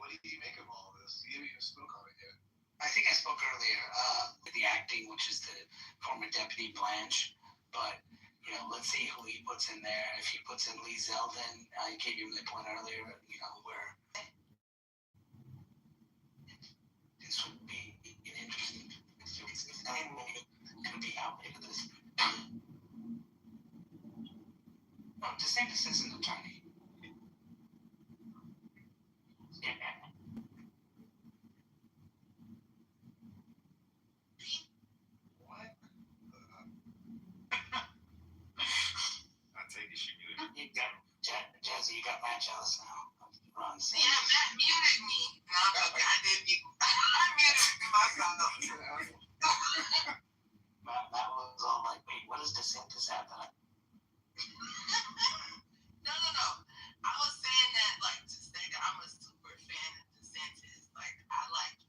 what do you make of all of this? You haven't even spoke on it yet. I think I spoke earlier with the acting, which is the former Deputy Blanche. But, let's see who he puts in there. If he puts in Lee Zeldin, I gave you my point earlier, where this would be an interesting series. It's not going to be out into this. No, DeSantis is an attorney. Yeah. What? I take it she knew it. You got Jazzy, you got Matt jealous now. Ron Sanders. Yeah, Matt muted me. And I'm like, I did mute. I muted myself. Matt was all like, wait, what does DeSantis have that? No. I was saying that, like, to say that I'm a super fan of DeSantis. Like, I like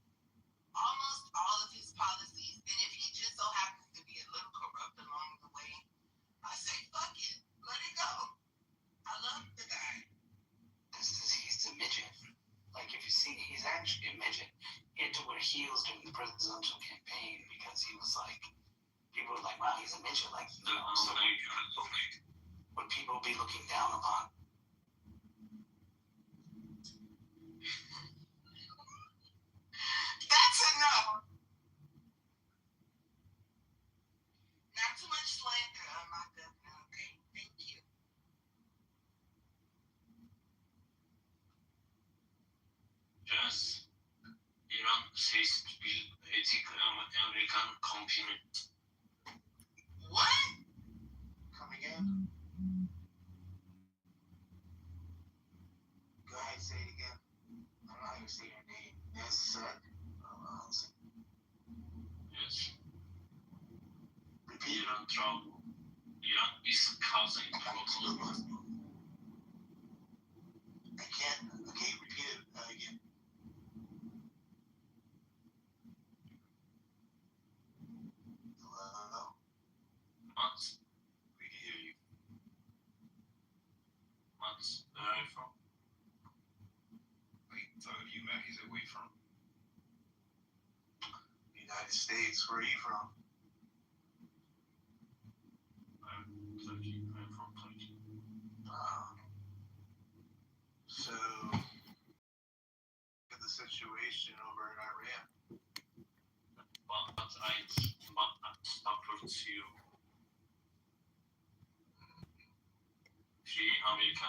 almost all of his policies. And if he just so happens to be a little corrupt along the way, I say, fuck it. Let it go. I love the guy. He's a midget. Like, if you see, he's actually a midget. He had to wear heels during the presidential campaign because he was like, people were like, wow, he's a midget. Like, so would people be looking down upon? That's enough. Not too much slander on my governor, okay? Thank you. Yes. İran seist bir etik Amerikan company. What? Come again? Go ahead, say it again. I don't know how you say your name. Yes, sir. Yes. Repeat. İran is causing problems. I can't. Okay, repeat it again. Hello? Mats, we can hear you. Mats, where are you from? Wait, talking to you, Matt. He's away from United States. Where are you from? I'm Turkey. I'm from Turkey. So, look at the situation over in Iran. But I support you. Free America.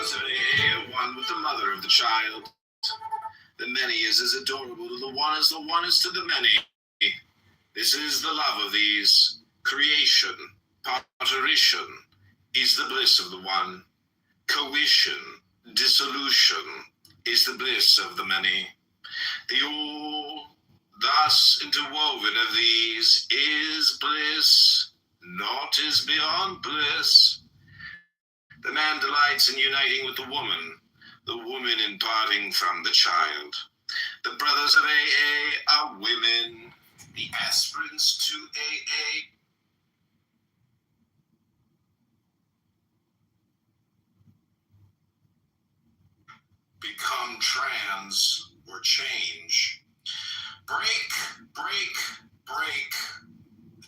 brothers of AA are one with the mother of the child. The many is as adorable to the one as the one is to the many. This is the love of these. Creation, parturition, is the bliss of the one. Coition, dissolution, is the bliss of the many. The all thus interwoven of these is bliss, naught is beyond bliss. The man delights in uniting with the woman in parting from the child. The brothers of AA are women, the aspirants to AA. Become trans or change. Break, break, break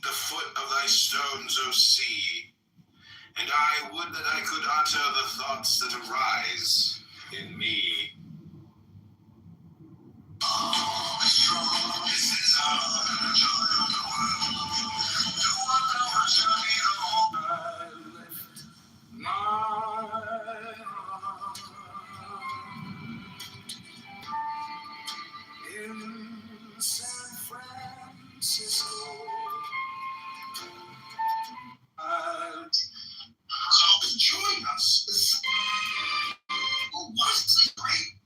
the foot of thy stones, O sea, and I would that I could utter the thoughts that arise in me. This is our joy of the world. To our power shall be the hope I lift my arm. In San Francisco, so join us. Was it great?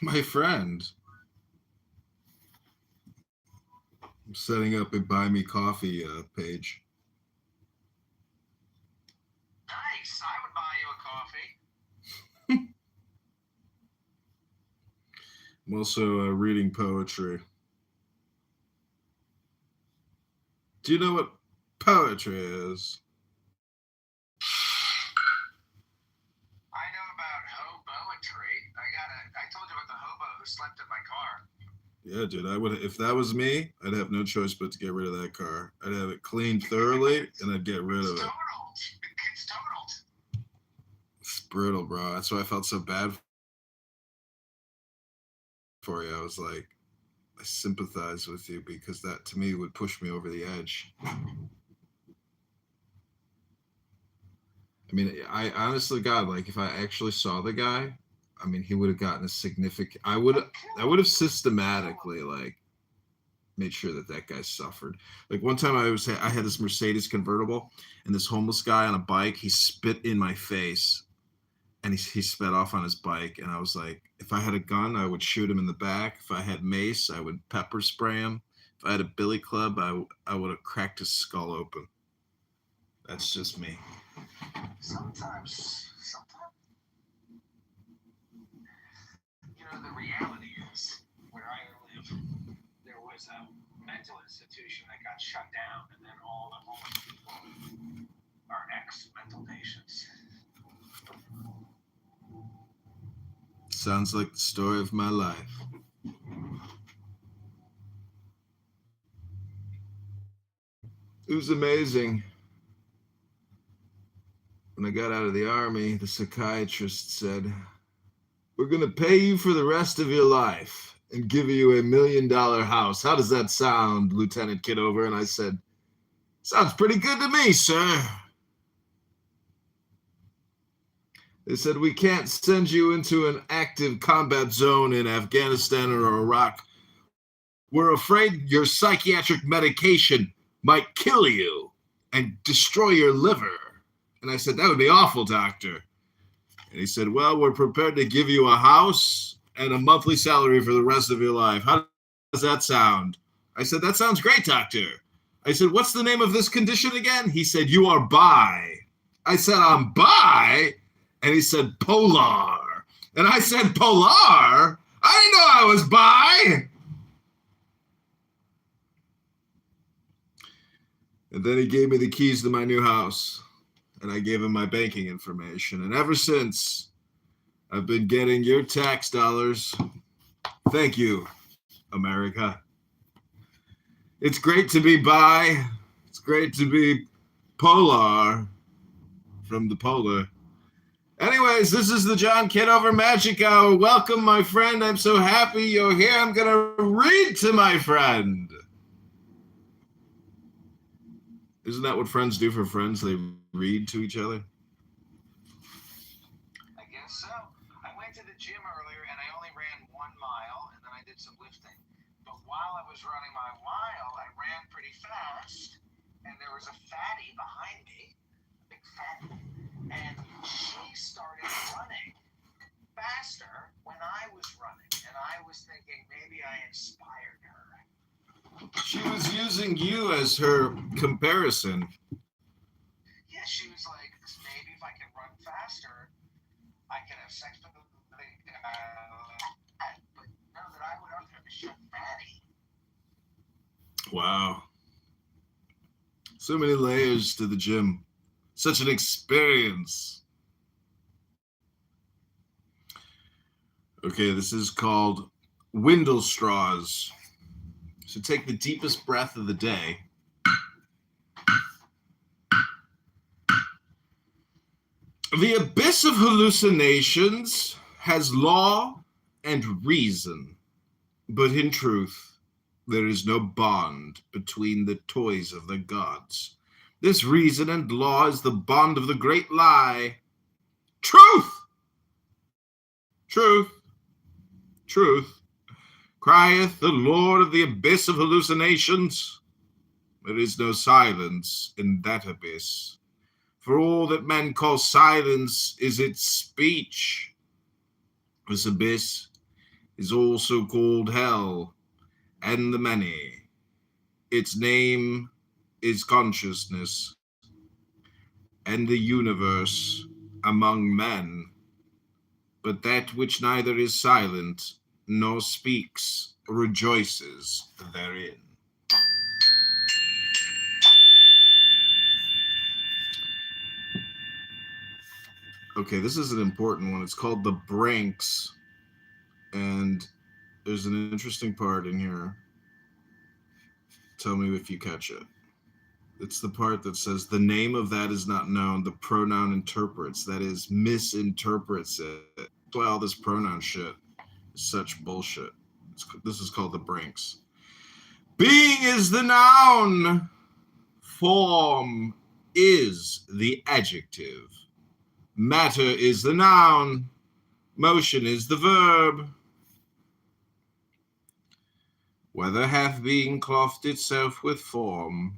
My friend. I'm setting up a buy me coffee page. Nice. I would buy you a coffee. I'm also reading poetry. Do you know what poetry is? I know about hoboetry. I told you about the hobo who slept in my car. Yeah, dude. I would, if that was me, I'd have no choice but to get rid of that car. I'd have it cleaned thoroughly, and I'd get rid of it. It's totaled. It's brutal, bro. That's why I felt so bad for you. I was like, I sympathize with you because that to me would push me over the edge. I mean, I honestly, God, like if I actually saw the guy, I mean, he would have gotten a significant. I would have systematically like made sure that that guy suffered. Like one time, I had this Mercedes convertible, and this homeless guy on a bike, he spit in my face, and he sped off on his bike, and I was like, if I had a gun, I would shoot him in the back. If I had mace, I would pepper spray him. If I had a billy club, I would have cracked his skull open. That's just me. Sometimes, you know, the reality is where I live, there was a mental institution that got shut down, and then all the homeless people are ex-mental patients. Sounds like the story of my life. It was amazing. When I got out of the army, the psychiatrist said, "We're going to pay you for the rest of your life and give you $1 million house. How does that sound, Lieutenant Kitover?" And I said, "Sounds pretty good to me, sir." They said, "We can't send you into an active combat zone in Afghanistan or Iraq We're afraid your psychiatric medication might kill you and destroy your liver. And I said, that would be awful, doctor. And he said, well, we're prepared to give you a house and a monthly salary for the rest of your life. How does that sound? I said, that sounds great, doctor. I said, what's the name of this condition again? He said, you are bi. I said, I'm bi? And he said, polar. And I said, polar? I didn't know I was bi. And then he gave me the keys to my new house. And I gave him my banking information. And ever since, I've been getting your tax dollars. Thank you, America. It's great to be bi. It's great to be polar from the polar. Anyways, this is the John Kitover Magic Hour. Welcome, my friend. I'm so happy you're here. I'm going to read to my friend. Isn't that what friends do for friends? They read to each other? I guess so. I went to the gym earlier and I only ran 1 mile and then I did some lifting. But while I was running my mile, I ran pretty fast and there was a fatty behind me, a big fatty, and she started running faster when I was running. And I was thinking maybe I inspired her. She was using you as her comparison. Yeah, she was like, maybe if I can run faster, I can have sex with the but no, that I would have a short fatty. Wow. So many layers to the gym. Such an experience. Okay, this is called Windle Straws. So take the deepest breath of the day. The abyss of hallucinations has law and reason, but in truth, there is no bond between the toys of the gods. This reason and law is the bond of the great lie. Truth! Truth! Truth! Crieth the Lord of the abyss of hallucinations. There is no silence in that abyss. For all that men call silence is its speech. This abyss is also called hell, and the many. Its name is consciousness, and the universe among men. But that which neither is silent nor speaks rejoices therein. Okay, this is an important one. It's called the Branks, and there's an interesting part in here. Tell me if you catch it. It's the part that says the name of that is not known. The pronoun interprets, that is, misinterprets it. That's why all this pronoun shit is such bullshit. This is called the Branks. Being is the noun. Form is the adjective. Matter is the noun. Motion is the verb. Whether hath being clothed itself with form,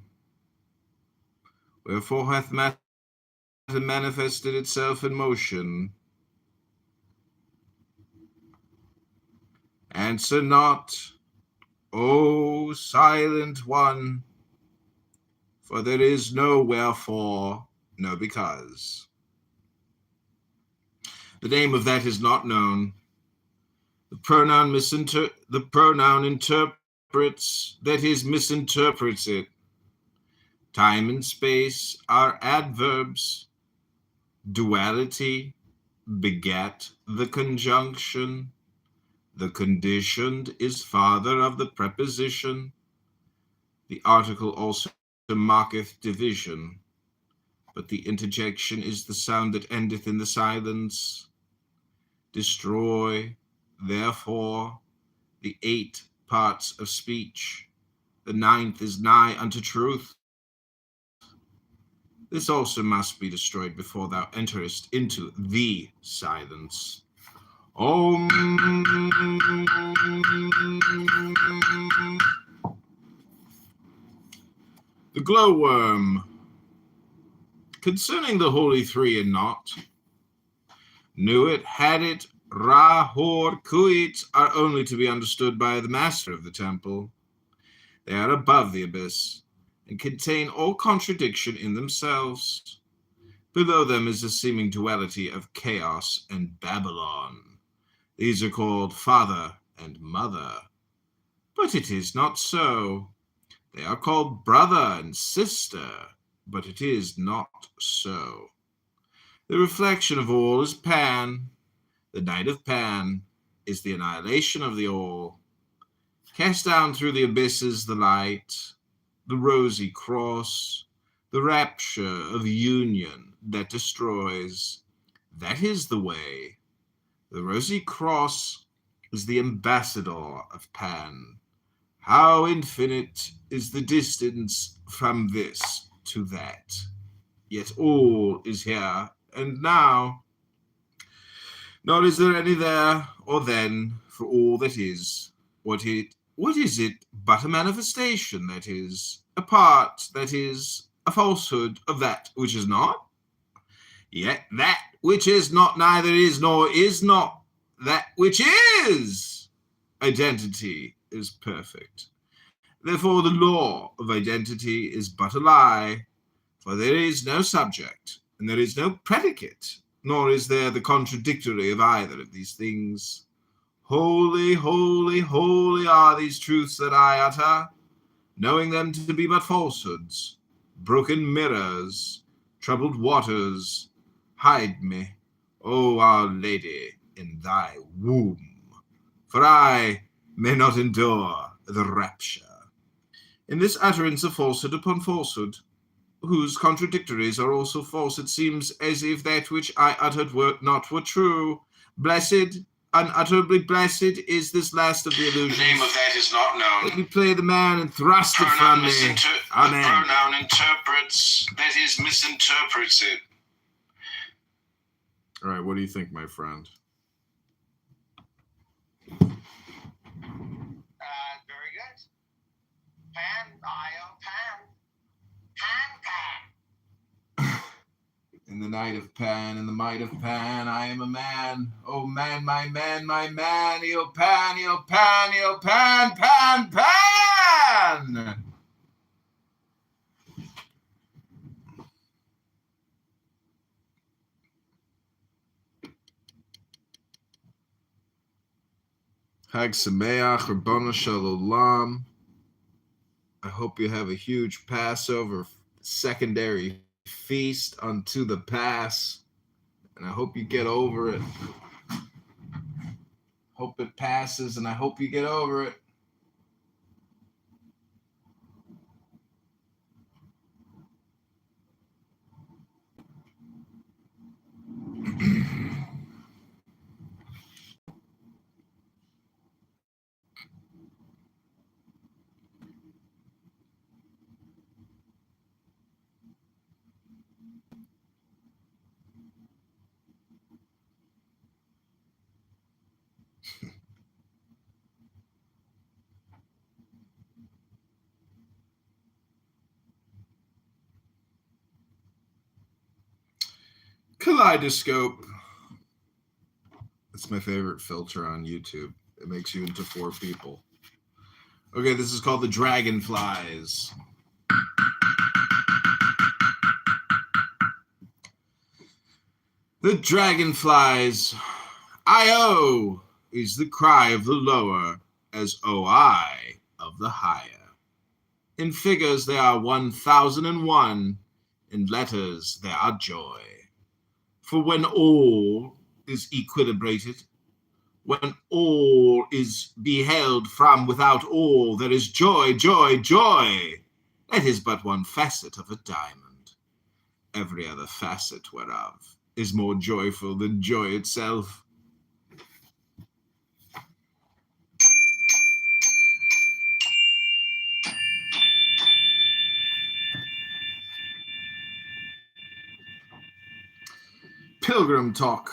wherefore hath matter manifested itself in motion. Answer not, O silent one, for there is no wherefore, no because. The name of that is not known. The pronoun interprets, that is, misinterprets it. Time and space are adverbs. Duality begat the conjunction. The conditioned is father of the preposition. The article also marketh division, but the interjection is the sound that endeth in the silence. Destroy, therefore, the 8 parts of speech. The 9th is nigh unto truth. This also must be destroyed before thou enterest into the silence. Om. The glowworm. Concerning the Holy Three in Naught, knew it, had it, Ra, Hor, Kuit are only to be understood by the master of the temple. They are above the abyss, and contain all contradiction in themselves. Below them is a seeming duality of chaos and Babylon. These are called father and mother. But it is not so. They are called brother and sister, but it is not so. The reflection of all is Pan. The night of Pan is the annihilation of the all. Cast down through the abysses the light, the rosy cross, the rapture of union that destroys. That is the way. The rosy cross is the ambassador of Pan. How infinite is the distance from this to that. Yet all is here and now. Nor is there any there or then, for all that is. What is it but a manifestation, that is, a part, that is, a falsehood of that which is not? Yet that which is not neither is nor is not that which is. Identity is perfect. Therefore the law of identity is but a lie, for there is no subject, and there is no predicate, nor is there the contradictory of either of these things. Holy, holy, holy are these truths that I utter, knowing them to be but falsehoods, broken mirrors, troubled waters. Hide me, O Our Lady, in thy womb, for I may not endure the rapture. In this utterance of falsehood upon falsehood, whose contradictories are also false, it seems as if that which I uttered were true. Blessed, unutterably blessed, is this last of the illusions. The name of that is not known. Let me play the man and thrust it from me. Amen. The pronoun interprets, that is, misinterprets it. All right, what do you think, my friend? Very good. Pan, Io, Pan. Pan, Pan. In the night of Pan, in the might of Pan, I am a man. Oh man, my man, my man. Eo Pan, Eo Pan, Eo Pan, Pan, Pan. Hag Sameach, Rabbana Shalom. I hope you have a huge Passover secondary feast unto the pass, and I hope you get over it. Hope it passes, and I hope you get over it. Kaleidoscope. That's my favorite filter on YouTube. It makes you into four people. Okay, this is called the Dragonflies. The Dragonflies. I-O is the cry of the lower, as O-I of the higher. In figures there are 1001, in letters there are joy. For when all is equilibrated, when all is beheld from without all, there is joy, joy, joy. That is but one facet of a diamond. Every other facet whereof is more joyful than joy itself. Pilgrim talk.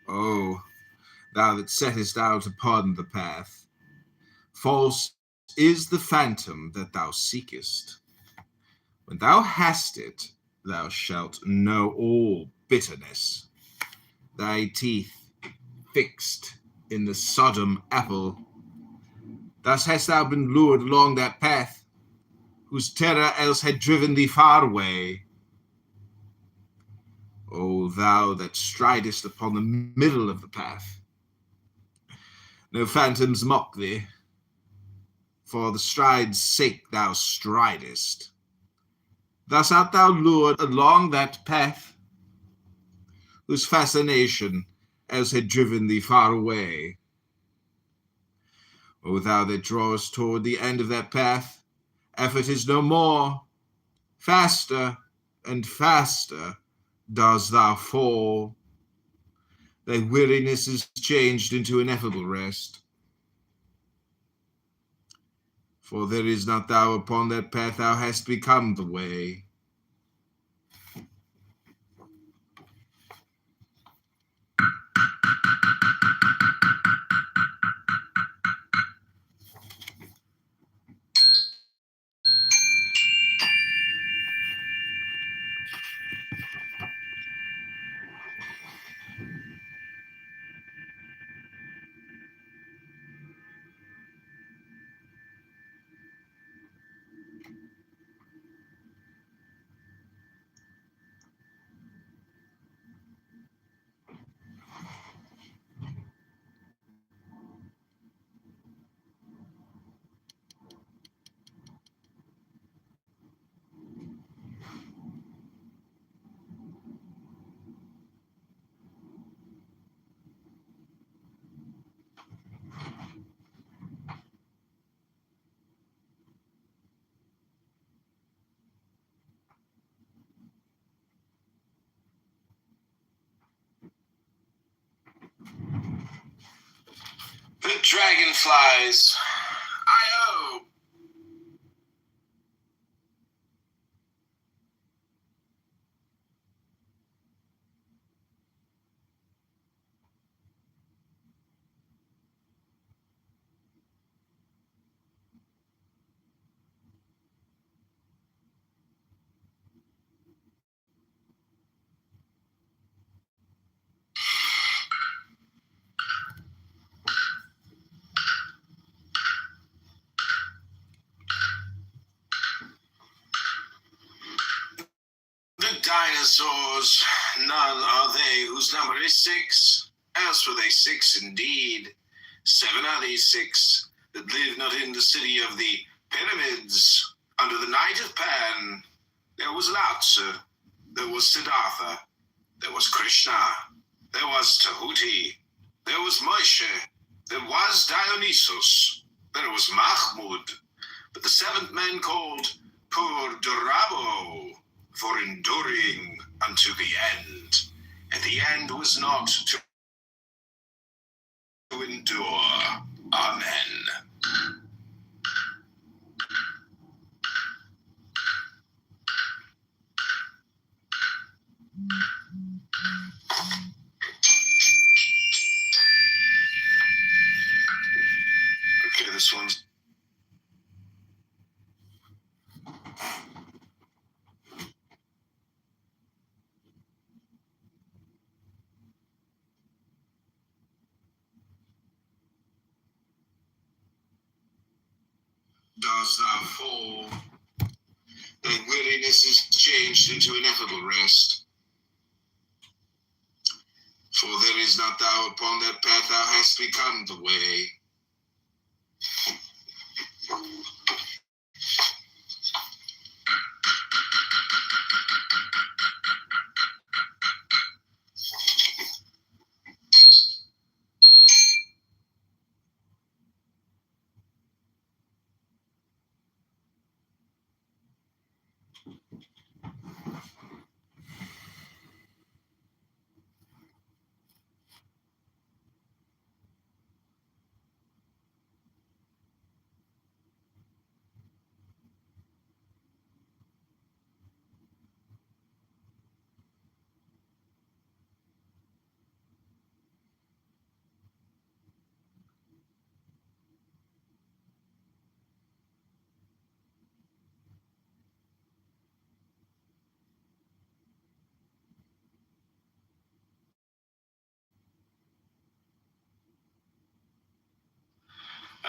Oh, thou that settest out upon the path. False is the phantom that thou seekest. When thou hast it, thou shalt know all bitterness. Thy teeth fixed in the Sodom apple. Thus hast thou been lured along that path, whose terror else had driven thee far away. O thou that stridest upon the middle of the path, no phantoms mock thee, for the stride's sake thou stridest. Thus art thou lured along that path, whose fascination else had driven thee far away. O thou that drawest toward the end of that path, effort is no more. Faster and faster dost thou fall. Thy weariness is changed into ineffable rest. For there is not thou upon that path, thou hast become the way. The dragonflies. I-O. The dinosaurs, none are they whose number is 6, else were they 6 indeed. 7 are these 6 that live not in the city of the pyramids. Under the night of Pan, there was Lao Tzu, there was Siddhartha, there was Krishna, there was Tahuti, there was Moshe, there was Dionysus, there was Mahmud, but the 7th man called Purdurabo, for enduring unto the end. And the end was not to endure. Amen. Okay, this one's does thou fall. Thy weariness is changed into ineffable rest. For there is not thou upon that path, thou hast become the way.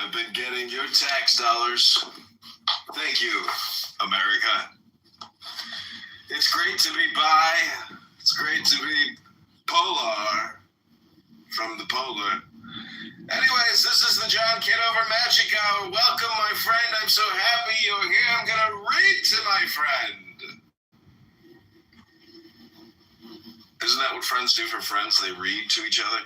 I've been getting your tax dollars. Thank you, America. It's great to be by. It's great to be polar from the polar. Anyways, this is the John Kitover Magic Hour. Welcome, my friend. I'm so happy you're here. I'm going to read to my friend. Isn't that what friends do for friends? They read to each other?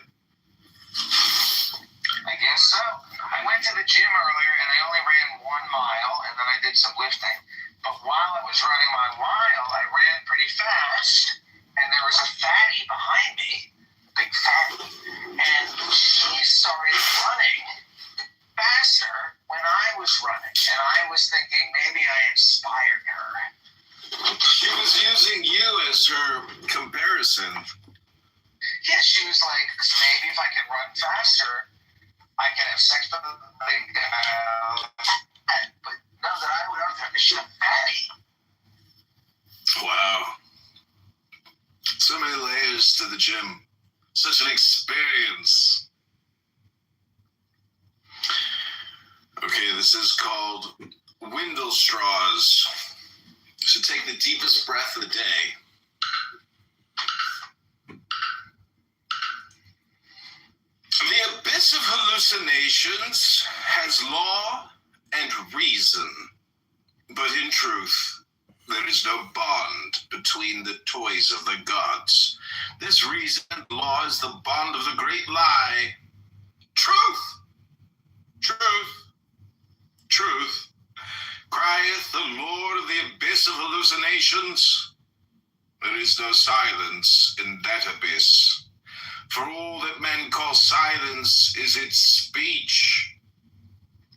I guess so. I went to the gym earlier and I only ran 1 mile and then I did some lifting. But while I was running my mile, I ran pretty fast and there was a fatty behind me, big fatty, and she started running faster when I was running. And I was thinking maybe I inspired her. She was using you as her comparison. Yeah, she was like, maybe if I can run faster, I can have sex with her. But no, that I would have because she's a fatty. Wow. So many layers to the gym. Such an experience. Okay, this is called Windle Straws. So take the deepest breath of the day. The abyss of hallucinations has law and reason, but in truth, there is no bond between the toys of the gods. This reason and law is the bond of the great lie. Truth! Truth! Truth! Crieth the Lord of the abyss of hallucinations. There is no silence in that abyss. For all that men call silence is its speech.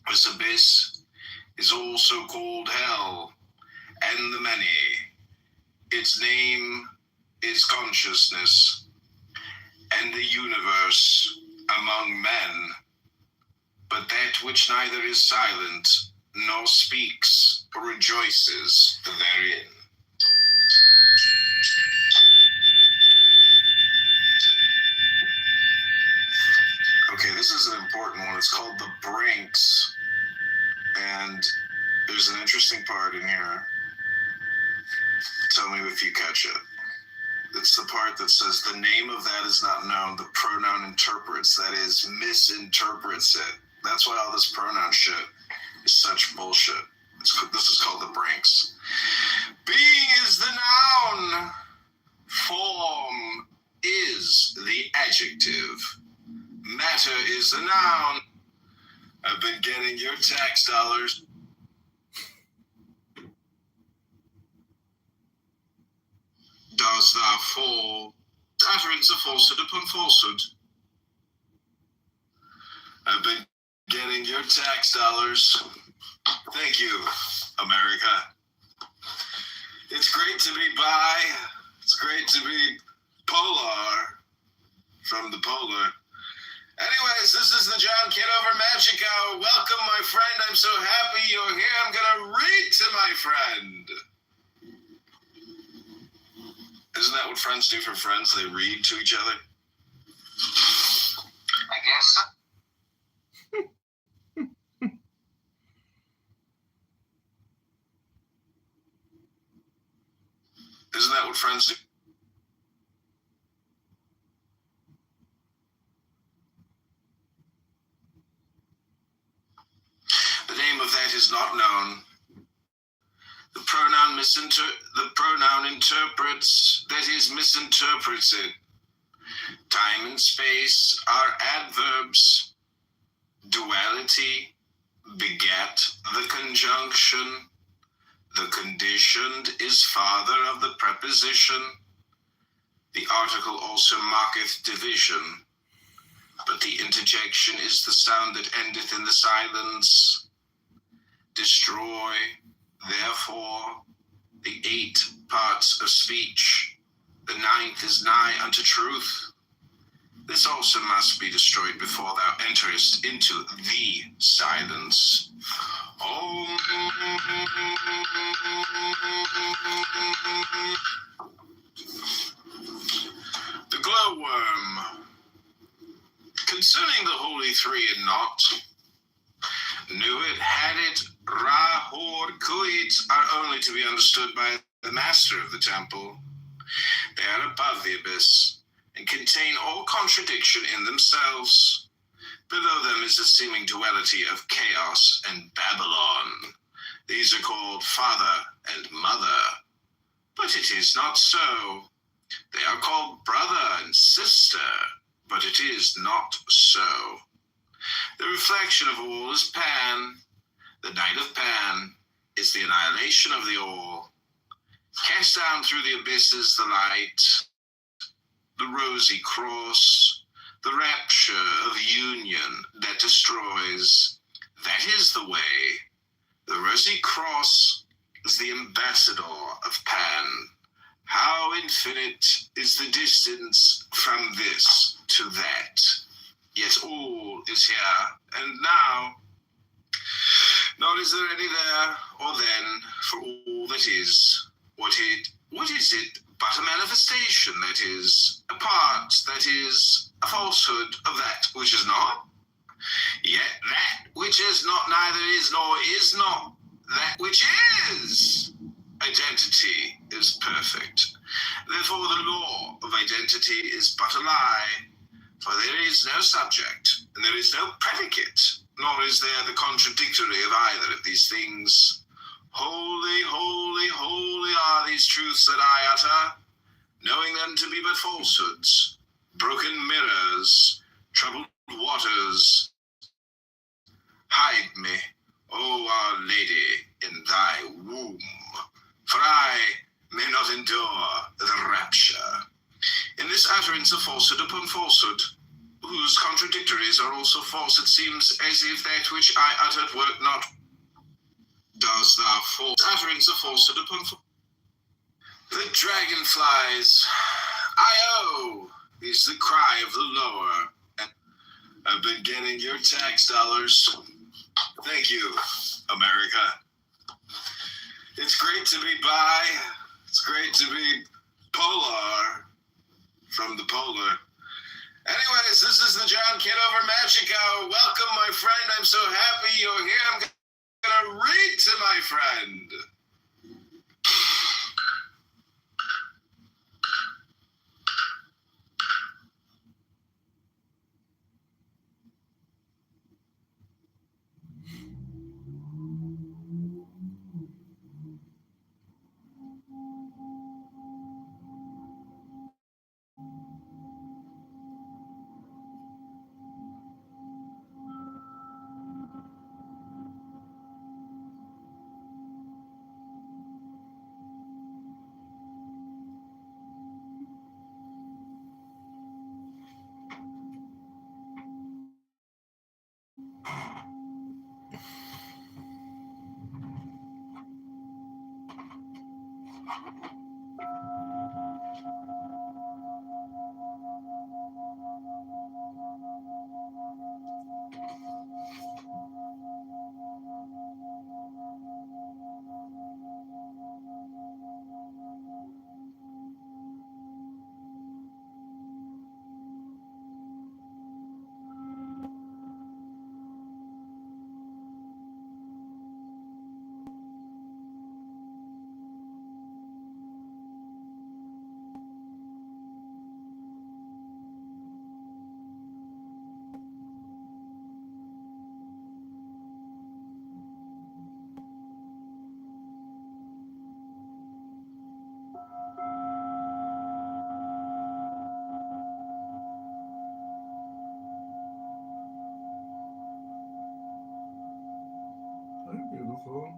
This abyss is also called hell, and the many. Its name is consciousness, and the universe among men. But that which neither is silent nor speaks rejoices therein. Okay, this is an important one. It's called The Brinks. And there's an interesting part in here. Tell me if you catch it. It's the part that says the name of that is not known. The pronoun interprets, that is, misinterprets it. That's why all this pronoun shit is such bullshit. This is called The Brinks. Being is the noun. Form is the adjective. Matter is the noun. I've been getting your tax dollars. Does thou fall? Utterance of falsehood upon falsehood. I've been getting your tax dollars. Thank you, America. It's great to be by. It's great to be polar from the polar. Anyways, this is the John Kitover Magic Hour. Welcome, my friend. I'm so happy you're here. I'm going to read to my friend. Isn't that what friends do for friends? They read to each other? I guess so. Isn't that what friends do? The name of that is not known. The pronoun interprets, that is, misinterprets it. Time and space are adverbs. Duality begat the conjunction. The conditioned is father of the preposition. The article also marketh division. But the interjection is the sound that endeth in the silence. Destroy, therefore, the 8 parts of speech. The 9th is nigh unto truth. This also must be destroyed before thou enterest into the silence. The glowworm. Concerning the Holy Three in naught, knew it, had it, Rahor Kuit, are only to be understood by the master of the temple. They are above the abyss, and contain all contradiction in themselves. Below them is a seeming duality of chaos and Babylon. These are called father and mother, but it is not so. They are called brother and sister, but it is not so. The reflection of all is Pan. The night of Pan is the annihilation of the all. Cast down through the abysses the light, the rosy cross, the rapture of union that destroys. That is the way. The rosy cross is the ambassador of Pan. How infinite is the distance from this to that? Yet all is here and now. Nor is there any there or then, for all that is. What is it but a manifestation that is, a part that is, a falsehood of that which is not? Yet that which is not neither is nor is not that which is. Identity is perfect. Therefore the law of identity is but a lie, for there is no subject, and there is no predicate, nor is there the contradictory of either of these things. Holy, holy, holy are these truths that I utter, knowing them to be but falsehoods, broken mirrors, troubled waters. Hide me, O Our Lady, in thy womb, for I may not endure the rapture. In this utterance of falsehood upon falsehood, whose contradictories are also false, it seems as if that which I uttered were not. Does thou false utterance of falsehood upon falsehood? The dragonflies, I-O, is the cry of the lower. I've been getting your tax dollars. Thank you, America. It's great to be by. It's great to be polar from the polar. Anyways, this is the John Kitover Magic Hour. Welcome, my friend. I'm so happy you're here. I'm going to read to my friend. Hi, beautiful.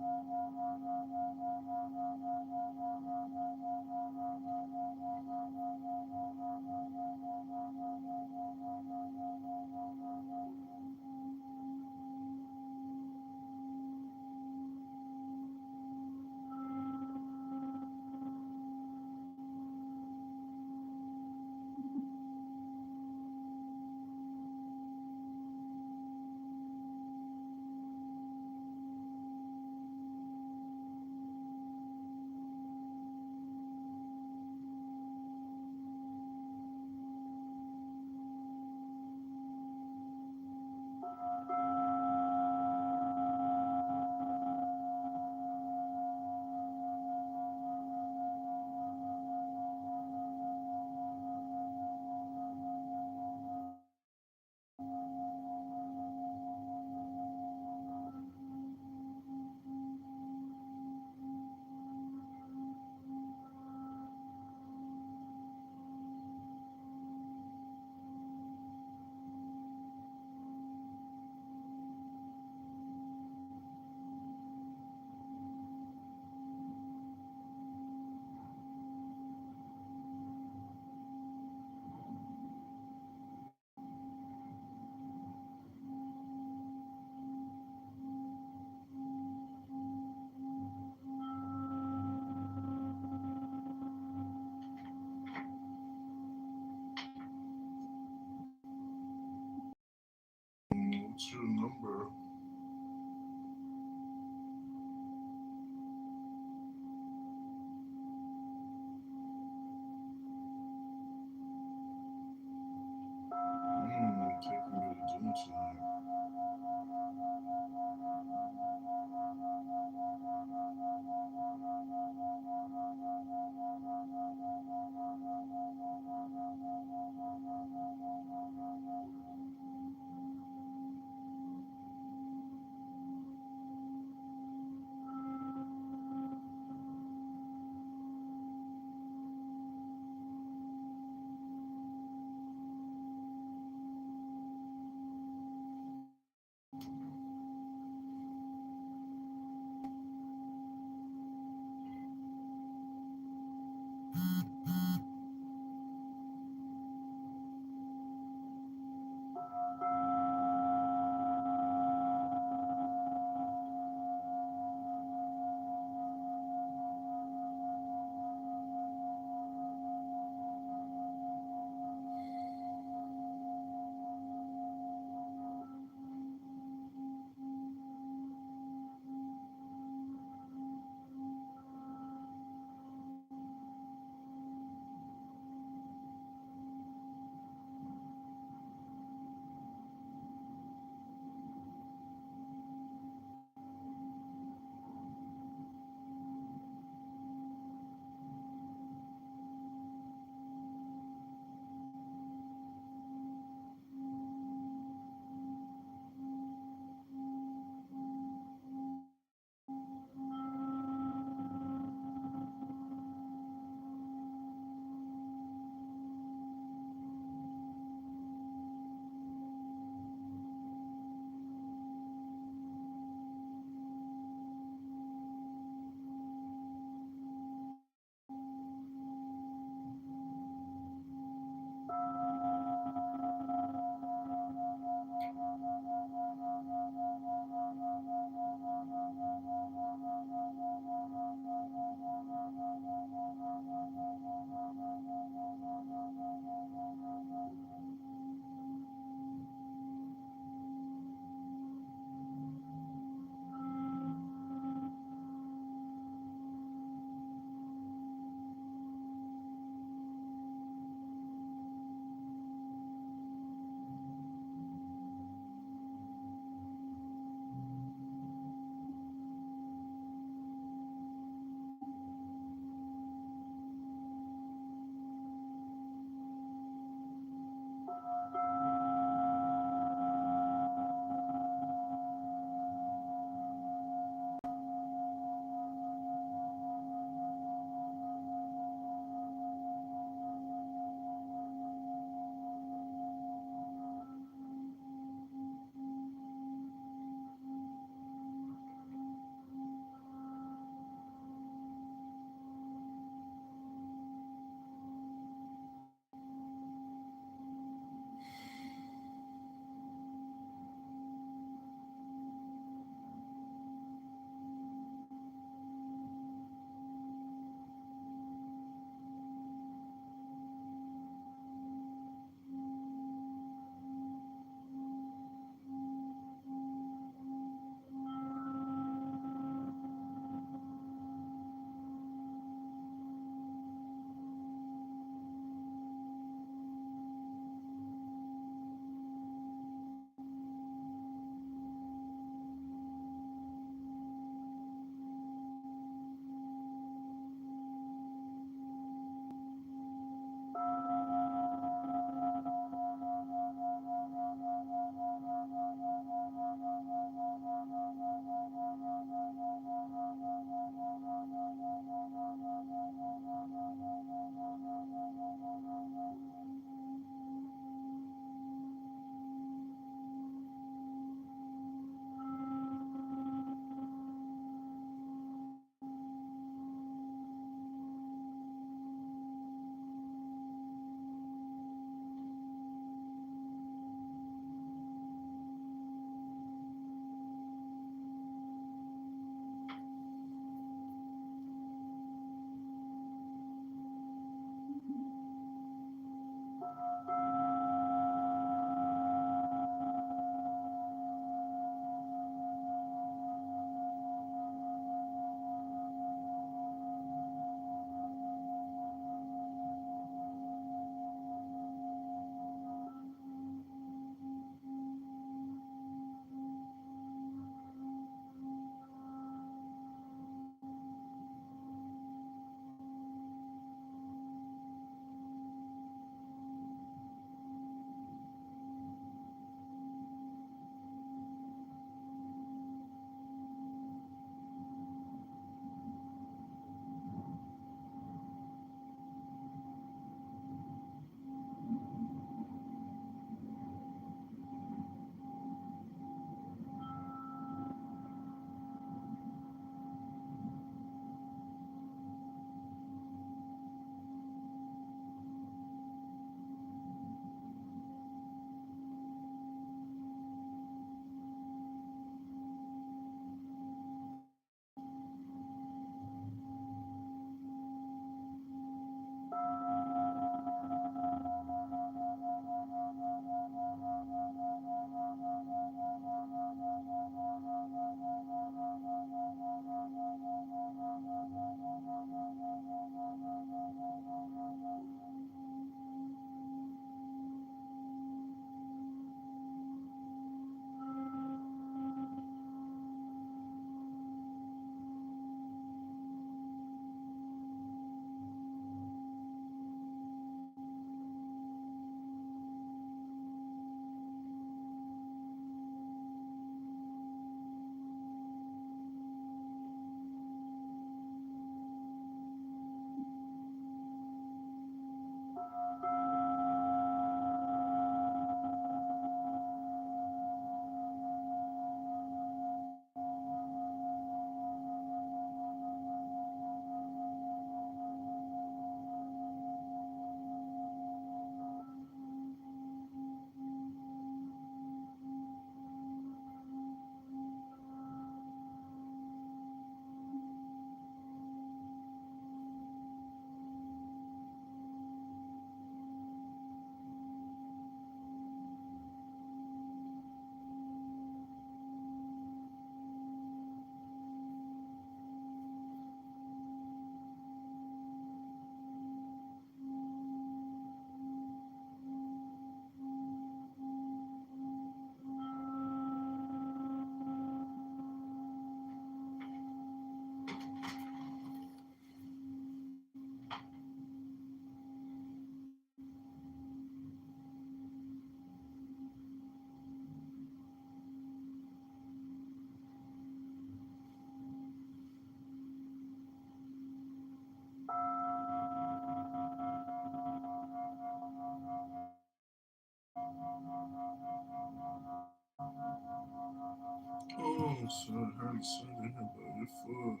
Oh, so it hurts so to have your foot.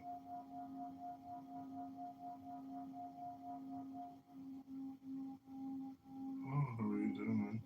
Oh, how are you doing?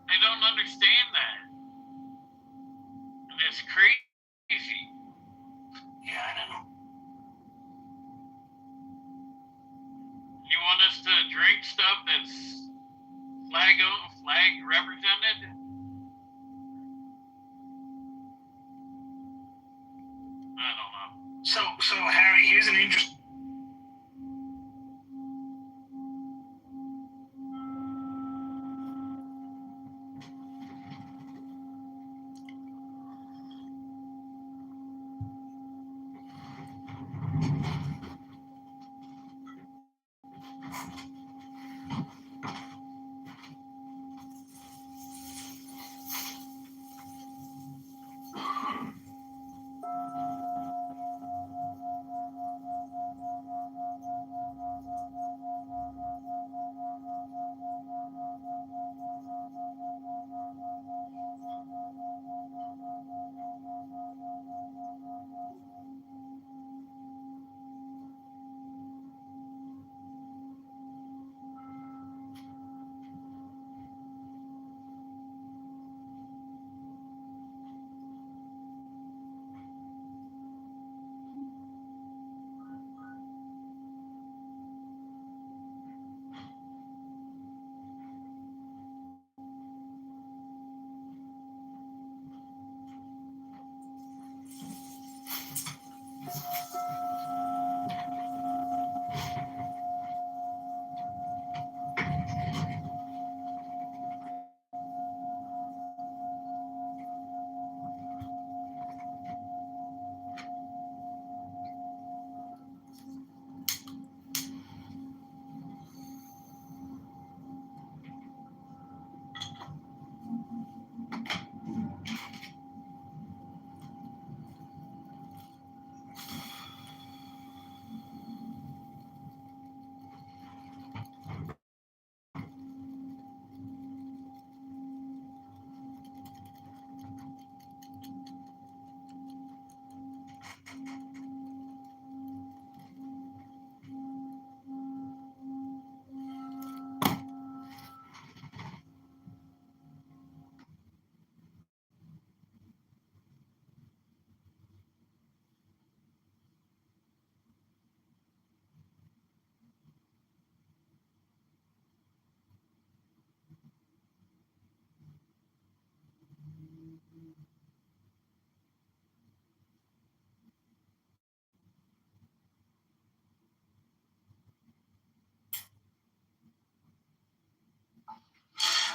They don't understand that. And it's crazy. Yeah, I don't know. You want us to drink stuff that's flag represented? I don't know. So Harry, here's an interesting.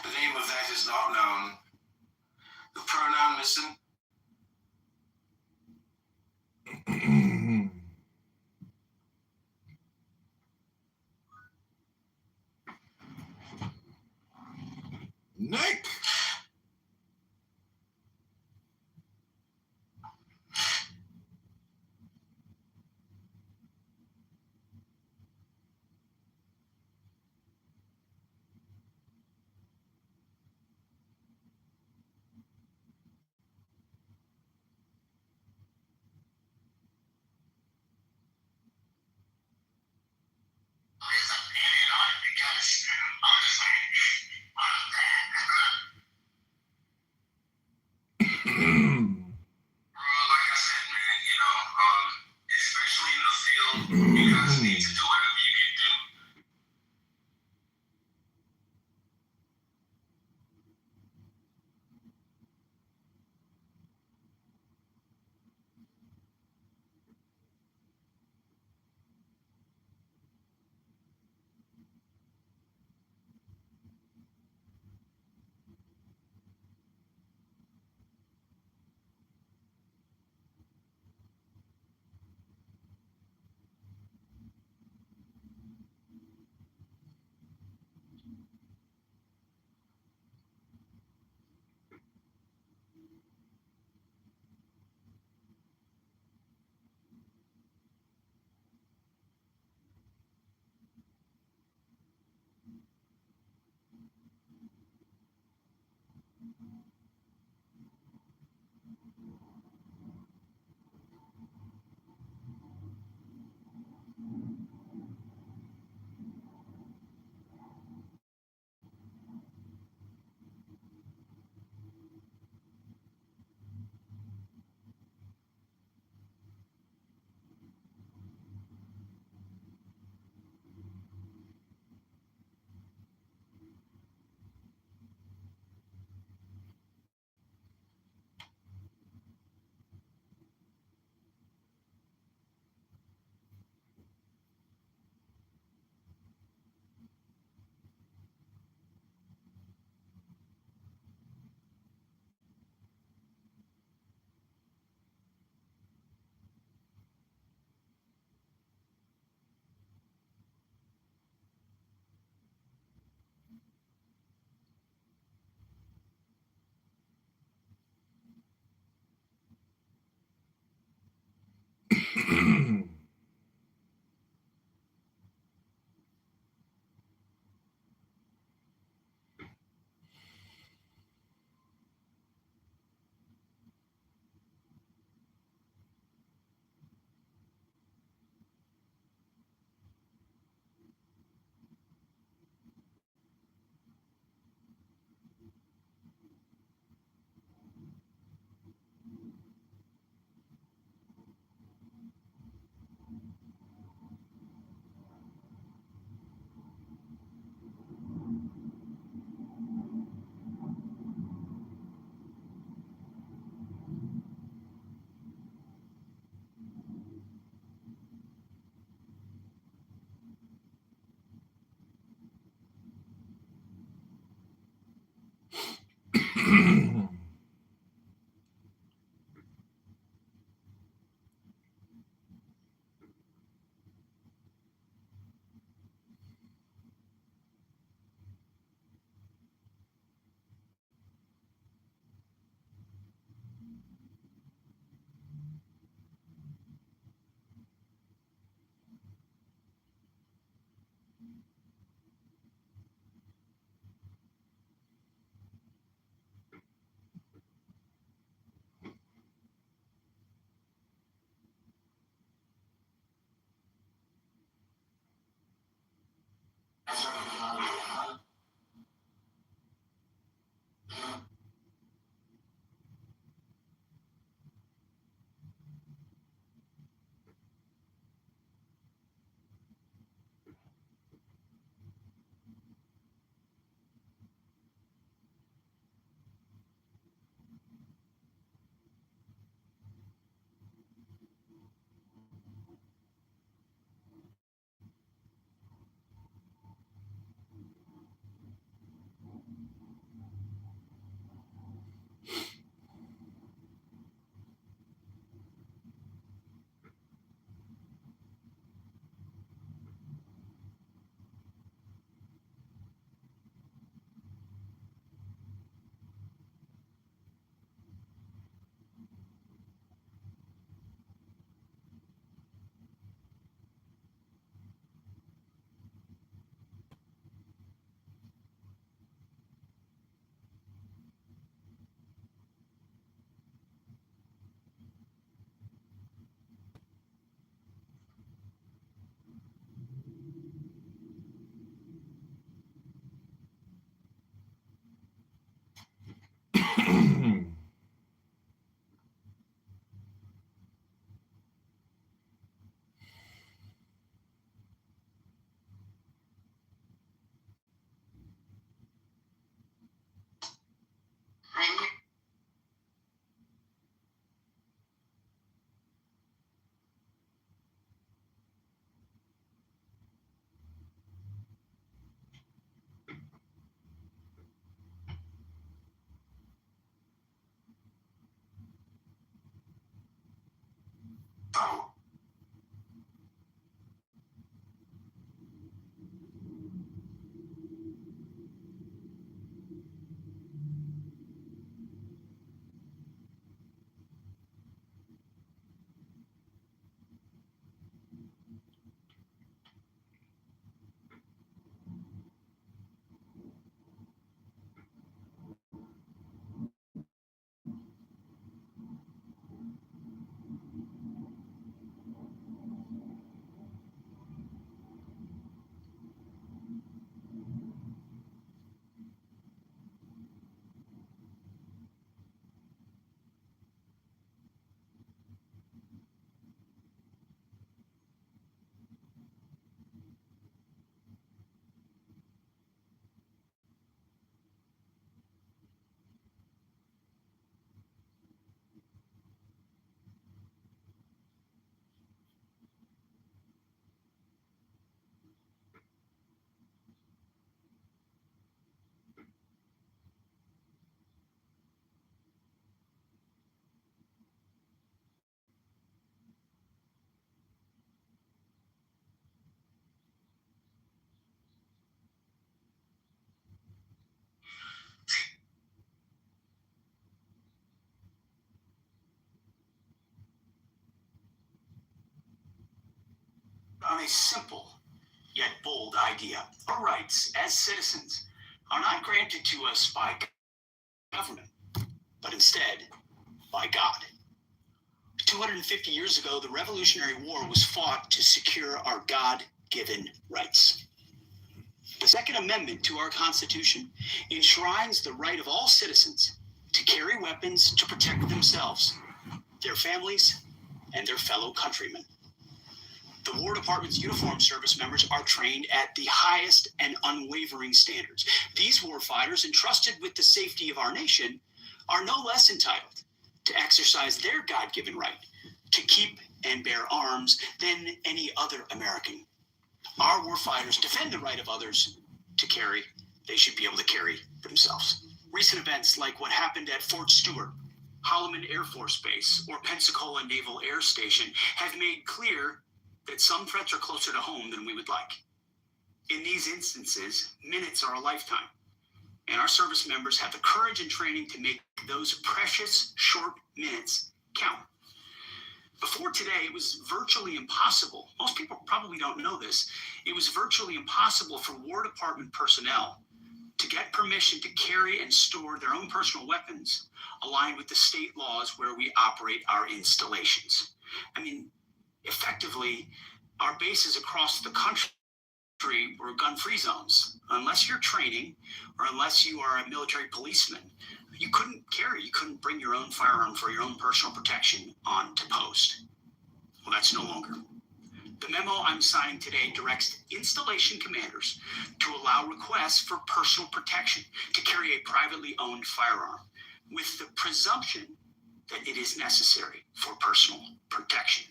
The name of that is not known. The pronoun missing. Nick. Like I said, man, a simple yet bold idea. Our rights as citizens are not granted to us by government, but instead by God. 250 years ago, the Revolutionary War was fought to secure our God-given rights. The Second Amendment to our Constitution enshrines the right of all citizens to carry weapons to protect themselves, their families, and their fellow countrymen. The War Department's uniformed service members are trained at the highest and unwavering standards. These warfighters, entrusted with the safety of our nation, are no less entitled to exercise their God-given right to keep and bear arms than any other American. Our warfighters defend the right of others to carry. They should be able to carry themselves. Recent events like what happened at Fort Stewart, Holloman Air Force Base, or Pensacola Naval Air Station have made clear that some threats are closer to home than we would like. In these instances, minutes are a lifetime, and our service members have the courage and training to make those precious short minutes count. Before today, it was virtually impossible. Most people probably don't know this. It was virtually impossible for War Department personnel to get permission to carry and store their own personal weapons aligned with the state laws where we operate our installations. I mean, effectively, our bases across the country were gun-free zones. Unless you're training or unless you are a military policeman, you couldn't bring your own firearm for your own personal protection onto post. Well, that's no longer. The memo I'm signing today directs installation commanders to allow requests for personal protection to carry a privately owned firearm with the presumption that it is necessary for personal protection.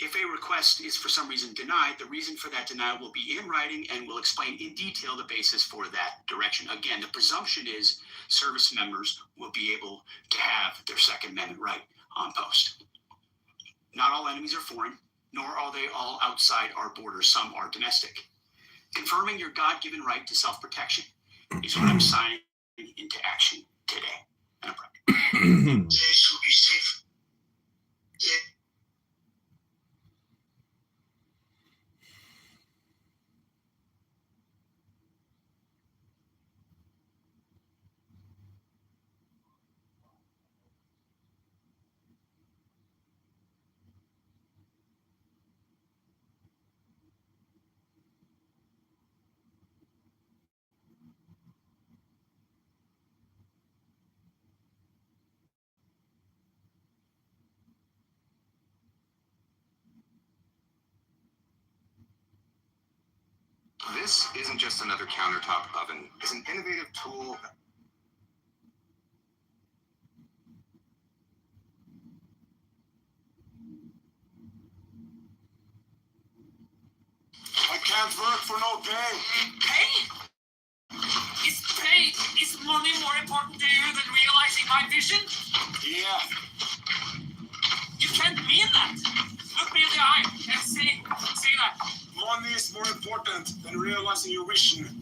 If a request is for some reason denied, the reason for that denial will be in writing and will explain in detail the basis for that direction. Again, the presumption is service members will be able to have their Second Amendment right on post. Not all enemies are foreign, nor are they all outside our borders. Some are domestic. Confirming your God-given right to self-protection is what I'm signing into action today. And I'm proud. To be safe. Yeah. This isn't just another countertop oven. It's an innovative tool. I can't work for no pay. Pay? Is money more important to you than realizing my vision? Yeah. You can't mean that. Look me in the eye and say that. Money is more important than realizing your vision. And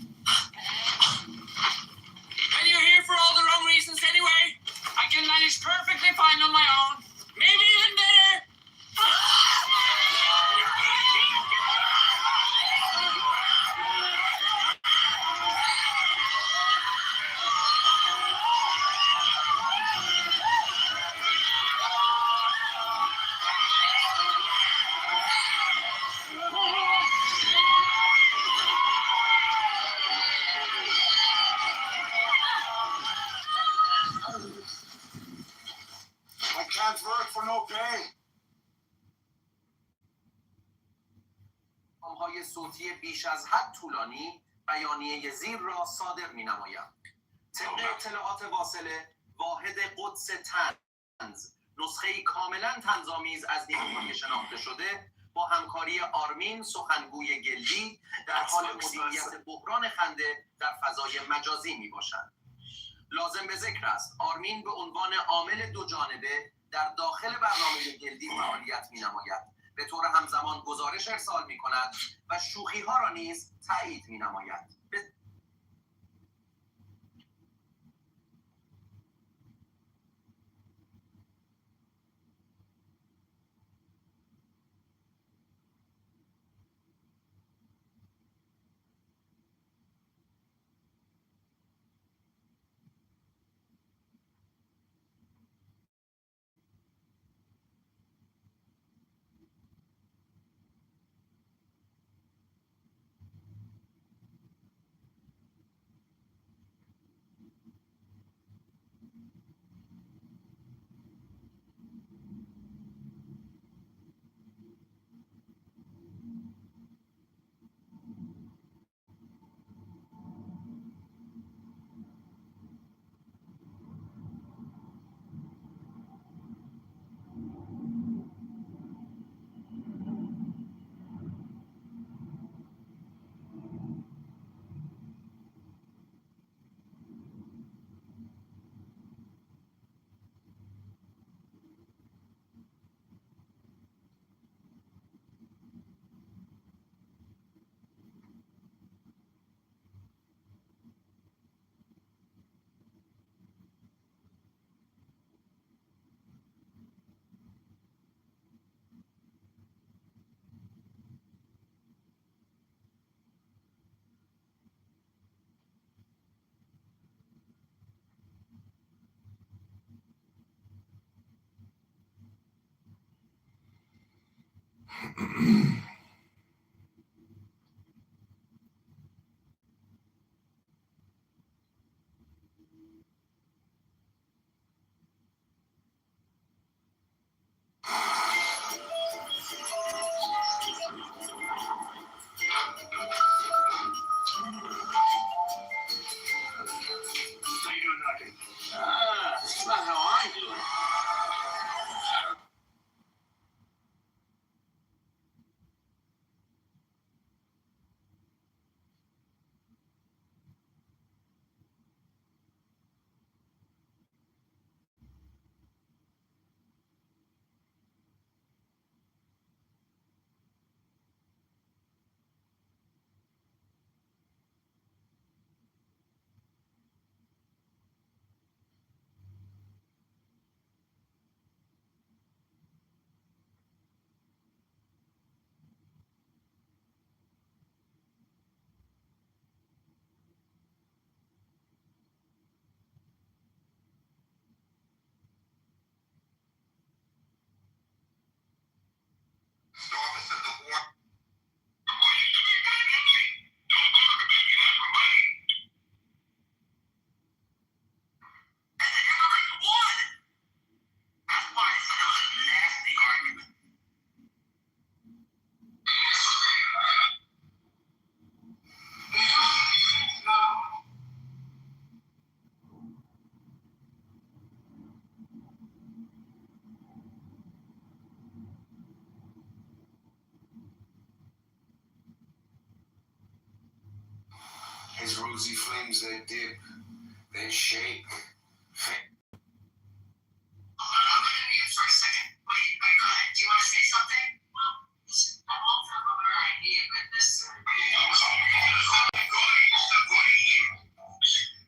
you're here for all the wrong reasons anyway. I can manage perfectly fine on my own. Maybe even better. I can't work for no pay. های صوتی بیش از حد طولانی بیانیه زیر را صادر می‌نمایم. طبق اطلاعات واصله، واحد قدس طنز، نسخه‌ای کاملا طنزآمیز از نیروهای شناخته شده با همکاری آرمین سخنگوی گلدی در حال مدیریت بحران خنده در فضای مجازی میباشد. لازم به ذکر است آرمین به عنوان عامل دو جانبه در داخل برنامه گلدی فعالیت می‌نماید، به طور همزمان گزارش ارسال می‌کند و شوخی‌ها را نیز تایید می‌نماید. rosy flames they dip, then shake. I'm gonna mute for a second. Wait, go ahead. Do you want to say something? Well, I'm all for a better idea, but this.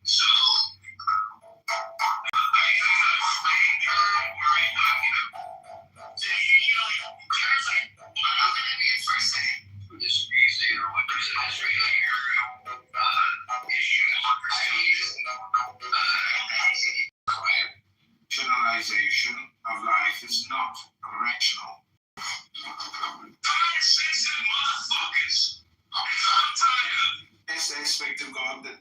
So, Generalization of life is not rational. Time-sensitive motherfuckers. I'm tired of It's the aspect of God that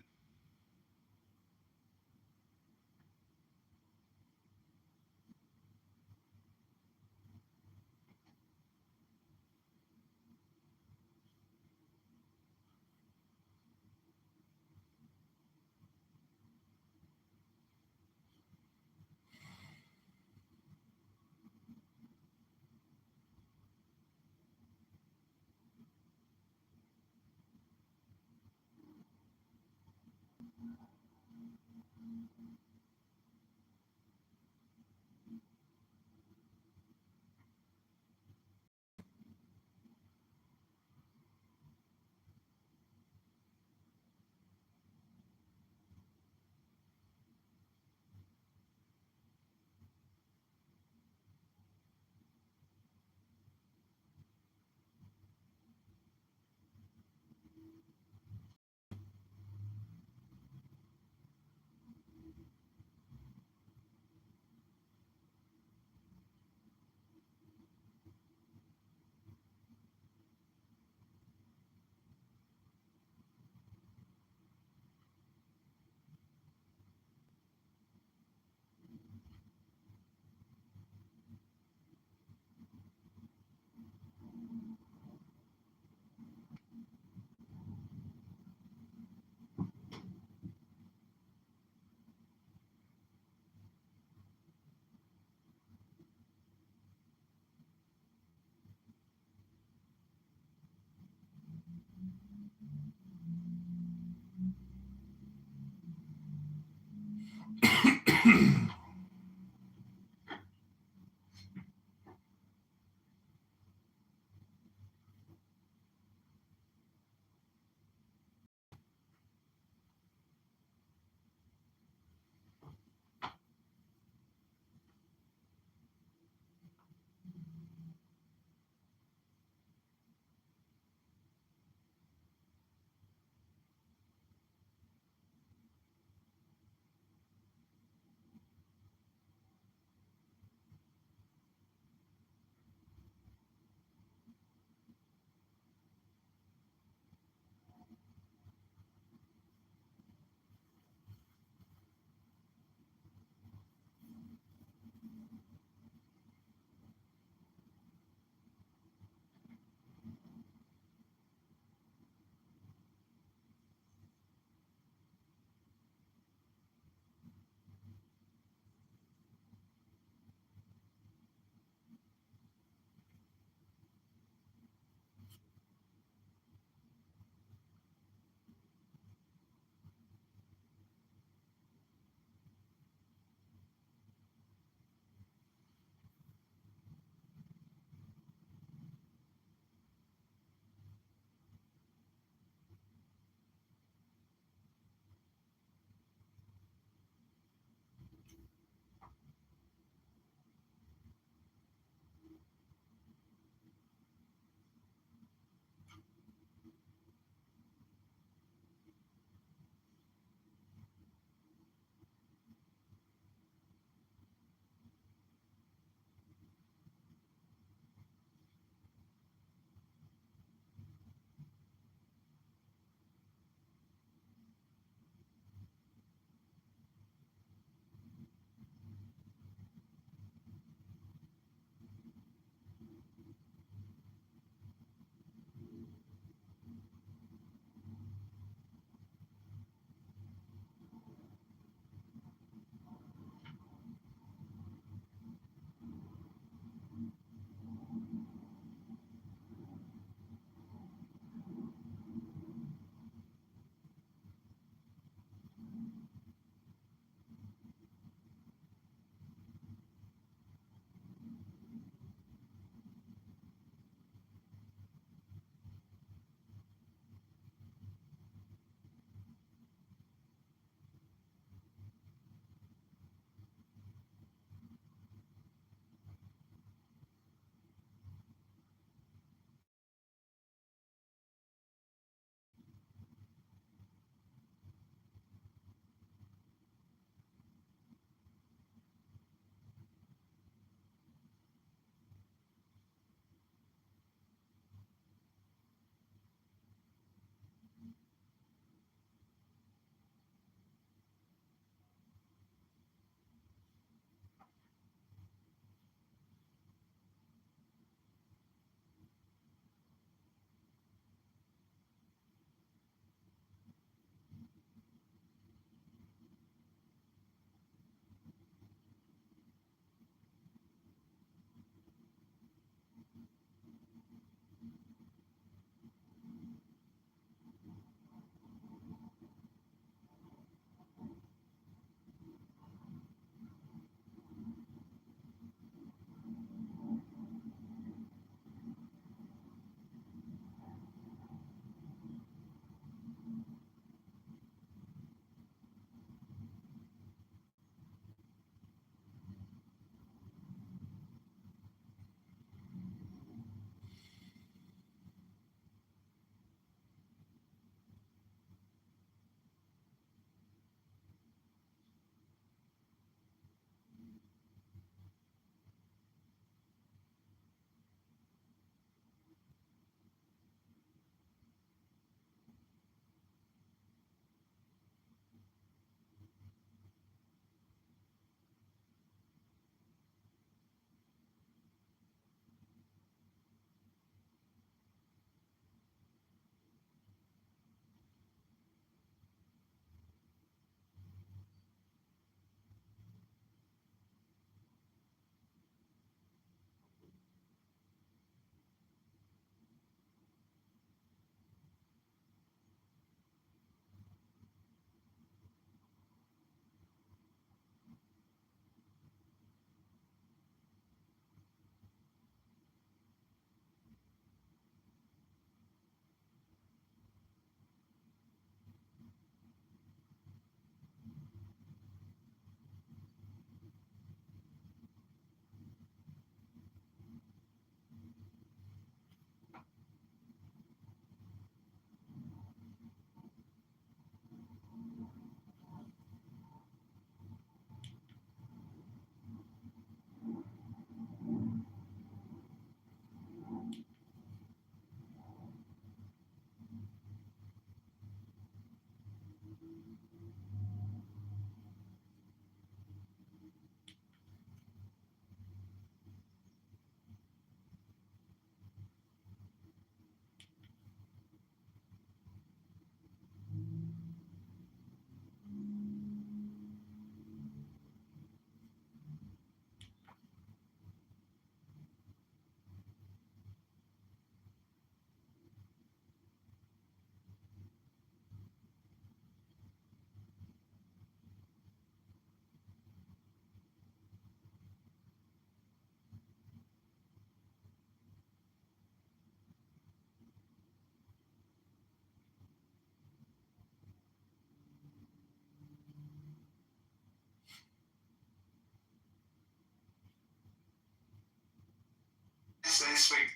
Thanks, mate.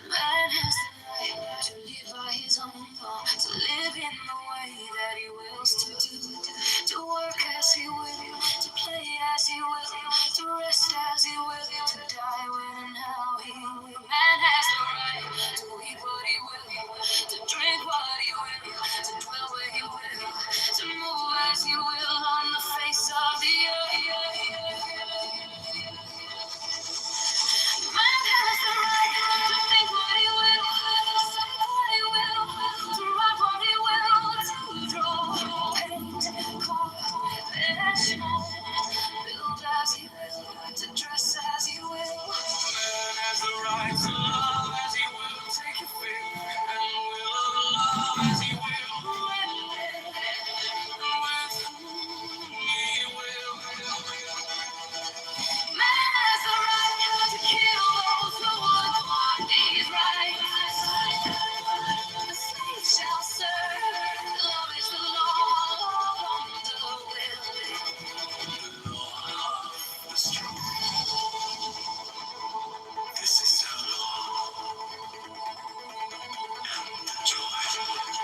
Man has the right to live by his own law, to live in the way that he wills to do, to work as he will, to play as he will, to rest as he will, to die when and how he will. Man has the right to eat what he will, to drink what he will, to dwell where he will, to move as he will on the face of the earth. Man has the right to think what he will, to say what he will, to write what he will, to draw, paint, carve, finish, build as he will, to dress as he will. Man has the right to love as he will, take your fill and will of love as he will, when with whom he will. Man has the right to kill those who would want these rights. The slave shall serve. Love is the law of the will. The law of the strong. This is the law and the joy of the world.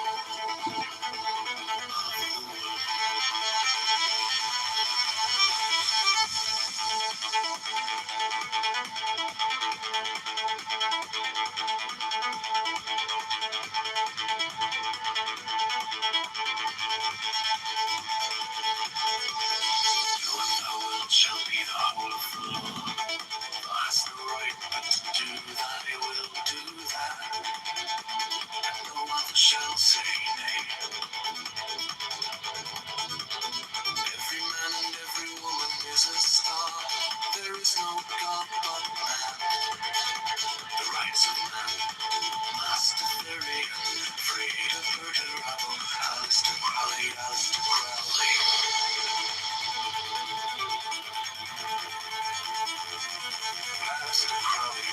Your will shall be the whole of the law. Has the right but to do that, he will do that. And no other shall say nay. Every man and every woman is a star. There is no God but man. The rights of man, Master Theory, free to murder rabble, Alistair Crowley, Alistair Crowley. Alistair Crowley.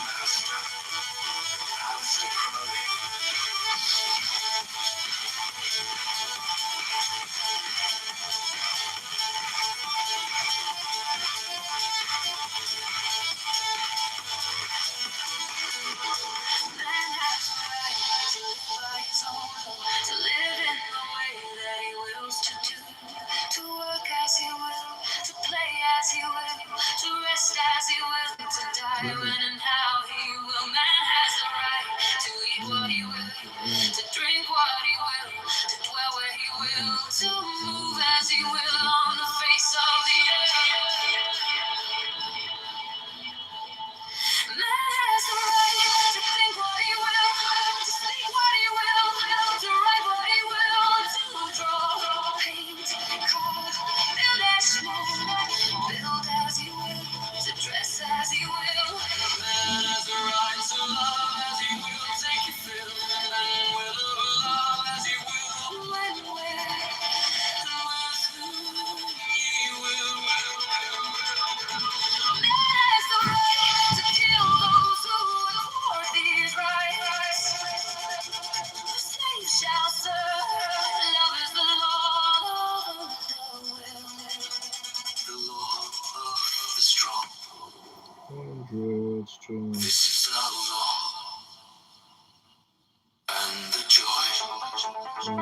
Master. This is our law and the joy of the world.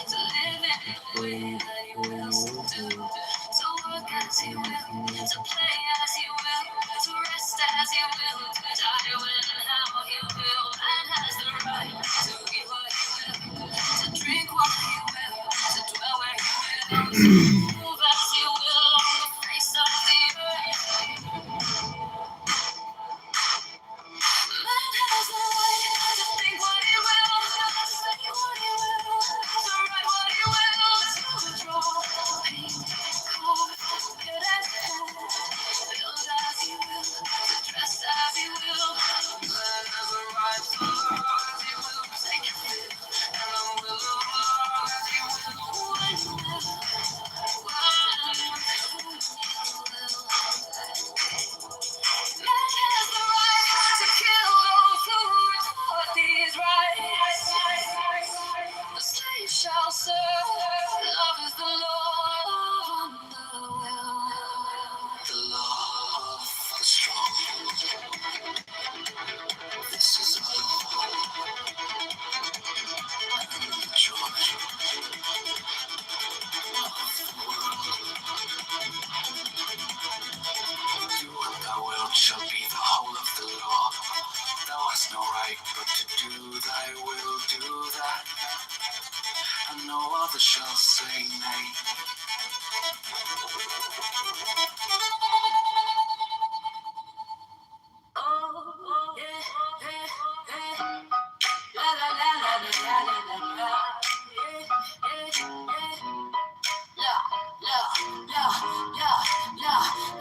To live in the way that he wills to do, to work as he will, to play as he will, to rest as he will, to die when and how he will. Man has the right to eat what he will, to drink what he will, to dwell where he will, to move as he will on the face of the earth. Man has the right to think what he will, to say what he will, to write what he will, to draw, paint, carve, build as he will, to dress as he will. Man has the right to love as he will, take your fill, and I will love as he will, when he will, Man has the right to kill those who retort these rights. The slave shall serve. Love is the law of the will. The law of the strong. This is the law and the joy of the world. Do what thou wilt shall be the whole of the law. Thou hast no right but to do thy will, do that, and no other shall say nay. Oh, yeah, yeah, yeah. La la la la la la la la. Yeah, yeah,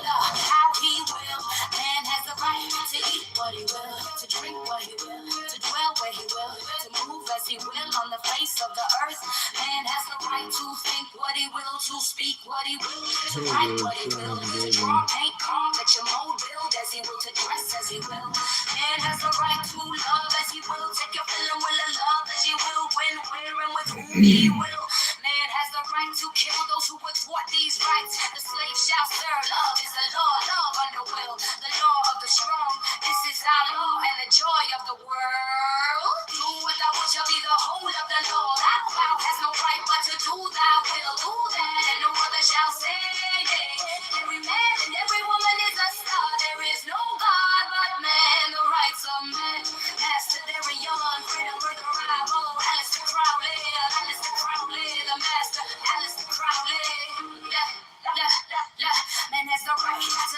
yeah. How he will. Man has the right to eat what he will, to drink what he will, to dwell where he will, to move as he will on the face of the earth. Man has the right to think what he will, to speak what he will, to write what he will, to draw, paint, carve, let your mold, build as he will, to dress as he will. Man has the right to love as he will, take your feeling will and love as he will, when, where, and with whom he will. Man has the right to kill those who would thwart these rights. The slave shall serve. Love is the law, love under will, the law of the strong. This is our law and the joy of the world. Do what thou wilt shall be the whole of the law. Thou has no right but to do thy will. Do that and no other shall say nay. Every man and every woman is a star. There is no God but man. The rights of man. Master Darion, freedom for the rival. Alistair Crowley, the master. Alistair Crowley. Man has the right to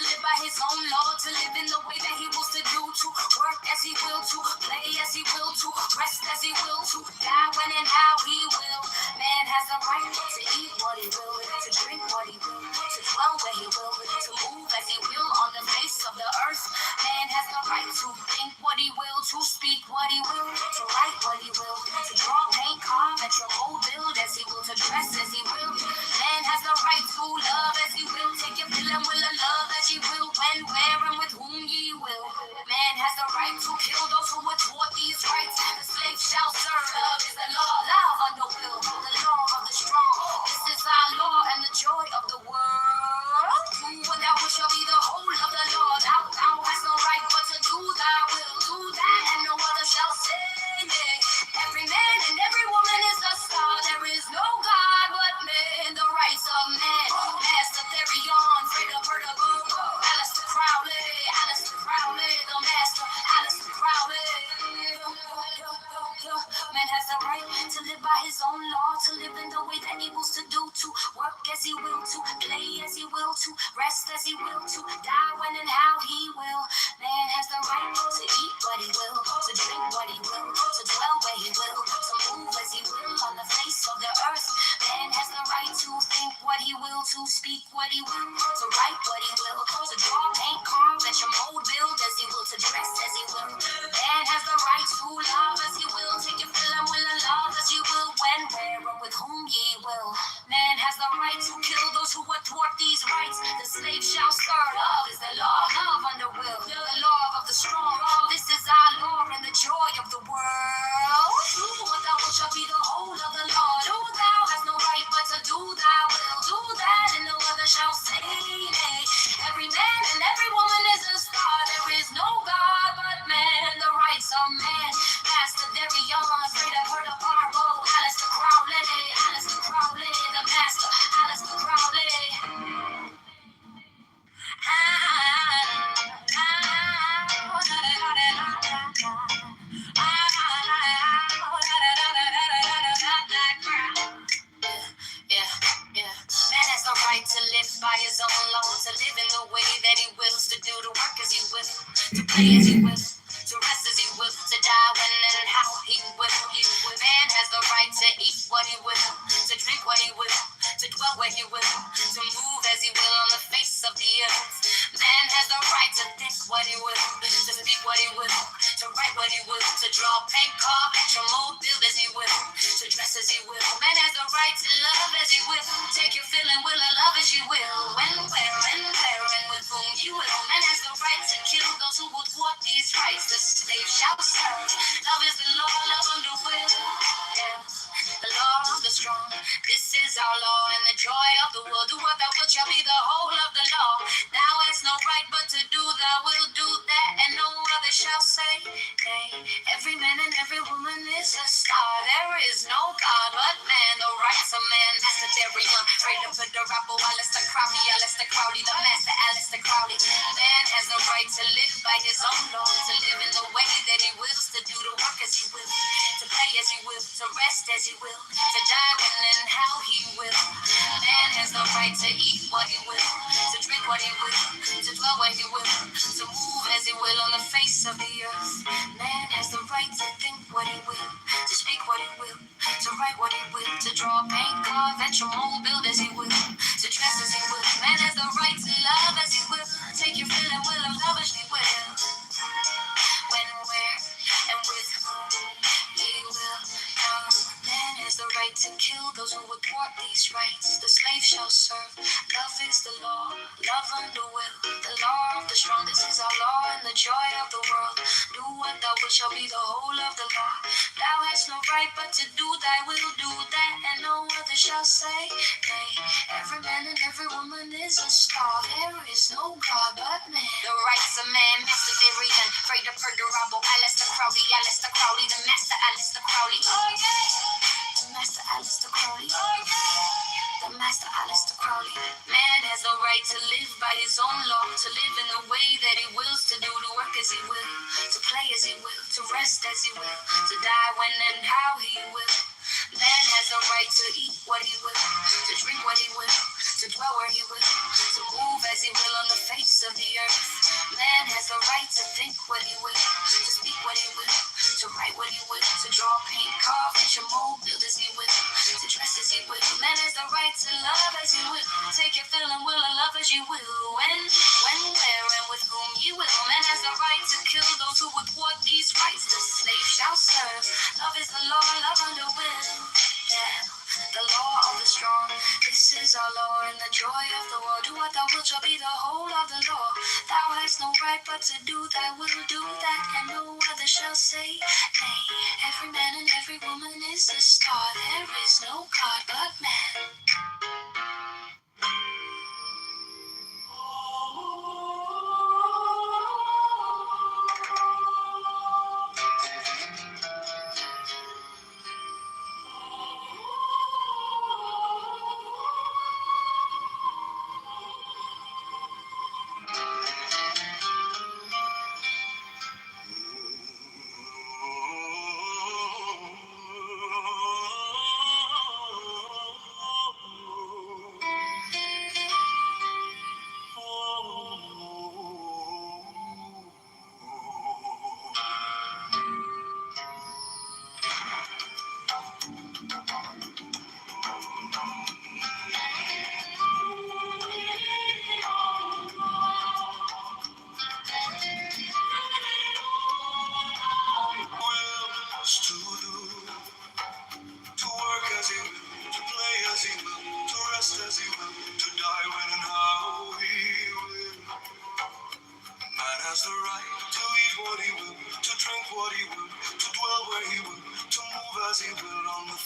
to rest as he will, to die when and how he will. Man has the right to eat what he will, to drink what he will, to dwell where he will, to move as he will on the face of the earth. Man has the right to think what he will, to speak what he will, to write what he will, to draw, paint, carve, let your mold build as he will, to dress as he will. Man has the right to love as he will, take your fill and will and love as you will, when, where, and with whom ye will. Man has the right to kill those who would thwart these rights. The slave shall serve. Love is the law, love under will, the law of the strong. This is our law and the joy of the world. Do what thou wilt shall be the whole of the law. Do thou hast no right but to do thy will. Do that and no other shall say nay. Every man and every woman is a star. There is no God but man. The rights of man. Master Darion, afraid I've heard of Barbo. Alistair Crowley, Alistair Crowley, the master, Alistair Crowley. Man has the right to live by his own law, to live in the way that he wills, to do the work as he will, to play as he will, to rest as he will, to die when and how he will. Man has the right to eat what he will, to drink what he will, to dwell where he will, to move as he will on the face of the earth. Man has the right to think what he will, to speak what he will, to write what he will, to draw, paint, carve, to mold, build as he will, to dress as he will. Man has the right to love as he will, take your feeling, will and love as you will, when, where, and with whom you will. Man has the right to kill those who will thwart these rights. The slave shall serve. Love is the law, love under will. Yeah. The law of the strong. This is our law and the joy of the world. Do what thou wilt shall be the whole of the law. Thou hast no right but to do, thou wilt do that, and no other shall say nay. Every man and every woman is a star. There is no God but man. The rights of man. Master Darion, afraid to put the rabble. Alistair Crowley, the master Alistair Crowley. Man has the right to live by his own law, to live in the way that he wills, to do the work as he will, to play as he will, to rest as he will, to die when and how he will. Man has the right to eat what he will, to drink what he will, to dwell where he will, to move as he will on the face of the earth. Man has the right to think what he will, to speak what he will, to write what he will, to draw, paint, carve, etch, mold, build as he will, to dress as he will. Man has the right to love as he will, take your feeling, will and love as he will. When, where, and with whom he will. Man has the right to kill those who would thwart these rights. The slave shall serve. Love is the law, love under will. The law of the strong. This is our law and the joy of the world. Do what thou wilt shall be the whole of the law. Thou hast no right but to do thy will, do that, and no other shall say nay. Every man and every woman is a star. There is no God but man. The rights of man, Master Darion, afraid of Perdurable, Alistair Crowley, the master Alistair Crowley. Oh yeah. The master Alistair Crowley. Oh yeah. The master Alistair Crowley. Man has the right to live by his own law, to live in the way that he wills, to do the work as he will, to play as he will, to rest as he will, to die when and how he will. Man has the right to eat what he will, to drink what he will, to dwell where he will, to move as he will on the face of the earth. Man has the right to think what he will, to speak what he will, to write what he will, to draw, paint, carve, etch, mold, build as he will, to dress as he will. Man has the right to love as he will, take your feeling, will and love as you will, when, where, and with whom you will. Man has the right to kill those who would thwart these rights. The slave shall serve. Love is the law, love under will. Yeah, the law of the strong. This is our law and the joy of the world. Do what thou wilt shall be the whole of the law. Thou hast no right but to do thy will, do that, and no other shall say nay. Every man and every woman is a star. There is no God but man.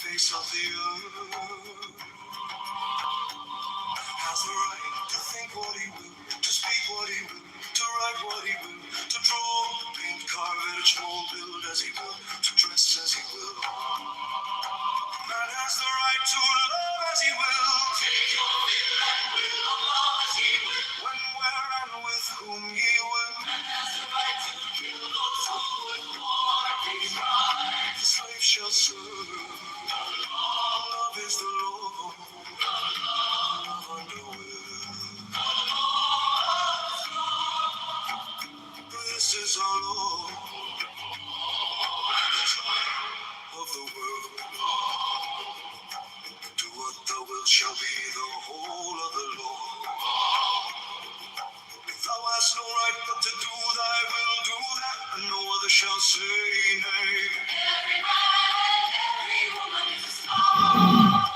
face of the earth. Has the right to think what he will, to speak what he will, to write what he will, to draw, paint, carve, etch, mold, build as he will, to dress as he will. Man has the right to love as he will. Take your will and will of love as he will. When, where, and with whom he will. Man has the right to kill those who would war his right. The slave shall serve. Love is the Lord. Love under will. This is our Lord of the world. Do what thou wilt shall be the whole of the law. Thou hast no right but to do thy will, do that, and no other shall say nay. Every man and every woman is a star.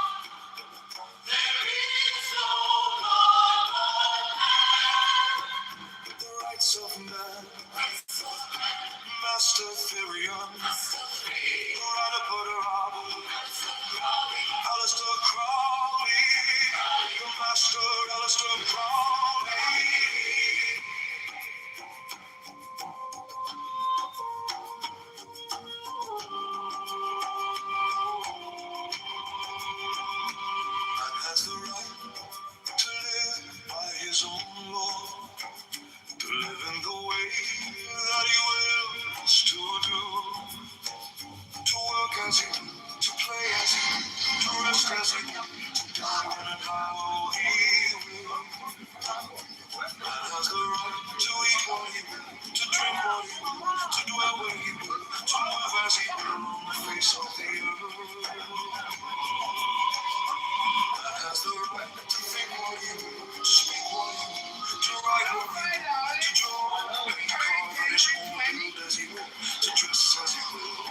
There is no God but man. The rights of man, Master Therion, Rada Podarabo, Alistair Crowley, the Master Alistair Crowley. Man has the right to live by his own law, to live in the way that he wills to do, to work as he will, to play as he will, to rest as he will, to die when and how he will. Man has the right to eat what he will, to drink what he will, to dwell where he will, to move as he will on the face of the earth. Man has the right to think what he will, to speak what he will, to write what he will, to draw, paint, carve, finish, mold, build as he will, to dress as he will.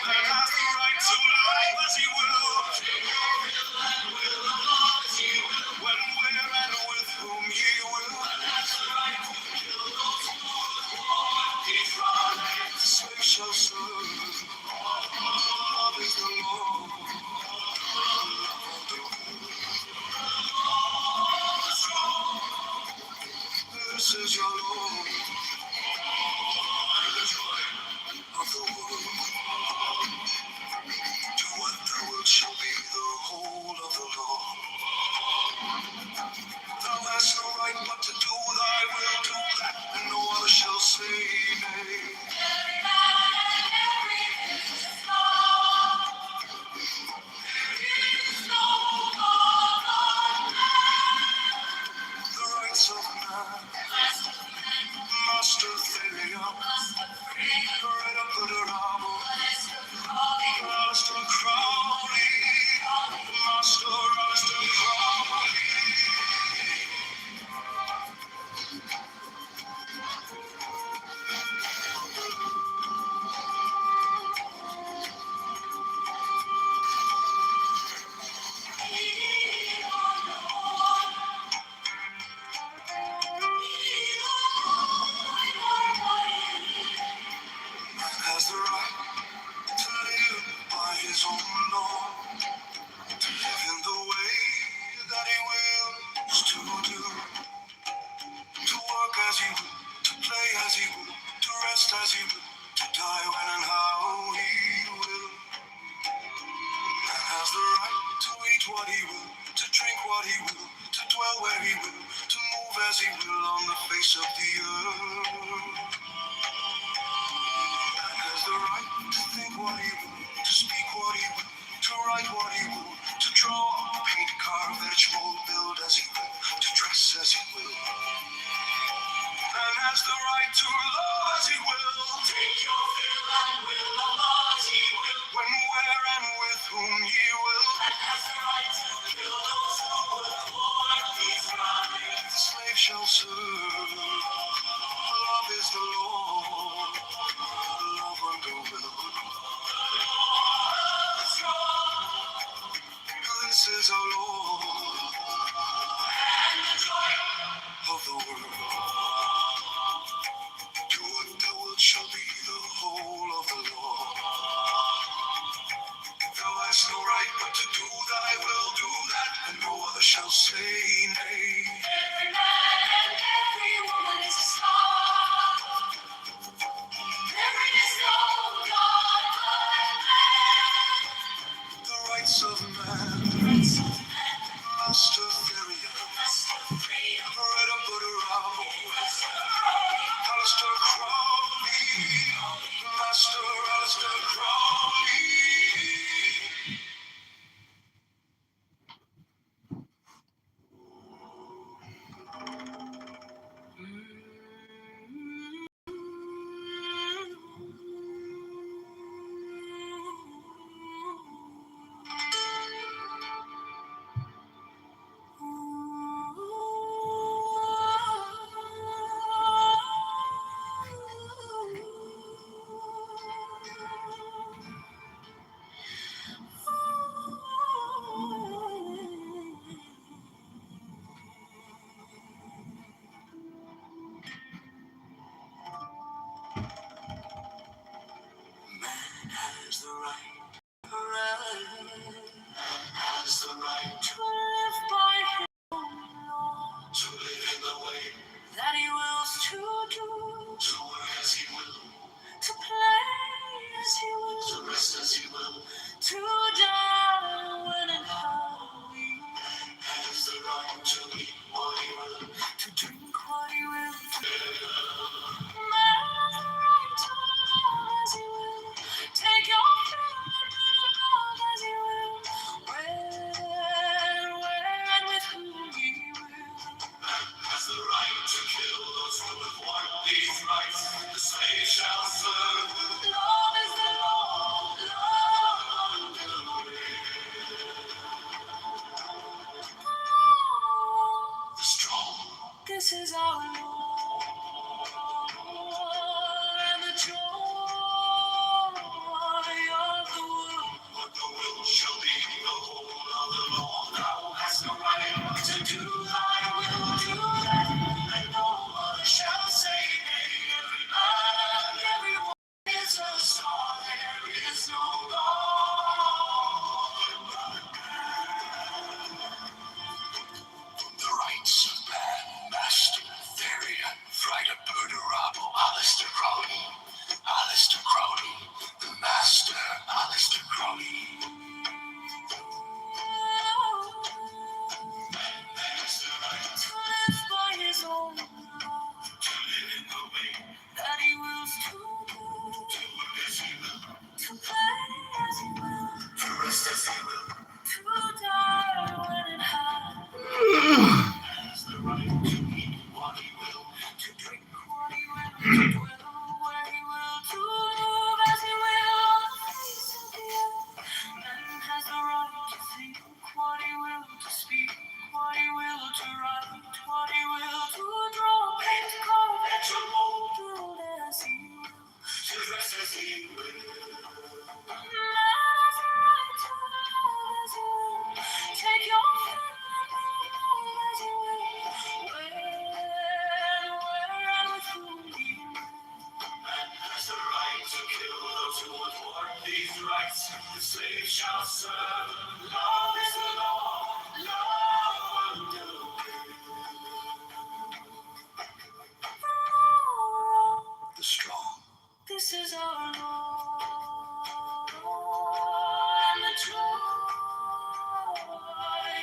Man has the right to live as he will, take your will and will of love as he will, when, where, and with whom he will. Man has the right to kill those who would war his right. The slave shall serve. Love is the Lord. This is your Lord of the world. Do what thou wilt shall be the whole of the law. Thou hast no right but to do thy will, do that, and no other shall say nay. Every man and every business law. There is no God but man. The rights of man, Master Therion, Rada Podarabo, Alistair Crowley, Master Alistair Crowley. Has the right to live by his own law, to live in the way that he wills to do, to work as he will, to play as he will, to rest as he will, to die when and how he will. Man has the right to eat what he will, to drink what he will, to dwell where he will, to move as he will on the face of the earth. Man has the right to think what he will, to speak what he will, to write what he will, to draw, paint, carve, etch, mold, build as he will, to dress as he will. Man has the right to love as he will. Take your will and will of love as he will. When, where, and with whom he will. Man has the right to kill those who would thwart his right. The slave shall serve. Love is the Lord. Love under will. This is our Lord and the joy of the world. Do what thou wilt shall be the whole of the law. shall say nay. Every man and every woman is a star. There is no God but man. The rights of man. Master Varian. Brother Buddha. Alistair Crowley. Master Alistair Crowley. Man has the right, has the right to live by his own law, to live in the way that he wills to do, to work as he will, to play as he will, to rest as he will, to die when and how he will. Has the right to eat what he will, to drink what he will, Man has the right to love as he will, take your fill and love as he will, where and with whom he will. Has the right to kill those who would want these rights. The slave shall serve. Love is the law. Love will the strong. This is our law, and the joy of the world. What the will shall be, the whole of the law. Thou hast no right to do thy will, do that, and no other shall say nay. Every man and every woman is a star. There is no God. The rights of man, Master Varian, Frida Perdurabo, Alistair Crowley, Alistair Crowley, the Master, Alistair Crowley. Man has the right to live by his own law, to live in the way that he wills to do, to work as he will, to play as he will, to rest as he will, to die when and how. Has the right to eat what he will, to drink what he will, to dwell where he will, to move as he will on the face of the earth. Man has the right to think what he will, to speak what he will, to write what he will, to draw, paint, carve, etch, or mold, build as he will, to dress as he will. Man has the right to love as he will, take your fill and love as he will, where and with whom he will. Man has the right to kill those who would thwart these rights. The slave shall serve. Love is the law. Love will do. The strong. This is our law, and the joy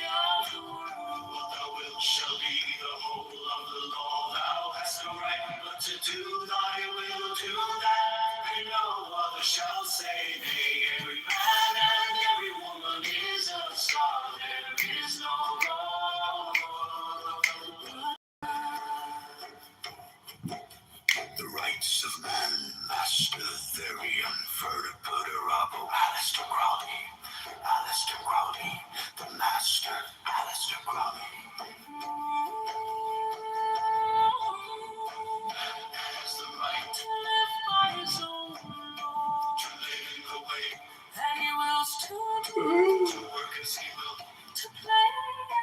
of the world. What thou wilt shall be the whole of the law. Thou hast no right but to do thy will, do that, and no other shall say nay. Every man and every woman is a star. There is no law. The rights of man, Master Varian, Frida Perdurabo, Alistair Crowley, Alistair Crowley, the Master, Alistair Crowley. Man has the right to live by his own law, to live in the way that he wills to do, to work as he will, to play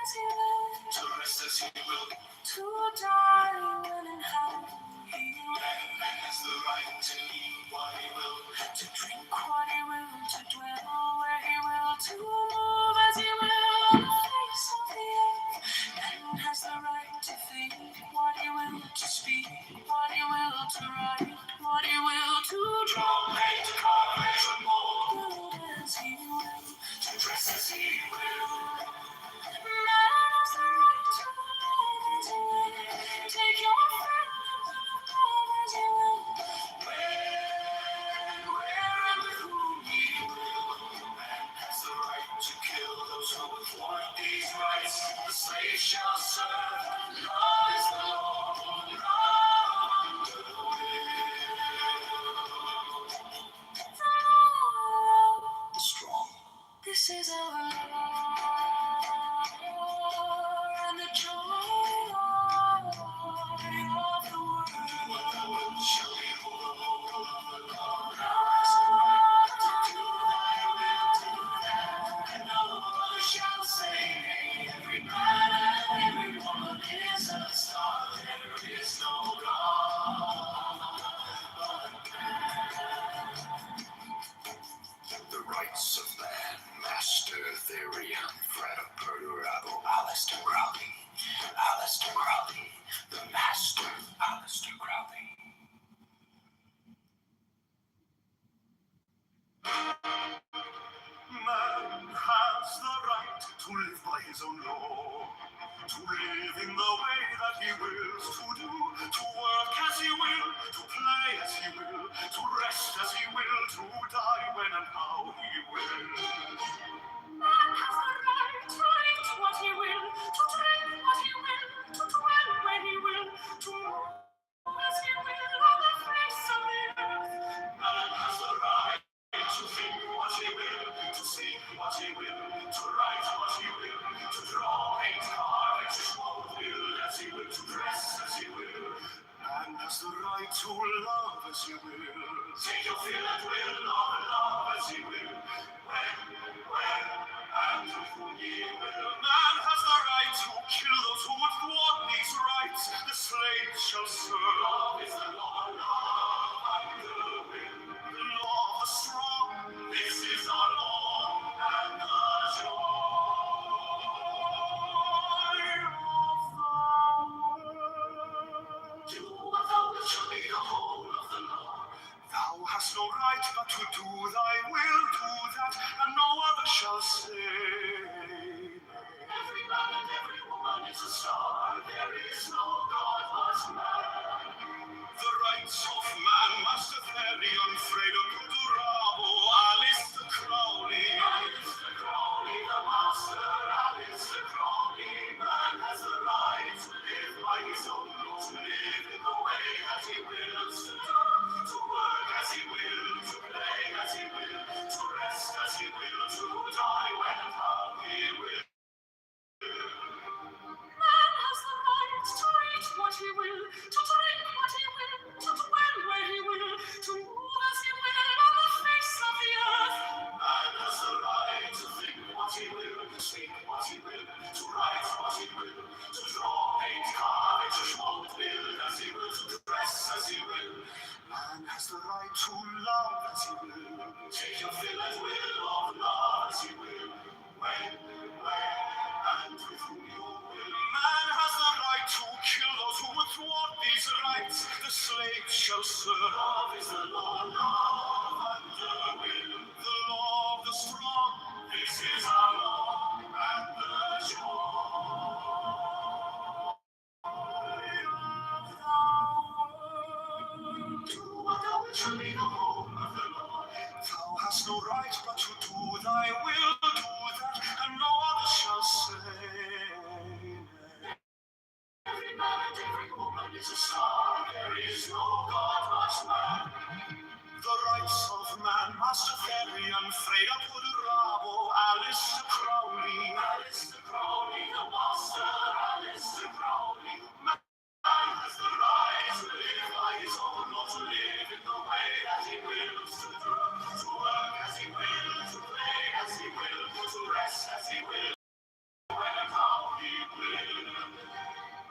as he will, to rest as he will, to die when and how he will. Man has the right to eat what he will, to drink what he will, to dwell where he will, to move as he will on the face of the earth. these rights the slave shall serve. Law is the law, the strong. This is our war and the joy of the world shall be whole. Do thy will, do that, and no one shall say. Every man and every woman is a star. There is no God but man. The rights of man, Master Therion, Freda Perdurabo, Aleister Crowley, Aleister Crowley, the Master, Aleister Crowley. Man has the right to live by his own law, to live in the way that he wills to do, to work as he will, to play as he will, to rest as he will, to die when and how he will. Man has the right to eat what he will, to drink what he will, to dwell where he will, to move as he will on the face of the earth. Man has the right to think what he will, to see what he will, to write what he will, to draw, paint, carve, to build as he will, to dress as he will. Man has the right to love as he will, take your fill at will, love as he will, when, where, and with whom he will. Man has the right to kill those who would thwart these rights. The slave shall serve. Love is the law, love and the will. The law of the strong, this is our law and the joy of the world. Do what thou wilt shall be the whole of the law. Thou hast no right but to do thy will, do that, and no other shall say. Every man and every woman is a star. There is no God but man. The rights of man, Master Therion, Freda Perdurabo, Aleister Crowley. Aleister Crowley, the master, Aleister Crowley. Man has the right to live by his own law, to live in the way that he wills to do, to work as he will, to play as he will, to rest as he will, to die when and how he will. Man has the right to eat what he will, to drink what he will, to dwell where he will, to move as he will on the face of the earth. Man has the right to think what he will, to speak what he will, to write what he will, to draw, paint, carve, to build as he will, to dress as he will. Man has the right to love as he will, take your fill at will of love as he will, when, where, and with whom you will. Man has the right to kill those who would thwart these rights. The slave shall serve. Love is the law, love and the will. The law of the strong, this is our law and the joy of the world. Do what thou wilt shall be the whole of the law. Thou hast no right but to do thy will, do that, and no other shall say. Every man and every woman is a star. There is no God but man. The rights of man, Master Therion, Freda Perdurabo, Aleister Crowley. Aleister Crowley, the master, Aleister Crowley. Man has the right to live by his own law, to live in the way that he wills to do, to work as he will, to play as he will, to rest as he will, when and how he will.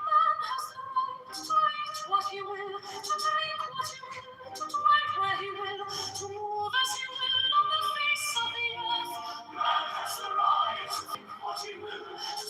Man has the right to eat what he will, to drink what he will, to dwell where he will, to move as he will on the face of the earth. Man has the right to think what he will, to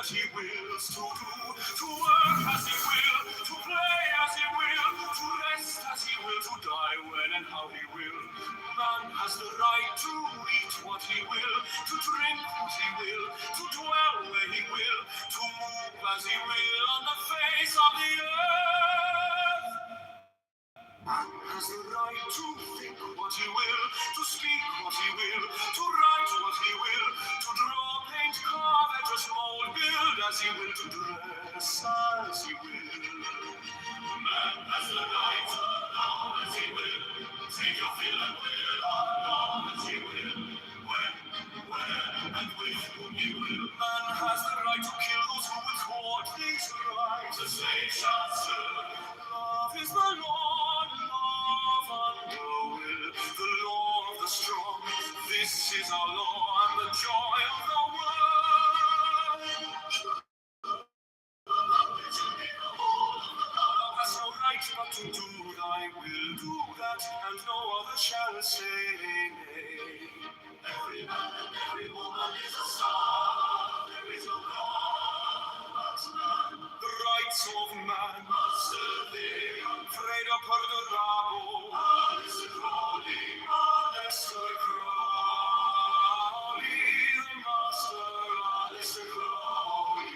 that he wills to do, to work as he will, to play as he will, to rest as he will, to die when and how he will. Man has the right to eat what he will, to drink what he will, to dwell where he will, to move as he will on the face of the earth. Man has the right to think what he will, to speak what he will, to write what he will, to draw, paint, carve, and just mold, build as he will, to dress as he will. Man has the right to love as he will, take your fill and will, love as he will, when, where, and with whom he will. Man has the right to kill those who would thwart these rights, as they shall serve. Love is the Lord, love and the will, the law of the strong. This is our law and the joy of the world. Thou hast no right but to do thy will, do that, and no other shall say nay. Every man and every woman is a star, there is no God but man. The rights of man must serve Fredo perdonabo, honest Crowley, honest Crowley, the master, honest Crowley.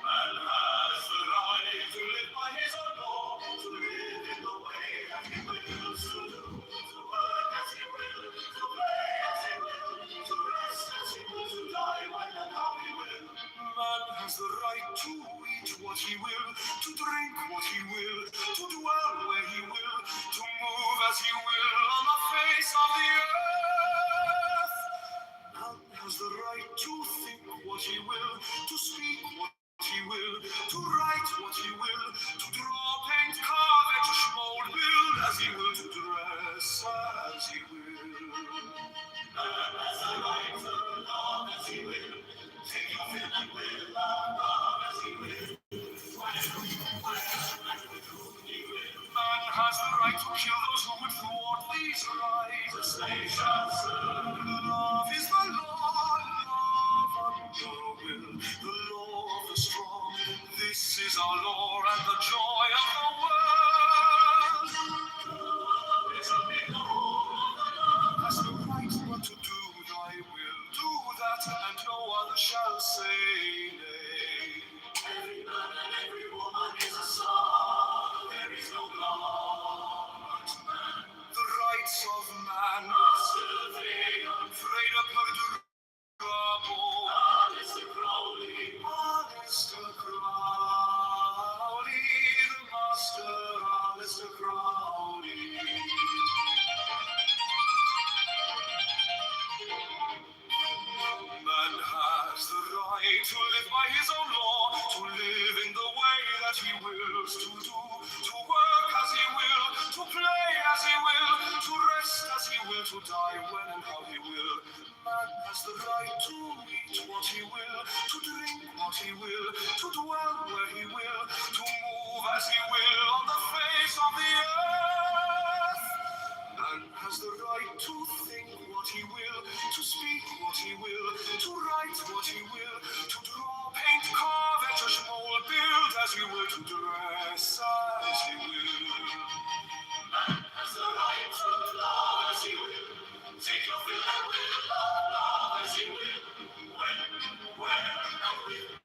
Man has the right to live by his own law, to live in the way that he wills to do, to work as he will, to play as he will, to rest as he will, to die when and how he will. Man has the right to eat what he will, to drink what he will, to dwell where he will, to move as he will on the face of the earth. Man has the right to think what he will, to speak what he will, to write what he will, to draw, paint, carve, and to mold, build as he will, to dress as he will. Man has the right to love as he will, take your fill and will, love as he will. Man has the right to kill those who would thwart these rights, as they shall serve. Love is the law, love and the will, the law of the strong. This is our law and the joy of the world. Has the right but to do thy will, do that, and no other shall say nay. Every man and every woman is a song, there is no God but man. The rights of man must serve Fredo perdurabo, honest Crowley, honest Crowley, the master, honest Crowley. Man has the right to live by his own law, to live in the way that he wills to do, to work as he will, to play as he will, to rest as he will, to die when and how he will. Man has the right to eat what he will, to drink what he will, to dwell where he will, to move as he will on the face of the earth. Man has the right to think what he will, to speak what he will, to write what he will, to draw, paint, carve, and to mold, build as he will, to dress as he will. Man has the right to love as he will, take your fill and will, love as he will, when, where, and with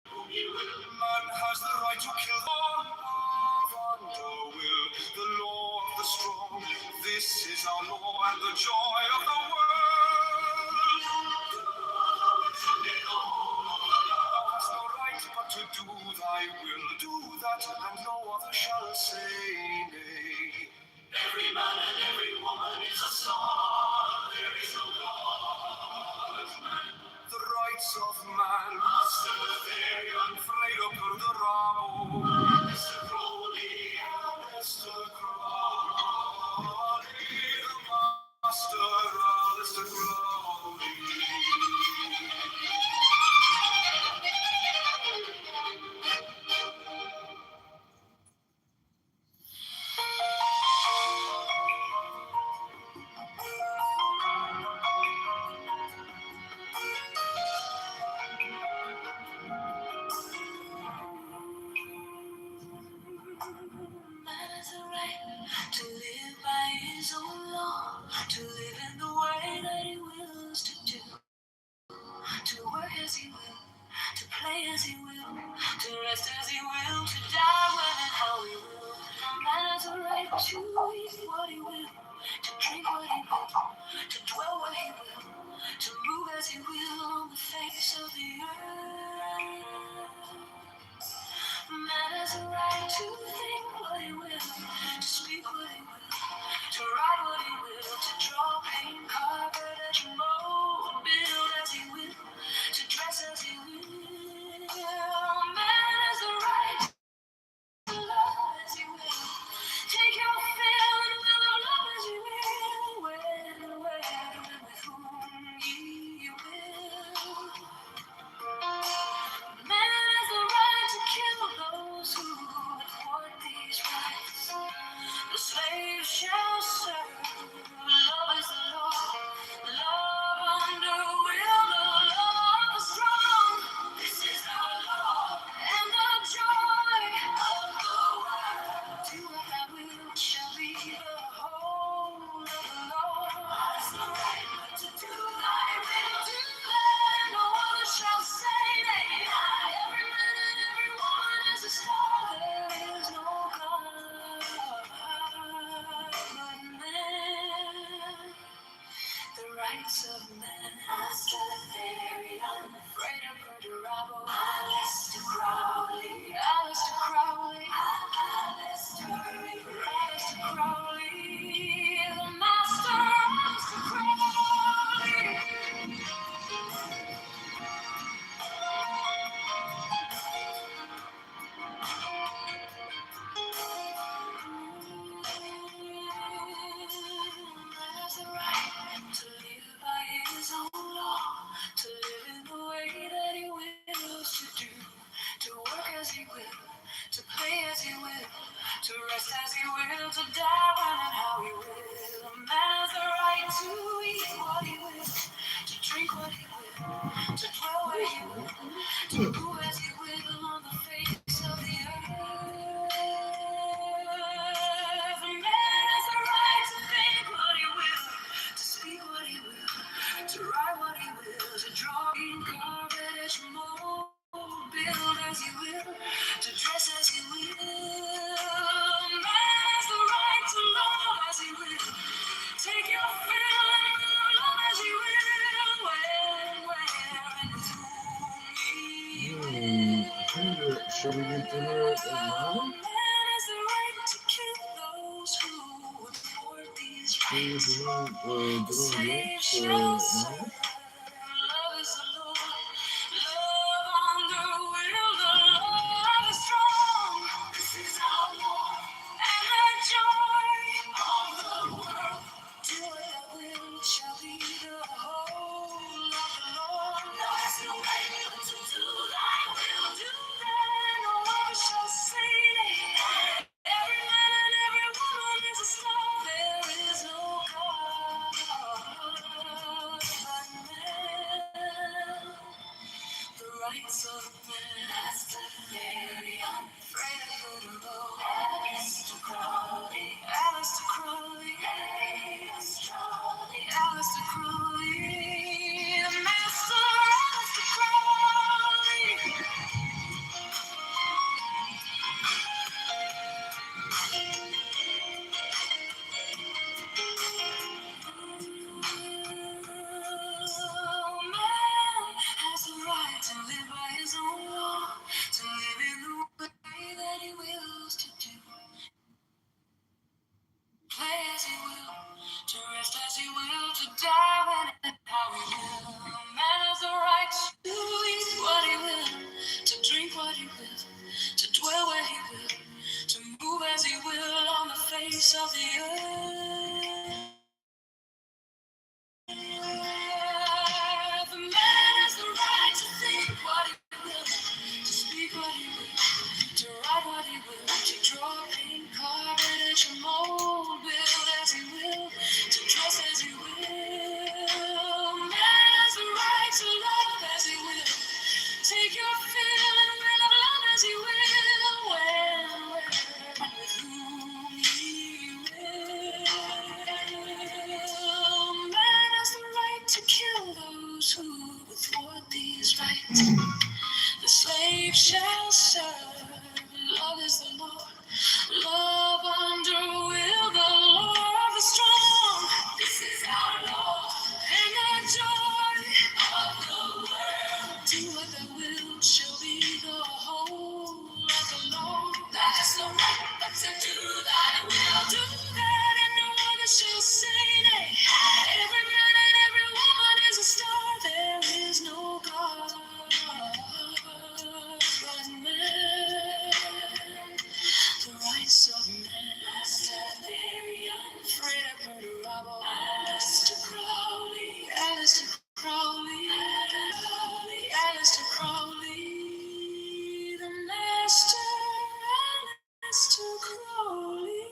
whom he will. Man has the right to kill all love and the will, the law of the strong. This is our law and the joy of the world. Thou hast no right but to do thy will, do that, and no other shall say nay. Every man and every woman is a star, there is no God but man. The rights of man must serve Fredo perdurabo, Mr. Crowley, Mr. Crowley, the master, Mr. Crowley. to live by his own law, to live in the way that he wills to do, to work as he will, to play as he will, to rest as he will, to die when and how he will. Man has a right to eat what he will, to drink what he will, to dwell where he will, to move as he will on the face of the earth. Man has a right to think what he will, to speak what he will, to write what he will, to draw, paint, carve, etch, mold, build as he will, to dress as he will. Man has the right to love as he will, take your fill and will of love as he will, when, where, and with whom he will. Man has the right to kill those who thwart these rights. The slave shall serve. Love is the law. Love under will. The law of the strong. This is our law. And the joy of the world. Do what I will shall be the whole of the law. Has the right to do thy will. Do that no other shall say nay. Every man and every woman is a star. There is no God but man. The rights of man. Master very unafraid of murder, robber. Alistair Crowley. Alistair Crowley. Alistair Crowley. The master, Alistair Crowley. Has the right to live by his own law, to live in the way that he wills to do, to work as he will, to play as he will, to rest as he will, to die when and how he will. A man has the right to eat what he will, to drink what he will, to dwell where he will, to move as he will on the face of the earth. A man has the right to think what he will, to speak what he will, to write what he will, to draw in carve etch, mold, build as he will, to dress as he will. A man has the right to love as he will, take your fill and love as he will, when, where, and with whom he will. Should we get dinner at 9? Man has the right to kill those who would thwart these rights. The slave shall serve. Love is the law. Love under will. The law is strong. This is our law. And the joy of the world. Do what I will shall be the whole of the Lord. No, there's no way but to do thy will. Do that, no other shall say that. Every man and every woman is a star. There is no God but The slave shall serve. Love is the Lord. Love under will. The Lord is strong. This is our law. And the joy of the world. Do what thou wilt shall be the whole of the Lord. That is the right, but to do thy will. Do that and no other shall say nay. Every man and every woman is a star. There is no God but man. The rights of man. Very unafraid of murder, robber. Alistair Crowley. Alistair Crowley. Alistair Crowley. The master. Alistair Crowley.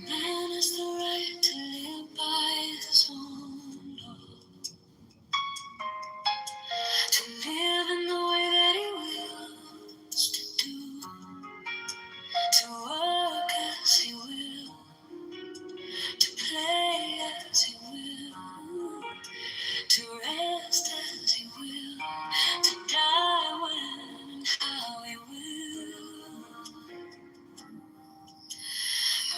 Man has the right to live by his own law, to live in the way that he wills to do, to work as he will, to play as he will, to rest as he will, to die when and how he will.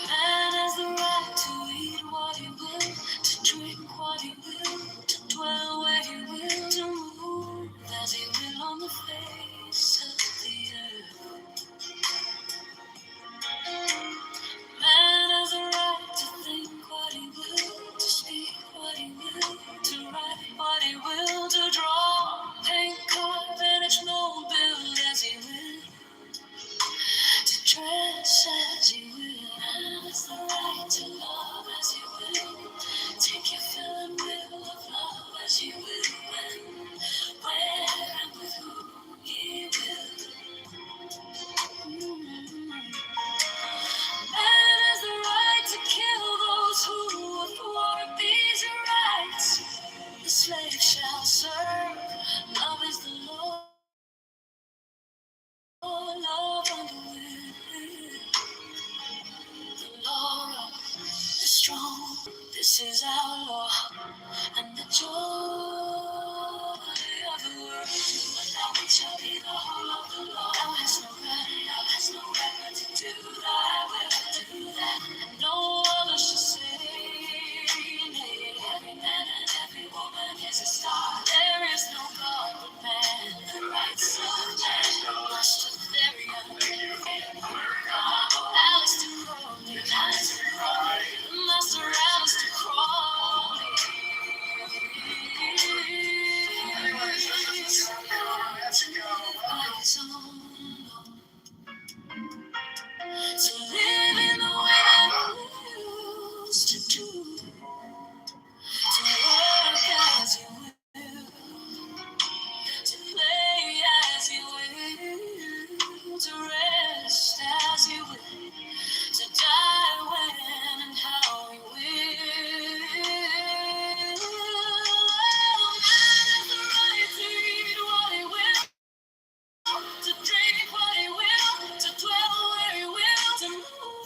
Man has the right to eat what he will, to drink what he will, to dwell where he will, to move as he will on the face of the earth. Man has the right to think what he will, to speak what he will, to write what he will, to draw, paint, carve, and etch, mold, build as he will, to dress as he will. Man has the right to love as he will, take your fill and will of love as he will, when, where, and with whom he will. Man has the right to kill those who thwart these rights. The slave shall serve. Love is the Lord. Love under will. The law is strong. This is our law. And the joy of the world. Now we shall be the whole of the law. Thou hast no right but to do thy will, to do that. And no other shall say, nay. Every man and every woman is a star. There is no God but man. The rights of man. Master Therion. Alistair Crowley. Alistair Crowley. Master Alistair Crowley. To live in the way that we used to do, to work as you will, to play as you will, to rest as you will, to die when and how we will. Man has the right to eat what he will, to drink what he will, to dwell where he will, to move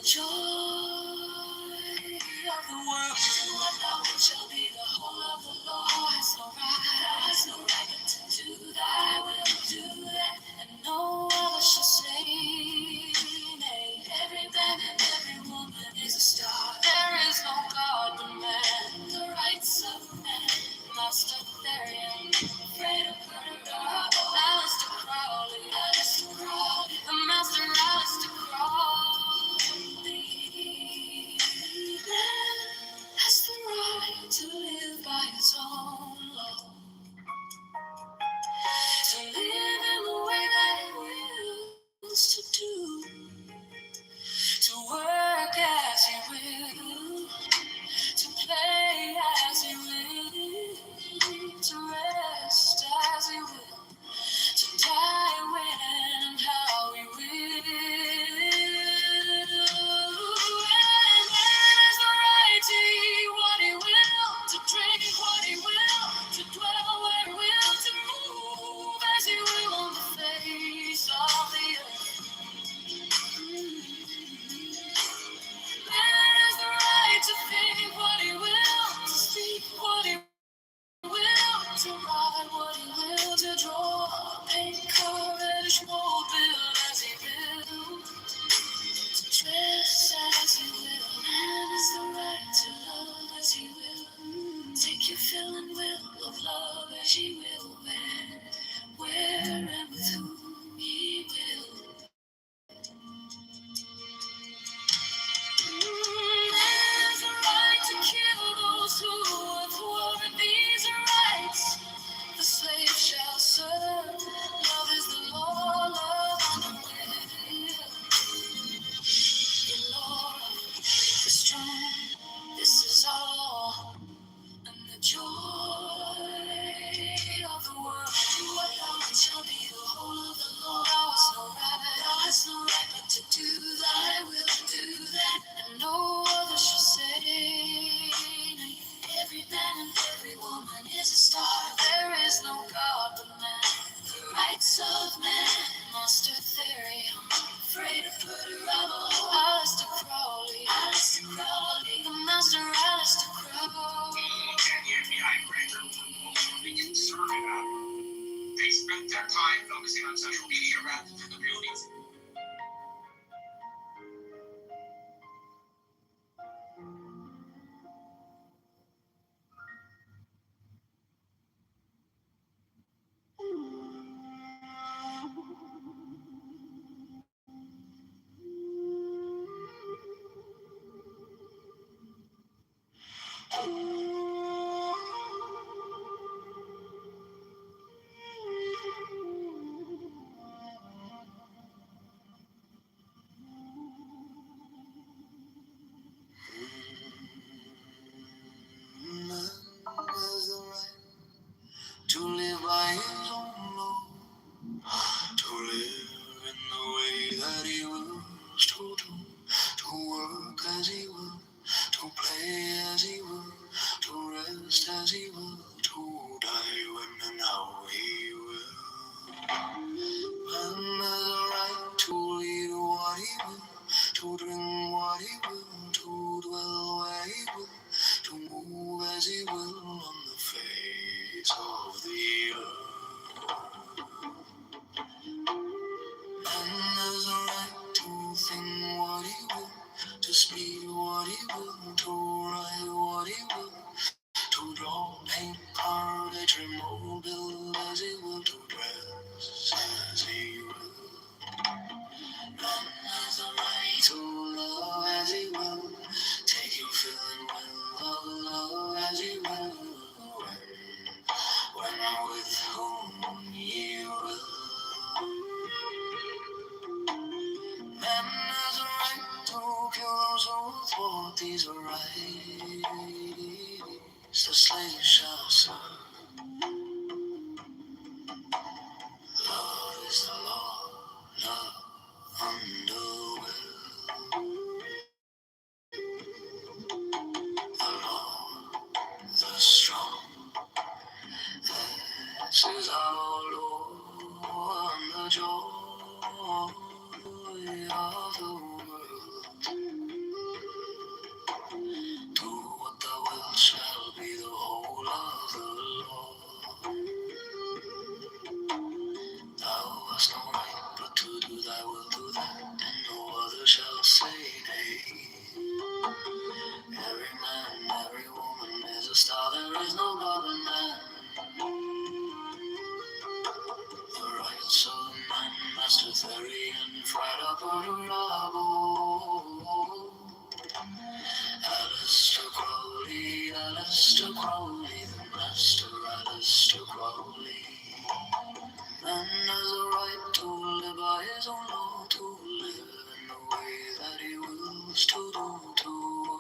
joy of the world. To alone shall be the whole of the law. Has no right but to do thy will, do that, and no other shall say nay. Every man and every woman is a star. There is no God but man. The rights of man, Master Therian, afraid of murder, Alistair Crowley, the Master Alistair Crowley. Man has the right to live by his own law, to live in the way that he wills to do, to work as he will, to play as he will, to rest as he will, to die when and how he will. And man has the right to eat what he will, to drink what he will, to dwell where he will, to move as he will on the face of the earth. Man has the right to think what he will, to speak what he will, to write what he will, to draw, paint, courage, mold, build as he will, to dress as he will. Man has the right to love as he will, take your fill and will of love as he will, where and with whom he will. There's a right to kill those who thwart these rights. The slave shall serve. Love is the law, love and the will. The Lord is strong. This is our law and the joy of the world. Do what thou shall be the whole of the law. Thou hast no right but to do thy will, do that, and no other shall say nay. Every man and every woman is a star. There is no God but man. The rights of man, Master Theory, afraid to put a rebel. Alistair Crowley, the Master Alistair Crowley. They spent their time focusing on social media rather than the real needs. Man has the right to live by his own law, to live in the way that he wills to do, to work as he will, to play as he will, to rest as he will, to die when and how he will. Man has a right to lead what he will, to drink what he will, to dwell where he will, to move as he will on the face of the earth. Man has a right to think what he will, to speak what he will, to write what he will, to draw, paint, carve, daydream, mold, build as he will, to dress as he will. Man has a right to love as he will, take your feeling will of love as he will, when and with whom he will. Man has a right to kill those who thwart these rights. The slave shall serve. Love is the law, love and the will. The Lord, the strong, this is our Lord and the joy of the world. Son and Master Theory and Frida Purabo. Alistair Crowley, the Master Alistair Crowley. Man has a right to live by his own law, to live in the way that he wills, to do, to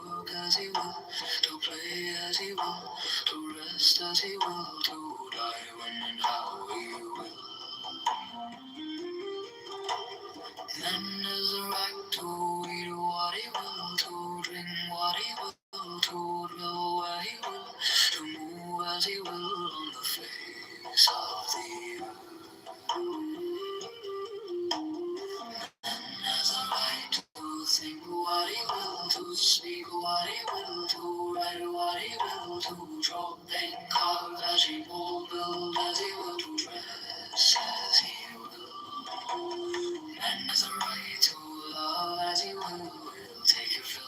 work as he will, to play as he will, to rest as he will, to die when and how he will. Man has a right to eat what he will, to drink what he will, to dwell where he will, to move as he will on the face of the earth. Has a right to think what he will, to speak what he will, to write what he will, to draw, paint, carve as he will, build as he will, to dress as he will. Man has a right to love as he will, take your fill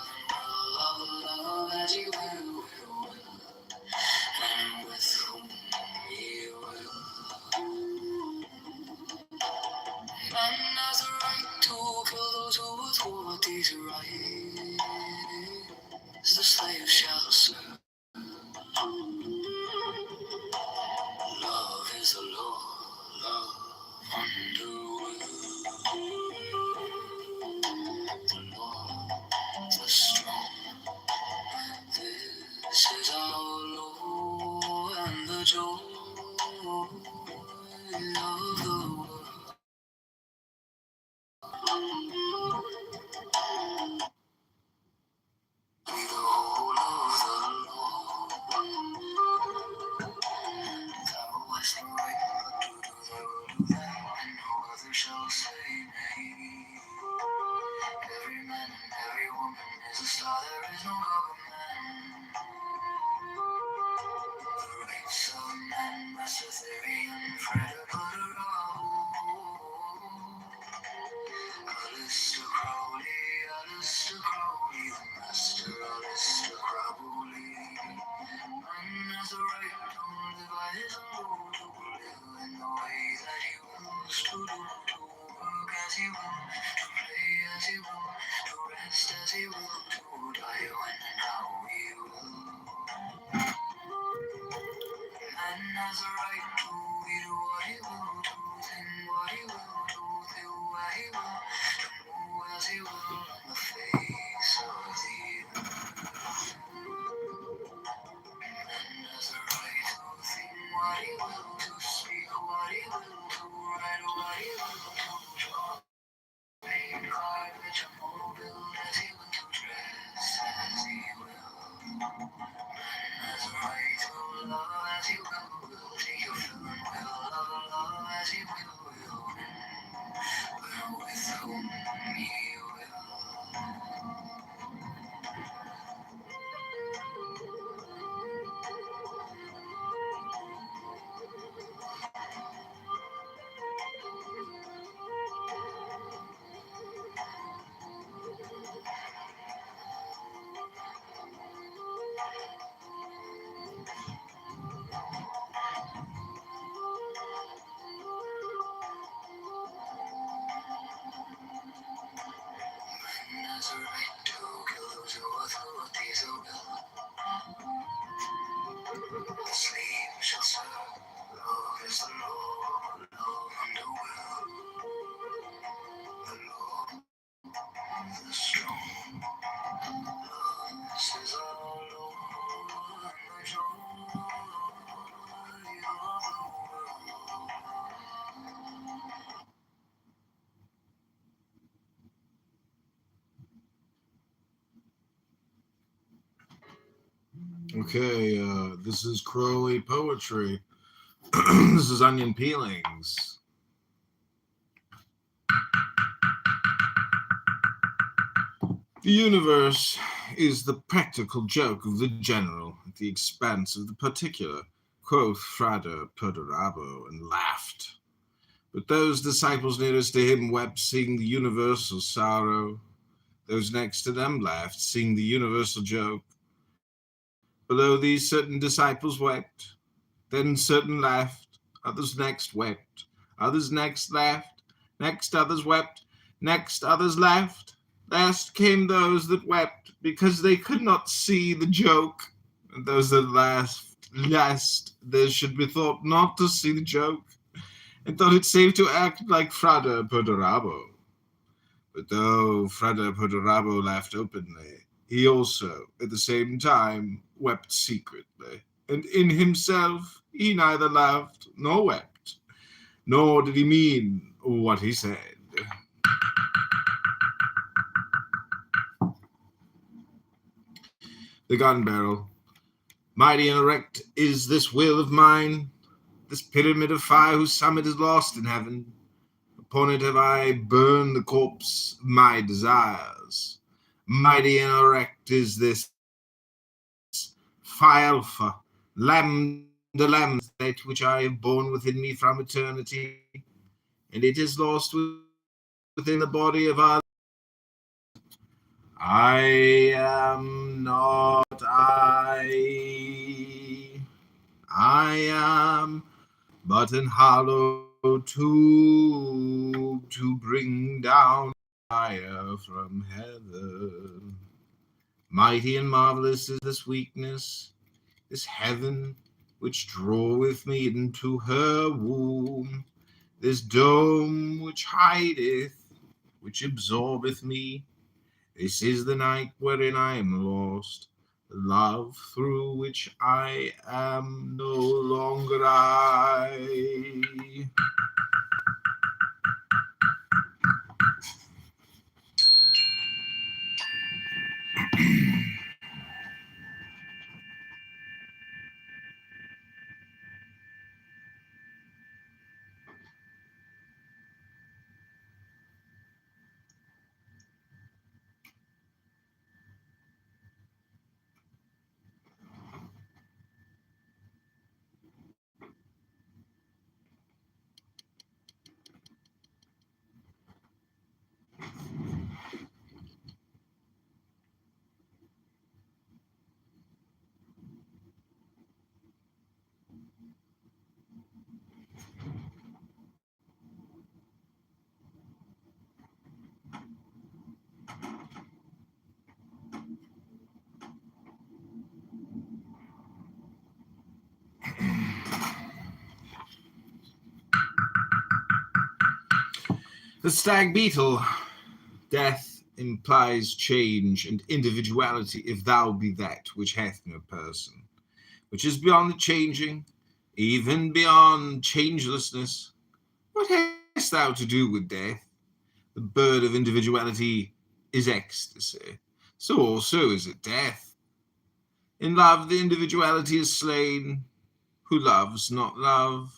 and love as he will, and with whom he will. Man has a right to kill those who would thwart these rights. The slave shall serve. Love is the law, love under will. The law, the strong. This is our law and the joy of the world. Be the whole of the law. Thou hast the right to do thy will, do that, and no other shall say nay. Every man and every woman is a star, there is no government. The rights of man, Master Theory and Frida Purabo. Alistair Crowley, the Master Alistair Crowley. Man has a right to live by his own rule, to live in the way that he wills, to do, to work as he will, to play as he will, to rest as he will, to die when and how he will. Man has a right to eat what he will, to think what he will, to feel where he will, to move as he will on the face of the earth. Man has a right to think what he will, to speak what he will, to write what he will, to draw, paint, carve, which will build as he will, to dress as he will. Man has a right to love as he will, take your fill and will love as he will, and with whom he will. Man has a right to kill those who thwart these who will. The slave shall serve. Love is the law, love under will. The law, the strong. This is our law and the joy of the world. Okay, this is Crowley poetry. This is Onion Peelings. The universe is the practical joke of the general at the expense of the particular, quoth Frida Purabo, and laughed. But those disciples nearest to him wept, seeing the universal sorrow. Those next to them laughed, seeing the universal joke. Below these certain disciples wept, then certain laughed, others next wept, Others next laughed, next others wept, next others laughed. Last came those that wept, because they could not see the joke. And those that laughed last, there should be thought not to see the joke, and thought it safe to act like Frada Perdurabo. But though Frada Perdurabo laughed openly, he also, at the same time, wept secretly, and in himself he neither laughed nor wept, nor did he mean what he said. The gun barrel. Mighty and erect is this will of mine, this pyramid of fire whose summit is lost in heaven. Upon it have I burned the corpse of my desires. Mighty and erect is this Phi Alpha, Lambda Lambda, that which I have borne within me from eternity, and it is lost within the body of our. I am not I am but an hollow tube to bring down fire from heaven. Mighty and marvelous is this weakness, this heaven which draweth me into her womb, this dome which hideth, which absorbeth me. This is the night wherein I am lost, the love through which I am no longer I. The stag beetle. Death implies change and individuality, if thou be that which hath no person, which is beyond the changing, even beyond changelessness. What hast thou to do with death? The bird of individuality is ecstasy, so also is it death. In love the individuality is slain, who loves not love.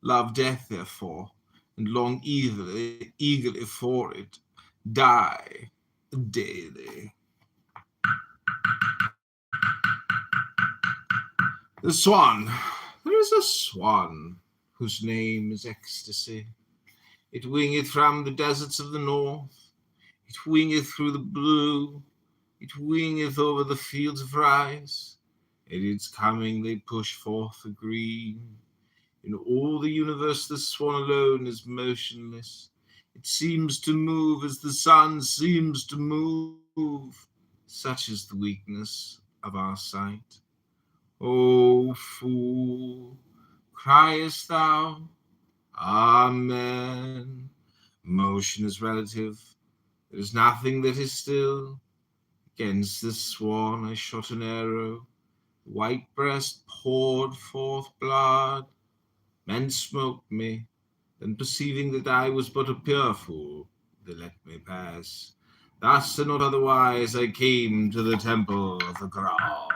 Love death, therefore, and long eagerly for it. Die daily. The swan. There is a swan whose name is ecstasy. It wingeth from the deserts of the north. It wingeth through the blue. It wingeth over the fields of rice. At its coming they push forth the green. In all the universe the swan alone is motionless. It seems to move as the sun seems to move. Such is the weakness of our sight. O fool, criest thou? Amen. Motion is relative. There is nothing that is still. Against this swan I shot an arrow. The white breast poured forth blood. Men smote me. Then perceiving that I was but a pure fool, they let me pass. Thus and not otherwise I came to the temple of the Graal.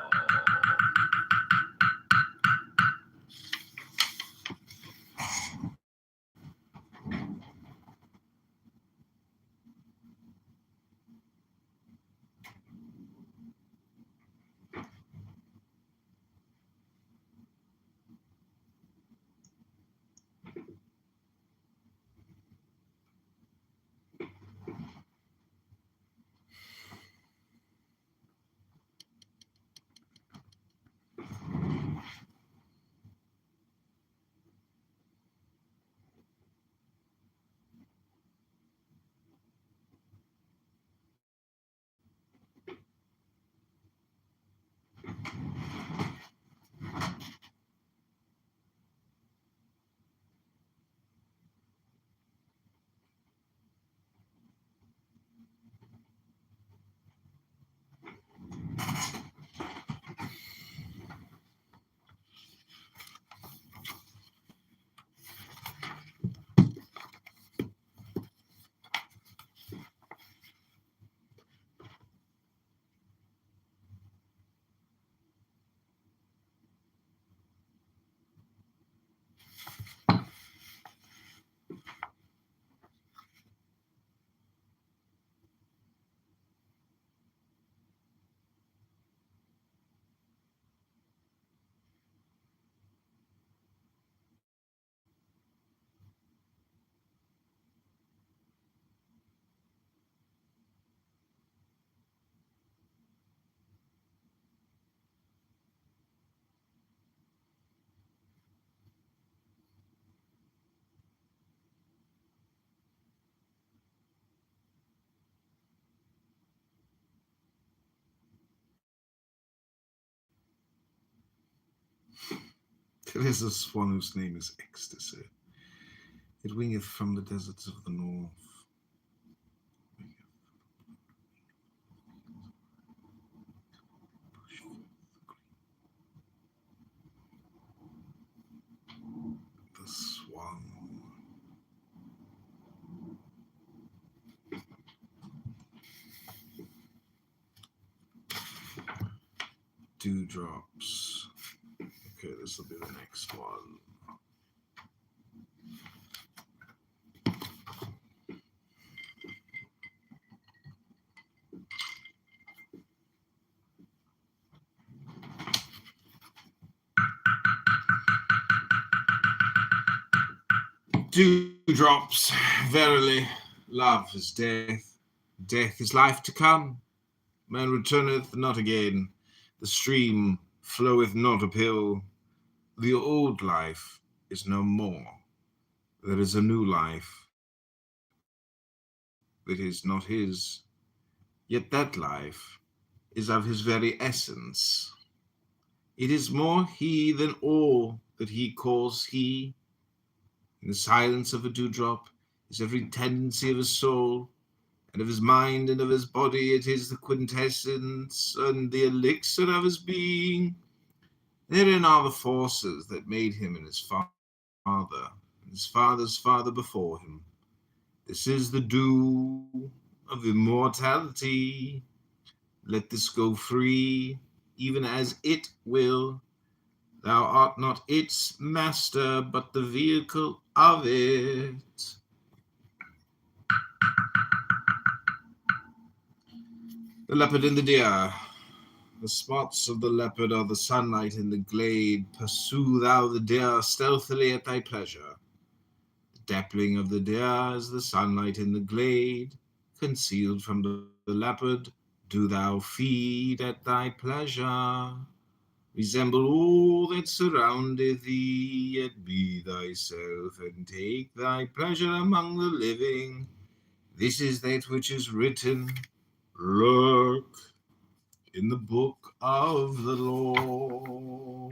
There is a swan whose name is Ecstasy. It wingeth from the deserts of the north. The swan. Dewdrops. Okay, this will be the next one. Dewdrops. Verily, love is death. Death is life to come. Man returneth not again. The stream floweth not uphill. The old life is no more. There is a new life that is not his. Yet that life is of his very essence. It is more he than all that he calls he. In the silence of a dewdrop is every tendency of his soul, and of his mind and of his body. It is the quintessence and the elixir of his being. Therein are the forces that made him and his father, and his father's father before him. This is the dew of immortality. Let this go free, even as it will. Thou art not its master, but the vehicle of it. The leopard and the deer. The spots of the leopard are the sunlight in the glade. Pursue thou the deer stealthily at thy pleasure. The dappling of the deer is the sunlight in the glade. Concealed from the leopard, do thou feed at thy pleasure. Resemble all that surroundeth thee, yet be thyself, and take thy pleasure among the living. This is that which is written. Look in the book of the law.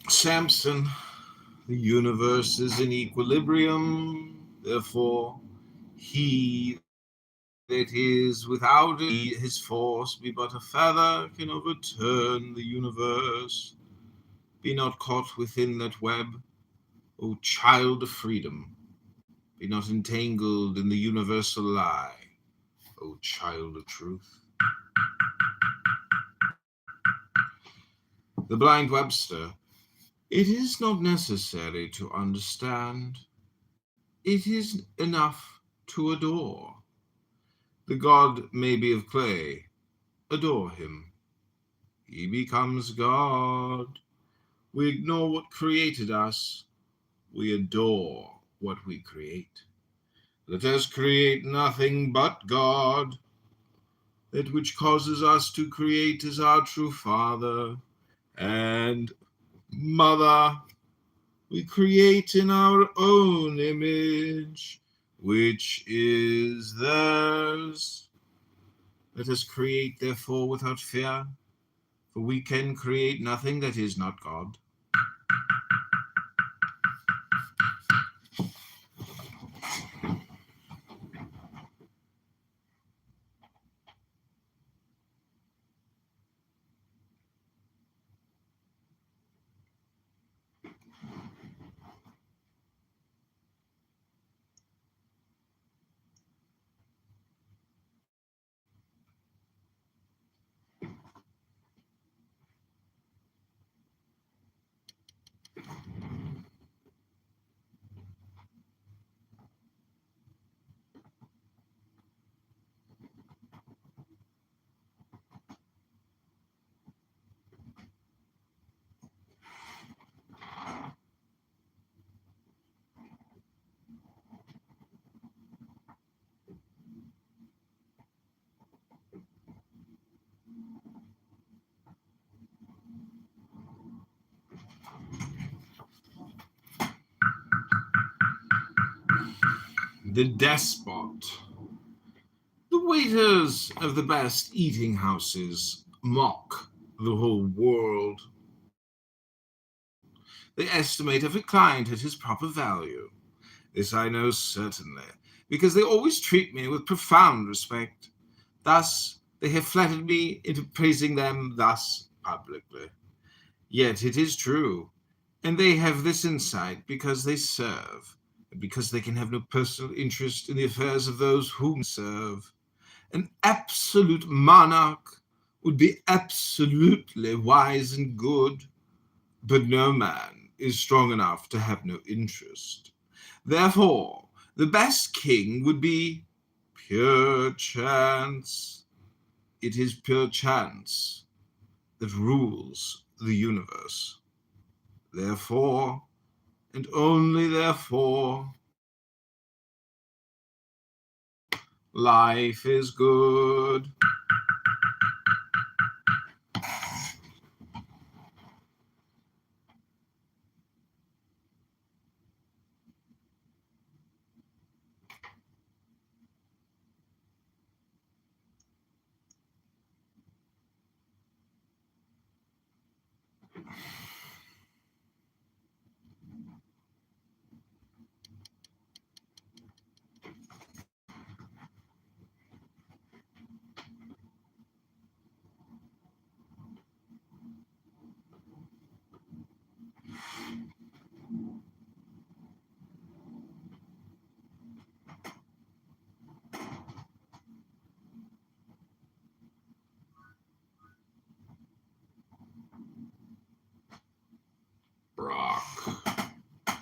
Samson, the universe is in equilibrium, therefore he that is without it, his force be but a feather, can overturn the universe. Be not caught within that web, O child of freedom. Be not entangled in the universal lie, O child of truth. The blind Webster. It is not necessary to understand. It is enough to adore. The god may be of clay. Adore him. He becomes God. We ignore what created us. We adore what we create. Let us create nothing but God. That which causes us to create is our true Father and Mother. We create in our own image, which is theirs. Let us create, therefore, without fear, for we can create nothing that is not God. The despot. The waiters of the best eating houses mock the whole world. They estimate every client at his proper value. This I know certainly, because they always treat me with profound respect. Thus, they have flattered me into praising them thus publicly. Yet it is true, and they have this insight because they serve, and because they can have no personal interest in the affairs of those whom serve. An absolute monarch would be absolutely wise and good, but no man is strong enough to have no interest. Therefore, the best king would be pure chance. It is pure chance that rules the universe. Therefore, and only therefore, life is good. Brock,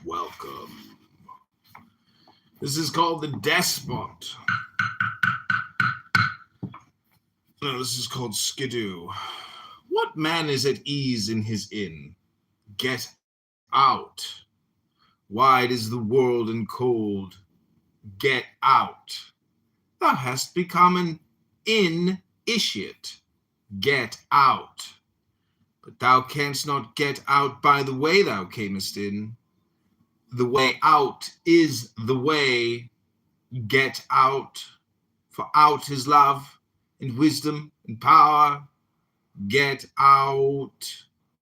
welcome. This is called the despot. No, this is called skidoo. What man is at ease in his inn? Get out. Wide is the world and cold. Get out. Thou hast become an initiate. Get out. But thou canst not get out by the way thou camest in. The way out is the way. Get out. For out is love and wisdom and power. Get out.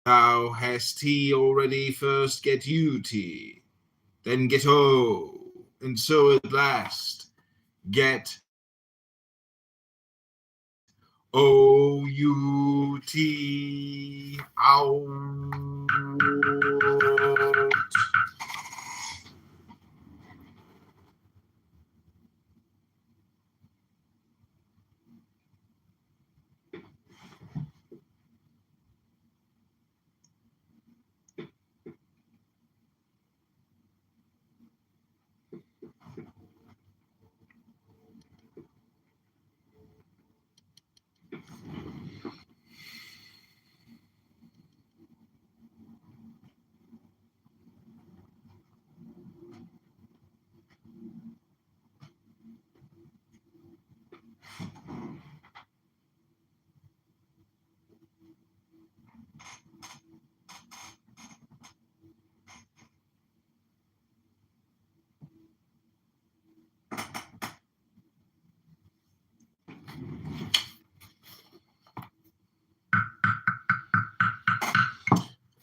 Thou hast he already first get you tea, then get o, and so at last get O-U-T out.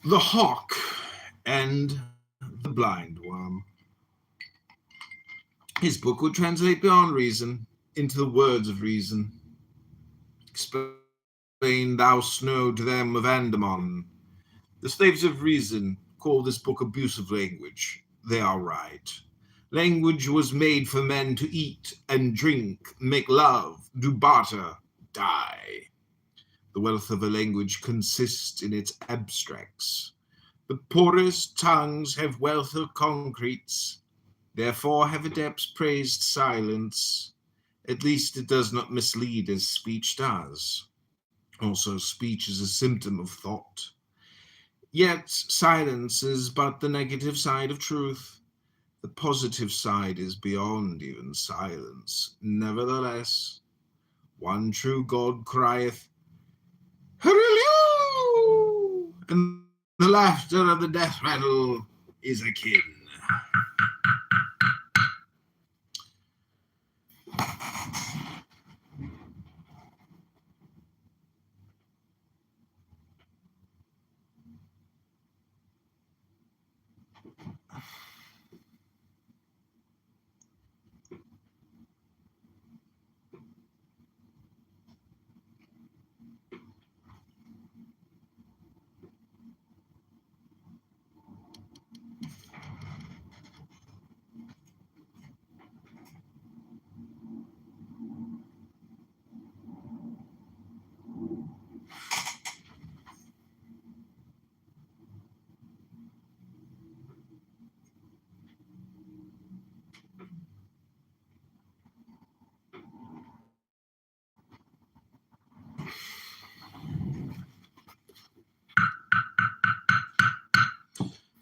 The Hawk and the Blind Worm. His book would translate beyond reason into the words of reason. Explain thou snow to them of Andamon. The slaves of reason call this book abusive language. They are right. Language was made for men to eat and drink, make love, do barter, die. The wealth of a language consists in its abstracts. The poorest tongues have wealth of concretes. Therefore have adepts praised silence. At least it does not mislead as speech does. Also, speech is a symptom of thought. Yet silence is but the negative side of truth. The positive side is beyond even silence. Nevertheless, one true God crieth, Hallelujah! And the laughter of the death rattle is akin.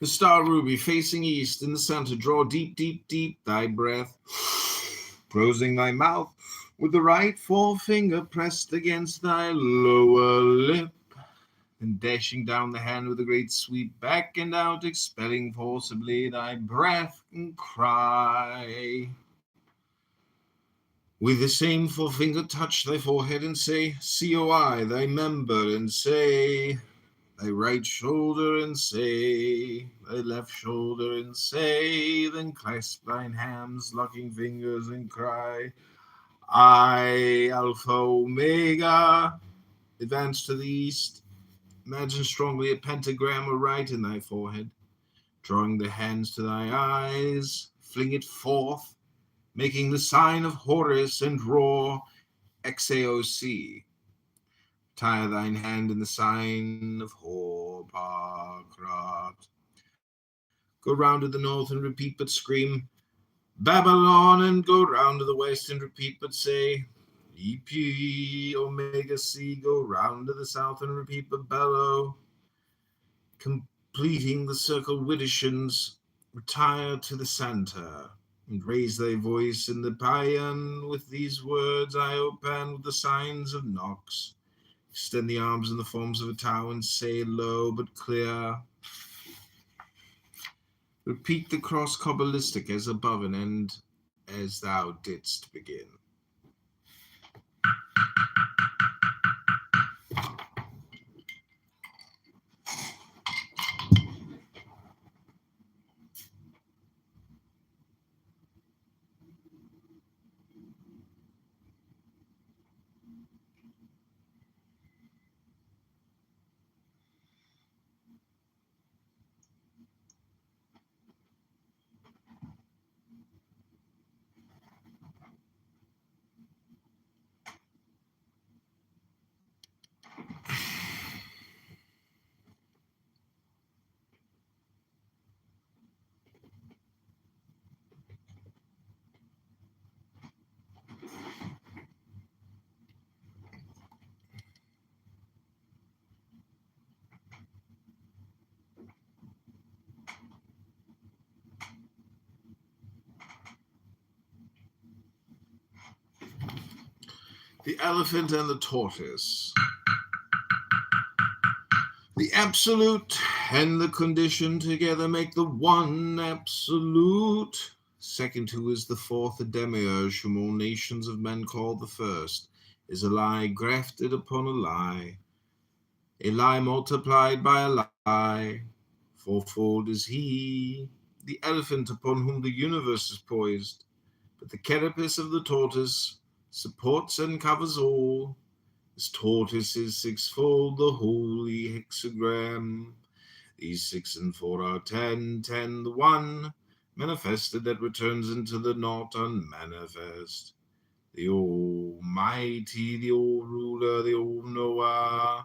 The star ruby facing east in the center, draw deep, deep, deep thy breath, closing thy mouth with the right forefinger pressed against thy lower lip, and dashing down the hand with a great sweep back and out, expelling forcibly thy breath and cry. With the same forefinger touch thy forehead and say, COI, thy member, and say, thy right shoulder and say, thy left shoulder and say, then clasp thine hands, locking fingers, and cry, I, Alpha, Omega. Advance to the east. Imagine strongly a pentagram aright in thy forehead. Drawing the hands to thy eyes, fling it forth, making the sign of Horus, and roar, XAOC. Tie thine hand in the sign of Horpakrat. Go round to the north and repeat but scream, Babylon, and go round to the west and repeat but say, EP, Omega C. Go round to the south and repeat but bellow. Completing the circle Widdershins, retire to the center, and raise thy voice in the paean with these words, Iopan, with the signs of Nox. Extend the arms in the forms of a tau and say low but clear. Repeat the cross Kabbalistic as above and end as thou didst begin. The elephant and the tortoise. The absolute and the condition together make the one absolute. Second, who is the fourth, a demiurge, whom all nations of men call the first, is a lie grafted upon a lie multiplied by a lie. Fourfold is he, the elephant upon whom the universe is poised, but the carapace of the tortoise supports and covers all. This tortoise is sixfold, the holy hexagram. These 6 and 4 are 10, 10 the one, manifested that returns into the not unmanifest. The Almighty, the All-Ruler, the All-Knower,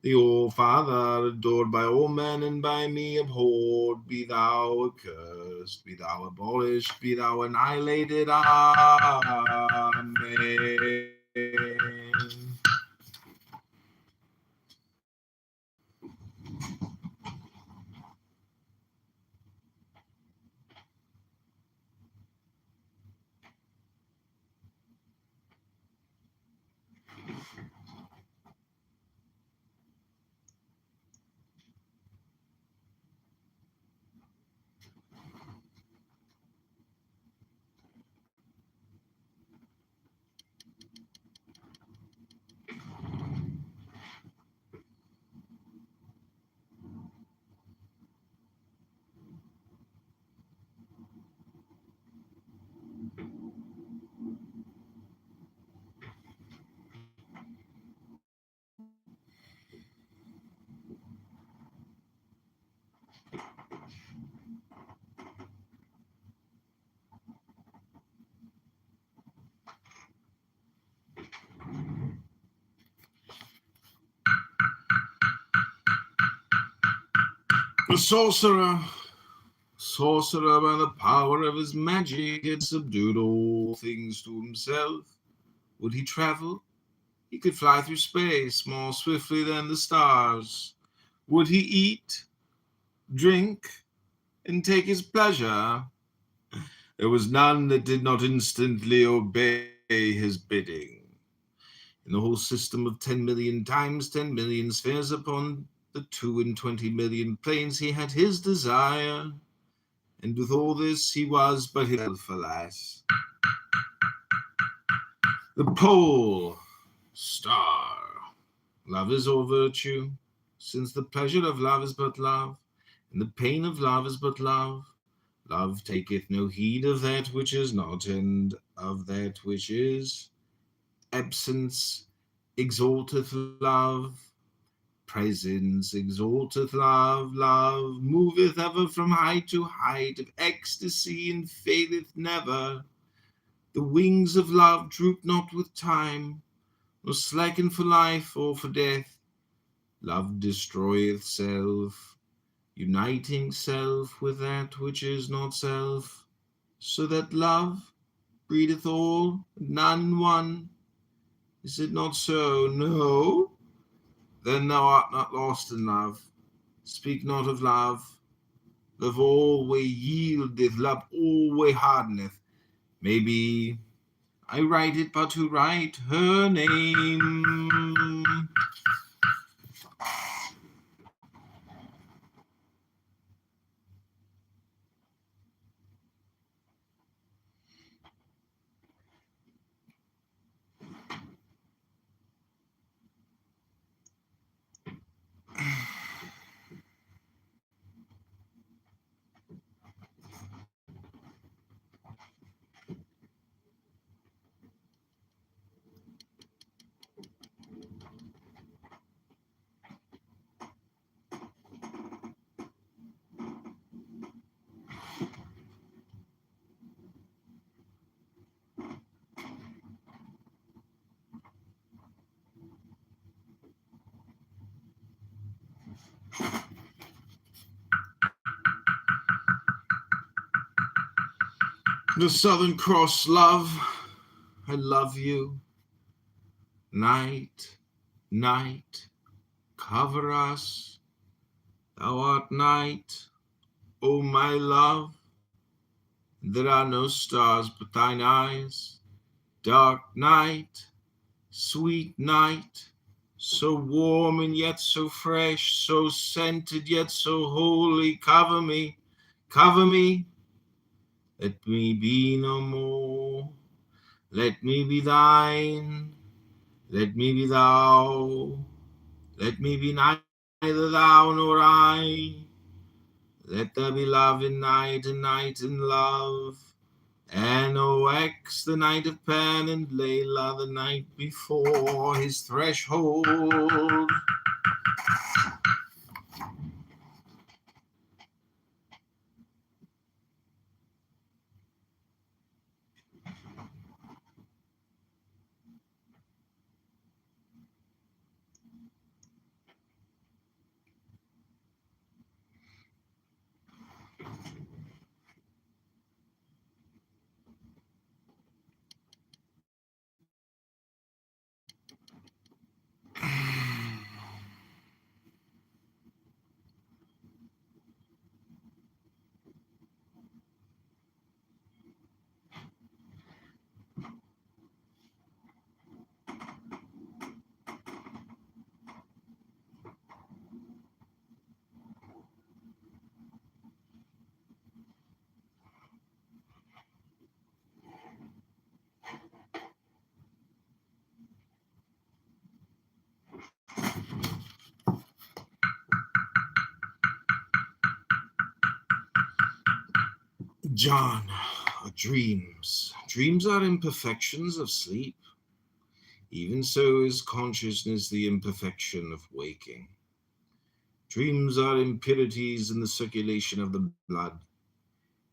the All-Father, adored by all men and by me abhorred, be thou accursed, be thou abolished, be thou annihilated. Amen. The sorcerer by the power of his magic, had subdued all things to himself. Would he travel? He could fly through space more swiftly than the stars. Would he eat? drink, and take his pleasure. There was none that did not instantly obey his bidding. In the whole system of 10 million times 10 million spheres upon the 22 million planes, he had his desire, and with all this he was but himself, alas. The pole star. Love is all virtue, since the pleasure of love is but love, and the pain of love is but love. Love taketh no heed of that which is not, and of that which is. Absence exalteth love, presence exalteth love. Love moveth ever from height to height of ecstasy, and faileth never. The wings of love droop not with time, nor slacken for life or for death. Love destroyeth self, uniting self with that which is not self, so that love breedeth all, and none in one. Is it not so? No? Then thou art not lost in love. Speak not of love. Love always yieldeth, love always hardeneth. Maybe I write it but to write her name. The Southern Cross, love, I love you. Night, night, cover us. Thou art night, O my love. There are no stars but thine eyes. Dark night, sweet night, so warm and yet so fresh, so scented yet so holy. Cover me, cover me. Let me be no more. Let me be thine. Let me be thou. Let me be neither thou nor I. Let there be love in night, and night in love. NOX, the night of Pan, and Layla, the night before his threshold. John, dreams. Dreams are imperfections of sleep. Even so is consciousness the imperfection of waking. Dreams are impurities in the circulation of the blood.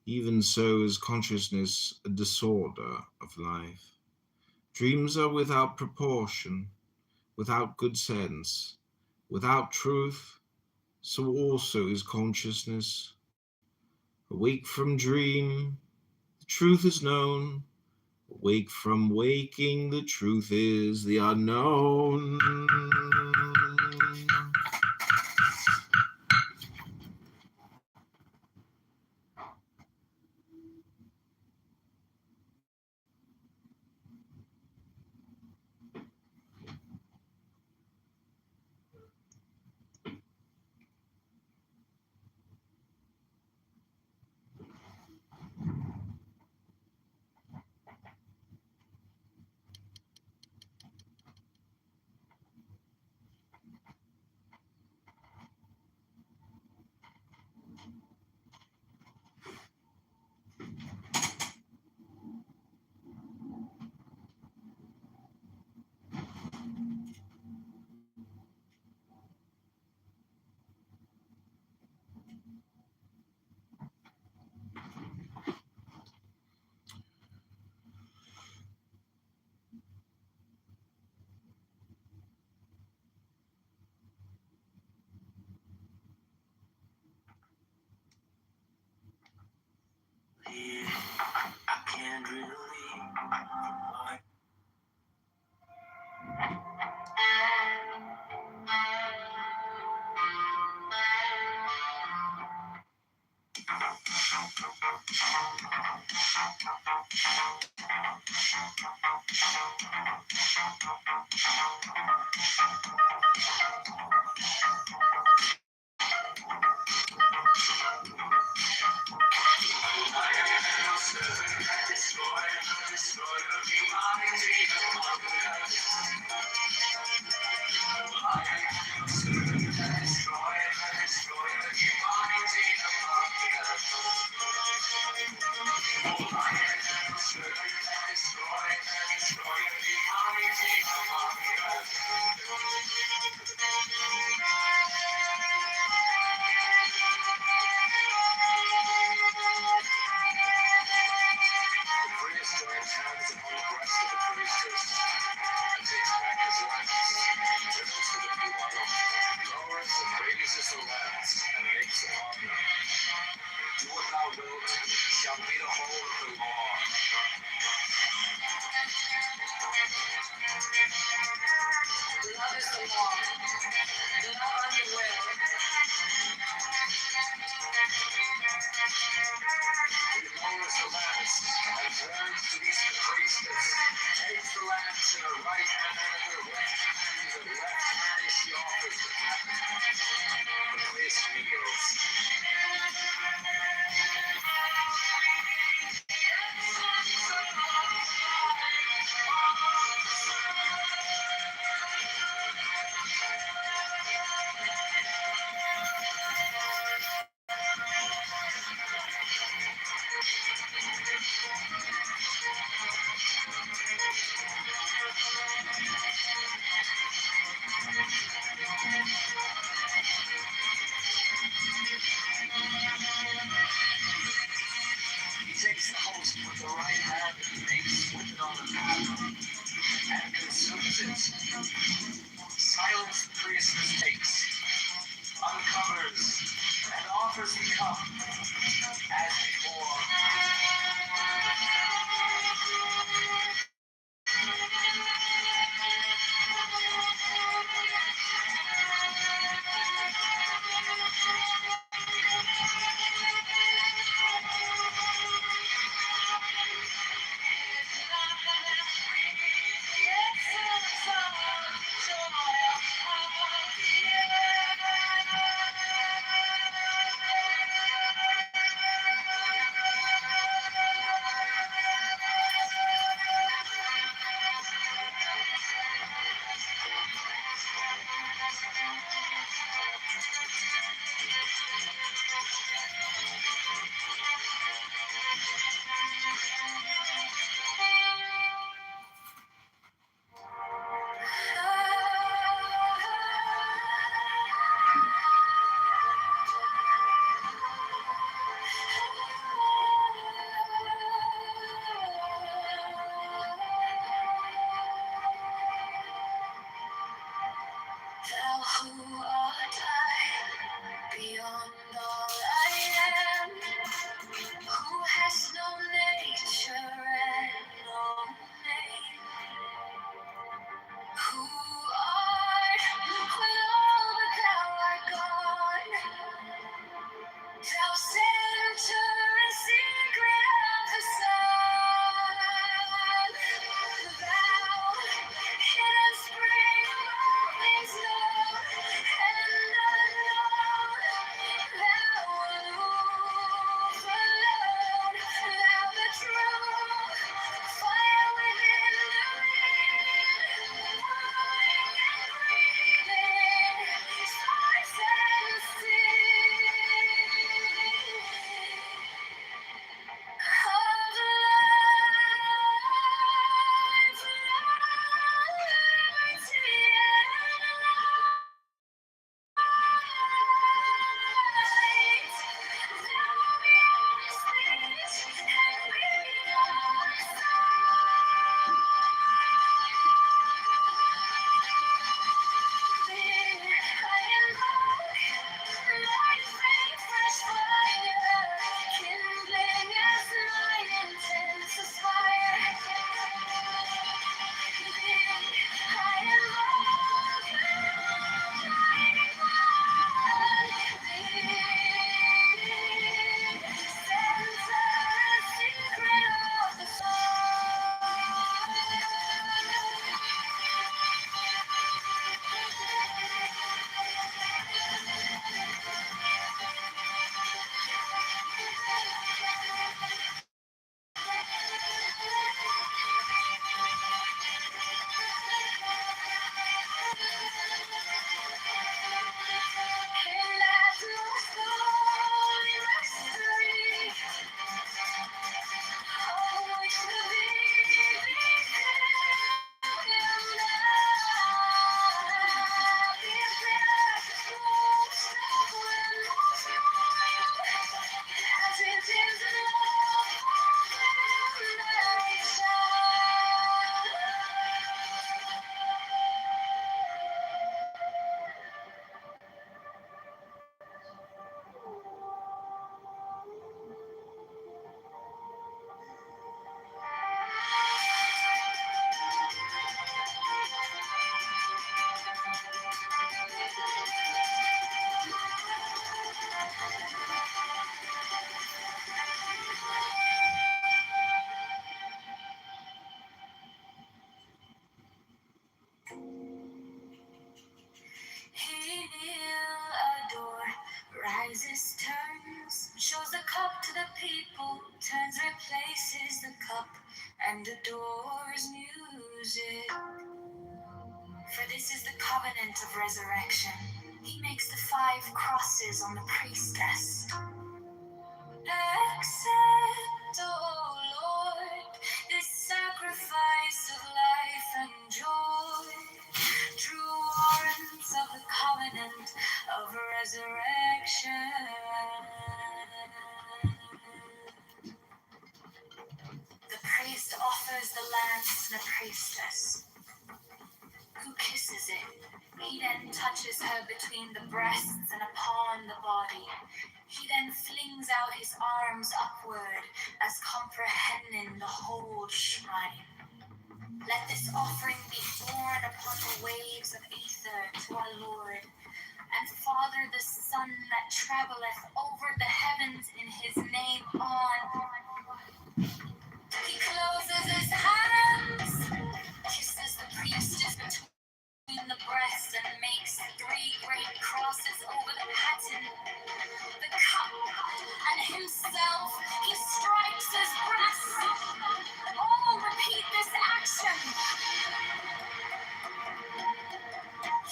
Even so is consciousness a disorder of life. Dreams are without proportion, without good sense, without truth. So also is consciousness. Awake from dream, the truth is known. Awake from waking, the truth is the unknown. can't really why. and adores music. For this is the covenant of resurrection. He makes the 5 crosses on the priestess. Accept, O Lord, this sacrifice of life and joy, true warrants of the covenant of resurrection. The priest offers the lance to the priestess, who kisses it. He then touches her between the breasts and upon the body. He then flings out his arms upward as comprehending the whole shrine. Let this offering be borne upon the waves of ether to our Lord, and Father the Son that travelleth over the heavens in his name on. He closes his hands, kisses the priestess between the breasts, and makes 3 great crosses over the paten, the cup, and himself. He strikes his breast. All repeat this action.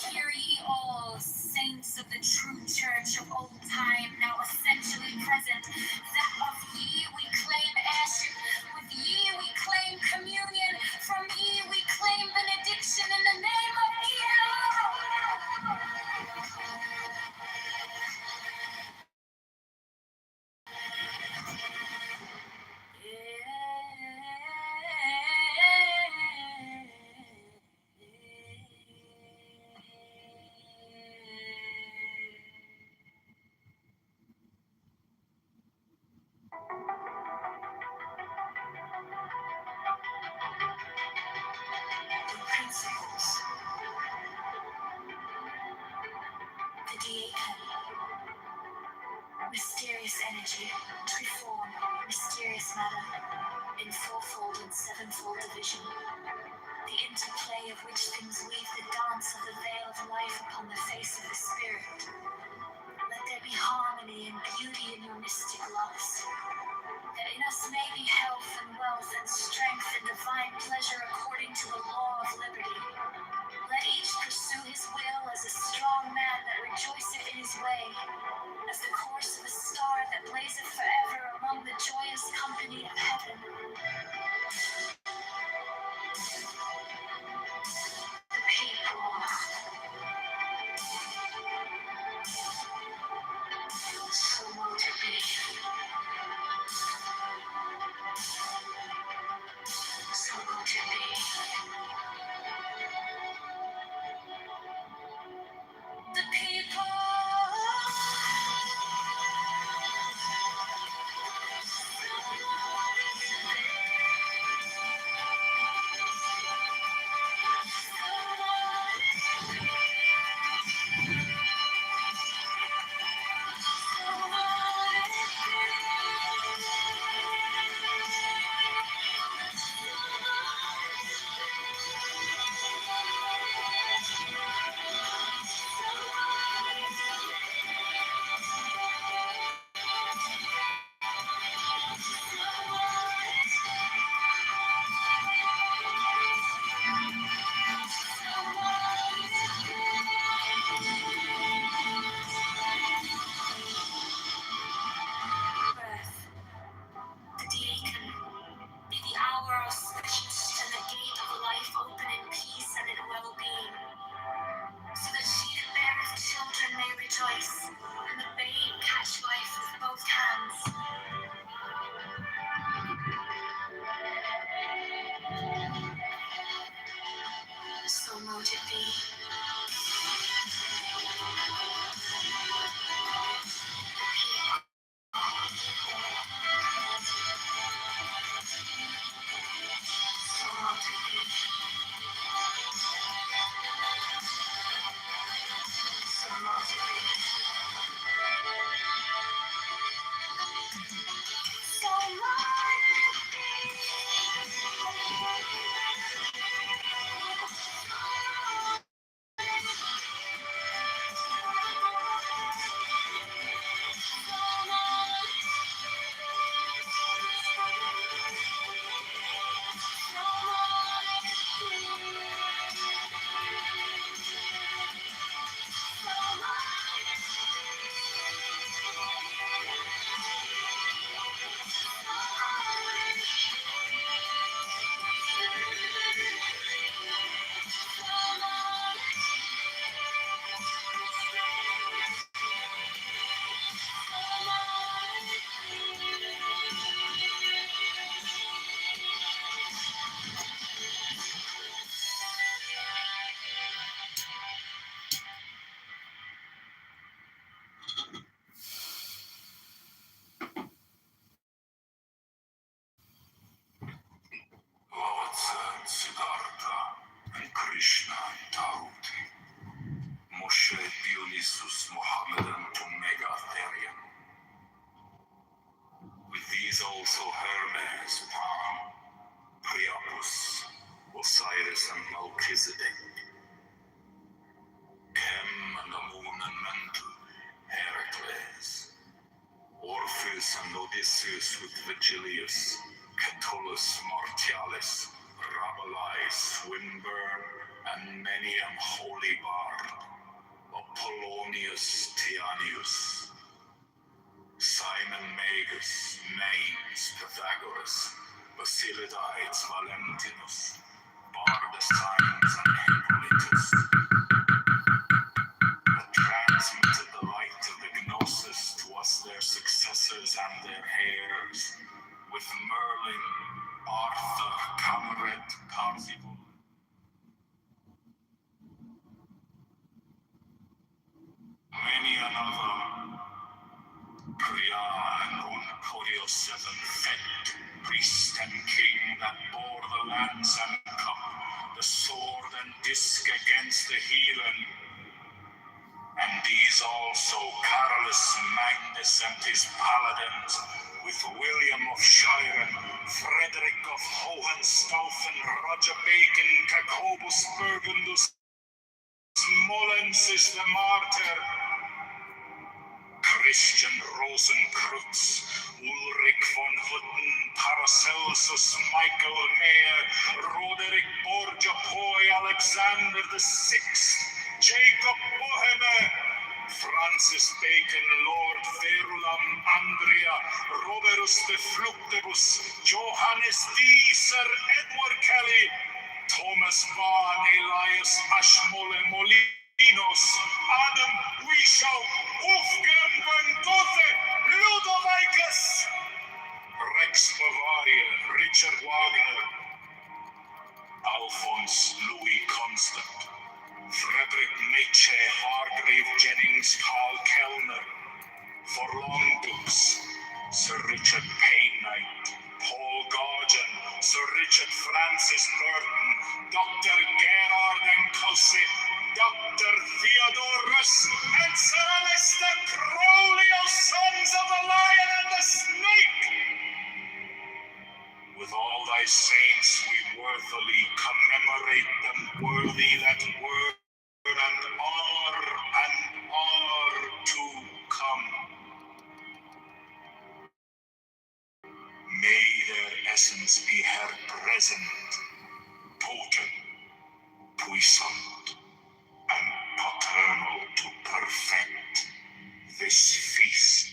Hear ye all, saints of the true church of old time, now essentially present, that of ye we claim airship, with ye we claim communion, from ye we claim benediction in the name of principles. The diaconate, mysterious energy, triform, mysterious matter, in 4-fold and 7-fold division. The interplay of which things weave the dance of the veil of life upon the face of the spirit. Let there be harmony and beauty in your mystic loves, that in us may be health and wealth and strength and divine pleasure according to the law of liberty. Let each pursue his will as a strong man that rejoiceth in his way, as the course of a star that blazeth forever among the joyous company of heaven. The people, so will to be. So will to be. Krishna Taruti, Moshe Dionysus Mohammedan to Megatherium. With these also Hermes, Palm, Priapus, Osiris, and Melchizedek. Chem and Amun and Mental, Heracles. Orpheus and Odysseus with Vigilius, Catullus Martialis, Rabelais, Swinburne, and many an holy bard, Apollonius Tianius, Simon Magus, Manes, Pythagoras, Basilides, Valentinus, Bardesigns, and Hippolytus, that transmitted the light of the Gnosis to us, their successors and their heirs, with Merlin, Arthur, Cabaret, Parzival. Many another, Priya and Corio Seven, Fet, priest and king that bore the lance and cup, the sword and disc against the heathen. And these also, Carolus Magnus and his paladins, with William of Shiren, Frederick of Hohenstaufen, Roger Bacon, Jacobus Burgundus, Smolensis the martyr, Christian Rosenkreutz, Ulrich von Hutten, Paracelsus, Michael Mayer, Roderick Borgia Poi, Alexander VI, Jacob Boheme, Francis Bacon, Lord Verulam, Andrea, Roberus de Fluctibus, Johannes D, Sir Edward Kelly, Thomas Vaughan, Elias Ashmole Molinos, Adam Wishow, Wolfgang van Gogh, Ludovicus, Rex Bavaria, Richard Wagner, Alphonse Louis Constant, Frederick Nietzsche, Hargrave Jennings, Carl Kellner, Forlongdux, Sir Richard Paynight, Paul Gauguin, Sir Richard Francis Burton, Dr. Gerard Encausse, Dr. Theodorus, and Sir Alistair Crowley, O sons of the Lion and the Snake. With all thy saints we worthily commemorate them, worthy that were and are to come. May their essence be her present, potent, puissant, and paternal to perfect this feast.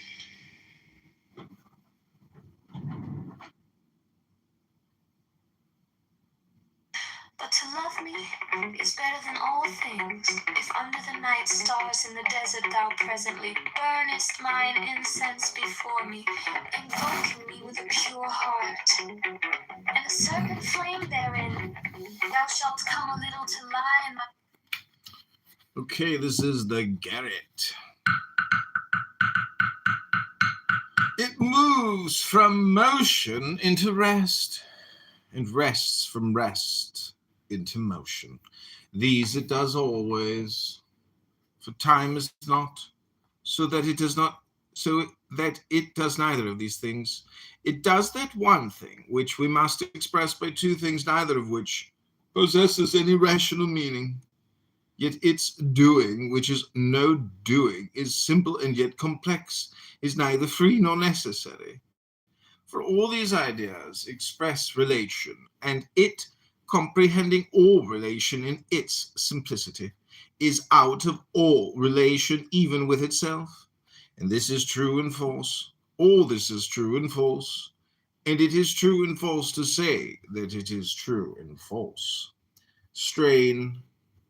But to love me is better than all things. If under the night stars in the desert thou presently burnest mine incense before me, invoking me with a pure heart, and a serpent flame therein, thou shalt come a little to lie in my... Okay, this is the Garret. It moves from motion into rest, and rests from rest into motion. These it does always, for time is not, so that it does neither of these things. It does that one thing, which we must express by two things, neither of which possesses any rational meaning. Yet its doing, which is no doing, is simple and yet complex, is neither free nor necessary. For all these ideas express relation, and it, comprehending all relation in its simplicity, is out of all relation even with itself. And this is true and false. All this is true and false. And it is true and false to say that it is true and false. Strain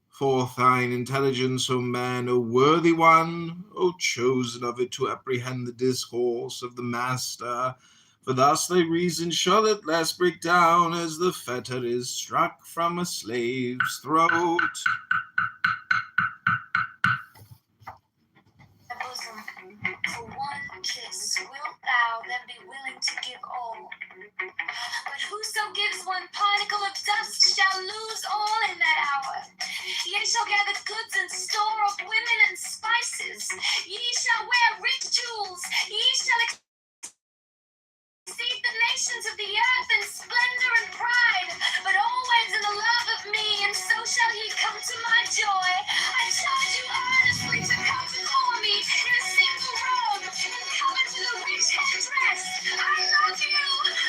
forth thine intelligence, O man, O worthy one, O chosen of it to apprehend the discourse of the master. For thus thy reason shall at last break down, as the fetter is struck from a slave's throat. bosom. For one kiss wilt thou then be willing to give all. But whoso gives one particle of dust shall lose all in that hour. goods and store of women and spices. Ye shall wear rich jewels, ye shall exceed the nations of the earth in splendor and pride, but always in the love of me, and so shall he come to my joy. I charge you earnestly to come before me in a single robe, and covered with a rich headdress. I love you,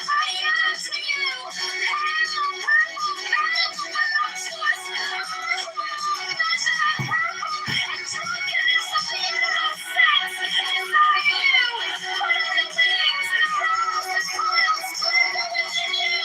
I yearn to you. Pale, purple, voluptuous, pleasure and purple, and drunkenness of the inmost sense. Desire you, what are the things that rose the coil splendor within you?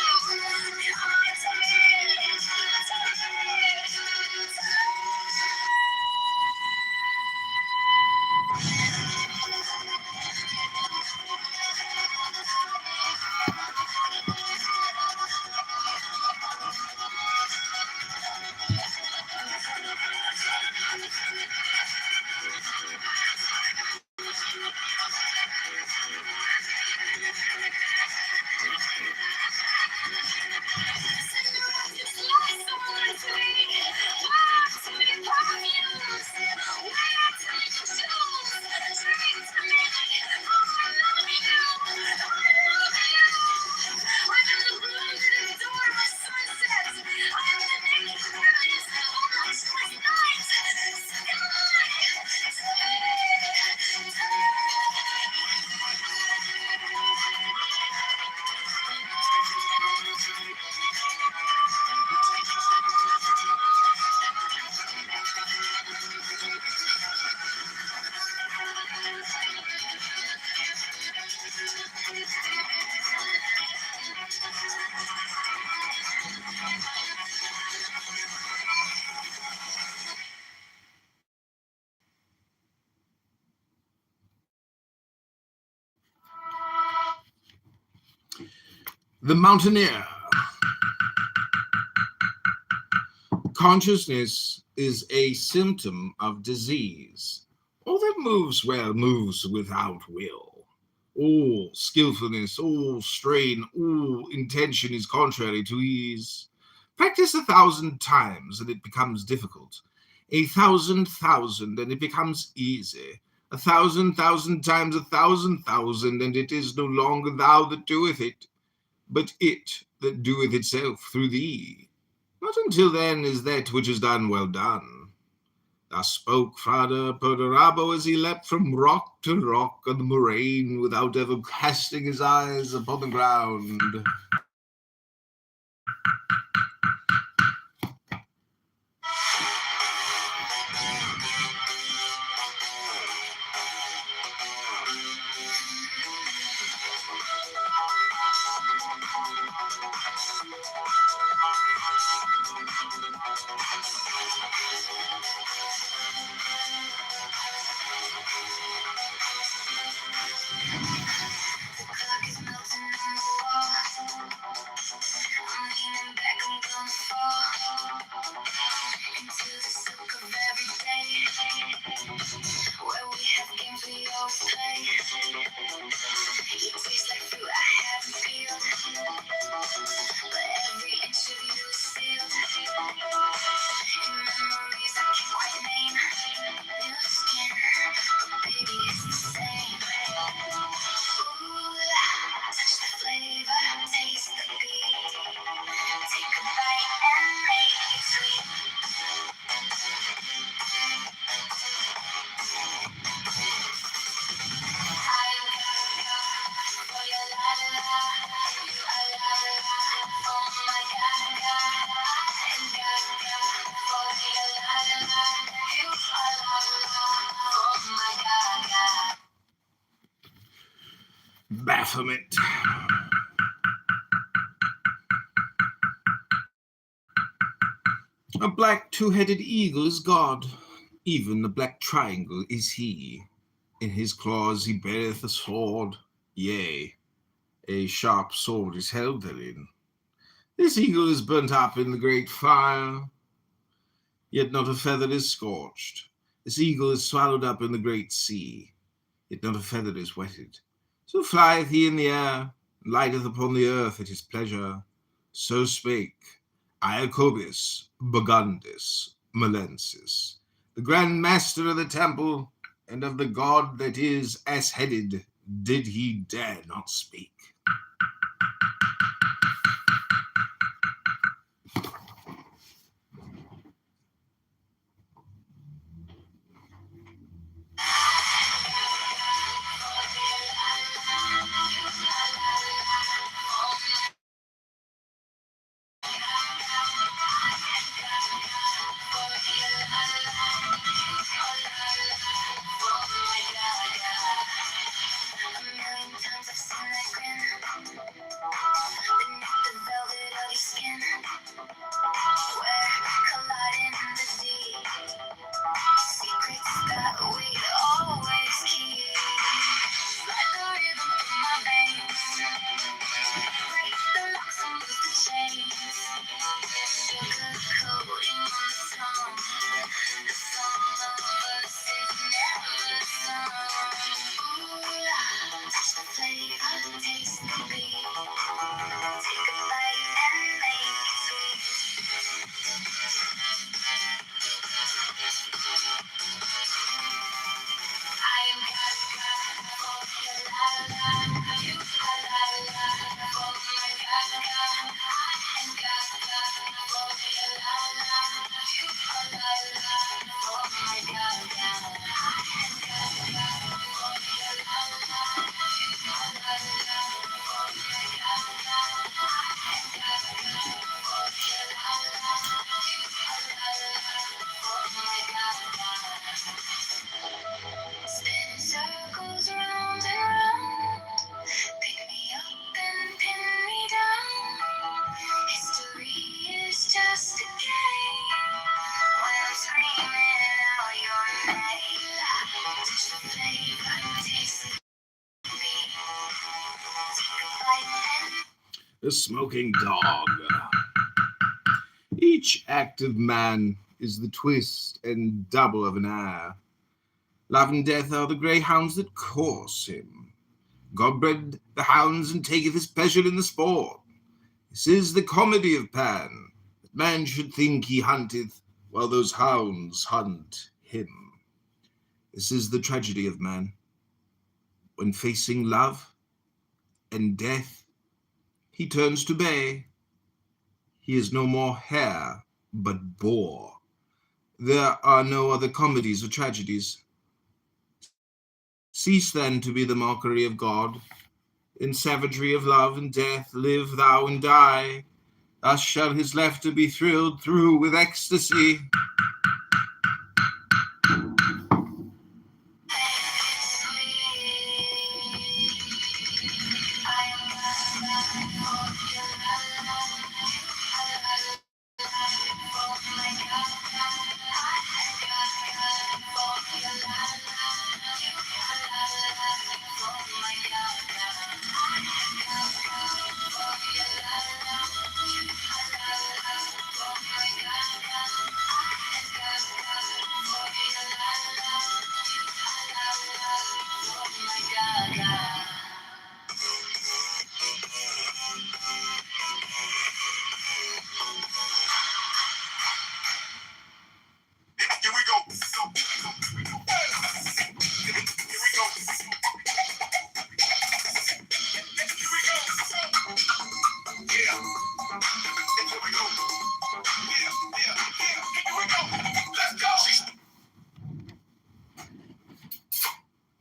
The Mountaineer. Consciousness is a symptom of disease. All that moves well moves without will. All skillfulness, all strain, all intention is contrary to ease. Practice 1,000 times and it becomes difficult. 1,000 and it becomes easy. 1,000 times 1,000 and it is no longer thou that doeth it, but it that doeth itself through thee. Not until then is that which is done well done. Thus spoke Frater Perdurabo as he leapt from rock to rock on the moraine without ever casting his eyes upon the ground. Baphomet. A black two-headed eagle is God, even the black triangle is he. In his claws he beareth a sword, yea, a sharp sword is held therein. This eagle is burnt up in the great fire, yet not a feather is scorched. This eagle is swallowed up in the great sea, yet not a feather is wetted. So flieth he in the air, and lighteth upon the earth at his pleasure. So spake Iacobus Burgundus Malensis, the Grand Master of the temple, and of the god that is ass-headed, did he dare not speak. A million times I've seen that grin beneath the velvet of your skin. We're colliding in the deep. Secrets that we always keep. Like the rhythm in my veins. Break the locks and loose the chains. Sugar coating on the tongue. The song of us is never sung. Ooh la, touch the flavor, taste the beat. Take a bite and make it sweet. I am Gaga for your la la, you are la la for my Gaga. I am Gaga for your la la, you are la la for my Gaga. I am Gaga for your la la, you are la la for my Gaga. I am Gaga for your la la, you are la la for my Gaga. Spin circles round and round. Pick me up and pin me down. History is just a game. When I'm screaming out your name, touch the flavor, taste the beat. Take a bite and The smoking dog. Each active man is the twist and double of an air. Love and death are the greyhounds that course him. God bred the hounds and taketh his pleasure in the sport. This is the comedy of Pan, that man should think he hunteth, while those hounds hunt him. This is the tragedy of man. When facing love and death, he turns to bay. He is no more hare, but boar. There are no other comedies or tragedies. Cease then to be the mockery of God. In savagery of love and death, live thou and die. Thus shall his laughter be thrilled through with ecstasy.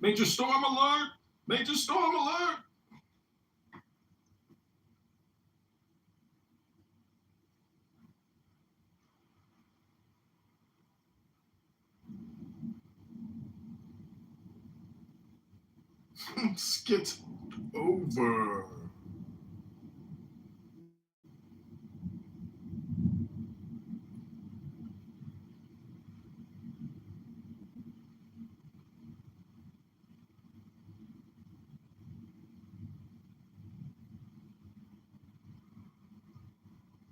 Major storm alert! Major storm alert! Skit over.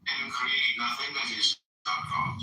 And create nothing that is not God.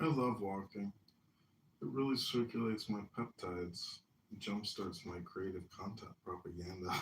I love walking. It really circulates my peptides. It jumpstarts my creative content propaganda.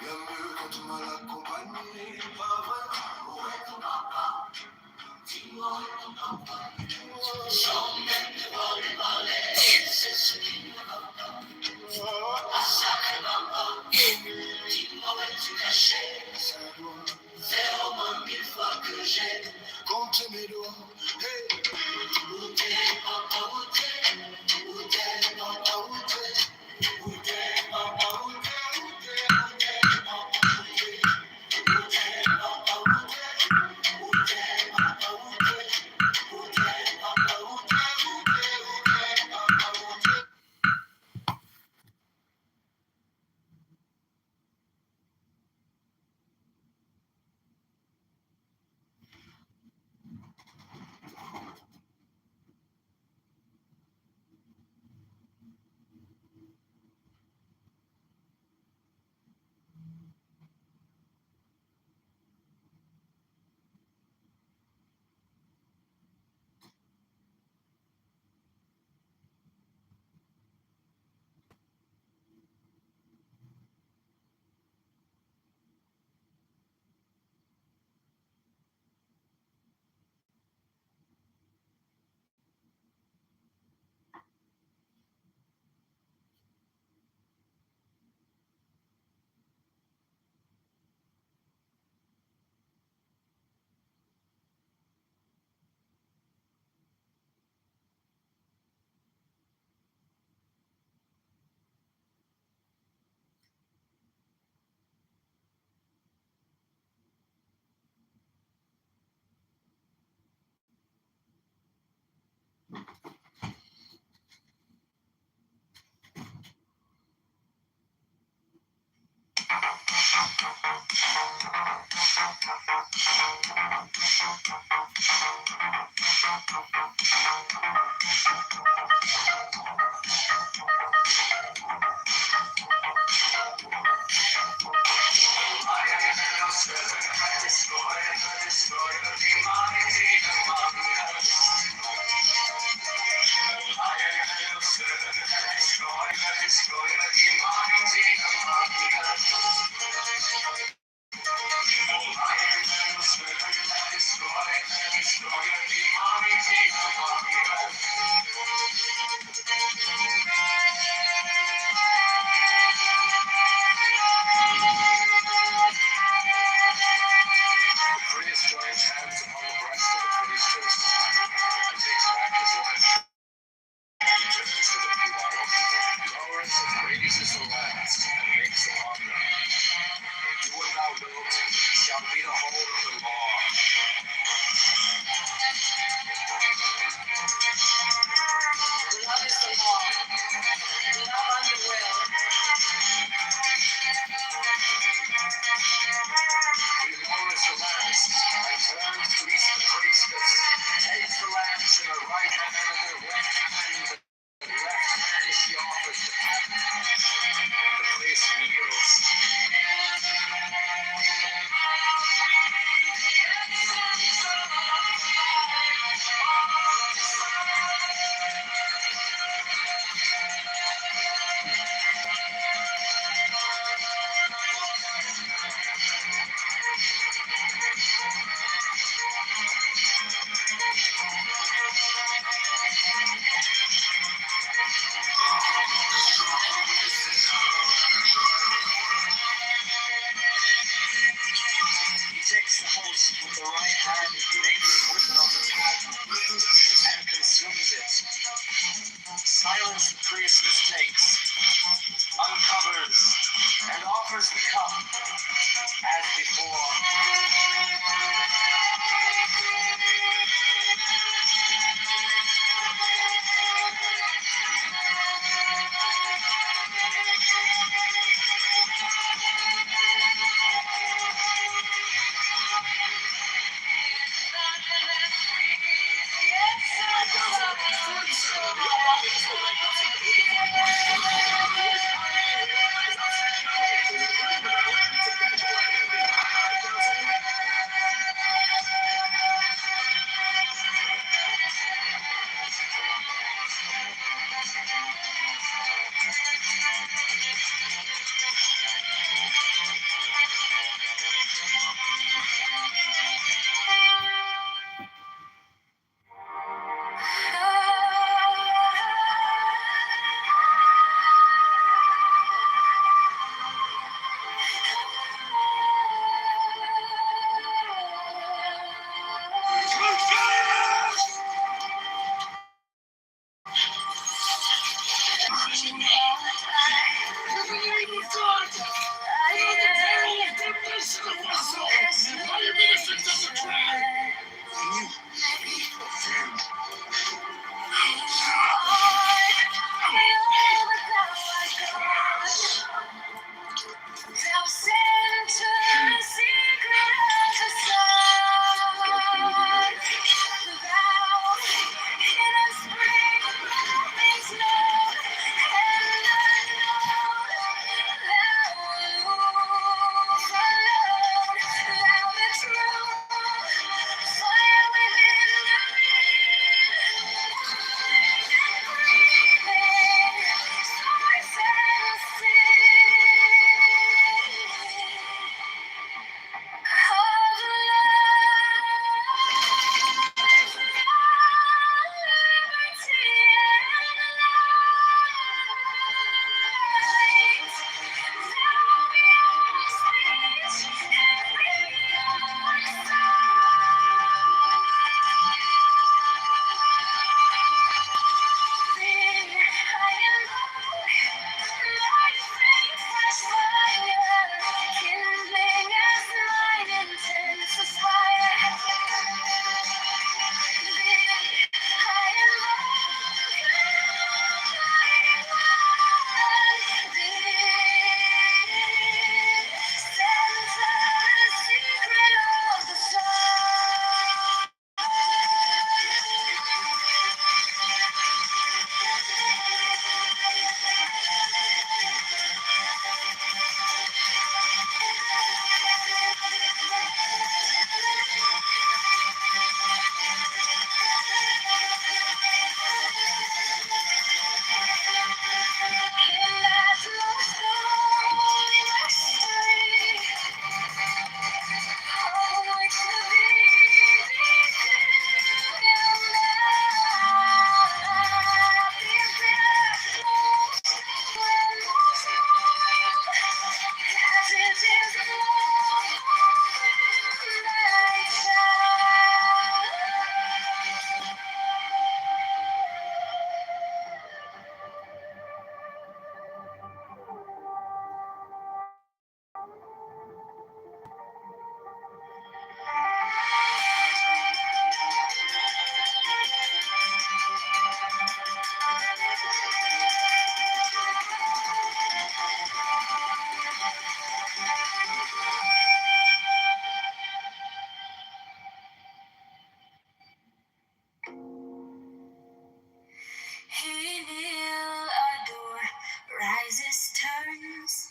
Bien mieux quand tu m'as accompagné, pas vrai. Où est ton papa? Dis-moi, sans même devoir lui parler, c'est ce qui ne va pas. Ah, sacré papa, dis-moi où es-tu caché? Ça doit faire au moins 1000 fois que j'ai compté mes doigts. Hey. Où t'es, papa, où t'es? Où t'es, papa, où t'es? Où t'es, papa, où t'es? Où t'es, où t'es, papa, où t'es? Où t'es, papa, où t'es? Où t'es, papa, où t'es? Où t'es, papa, où t'es? Où t'es, papa, où t'es? offers the cup as before.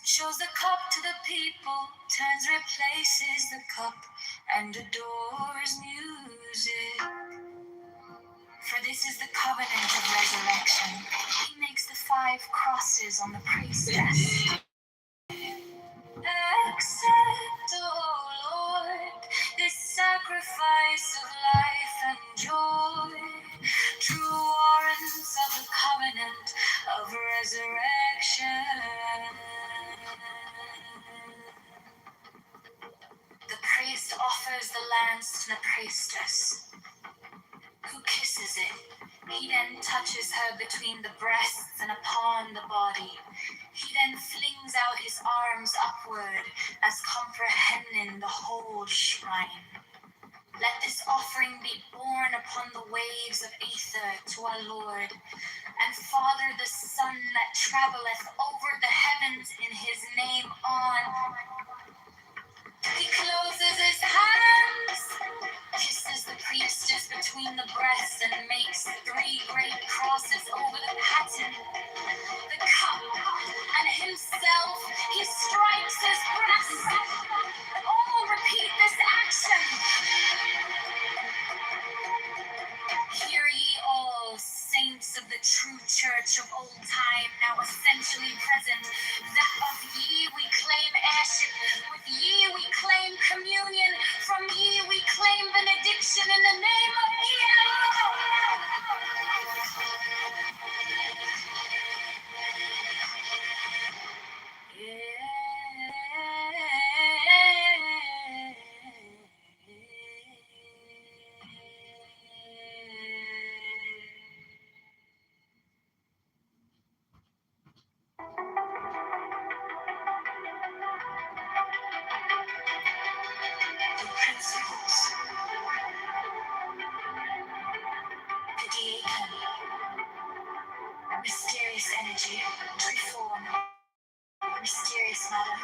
Shows the cup to the people, turns, replaces the cup, and adores music. For this is the covenant of resurrection. He makes the 5 crosses on the priestess. Accept, O Lord, this sacrifice of life and joy, true warrants of the covenant of resurrection. The priest offers the lance to the priestess, who kisses it. He then touches her between the breasts and upon the body. He then flings out his arms upward as comprehending the whole shrine. Let this offering be borne upon the waves of aether to our Lord, and Father the Son that travelleth over the heavens in his name on. He closes his hands, kisses the priestess between the breasts, and makes 3 great crosses over the paten, the cup, and himself. He strikes his breast. All repeat this action. Hear ye all, saints of the true church of old time, now essentially present, that of ye we claim airship, with ye we claim communion, from ye we claim benediction in the name of the principles, the diaconal, mysterious energy, reform, mysterious matter,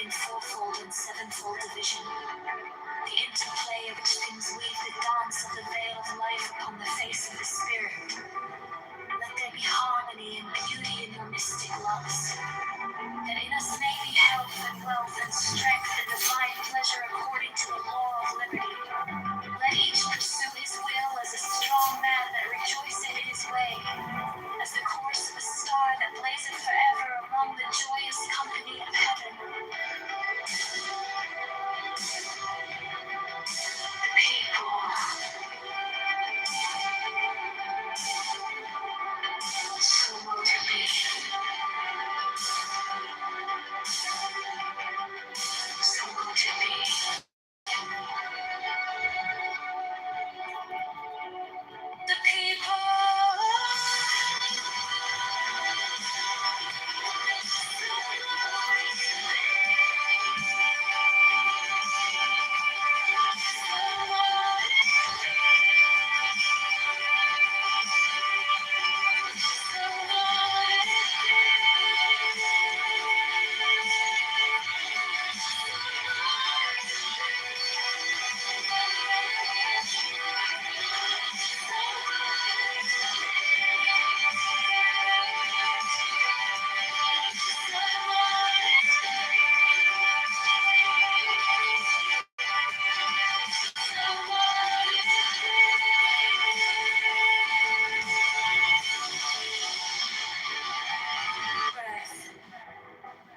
in fourfold and sevenfold division, the interplay of which things weave the dance of the veil of life upon the face of the spirit. Let there be harmony and beauty in your mystic loves, that in us may be health and wealth and strength and divine pleasure according to the law of liberty. Let each pursue his will as a strong man that rejoiceth in his way, as the course of a star that blazeth forever among the joyous company of heaven. The people, so motivate, so motivate. The people.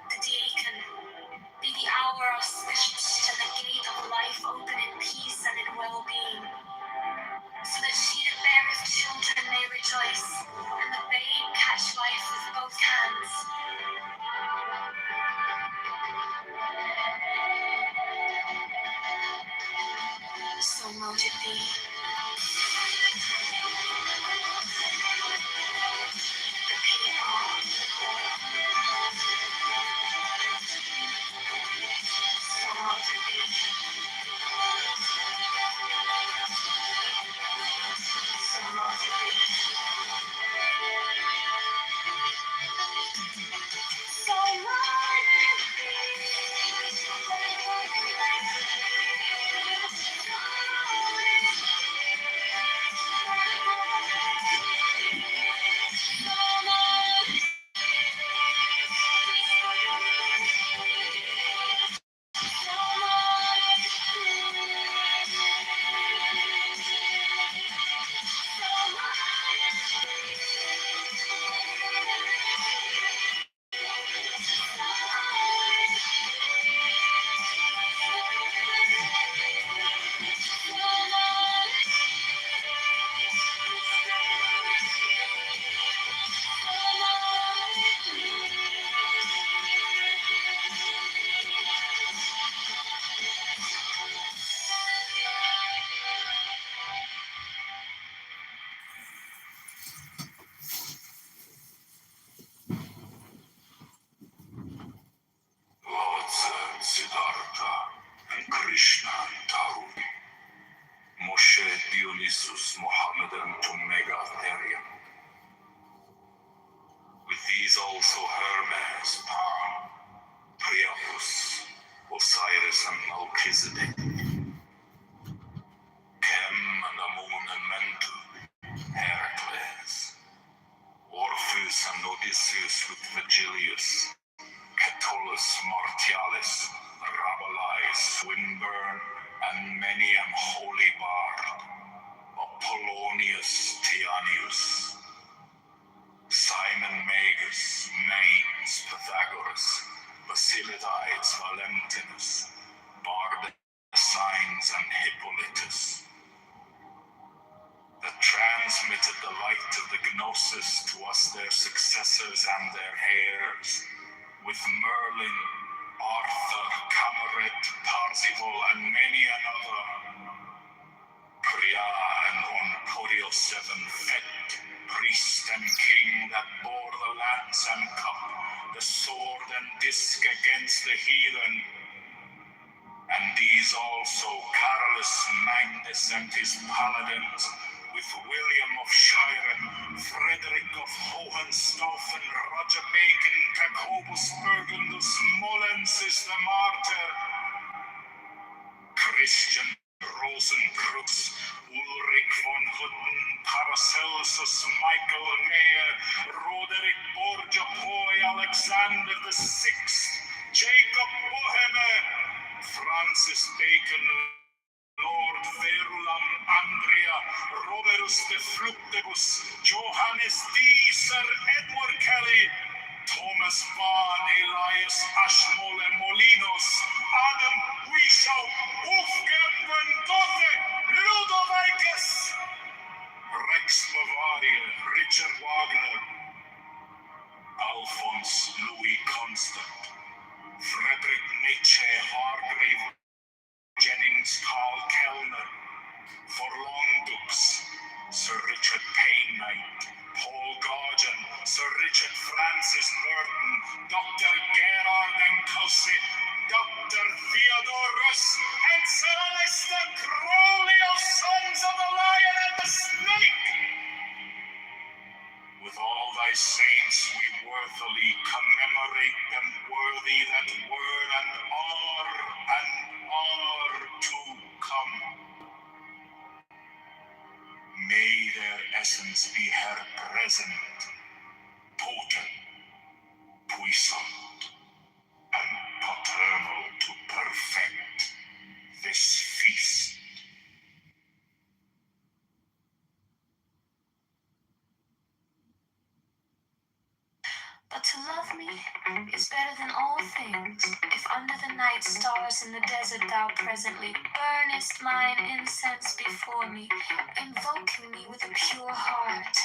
The deacon, be the hour auspicious and the gate of life open in peace and in well-being, so that she that beareth children may rejoice, and the babe catch life with both hands. So mote it be. The people. So mote it be. So mote it be. So mote it be. som Melchizedek. Chem and Amun and Mental, Heracles. Orpheus and Odysseus with Virgilius. Catullus Martialis, Rabelais, Swinburne, and many an holy bard. Apollonius Tianius. Simon Magus, Manes, Pythagoras, Basilides, Valentinus, Bardesigns, and Hippolytus, that transmitted the light of the Gnosis to us, their successors and their heirs, with Merlin, Arthur, Cameret, Parzival, and many another. Priya and Oncorio VII, Fet, priest and king that bore the lance and cup, the sword and disc against the heathen. And these also, Carolus Magnus and his paladins, with William of Shiren, Frederick of Hohenstaufen, Roger Bacon, Jacobus Burgundus, Molensis the martyr, Christian Rosenkreuz, Ulrich von Hutten, Paracelsus, Michael Mayer, Roderick Borgia Poi, Alexander VI, Jacob Boehme, Francis Bacon, Lord Verulam, Andrea, Robertus de Fluctibus, Johannes D, Sir Edward Kelly, Thomas Mann, Elias Ashmole Molinos, Adam Wishow, Wolfgang Mendoza, Ludovicus, Rex Bavaria, Richard Wagner, Alphonse Louis Constant, Frederick Nietzsche, Hargrave Jennings, Carl Kellner, Forlongdux, Sir Richard Payne-Knight, Paul Gauguin, Sir Richard Francis Burton, Dr. Gerard Encausse, Dr. Theodore Russ, and Sir Alistair Crowley of Sons of the Lion and the Snake. With all thy saints we worthily commemorate them, worthy that were and are to come. May their essence be her present, potent, puissant, and paternal to perfect this feast. But to love me is better than all things. If under the night stars in the desert thou presently burnest mine incense before me, invoking me with a pure heart,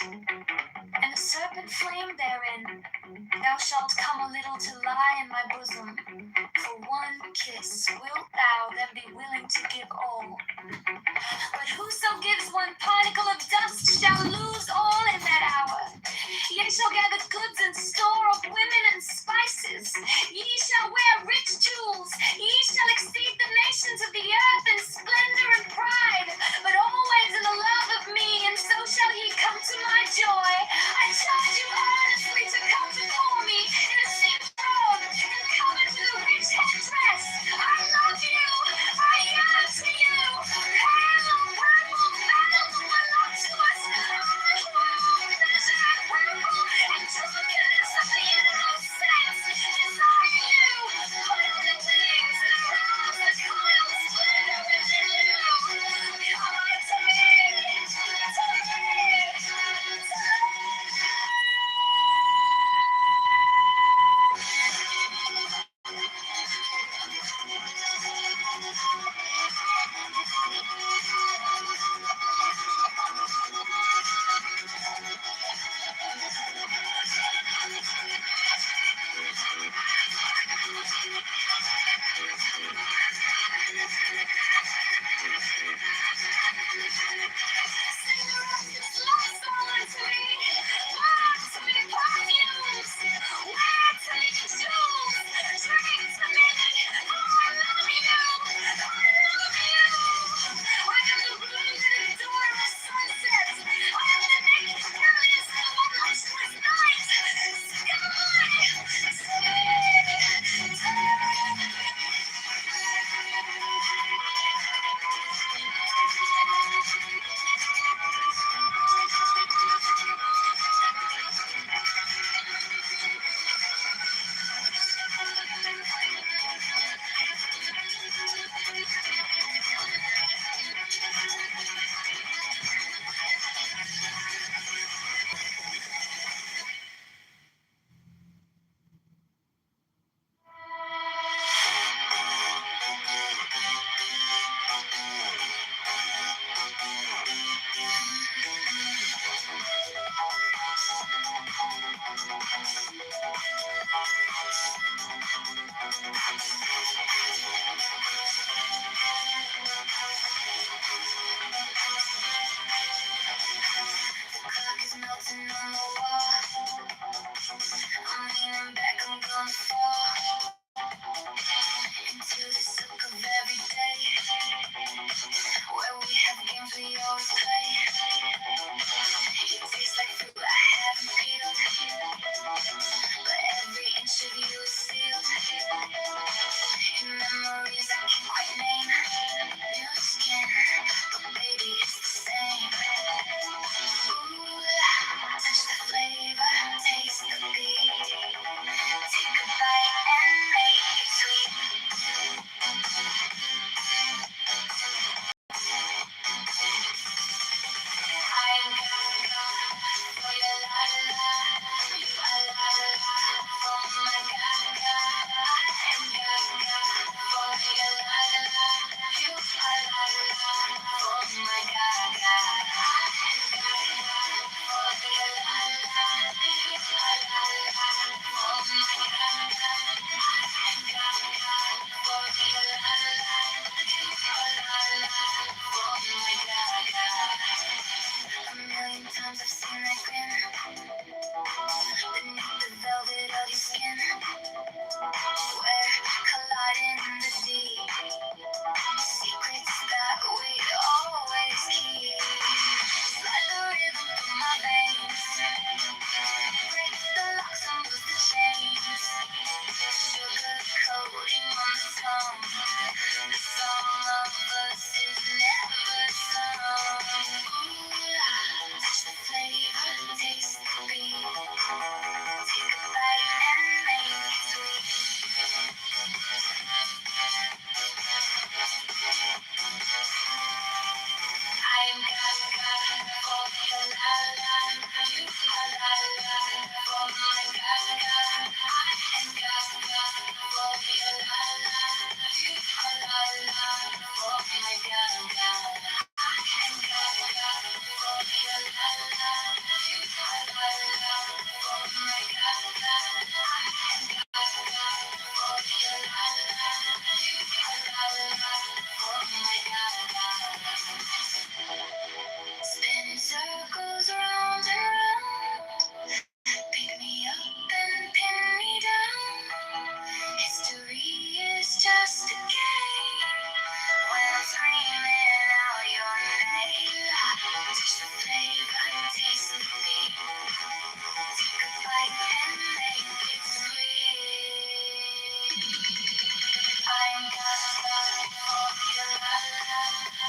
and a serpent flame therein, thou shalt come a little to lie in my bosom. For one kiss wilt thou then be willing to give all. But whoso gives one particle of dust shall lose all in that hour. Ye shall gather goods and store of women and spices. Ye shall wear rich jewels. Ye shall exceed the nations of the earth in splendor and pride, but always in the love of me, and so shall ye come to my joy. I charge you earnestly to come before me in a silk robe and covered with a rich headdress. I love you. I yearn to you. Pale, purple, veiled, voluptuous, unworld, pleasure, and purple, and drunkenness of the innermost sense. Desire you. Put on the wings and arouse the coil splendor within you. Come unto me, to me, to me. clock is melting on the wall. I'm leaning back, I'm gonna fall into the silk of every day, where we have games we always play. It tastes like fruit I haven't peeled, but every inch of you is sealed in memories I can't quite name. New skin, but baby it's the same. Ooh, touch the flavor, taste the beat. Take a bite and make it sweet. I am gaga for your la la, you are la la for my gaga. I am gaga for your la la, you are la la for my gaga. I am gaga for your la la, you are la la for my gaga. I am gaga for your la la, you are la la for my gaga. A million times I've seen that grin beneath the velvet of your skin. We're colliding in the deep. Secrets that we always keep. Slide the rhythm through my veins. Break the locks and loose the chains. Sugar coating on the tongue. The song of us is never sung. Ooh, touch the flavor, taste the beat. Take a bite and make it sweet. I am gaga for your la la, you are la la for my gaga. I am gaga for your la la, you are la la for my gaga. I am gaga for your la la, you are la la for my gaga. I am gaga for your la la, you are la la for my gaga. Spinning circles round and round, pick me up and pin me down. History is just a game when I'm screaming out your name. Touch the flavor, taste the beat. Take a bite and make it sweet. I am gaga for your la la,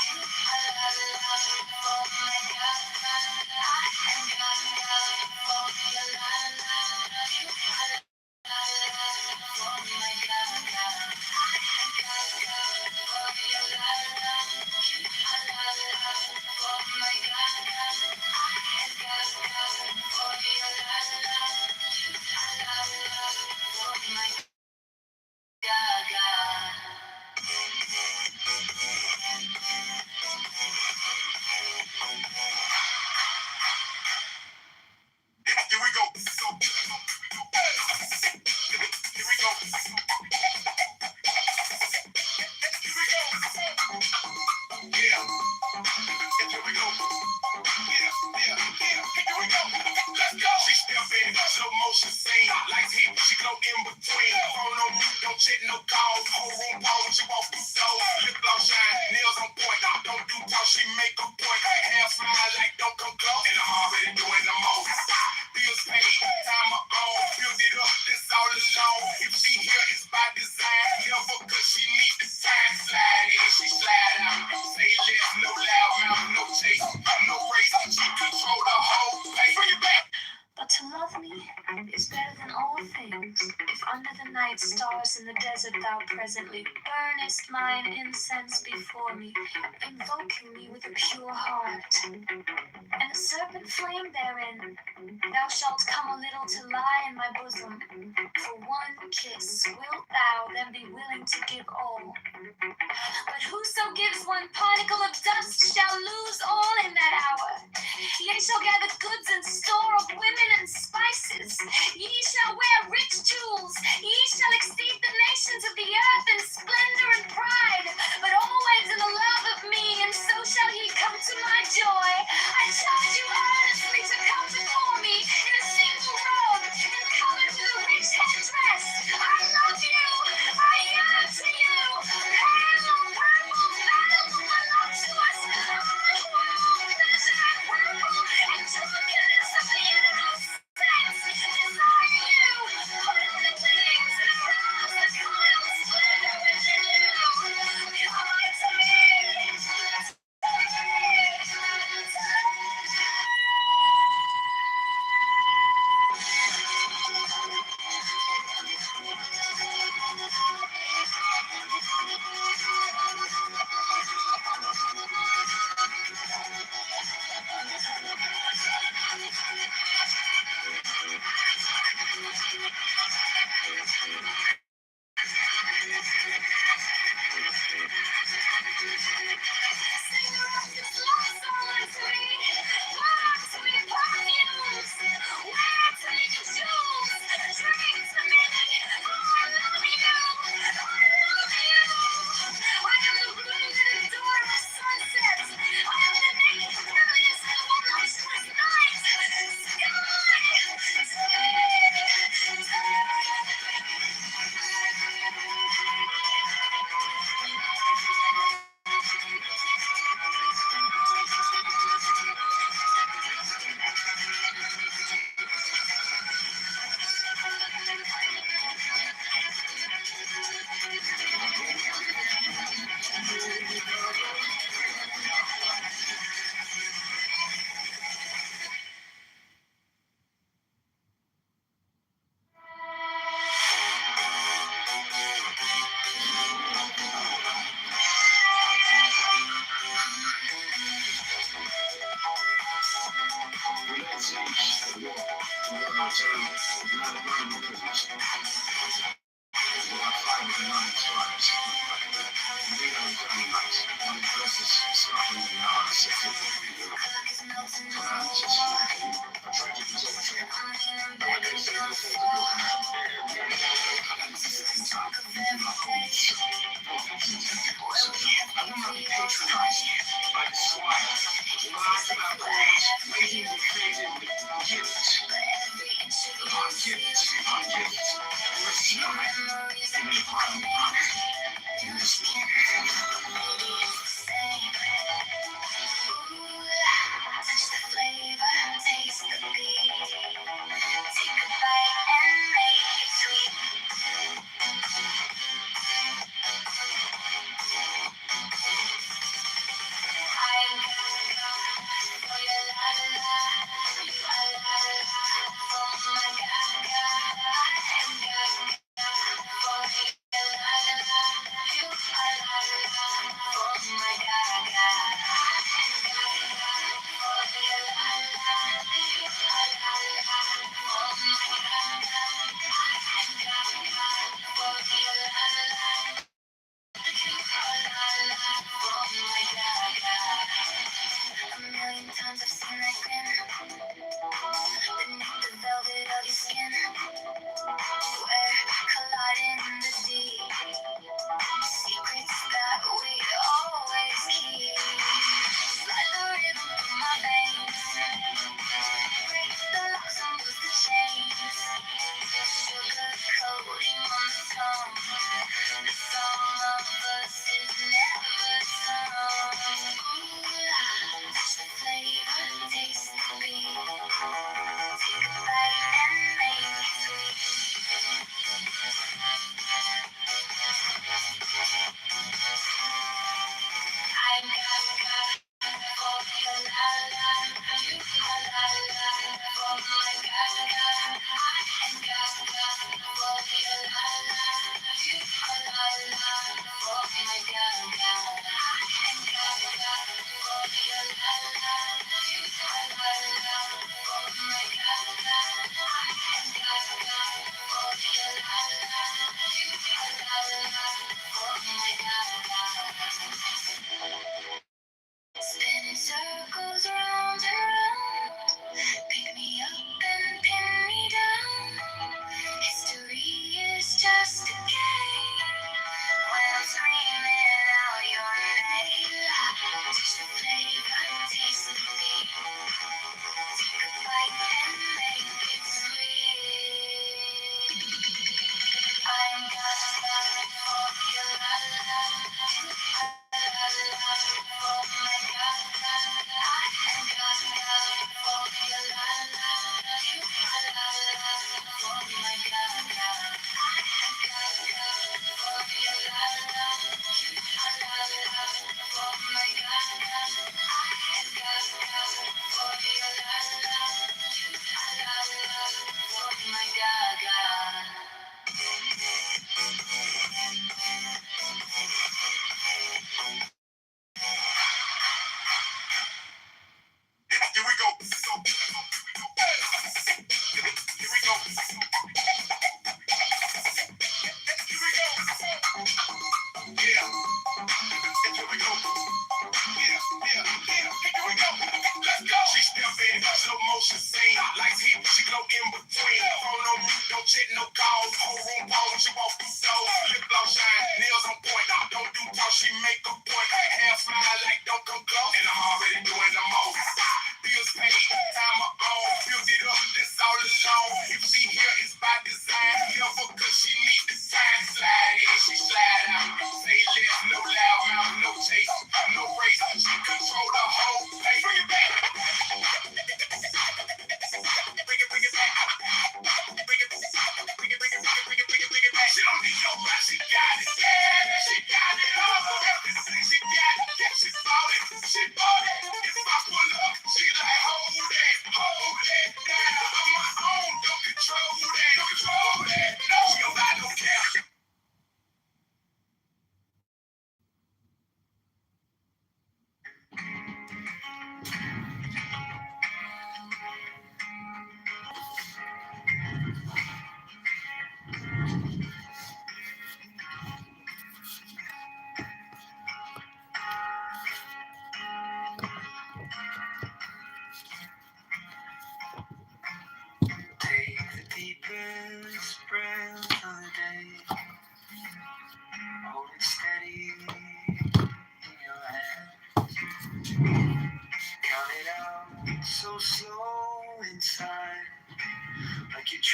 you are la la for my gaga. I am gaga for your la la, you are la la for my gaga. I am gaga for your la la, you are la la for my gaga. I am gaga for your la la, you are la la for my gaga. Here we go. Here we go. Yeah. Here we go. Yeah. Here we go. Let's go. She step in, slow motion scene. Lights hit, she glow in between. Phone on mute, don't check no calls. Whole room pause, she walk through door. Lip gloss shine, nails on point. Don't do talk, she make a point. Half smile like don't come close. And I'm already doing the most. Bills paid, time of own. Build it up, this all alone. If she here, it's by design. Never cause she need the time. Slide in, she slide out. Say less, no loud mouth, no chase, no race. She control the whole place. Bring it back. But to love me is better than all things. If under the night stars in the desert thou presently burnest mine incense before me, invoking me with a pure heart, and a serpent flame therein, thou shalt come a little to lie in my bosom. For one kiss wilt thou then be willing to give all. But whoso gives one particle of dust shall lose all in that hour. Ye shall gather goods and store of women and spices. Ye shall wear rich jewels. Ye shall exceed the nations of the earth in splendor and pride, but always in the love of me, and so shall ye come to my joy. I charge you earnestly to come before me in a single robe and covered with a rich headdress. I love you. I yearn to you. Pale, purple, valuable, voluptuous, unworld, pleasure and purple, and drunkenness of the innermost sense. Desire you. Put on the wings and arouse the coiled splendor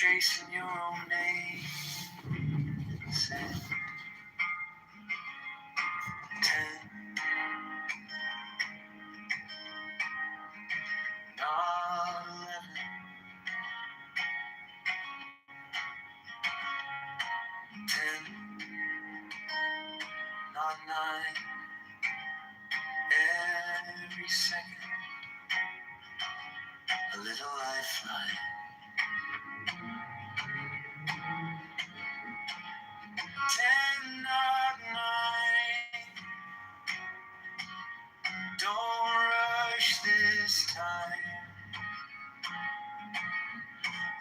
tracing your own name. Said 10, not 11, 10, not 9. Every second, a little lifeline. 10, not 9. Don't rush this time.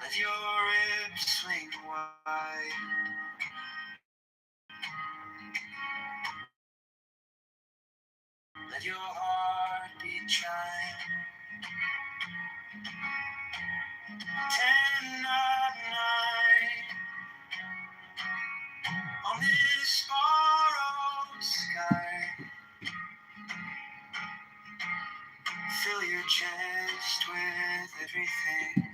Let your ribs swing wide. Let your heart beat chime. 10, not 9. On this borrowed sky, fill your chest with everything.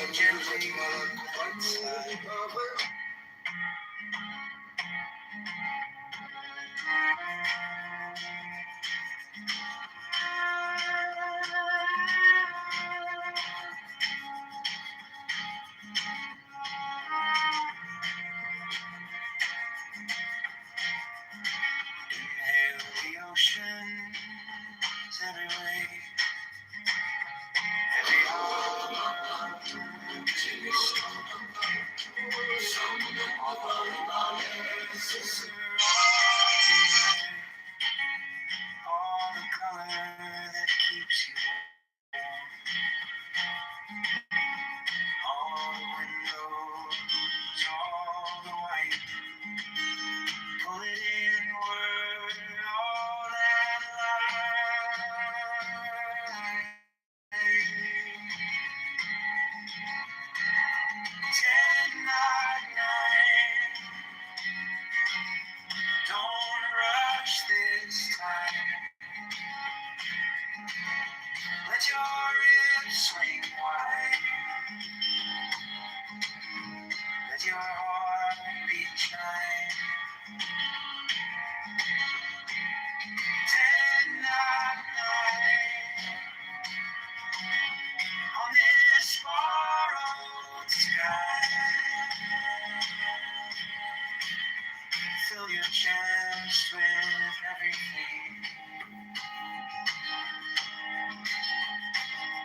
And gently let it slide. Inhale the oceans every way, every heart to be strong. All the color that keeps you warm. All the windows, all the white. Pull it inward, all that light. 10, not 9. Don't rush this time. Let your ribs swing wide. Let your heart beat chime. 10, not 9. On this borrowed sky, fill your chest with everything.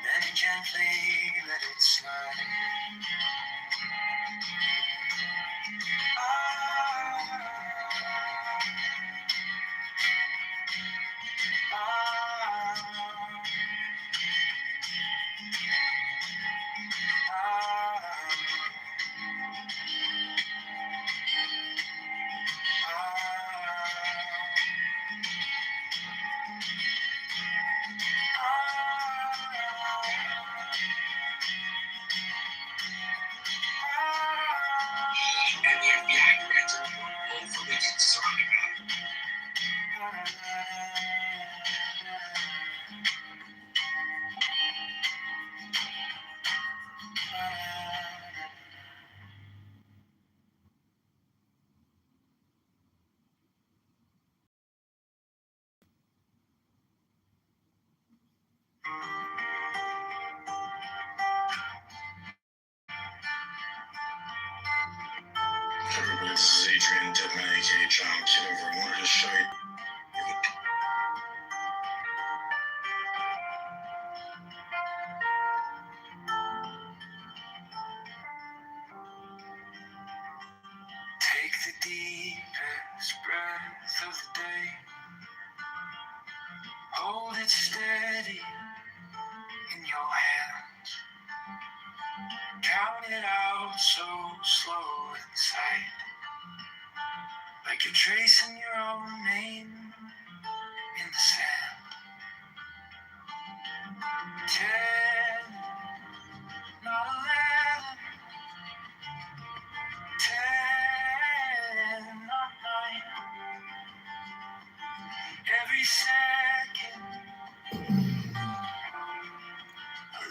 Then gently let it slide. And the FBI director overly concerned about it. Everybody, this is Adrian Deadman, aka John Kitover. I wanted to show you. Take the deepest breath of the day. Hold it steady in your hands. Count it out so slow inside. Like you're tracing your own name in the sand. 10, not 11. 10, not 9. Every second, a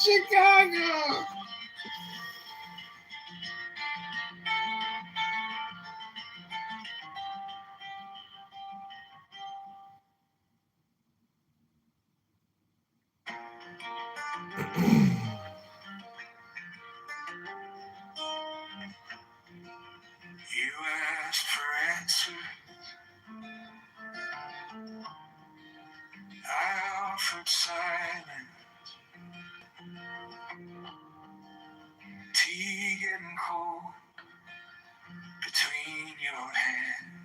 Chicago. You asked for answers, I offered silence. Tea getting cold between your hands.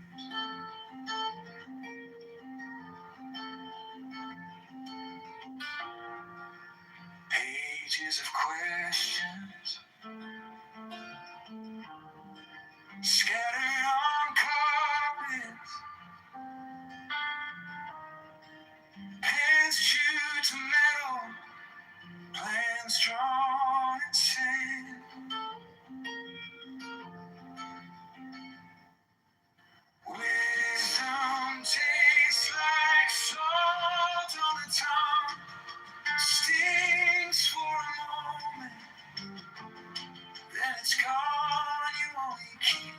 Pages of questions scattered on carpets. Pens chewed to metal, plans drawn in sand. Wisdom tastes like salt on the tongue, stings for a moment, then it's gone. You only keep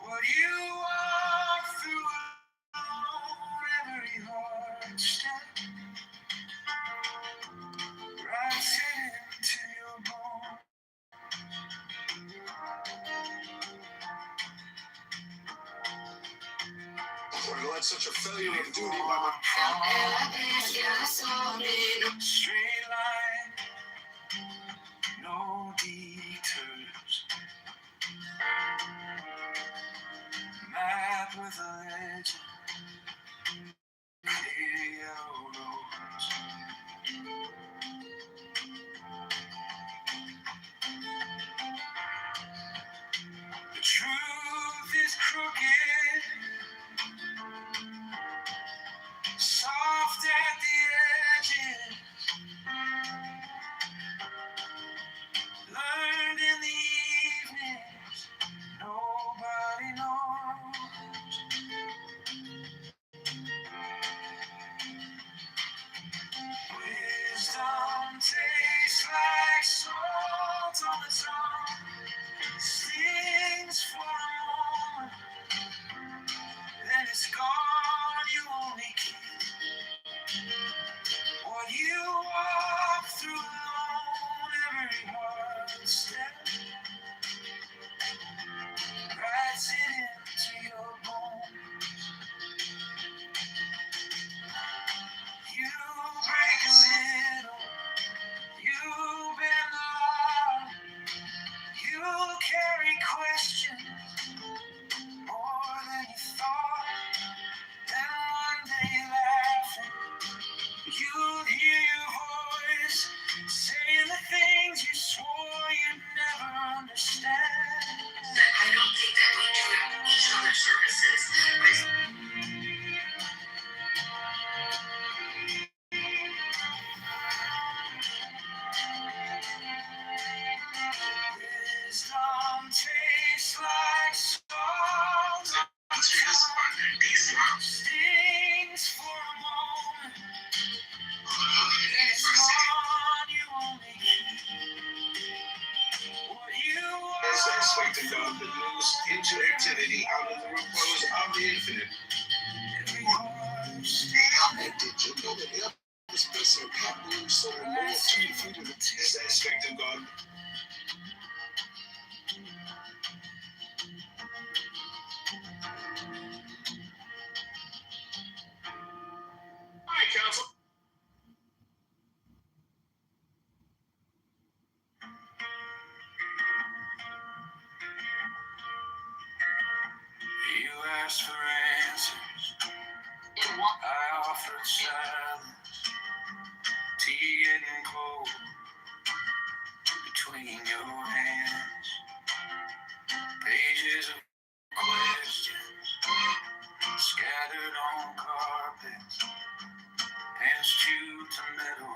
what you walk through alone. Every hard step writes it into your bones. Well, that's such a failure of duty by my Straight line, no detours. Map with a legend, clear yellow roads. The truth is crooked, soft at the edges. Learned in the evenings, nobody knows. Wisdom tastes like salt on the tongue, stings for a moment, then it's gone. You only keep what you walk through alone. Every hard step writes it into your bones. You break a little, you bend a lot, you carry questions more than you thought. Then one day laughing, you'd hear your voice saying the things you swore you'd never understand. I don't think that we do each other's services. Wisdom tastes like salt, stings for a moment, then it's gone. You only keep what you As I expected God that moves into activity out of the repose of the infinite. And did you know that every space and pop moves so remote 2 feet of the test aspect of God? All right, council. You asked for answers, I offered silence. Tea getting cold between your hands. Pages of questions scattered on carpets. Pens chewed to metal,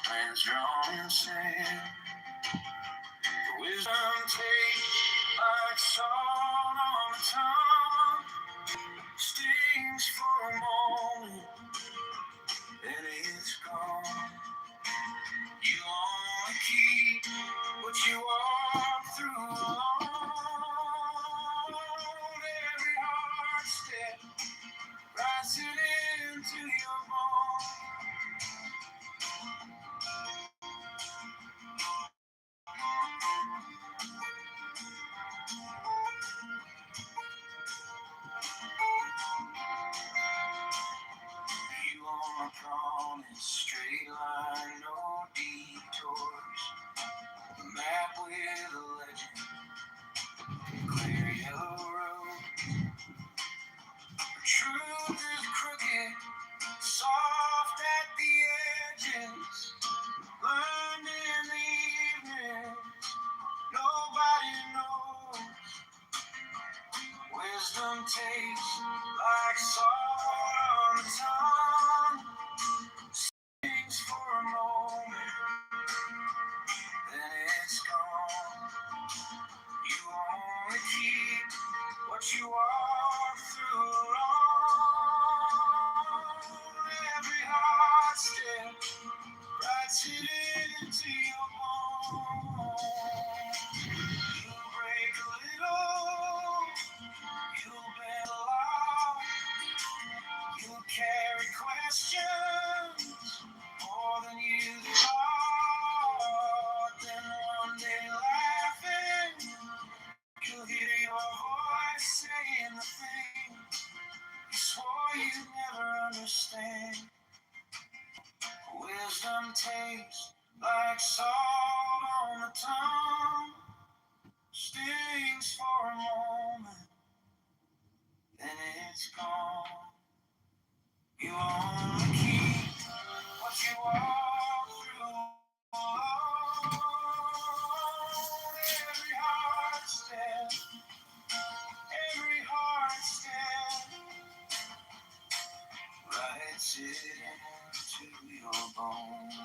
plans drawn in sand. The wisdom tastes like salt on the tongue, stings for a moment, then it's gone. tastes like salt on the tongue. Stings for a moment, then it's gone. You only keep what you walk through alone. Every heart step writes it into your bones. You break a little, you bend a lot, you carry questions more than you thought. Then one day laughing, you'll hear your voice saying the thing you swore you'd never understand. Wisdom tastes like salt on the tongue, stings for a moment, then it's gone. You only keep what you walk through alone. Every heart step writes it into your bones.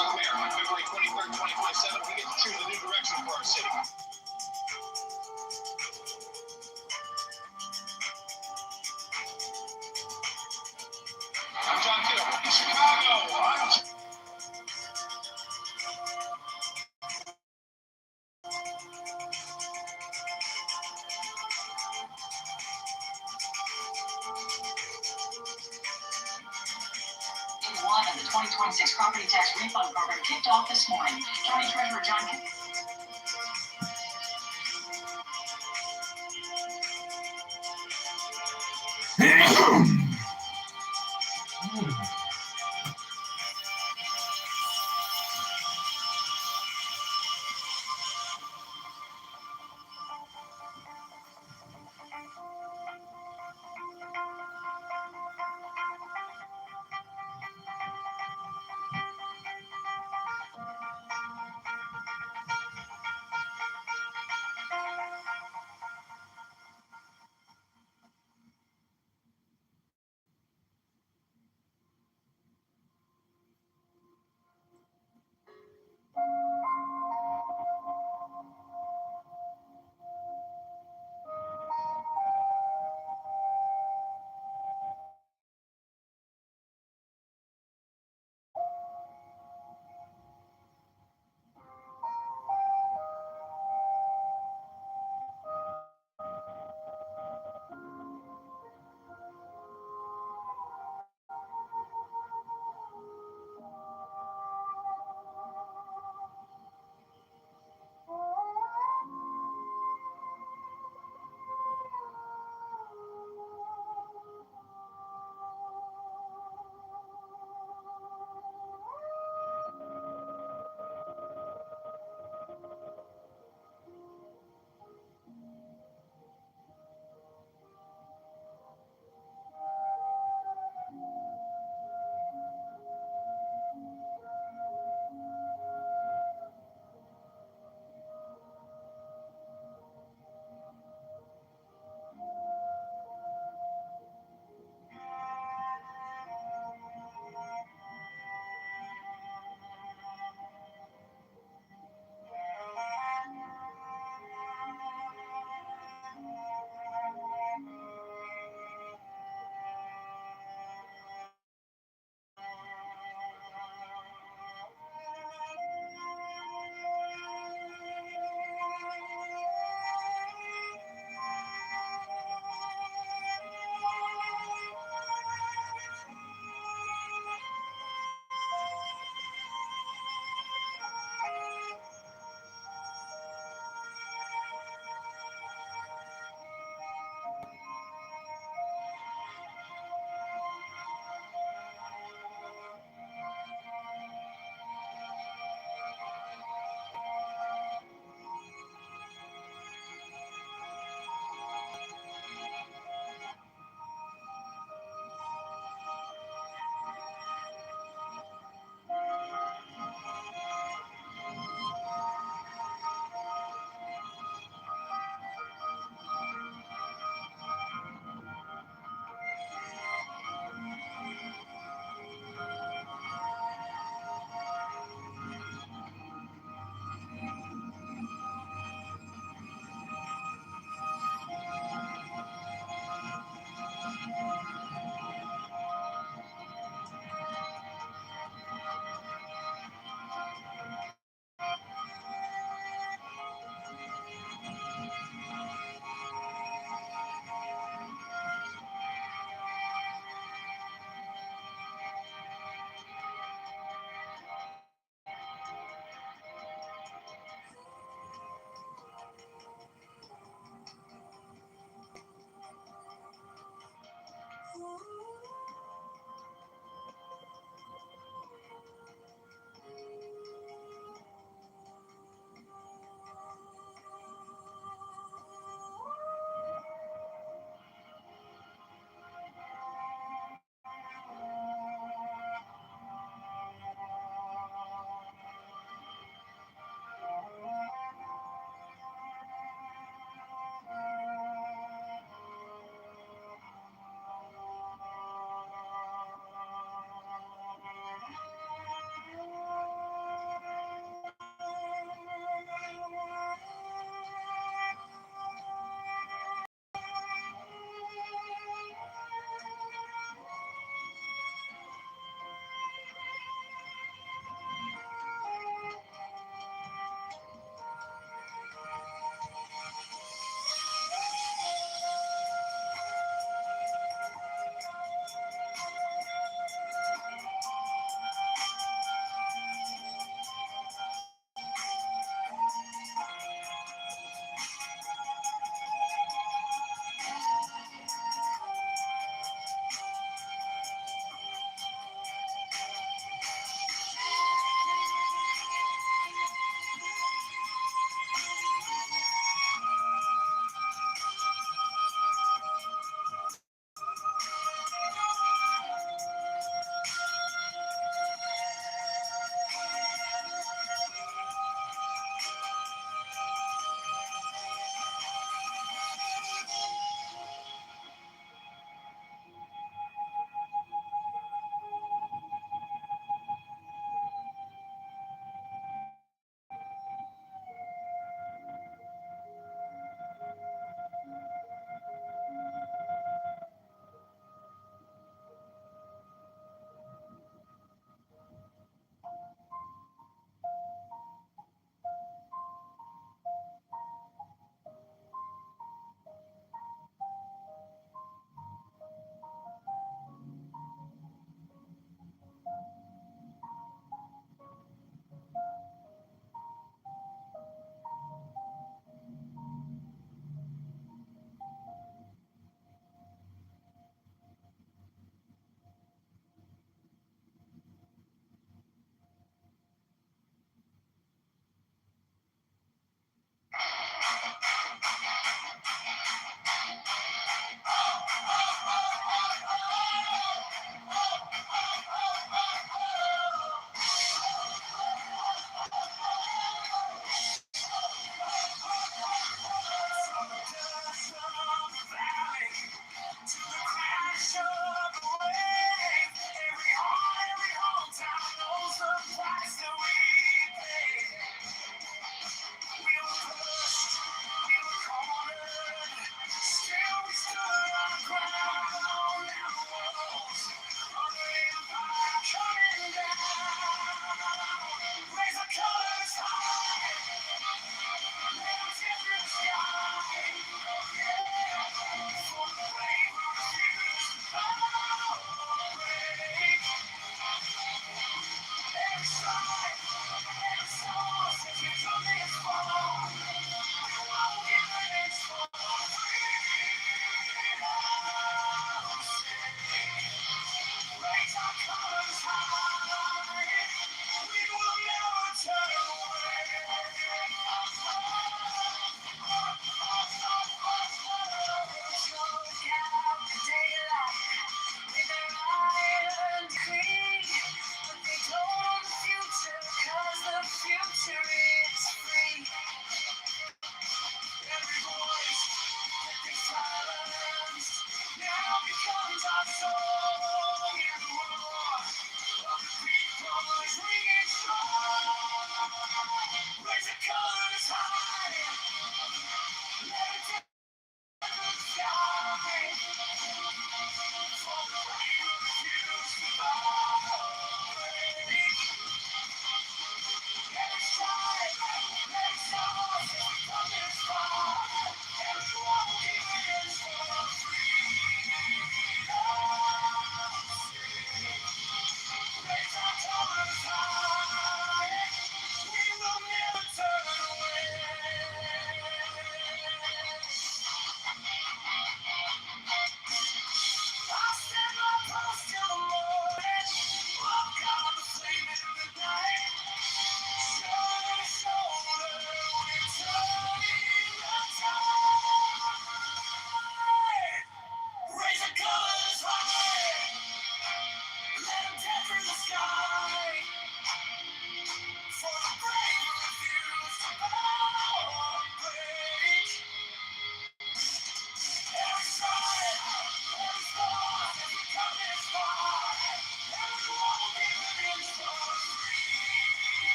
Chicago mayor on February 23rd, 2027. We get to choose a new direction for our city. I'm John Kitover. In Chicago, One of the 2026 property tax refund program kicked off this morning. County Treasurer John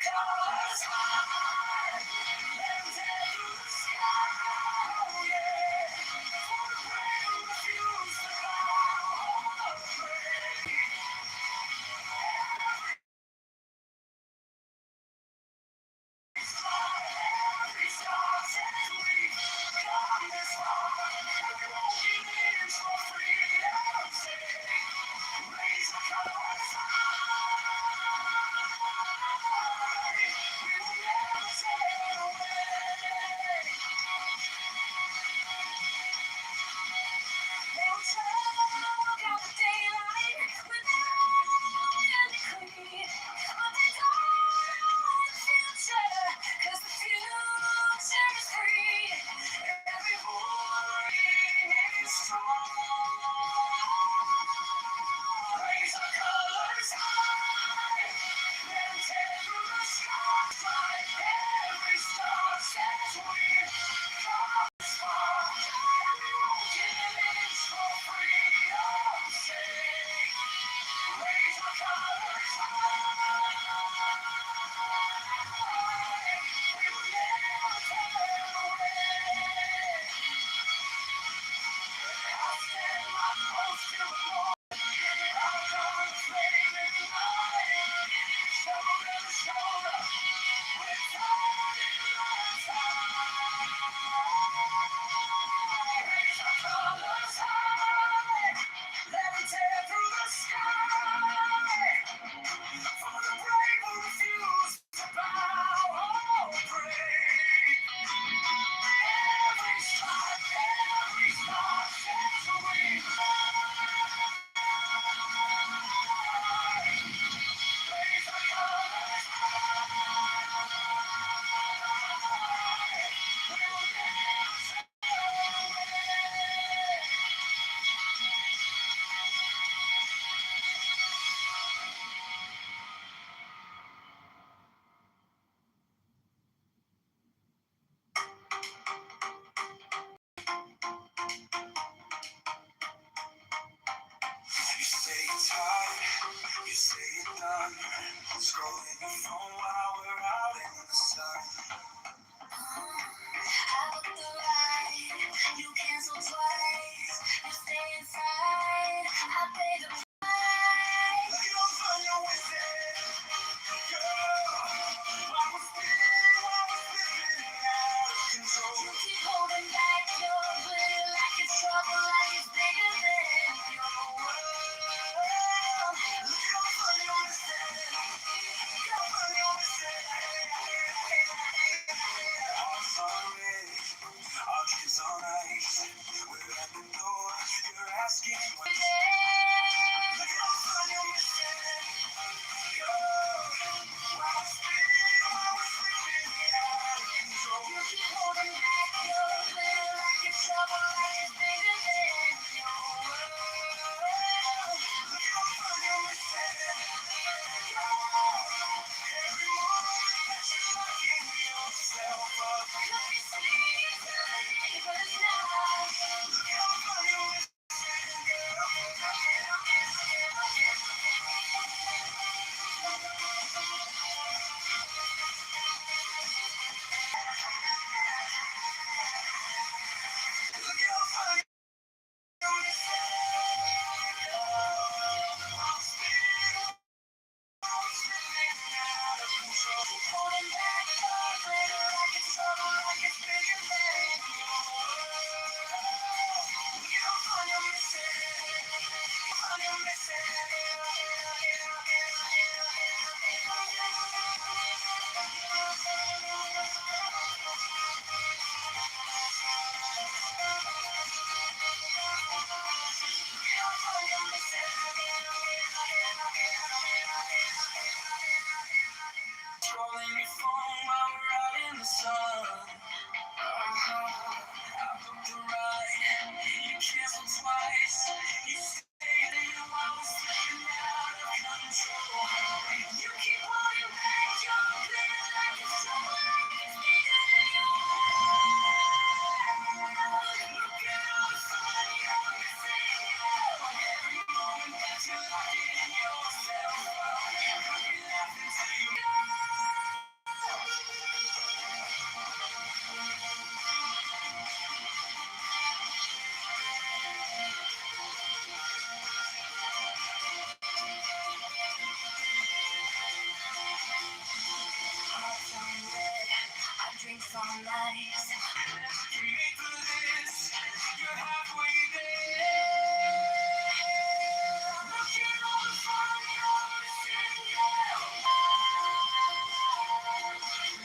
colors high. Let 'em tear through the sky. Oh yeah. For the brave who refuse to bow or break. Every star says we've come this far. We won't give in for freedom's sake. Raise the colors high. We will never sail away. They'll choke out the daylight with their own decree. But they don't know the future, 'cause the future is free. Every warning is strong. Raise the colors high. Let 'em tear through the sky. Every star says we've come this far. And we won't give in for freedom's sake. Raise the colors high. We will never turn away. I'll stand my post till the morning. I'll come and flame in the night. Shoulder to shoulder, we're turning lights high. Raise the colors high. Let 'em tear through the sky. For the brave who refuse to bow or break. Every star says we raise the colors high. We will never sail away. You say it's hard, you say it done. Scrolling your phone while we're out in the sun. I booked the ride, you cancel twice. You stay inside, I pay the price. You don't find your way there, girl. I was spinning out of control. You keep holding back your will like it's trouble, like it's bigger than your world. You don't find your mistake. You don't find your mistake. I'm sorry, our kids on ice. We're at the door, you're asking what. You don't find your mistake. While we're spinning out of control. You keep holding back your will like it's trouble, like it's bigger than your world. You don't find your mistake. Every moment that you're locking yourself up. Could be sweet today, but it's not. You don't find your mistake, girl. Holding back your glitter like it's trouble, like it's bigger than your world. You don't find your mistake. Find your Scrolling your phone while we're out in the sun. I booked a ride, you canceled twice. You stayed in while we're slipping our lives. Made for this, you're halfway there. Looking on from your missing girl.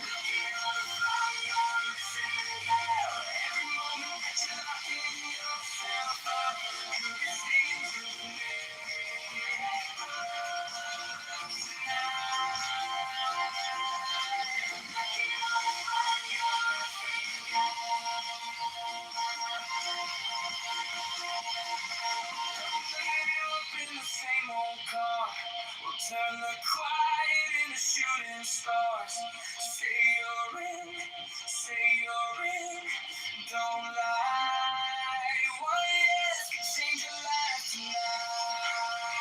Looking on from your missing girl. Every moment that you're locking yourself up, you can sing to me. Same old car. We'll turn the quiet into shooting stars. Say you're in, say you're in. Don't lie. One yes can change your life tonight.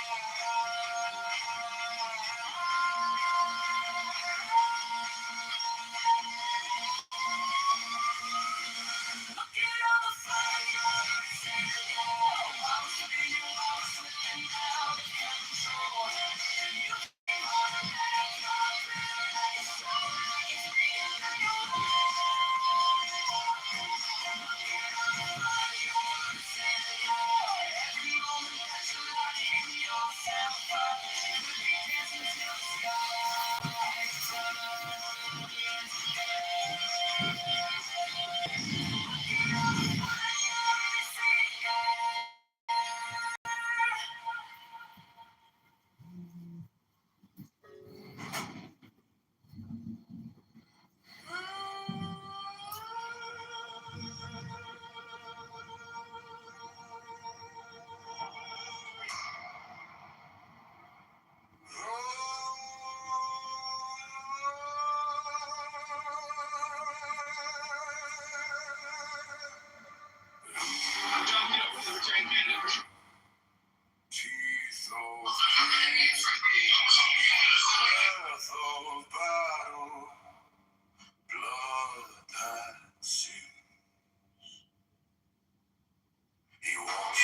Look at all the fun you're missing. I was feeling, I was slipping out of control. You came on the back of me like a soul. It's real and you're look at all the fun you're missing. Every moment that you're locking yourself up, you could be dancing till the sky's done. Teeth of breath of battle, blood that sings. He walks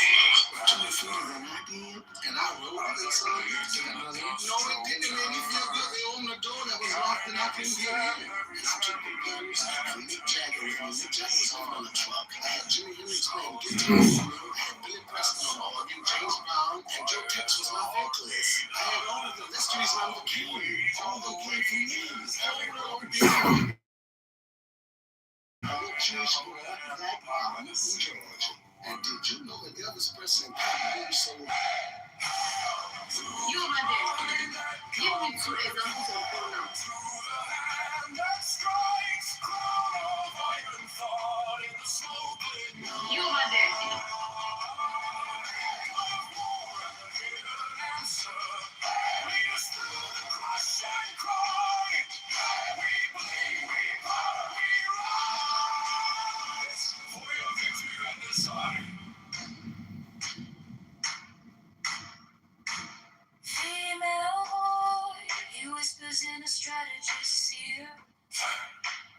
And I did, and I wrote this song. No, it didn't make me feel good. They opened the door that was locked and I couldn't get in. And I took the guns from Mick Jagger with me. Mick Jagger was on the truck. I had Jimmy Hendrix playing guitar. I had Billy Preston on organ, James Brown, and Joe Tex was my vocalist. I had all of them. That's the reason I'm the king. All of them came from me. All of them. I'm a Jewish boy, black mom in Georgia. And did you know that Elvis Presley and Pop Boone sold? You my dad. Give me 2 examples of pronouns. You my dad. Female boy, he whispers in a strategist's ear.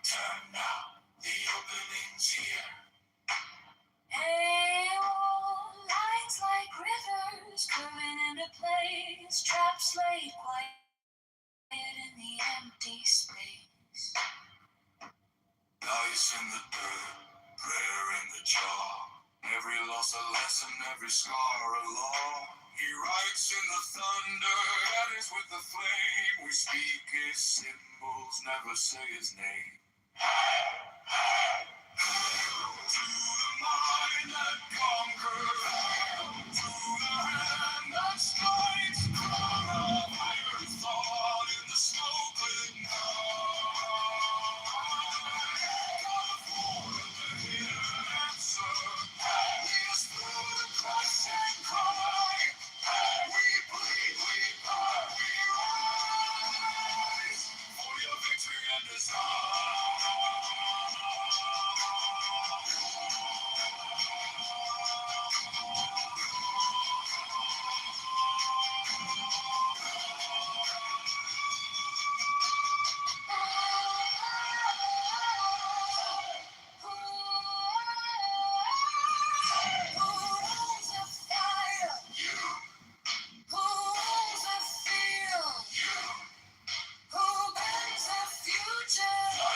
Turn now, the opening's here. Hey, oh, lights like rivers curving into place, traps laid quiet in the empty space. Ice in the dirt, prayer in the jar. Every loss a lesson, every scar a law. He writes in the thunder, that is with the flame. We speak his symbols, never say his name. To the mind that conquers, to the hand that strikes, crown of iron thought in the smoke-lit night. God for the hidden answer, lead us through the crushing cry. We bleed, we part, we rise for your victory and design. Who bends the future?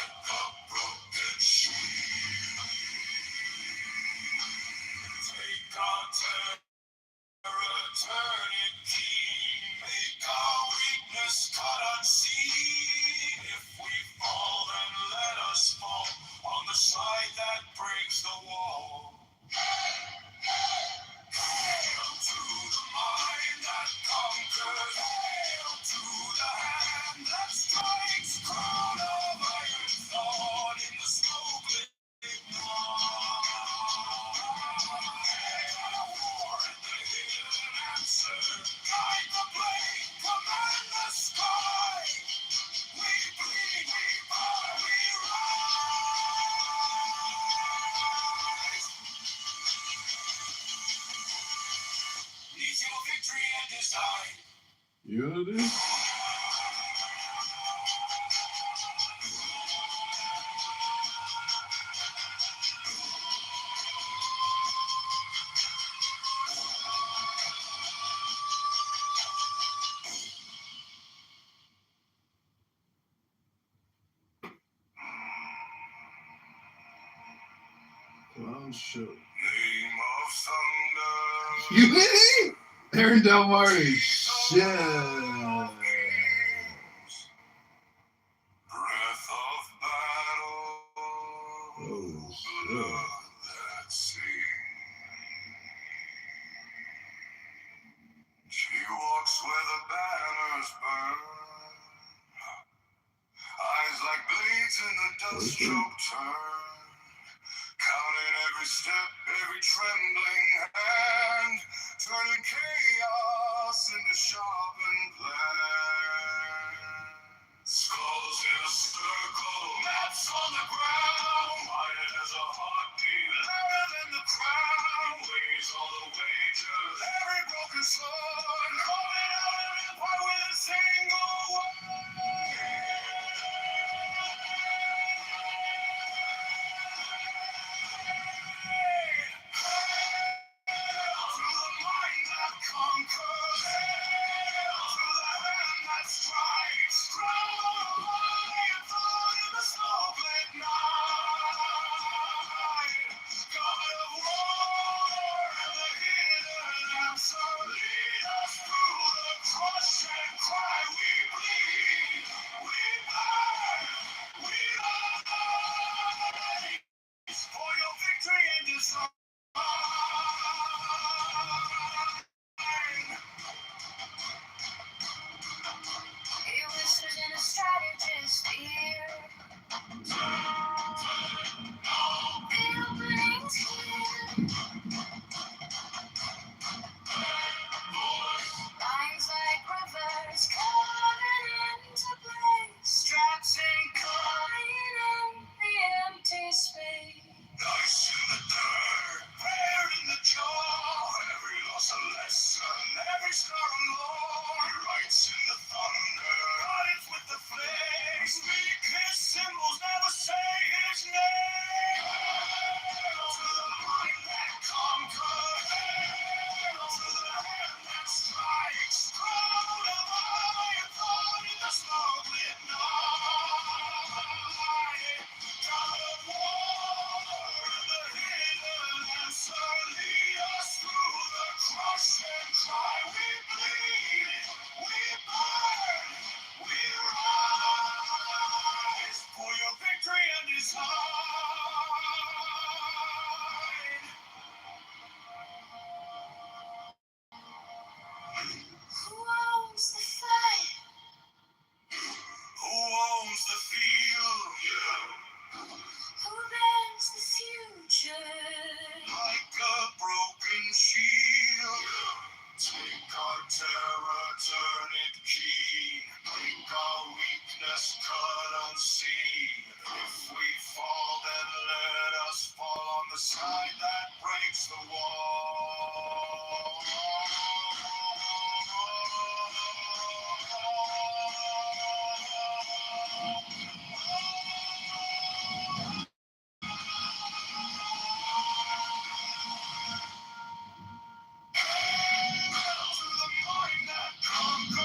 Unity? Clown show. Name of thunder. Unity? Aaron Del Marty. Shit. Breath of battle. Oh, shit. Blood that sings. She walks where the banners burn. Eyes like blades in the dust-choked turn. Counting every step, every trembling hand. Turning chaos into sharpened plan. Skulls in a circle, maps on the ground. Quiet as a heartbeat, louder than the crowd. Weighs all the wagers, every broken sword. Calling out an empire with a single word. For your victory and design. He whispers in a strategist's ear. The opening's here. Lines like rivers coming into place. Straps and Lying in the empty space. Nice in the dirt, fair in the jaw. Every loss a lesson, every scar a law. He writes in the thunder, guardians with the flame. Speak his symbols, never say his name. To the mind that conquers, to the hand that strikes. Crown of iron, thought in the smoke-lit night. God of war and the hidden answer, lead us through the crush and cry. We bleed, we burn, we rise for your victory and design. Who owns the fight? Who owns the field? Who bends the future? Like a broken shield. Take our terror, turn it keen. Make our weakness cut unseen. If we fall, then let us fall on the side that breaks the wall. To the mind that conquers,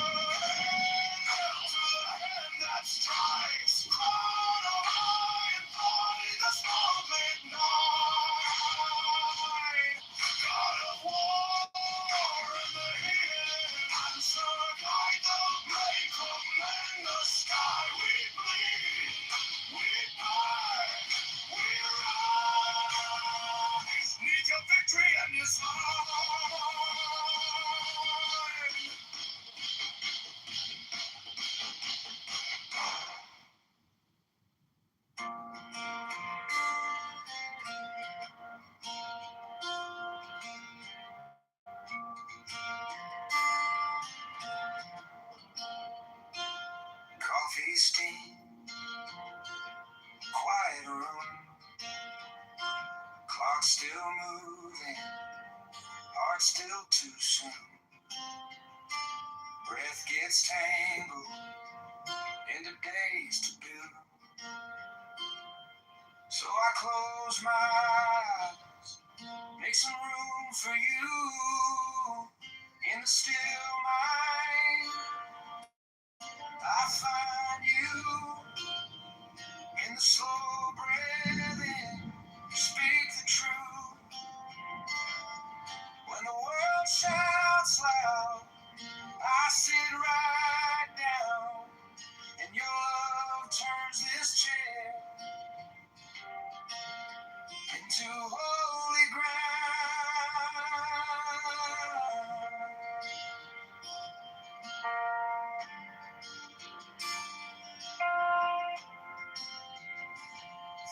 to the hand that strikes. Crown of iron, thought in the smoke-lit night. God of war and the hidden answer, guide the brave, command the sky. We bleed, we burn, we rise. Need your victory and your sign. Coffee steam, quiet room, clock still moving, heart still too soon. Breath gets tangled into days to build. So I close my eyes, make some room for you in the still mind. I find you in the slow breathing. You speak the truth when the world shouts loud. I sit right down, and your love turns this chair into holy ground.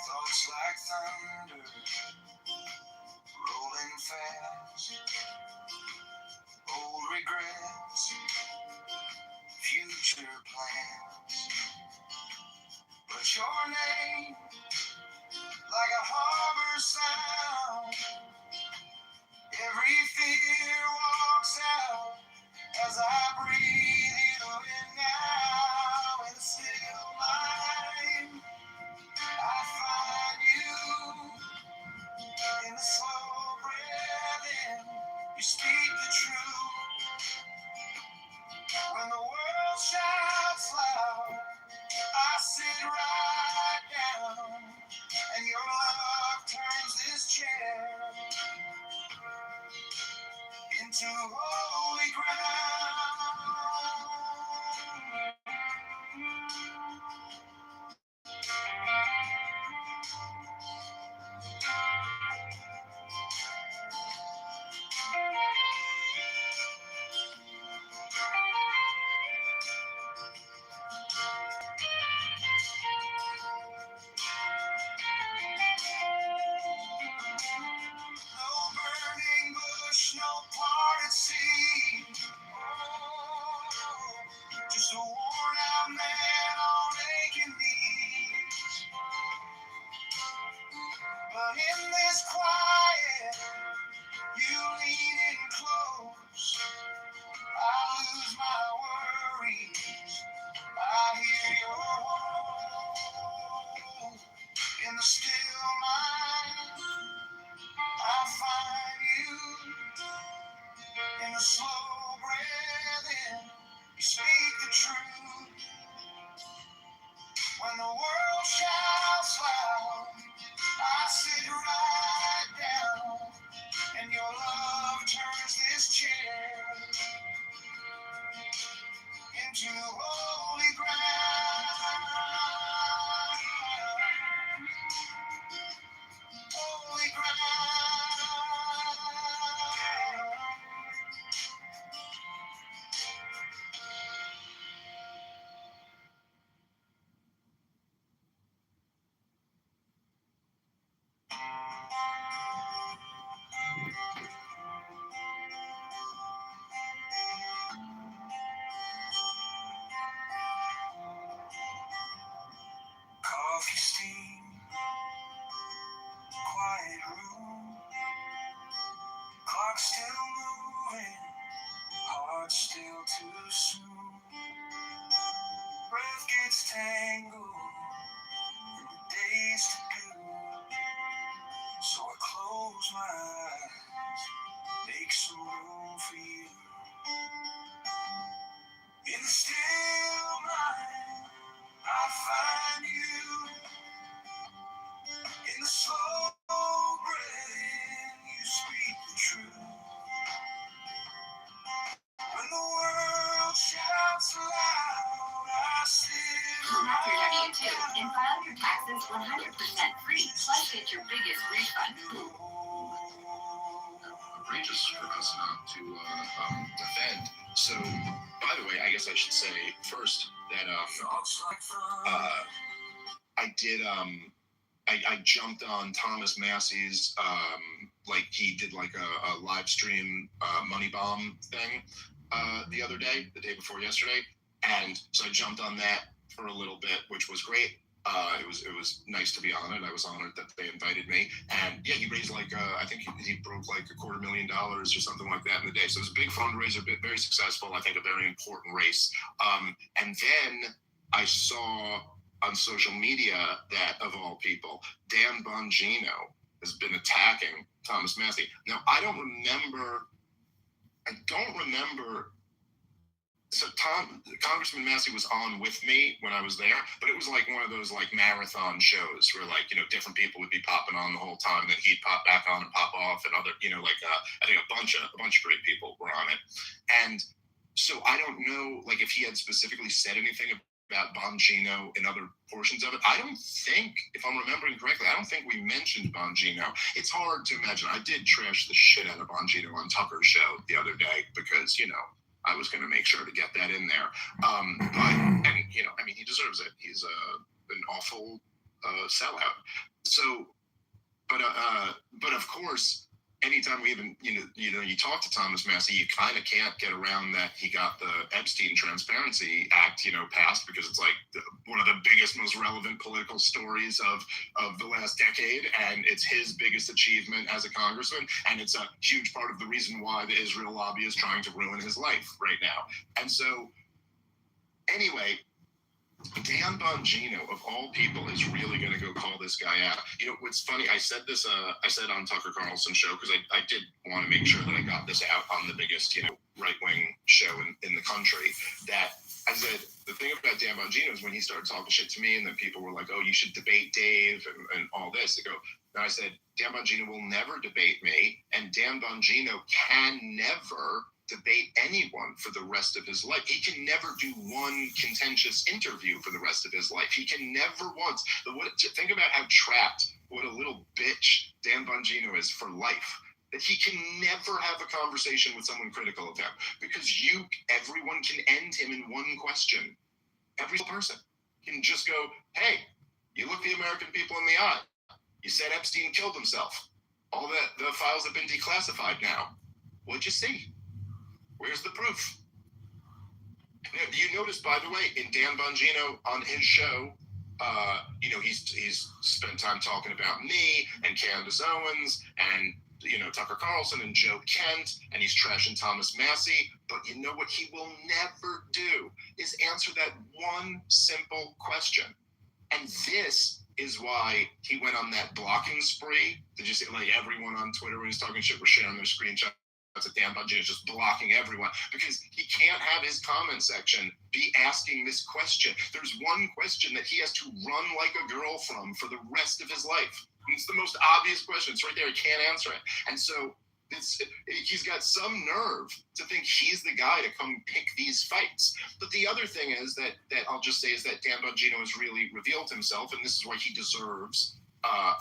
Thoughts like thunder, rolling fast. Old regrets, future plans. But your name, like a harbor sound, every fear walks out as I breathe you in now. In the still mind, I find you in the slow breathing. You speak the truth when the world shouts loud. I sit right down, and your love turns this chair into holy ground. No burning bush, no parted sea. Oh, just a worn out man on aching knees. But in this quiet, you lean in close. I lose my worries. I hear your hope in the still mind. I find you in the slow breathing. You speak the truth when the world shouts loud. I sit right down, and your love turns this chair into holy ground. Holy ground. Coffee steam, quiet room, clock still moving, heart still too soon. Breath gets tangled in the days to do, so I close my eyes, make some room for you. In the still night, I find you in the slow breathing. You speak the truth when the world shouts loud. I sit After right W-2 and file your taxes 100% free, plus get your biggest refund. Outrageous for us not to defend. So, by the way, I guess I should say first that I did I jumped on Thomas Massey's like he did like a live stream money bomb thing the day before yesterday, and so I jumped on that for a little bit, which was great. It was nice to be on it. I was honored that they invited me. And yeah, he raised like I think he broke like $250,000 or something like that in the day. So it was a big fundraiser, very successful. I think a very important race. And then I saw on social media that, of all people, Dan Bongino has been attacking Thomas Massey. Now I don't remember. So Congressman Massey was on with me when I was there, but it was like one of those like marathon shows where like, different people would be popping on the whole time, and then he'd pop back on and pop off, and other, I think a bunch of great people were on it. And so I don't know like if he had specifically said anything about Bongino in other portions of it. I don't think, if I'm remembering correctly, I don't think we mentioned Bongino. It's hard to imagine. I did trash the shit out of Bongino on Tucker's show the other day because, I was going to make sure to get that in there. He deserves it. He's an awful sellout. So, but of course, anytime we even, you talk to Thomas Massey, you kind of can't get around that he got the Epstein Transparency Act, passed, because it's like one of the biggest, most relevant political stories of the last decade. And it's his biggest achievement as a congressman. And it's a huge part of the reason why the Israel lobby is trying to ruin his life right now. And so anyway, Dan Bongino, of all people, is really going to go call this guy out. What's funny, I said on Tucker Carlson's show, because I did want to make sure that I got this out on the biggest, right-wing show in the country, that I said, the thing about Dan Bongino is when he started talking shit to me, and then people were like, oh, you should debate Dave and all this. And I said, Dan Bongino will never debate me, and Dan Bongino can never debate anyone for the rest of his life. He can never do one contentious interview for the rest of his life. He can never once. Think about how trapped, what a little bitch Dan Bongino is for life. That he can never have a conversation with someone critical of him, because everyone can end him in one question. Every person can just go, hey, you look the American people in the eye. You said Epstein killed himself. All the files have been declassified now. What'd you see? Where's the proof? You notice, by the way, in Dan Bongino on his show, he's spent time talking about me and Candace Owens and, Tucker Carlson and Joe Kent, and he's trashing Thomas Massey. But you know what he will never do is answer that one simple question. And this is why he went on that blocking spree. Did you see, like, everyone on Twitter when he's talking shit was sharing their screenshots? That's Dan Bongino just blocking everyone, because he can't have his comment section be asking this question. There's one question that he has to run like a girl from for the rest of his life. And it's the most obvious question. It's right there. He can't answer it. And so he's got some nerve to think he's the guy to come pick these fights. But the other thing is that I'll just say is that Dan Bongino has really revealed himself, and this is why he deserves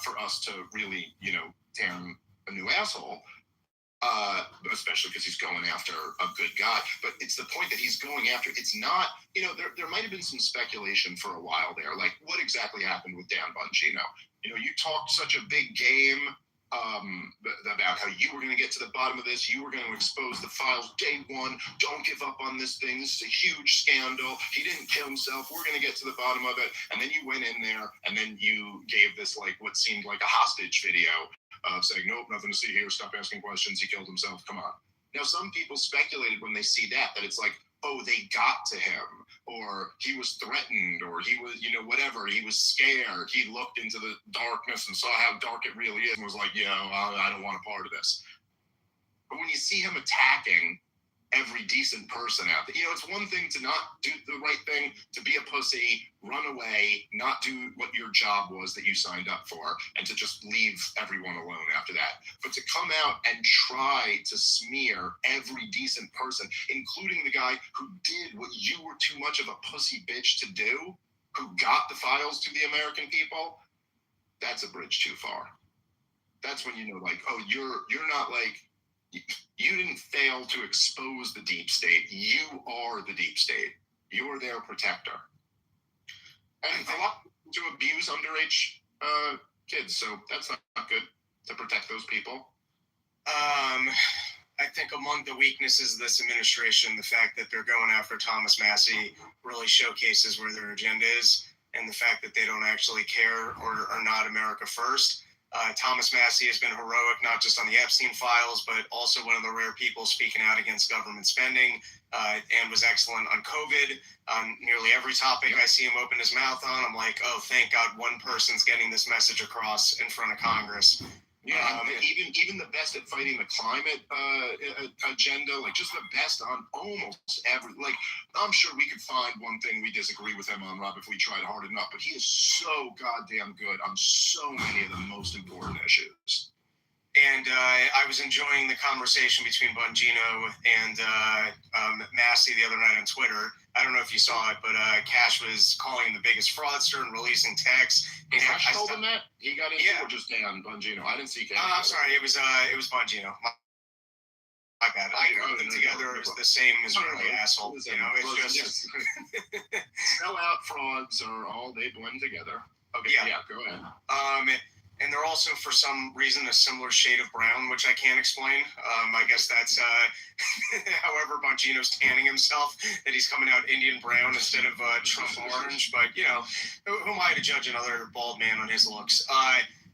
for us to really, tear him a new asshole. Especially because he's going after a good guy. But it's the point that he's going after. It's not, there might have been some speculation for a while there, like what exactly happened with Dan Bongino. You talked such a big game about how you were going to get to the bottom of this. You were going to expose the files day one. Don't give up on this thing. This is a huge scandal. He didn't kill himself. We're going to get to the bottom of it. And then you went in there, and then you gave this, like, what seemed like a hostage video of saying, nope, nothing to see here. Stop asking questions. He killed himself. Come on. Now, some people speculated when they see that it's like, oh, they got to him, or he was threatened, or he was, whatever. He was scared. He looked into the darkness and saw how dark it really is and was like, I don't want a part of this. But when you see him attacking every decent person out there, it's one thing to not do the right thing, to be a pussy, run away, not do what your job was that you signed up for, and to just leave everyone alone after that. But to come out and try to smear every decent person, including the guy who did what you were too much of a pussy bitch to do, who got the files to the American people, that's a bridge too far. That's when like, oh, you're not like, you didn't fail to expose the deep state. You are the deep state. You're their protector. And a lot to abuse underage kids, so that's not good to protect those people. I think among the weaknesses of this administration, the fact that they're going after Thomas Massey really showcases where their agenda is. and the fact that they don't actually care or are not America first. Thomas Massey has been heroic, not just on the Epstein files, but also one of the rare people speaking out against government spending, and was excellent on COVID. On nearly every topic I see him open his mouth on, I'm like, oh, thank God one person's getting this message across in front of Congress. Yeah, even the best at fighting the climate agenda, like just the best on almost every. Like, I'm sure we could find one thing we disagree with him on, Rob, if we tried hard enough. But he is so goddamn good on so many of the most important issues. And I was enjoying the conversation between Bongino and Massey the other night on Twitter. I don't know if you saw it, but Cash was calling him the biggest fraudster and releasing texts. And Cash told him that? He got into it just Dan Bongino. I didn't see Cash. I'm sorry, it was Bongino. My bad. I grouped them together as the same Israeli asshole. You know, it's just sellout frauds are all they blend together. Okay, yeah, go ahead. And they're also, for some reason, a similar shade of brown, which I can't explain. I guess that's, however, Bongino's tanning himself, that he's coming out Indian brown instead of Trump orange. But, you know, who am I to judge another bald man on his looks?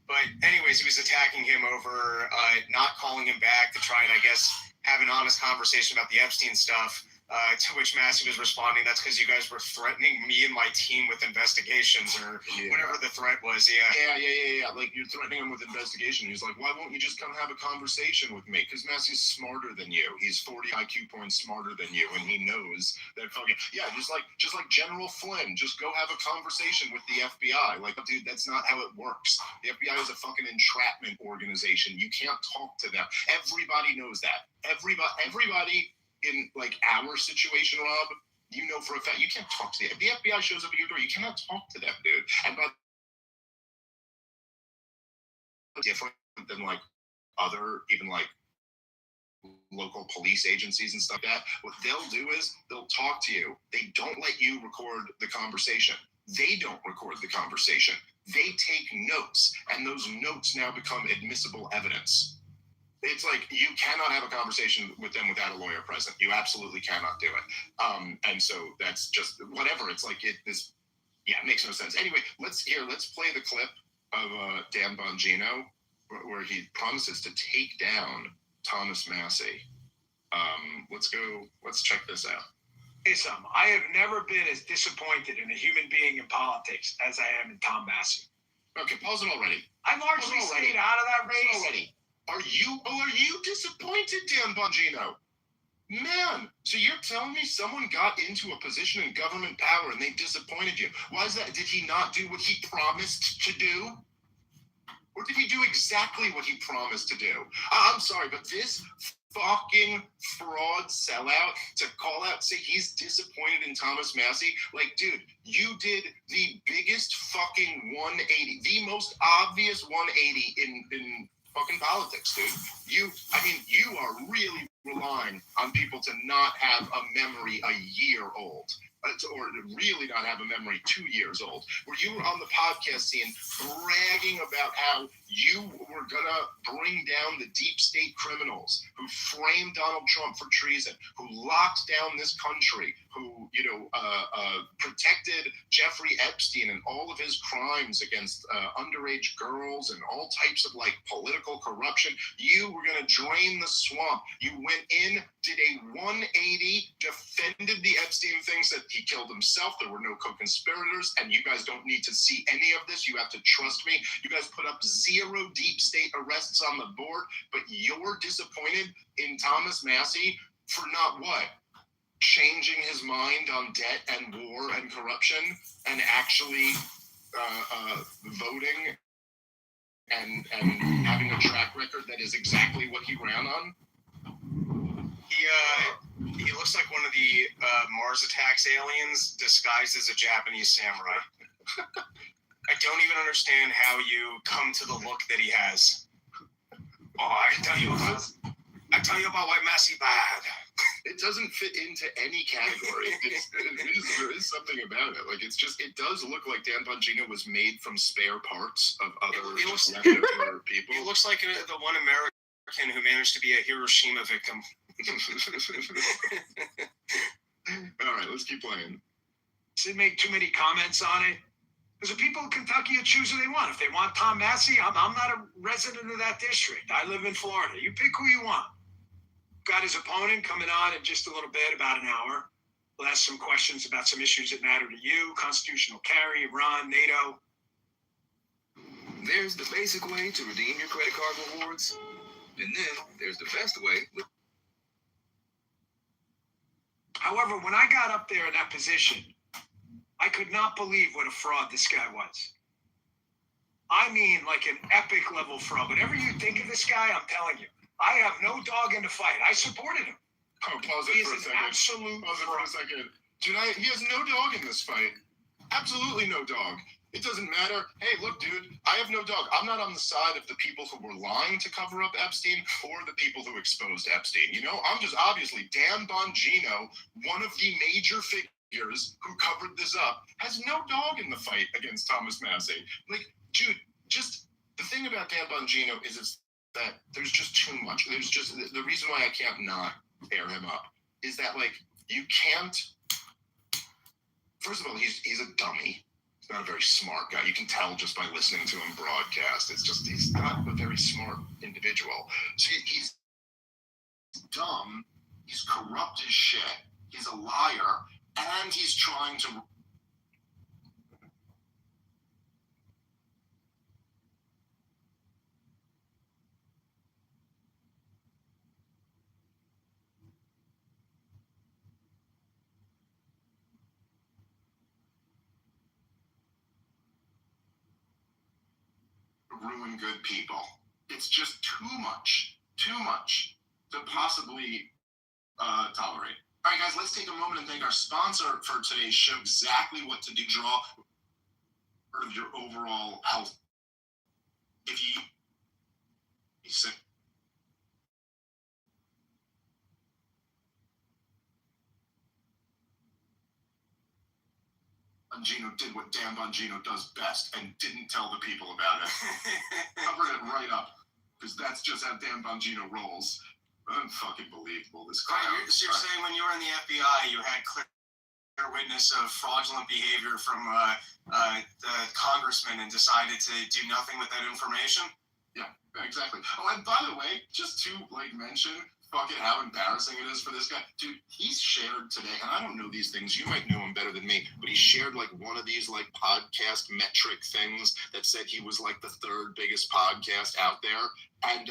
But anyways, he was attacking him over not calling him back to try and, I guess, have an honest conversation about the Epstein stuff. To which Massey was responding, that's because you guys were threatening me and my team with investigations or whatever the threat was. Yeah. Like, you're threatening him with investigation. He's like, why won't you just come have a conversation with me? Because Massey's smarter than you. He's 40 IQ points smarter than you, and he knows that fucking just like General Flynn, just go have a conversation with the FBI. Like, dude, that's not how it works. The FBI is a fucking entrapment organization. You can't talk to them. Everybody knows that. Everybody in like our situation, Rob, you know for a fact you can't talk to the FBI shows up at your door. You cannot talk to them, dude. And but different than like other even like local police agencies and stuff like that. What they'll do is they'll talk to you. They don't let you record the conversation. They don't record the conversation. They take notes, and those notes now become admissible evidence. It's like you cannot have a conversation with them without a lawyer present. You absolutely cannot do it. And so that's just whatever. It's like it makes no sense. Anyway, let's play the clip of Dan Bongino where he promises to take down Thomas Massey. Let's check this out. Hey, I have never been as disappointed in a human being in politics as I am in Tom Massey. Okay, pause it already. I largely stayed out of that race. Already. Are you disappointed, Dan Bongino? Man, so you're telling me someone got into a position in government power and they disappointed you. Why is that? Did he not do what he promised to do? Or did he do exactly what he promised to do? I'm sorry, but this fucking fraud sellout to call out, say he's disappointed in Thomas Massey. Like, dude, you did the biggest fucking 180, the most obvious 180 in fucking politics, dude. You are really relying on people to not have a memory a year old. Or really not have a memory 2 years old, where you were on the podcast scene bragging about how you were gonna bring down the deep state criminals who framed Donald Trump for treason, who locked down this country, who protected Jeffrey Epstein and all of his crimes against underage girls and all types of like political corruption. You were gonna drain the swamp. You went in, did a 180, defended the Epstein things that he killed himself. There were no co-conspirators, and you guys don't need to see any of this. You have to trust me. You guys put up 0 deep state arrests on the board, but you're disappointed in Thomas Massey for not what? Changing his mind on debt and war and corruption and actually voting and having a track record that is exactly what he ran on? He looks like one of the Mars Attacks aliens disguised as a Japanese samurai. I don't even understand how you come to the look that he has. Oh, I tell you about why Massey bad. It doesn't fit into any category. There is something about it. Like, it's just, it does look like Dan Bongino was made from spare parts of other leftover people. He looks like the one American who managed to be a Hiroshima victim. All right, let's keep playing. Didn't make too many comments on it. Because the people of Kentucky will choose who they want. If they want Tom Massey, I'm not a resident of that district. I live in Florida. You pick who you want. Got his opponent coming on in just a little bit, about an hour. We'll ask some questions about some issues that matter to you, constitutional carry, Iran, NATO. There's the basic way to redeem your credit card rewards. And then there's the best way. However, when I got up there in that position, I could not believe what a fraud this guy was. I mean, like an epic level fraud. Whatever you think of this guy, I'm telling you, I have no dog in the fight. I supported him. Oh, pause He it is for a an second. absolute Pause it for a second. Dude, he has no dog in this fight. Absolutely no dog. It doesn't matter. Hey, look, dude, I have no dog. I'm not on the side of the people who were lying to cover up Epstein or the people who exposed Epstein. You know, I'm just obviously Dan Bongino, one of the major figures who covered this up, has no dog in the fight against Thomas Massey. Like, dude, just the thing about Dan Bongino is that there's just too much. There's just the reason why I can't not pair him up is that, like, you can't. First of all, he's a dummy. He's not a very smart guy. You can tell just by listening to him broadcast. It's just he's not a very smart individual. So he's dumb. He's corrupt as shit. He's a liar, and he's trying to. Ruin good people. It's just too much to possibly tolerate. All right, guys, let's take a moment and thank our sponsor for today's show. Exactly what to do. Draw part of your overall health. If you sick. Bongino did what Dan Bongino does best and didn't tell the people about it. Covered it right up. Because that's just how Dan Bongino rolls. Unfucking believable. This guy. Right, you're saying when you were in the FBI, you had clear witness of fraudulent behavior from the congressman and decided to do nothing with that information? Yeah, exactly. Oh, and by the way, just to mention fucking how embarrassing it is for this guy. Dude, he's shared today, and I don't know these things. You might know him better than me, but he shared one of these podcast metric things that said he was the third biggest podcast out there. And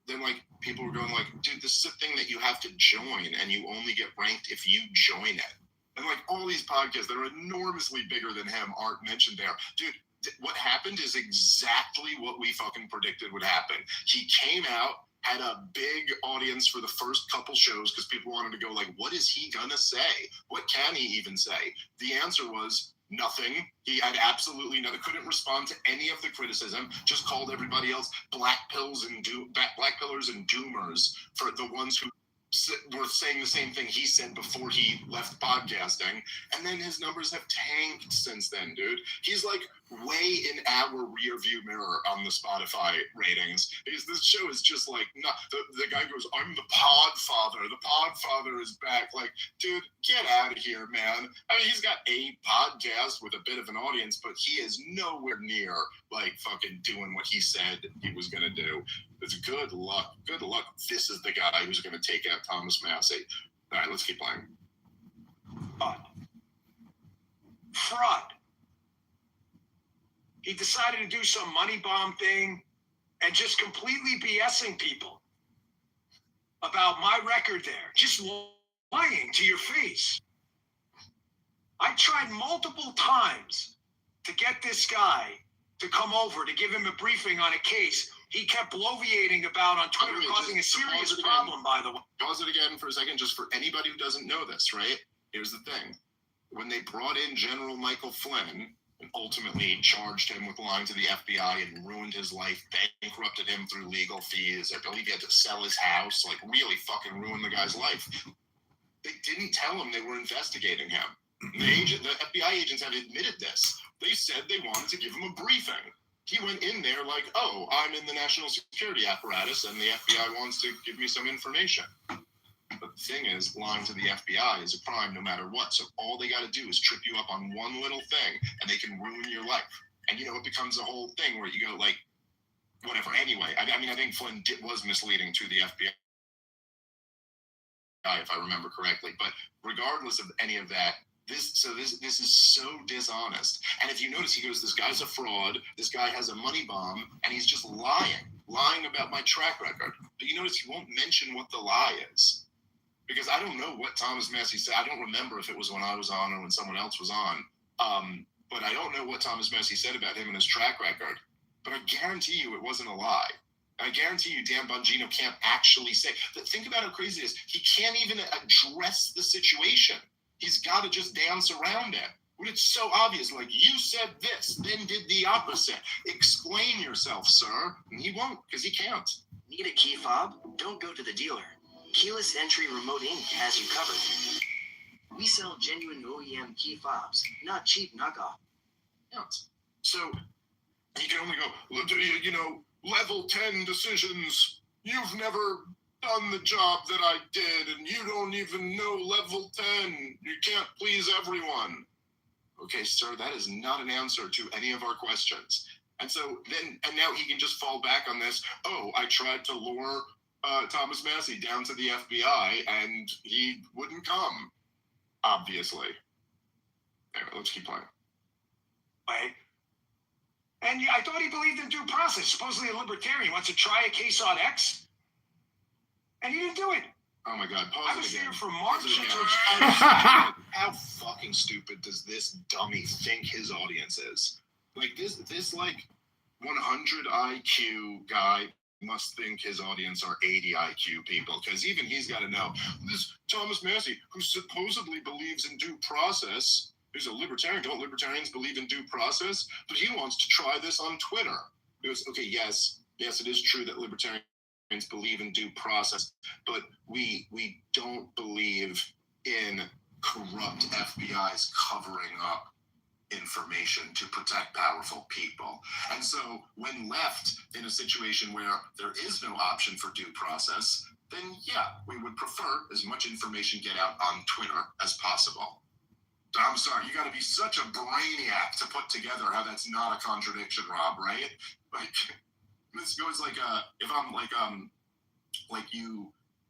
then people were going dude, this is a thing that you have to join, and you only get ranked if you join it. And all these podcasts that are enormously bigger than him aren't mentioned there. Dude, what happened is exactly what we fucking predicted would happen. He came out, had a big audience for the first couple shows because people wanted to go what is he gonna say? What can he even say? The answer was nothing. He had absolutely nothing. Couldn't respond to any of the criticism. Just called everybody else black pillars and doomers for the ones who were saying the same thing he said before he left podcasting. And then his numbers have tanked since then, dude. He's way in our rear view mirror on the Spotify ratings. Because this show is just not the guy goes, I'm the podfather. The podfather is back. Dude, get out of here, man. I mean, he's got a podcast with a bit of an audience, but he is nowhere near fucking doing what he said he was gonna do. It's good luck. Good luck. This is the guy who's gonna take out Thomas Massey. All right, let's keep playing. Fraud. He decided to do some money bomb thing and just completely BSing people about my record there. Just lying to your face. I tried multiple times to get this guy to come over to give him a briefing on a case he kept bloviating about on Twitter, causing a serious problem, by the way. Pause it again for a second, just for anybody who doesn't know this, right? Here's the thing. When they brought in General Michael Flynn and ultimately charged him with lying to the FBI and ruined his life, bankrupted him through legal fees, I believe he had to sell his house, really fucking ruined the guy's life. They didn't tell him they were investigating him. The FBI agents have admitted this. They said they wanted to give him a briefing. He went in there oh, I'm in the national security apparatus and the FBI wants to give me some information. But thing is, lying to the FBI is a crime no matter what. So all they got to do is trip you up on one little thing, and they can ruin your life. And it becomes a whole thing where you go like, whatever. Anyway, I mean, I think Flynn was misleading to the FBI, if I remember correctly. But regardless of any of that, this is so dishonest. And if you notice, he goes, "This guy's a fraud. This guy has a money bomb, and he's just lying about my track record." But you notice he won't mention what the lie is, because I don't know what Thomas Massey said. I don't remember if it was when I was on or when someone else was on. But I don't know what Thomas Massey said about him and his track record. But I guarantee you it wasn't a lie. I guarantee you Dan Bongino can't actually say. But think about how crazy it is. He can't even address the situation. He's got to just dance around it. When it's so obvious, like, you said this, then did the opposite. Explain yourself, sir. And he won't, because he can't. Need a key fob? Don't go to the dealer. Keyless Entry Remote Ink has you covered. We sell genuine OEM key fobs, not cheap knockoff. So he can only go, level 10 decisions. You've never done the job that I did, and you don't even know level 10. You can't please everyone. Okay, sir, that is not an answer to any of our questions. And so now he can just fall back on this. Oh, I tried to lure Thomas Massey down to the FBI, and he wouldn't come, obviously. Anyway, let's keep playing. And I thought he believed in due process. Supposedly a libertarian wants to try a case on X, and he didn't do it. Oh my God! I was there from March until How fucking stupid does this dummy think his audience is? Like this like 100 IQ guy must think his audience are 80 IQ people, because even he's got to know this Thomas Massey, who supposedly believes in due process. He's a libertarian. Don't libertarians believe in due process? But he wants to try this on Twitter. It was, okay, yes, it is true that libertarians believe in due process, but we don't believe in corrupt FBIs covering up information to protect powerful people. And so when left in a situation where there is no option for due process, then yeah, we would prefer as much information get out on Twitter as possible. I'm sorry, you got to be such a brainiac to put together how that's not a contradiction, Rob, right? Like, this goes like, if I'm like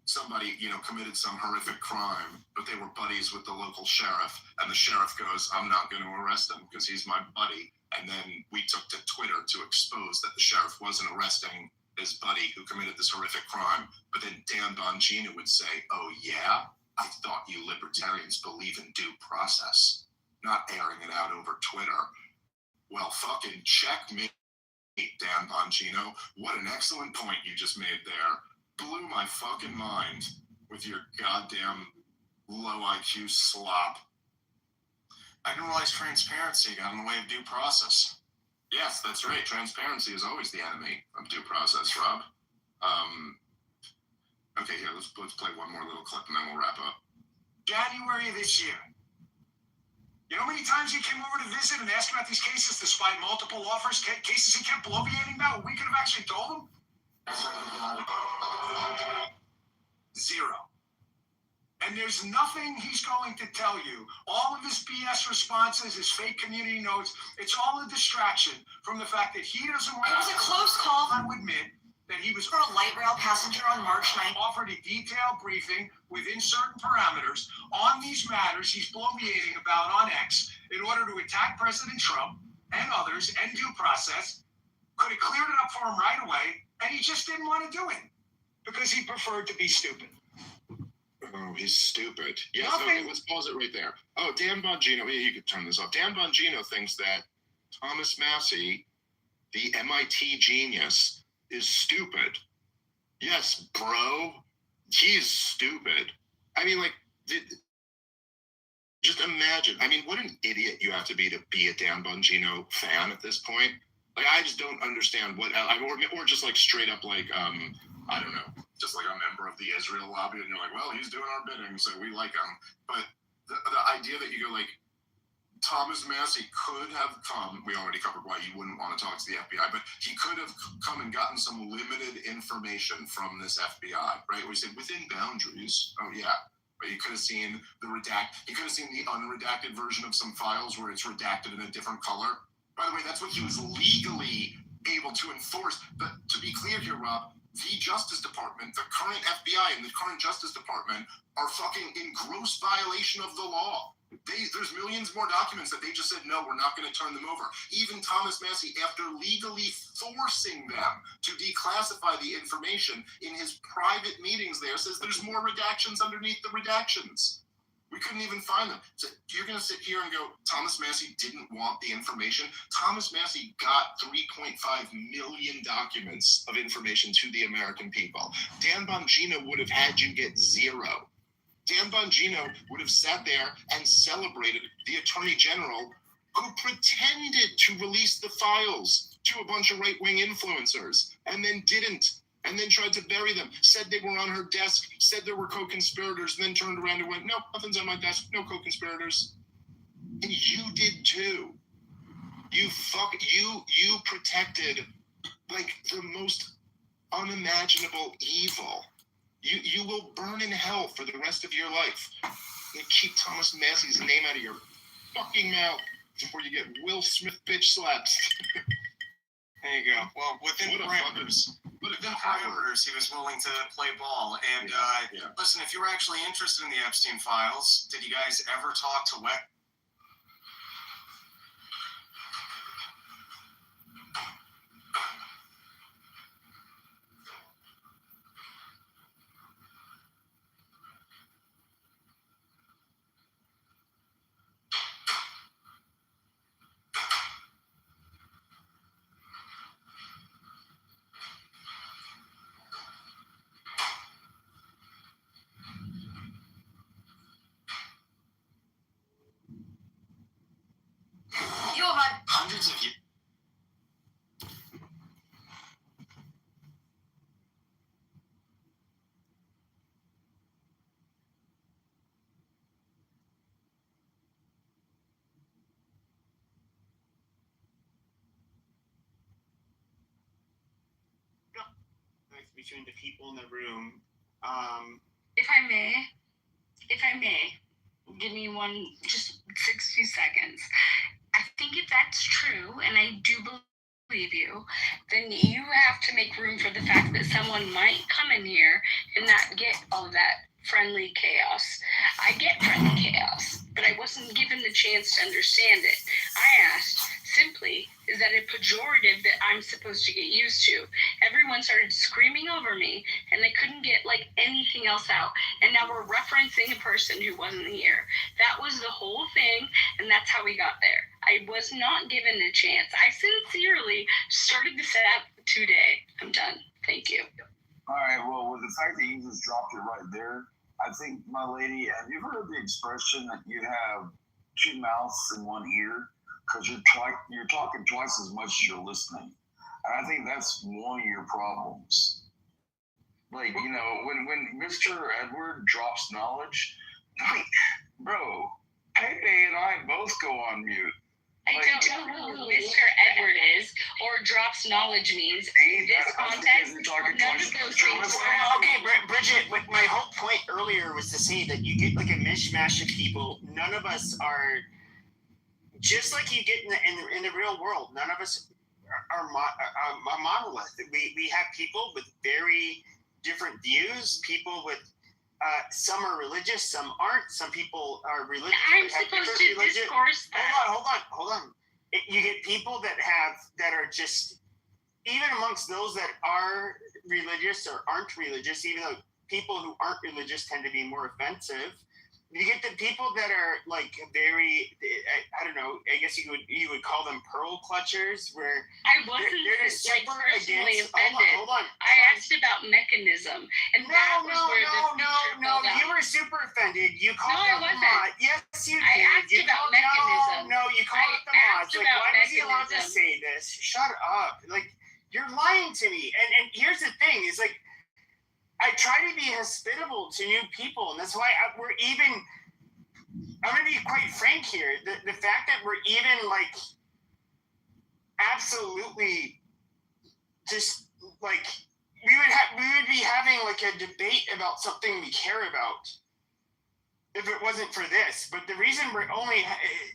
somebody, committed some horrific crime, but they were buddies with the local sheriff, and the sheriff goes, I'm not going to arrest him because he's my buddy. And then we took to Twitter to expose that the sheriff wasn't arresting his buddy who committed this horrific crime. But then Dan Bongino would say, oh yeah? I thought you libertarians believe in due process, not airing it out over Twitter. Well, fucking checkmate, Dan Bongino. What an excellent point you just made there. Blew my fucking mind with your goddamn low IQ slop. I didn't realize transparency got in the way of due process. Yes, that's right. Transparency is always the enemy of due process, Rob. Okay, here, let's play one more little clip and then we'll wrap up. January of this year. You know how many times he came over to visit and ask about these cases despite multiple offers, cases he kept bloviating about? We could have actually told him. 0. And there's nothing he's going to tell you. All of his BS responses, his fake community notes, it's all a distraction from the fact that he doesn't want It was a close call. to admit that he was For a light rail passenger on March 9th. offered a detailed briefing within certain parameters on these matters he's bloviating about on X in order to attack President Trump and others and due process. Could have cleared it up for him right away, and he just didn't want to do it because he preferred to be stupid. Oh, he's stupid. Yes, Nothing. okay, let's pause it right there. Oh, Dan Bongino, you could turn this off. Dan Bongino thinks that Thomas Massey, the MIT genius, is stupid. Yes, bro. He's stupid. I mean, like, just imagine. I mean, what an idiot you have to be a Dan Bongino fan at this point. Like, I just don't understand what, or just like straight up like, I don't know, just like a member of the Israel lobby, and you're like, well, he's doing our bidding, so we like him. But the idea that you go like, Thomas Massey could have come. We already covered why you wouldn't want to talk to the FBI, but he could have come and gotten some limited information from this FBI, right? We said within boundaries. Oh yeah, but you could have seen the You could have seen the unredacted version of some files where it's redacted in a different color. By the way, that's what he was legally able to enforce. But to be clear here, Rob, the Justice Department, the current FBI and the current Justice Department are fucking in gross violation of the law. There's millions more documents that they just said, no, we're not going to turn them over. Even Thomas Massey, after legally forcing them to declassify the information in his private meetings there, says there's more redactions underneath the redactions. We couldn't even find them. So you're going to sit here and go, Thomas Massey didn't want the information? Thomas Massey got 3.5 million documents of information to the American people. Dan Bongino would have had you get 0. Dan Bongino would have sat there and celebrated the Attorney General who pretended to release the files to a bunch of right-wing influencers and then didn't, and then tried to bury them, said they were on her desk, said there were co-conspirators, and then turned around and went, no, nothing's on my desk, no co-conspirators. And you did too. You protected like the most unimaginable evil. You will burn in hell for the rest of your life. You keep Thomas Massey's name out of your fucking mouth before you get Will Smith bitch slaps. There you go. Well, within parameters, he was willing to play ball. And listen, if you were actually interested in the Epstein files, did you guys ever talk to Weck? You have had Hundreds of years. Between the people in the room. If I may, give me just 60 seconds. I think if that's true, and I do believe you, then you have to make room for the fact that someone might come in here and not get all that friendly chaos. I get friendly chaos, but I wasn't given the chance to understand it. I asked simply, is that a pejorative that I'm supposed to get used to? Everyone started screaming over me, and they couldn't get like anything else out. And now we're referencing a person who wasn't here. That was the whole thing, and that's how we got there. I was not given a chance. I sincerely started the setup today. I'm done. Thank you. All right, well, with the fact that you just dropped it right there, I think, my lady, have you heard the expression that you have 2 mouths and 1 ear? Because you're talking twice as much as you're listening. And I think that's one of your problems. Like, you know, when Mr. Edward drops knowledge, like, bro, Pepe and I both go on mute. I don't know who Mr. Edward is or drops knowledge means. In this context, none of those things. Okay, Bridget, my whole point earlier was to say that you get like a mishmash of people. None of us are, just like you get in the real world, none of us are a monolith. We have people with very different views, people with some are religious, some aren't. Some people are religious. I'm supposed to discourse that. Hold on. You get people that are just, even amongst those that are religious or aren't religious, even though people who aren't religious tend to be more offensive. You get the people that are like very, I don't know, I guess you would call them pearl clutchers, where I wasn't like personally offended. Hold on. I asked about mechanism, and that was where you were super offended. You called out the mod. Yes, you did. I asked about mechanism. No, you called out the mods. Like, why was he allowed to say this? Shut up. Like, you're lying to me. And here's the thing, is like, I try to be hospitable to new people, and that's why we're even I'm gonna be quite frank here. The fact that we're even like absolutely just like we would be having like a debate about something we care about if it wasn't for this. But the reason we're only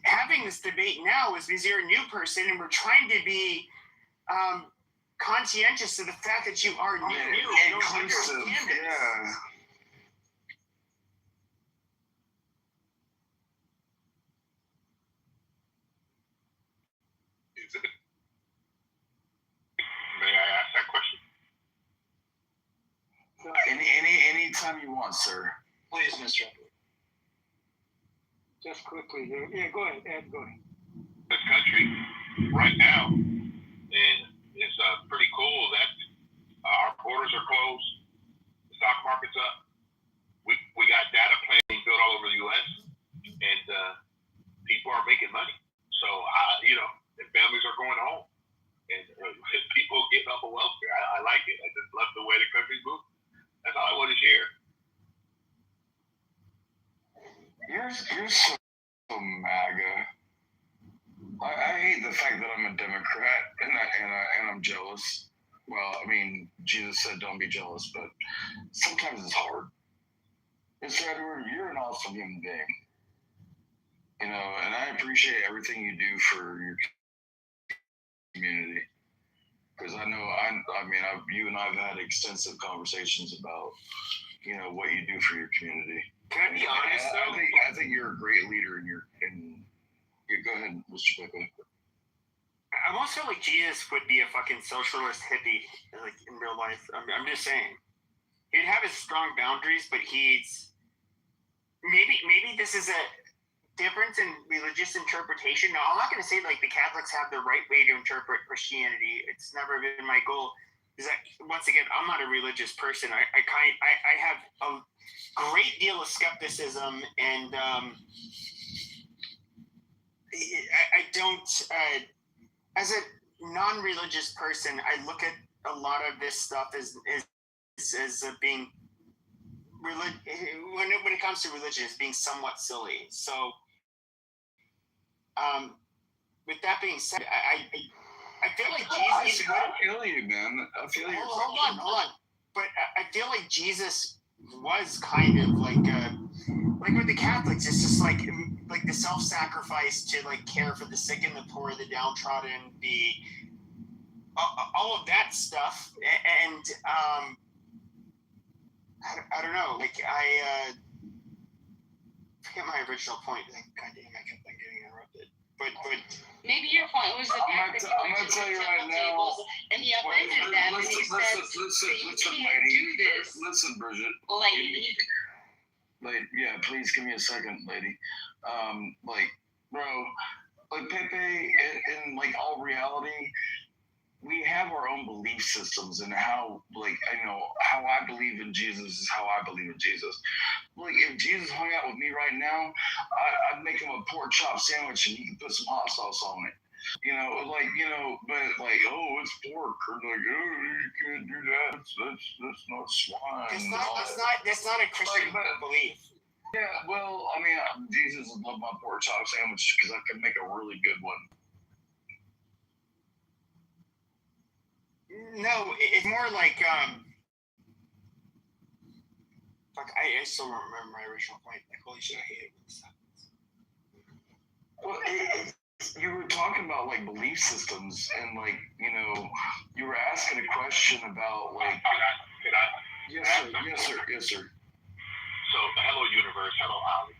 having this debate now is because you're a new person and we're trying to be conscientious of the fact that you are new. You don't understand this. Yeah. May I ask that question? Anytime you want, sir. Please, Mr. Edward. Just quickly here. Yeah, go ahead, Ed, go ahead. This country right now, and it's pretty cool that our borders are closed, the stock market's up. We got data plans being built all over the U.S. and people are making money. So and families are going home, and people getting off of welfare. I like it. I just love the way the country's moving. That's all I want to share. You're so MAGA. I hate the fact that I'm a Democrat and I'm jealous. Well, I mean, Jesus said don't be jealous, but sometimes it's hard. Mr. Edward, you're an awesome human being. And I appreciate everything you do for your community. Because I know, you and I have had extensive conversations about, what you do for your community. Can I be honest, though? I think you're a great leader, go ahead, Mr. Pickle. I almost feel like Jesus would be a fucking socialist hippie, like in real life. I'm just saying. He'd have his strong boundaries, but maybe this is a difference in religious interpretation. Now, I'm not going to say like the Catholics have the right way to interpret Christianity. It's never been my goal. Is that once again, I'm not a religious person. I have a great deal of skepticism, and I don't. As a non-religious person, I look at a lot of this stuff as being when it comes to religion, as being somewhat silly. So, with that being said, I feel like Jesus. I feel you, man. I feel you. Hold on. But I feel like Jesus was kind of like with the Catholics. It's just like the self-sacrifice to like care for the sick and the poor, the downtrodden, the all of that stuff. And I don't know. Like I forget my original point. Like, God damn, I kept on getting interrupted. But maybe your point was the fact that I'm gonna tell you right now. And he offended them, and he said you can't do this. Listen, Bridget. Lady. Yeah, please give me a second, lady. Bro, Pepe, in like all reality, we have our own belief systems, and how how I believe in Jesus is how I believe in Jesus. Like, if Jesus hung out with me right now, I'd make him a pork chop sandwich and he could put some hot sauce on it. But it's pork, or like, you can't do that. That's not swine. That's not a Christian belief. Yeah, well, Jesus would love my pork chop sandwich because I can make a really good one. No, it's more like I still don't remember my original point. Like, holy shit, I hate it when this happens. Well, you were talking about like belief systems, and you were asking a question about like. Could I? Yes, sir. So, hello, universe. Hello, Ali,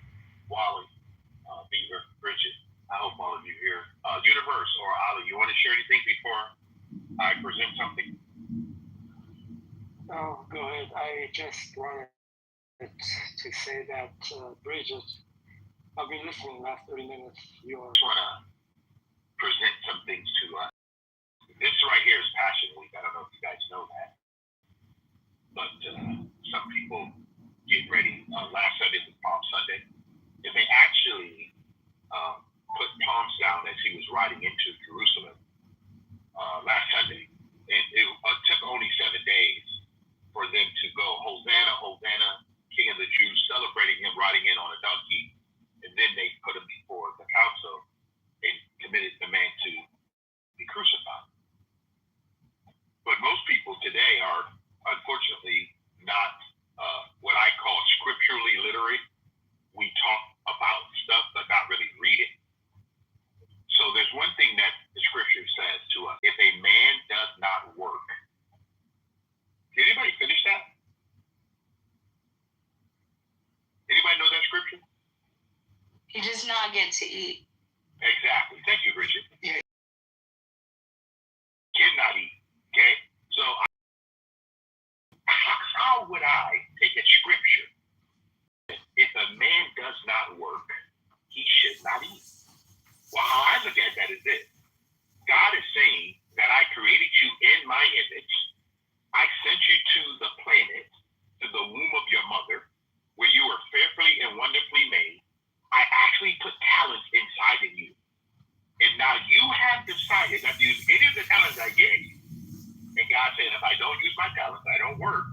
Wally, Beaver, Bridget. I hope all of you here. Universe or Ali, you want to share anything before I present something? Oh, go ahead. I just wanted to say that, Bridget, I've been listening the last 30 minutes. You are. I want to present some things to this right here is Passion Week. I don't know if you guys know that. But some people get ready. Last Sunday was Palm Sunday. And they actually put palms down as he was riding into Jerusalem last Sunday. And it took only 7 days for them to go, Hosanna, Hosanna, King of the Jews, celebrating him riding in on a donkey. And then they unfortunately, not what I call scripturally literate. We talk about stuff, but not really read it. So there's one thing that the scripture says to us: if a man does not work. Did anybody finish that? Anybody know that scripture? He does not get to eat. Exactly. Thank you, Richard. Yeah. Cannot eat. Okay. So how would I take a scripture? If a man does not work, he should not eat. Well, how I look at that is this: God is saying that I created you in my image. I sent you to the planet, to the womb of your mother, where you were fearfully and wonderfully made. I actually put talents inside of you. And now you have decided not to use any of the talents I gave you. And God said, if I don't use my talents, I don't work.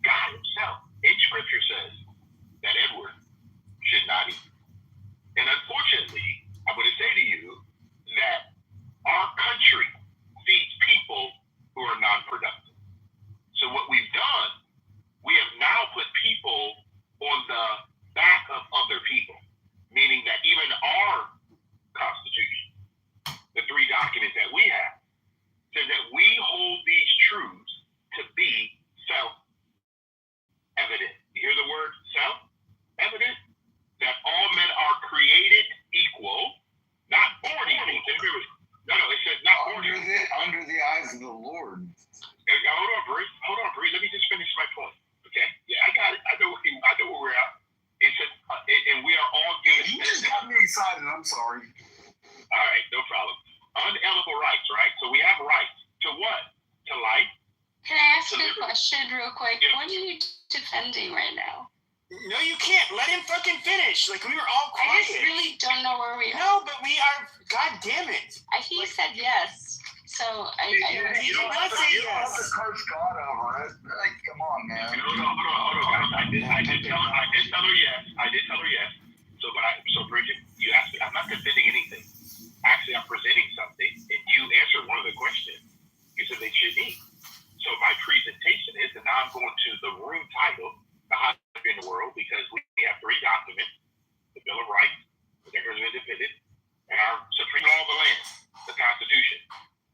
God himself in scripture says that Edward should not eat. And unfortunately, I'm going to say to you that our country feeds people who are non-productive. So what we've done, we have now put people on the back of other people, meaning that even our Constitution, the three documents that we have, says that we hold these truths to be self-evident. You hear the word self-evident? That all men are created equal, not born equal. No, it says not born equal. Under the eyes of the Lord. Hold on, Bree. Let me just finish my point. Okay? Yeah, I got it. I know where we're at. It says, and we are all given. You just got me excited. I'm sorry. All right, no problem. Unalienable rights, right? So we have rights to what? To life. Can I ask you a question real quick? Yeah. What are you defending right now? No, you can't. Let him fucking finish. Like, we were all quiet. I just really don't know where we are. No, but we are. God damn it. He said yes. So I you don't have to curse God over it. Like, come on, man. Hold on, guys. I did tell her yes. So Bridget, you asked me. I'm not defending anything. Actually, I'm presenting something, and you answered one of the questions. You said they should eat. So my presentation is, and now I'm going to the room title, the hottest in the world, because we have three documents: the Bill of Rights, the Declaration of Independence, and our Supreme Law of the Land, the Constitution.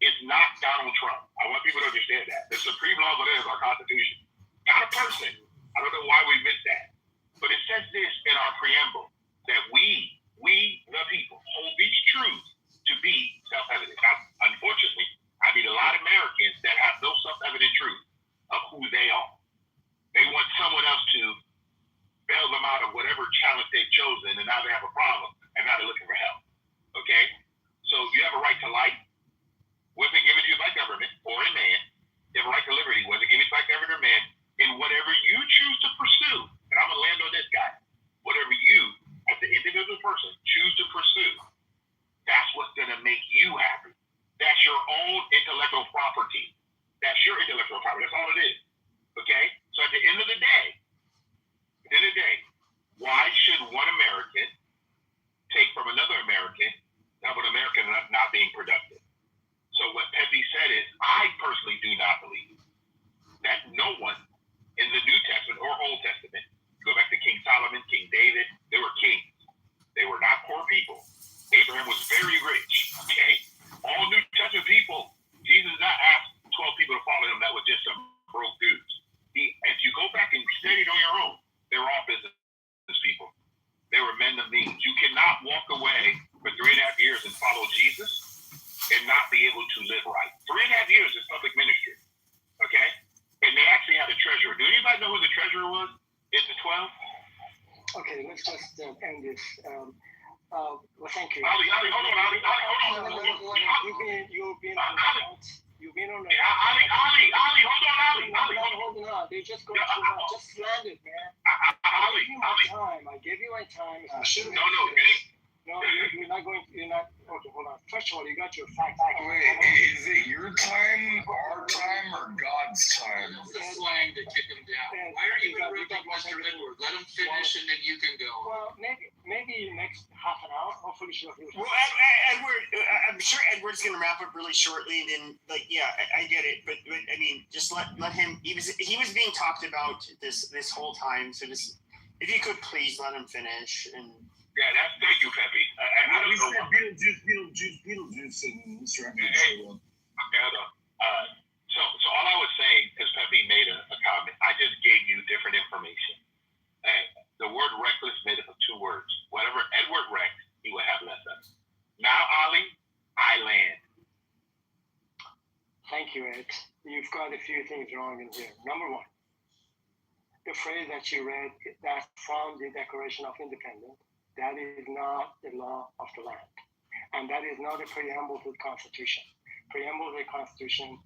It's not Donald Trump. I want people to understand that. The Supreme Law of the Land is our Constitution, not a person. I don't know why we missed that. But it says this in our preamble, that we the people, hold these truths to be self-evident. Now, unfortunately, I meet a lot of Americans that have no self-evident truth of who they are. They want someone else to bail them out of whatever challenge they've chosen, and now they have a problem, and now they're looking for help. Okay? So you have a right to life, wasn't given to you by government or a man. You have a right to liberty, wasn't given to you by government or man, in whatever you choose to pursue. And I'm going to land on this guy. Whatever you, as the individual person, choose to pursue, that's what's going to make you happy. That's your own intellectual property. That's your intellectual property. That's all it is. Okay? So at the end of the day, why should one American take from another American of an American not being productive? So what Pepe said is, I personally do not believe that no one in the New Testament or Old Testament, go back to King Solomon, King David, they were kings. They were not poor people. Abraham was very rich. Okay? All New Testament people, Jesus did not ask 12 people to follow him that was just some broke dudes. If you go back and study it on your own, they were all business people. They were men of means. You cannot walk away for 3.5 years and follow Jesus and not be able to live right. 3.5 years is public ministry. Okay? And they actually had a treasurer. Do anybody know who the treasurer was? Is it 12? Okay, let's just end this. Well, thank you. Ali, hold on. You've been on the. Ali, hold on. I'm not holding on. They just go just landed, man. I gave you my time. No, you're not going. You're not. Okay, hold on. First of all, you got your fact. Wait, is it your time, our time, or God's time? The slang to kick him down. Why are you interrupting Mr. Edward? Let him finish, and then you can go. Well, maybe next half an hour. Hopefully, she'll hear. Well, Edward, I'm sure Edward's gonna wrap up really shortly. And then, like, yeah, I get it, but I mean, just let him. He was being talked about this whole time. So just if you could please let him finish. And yeah, thank you, Pepe. I don't know. Beetlejuice, and Mr. Edwards showed up. So all I was saying, because Pepe made a comment, I just gave you different information. The word reckless made up of two words. Whatever Edward wrecked, he would have less of. Now, Ali, I land. Thank you, Ed. You've got a few things wrong in here. Number one, the phrase that you read, that's from the Declaration of Independence. That is not the law of the land. And that is not a preamble to the Constitution. Preamble to the Constitution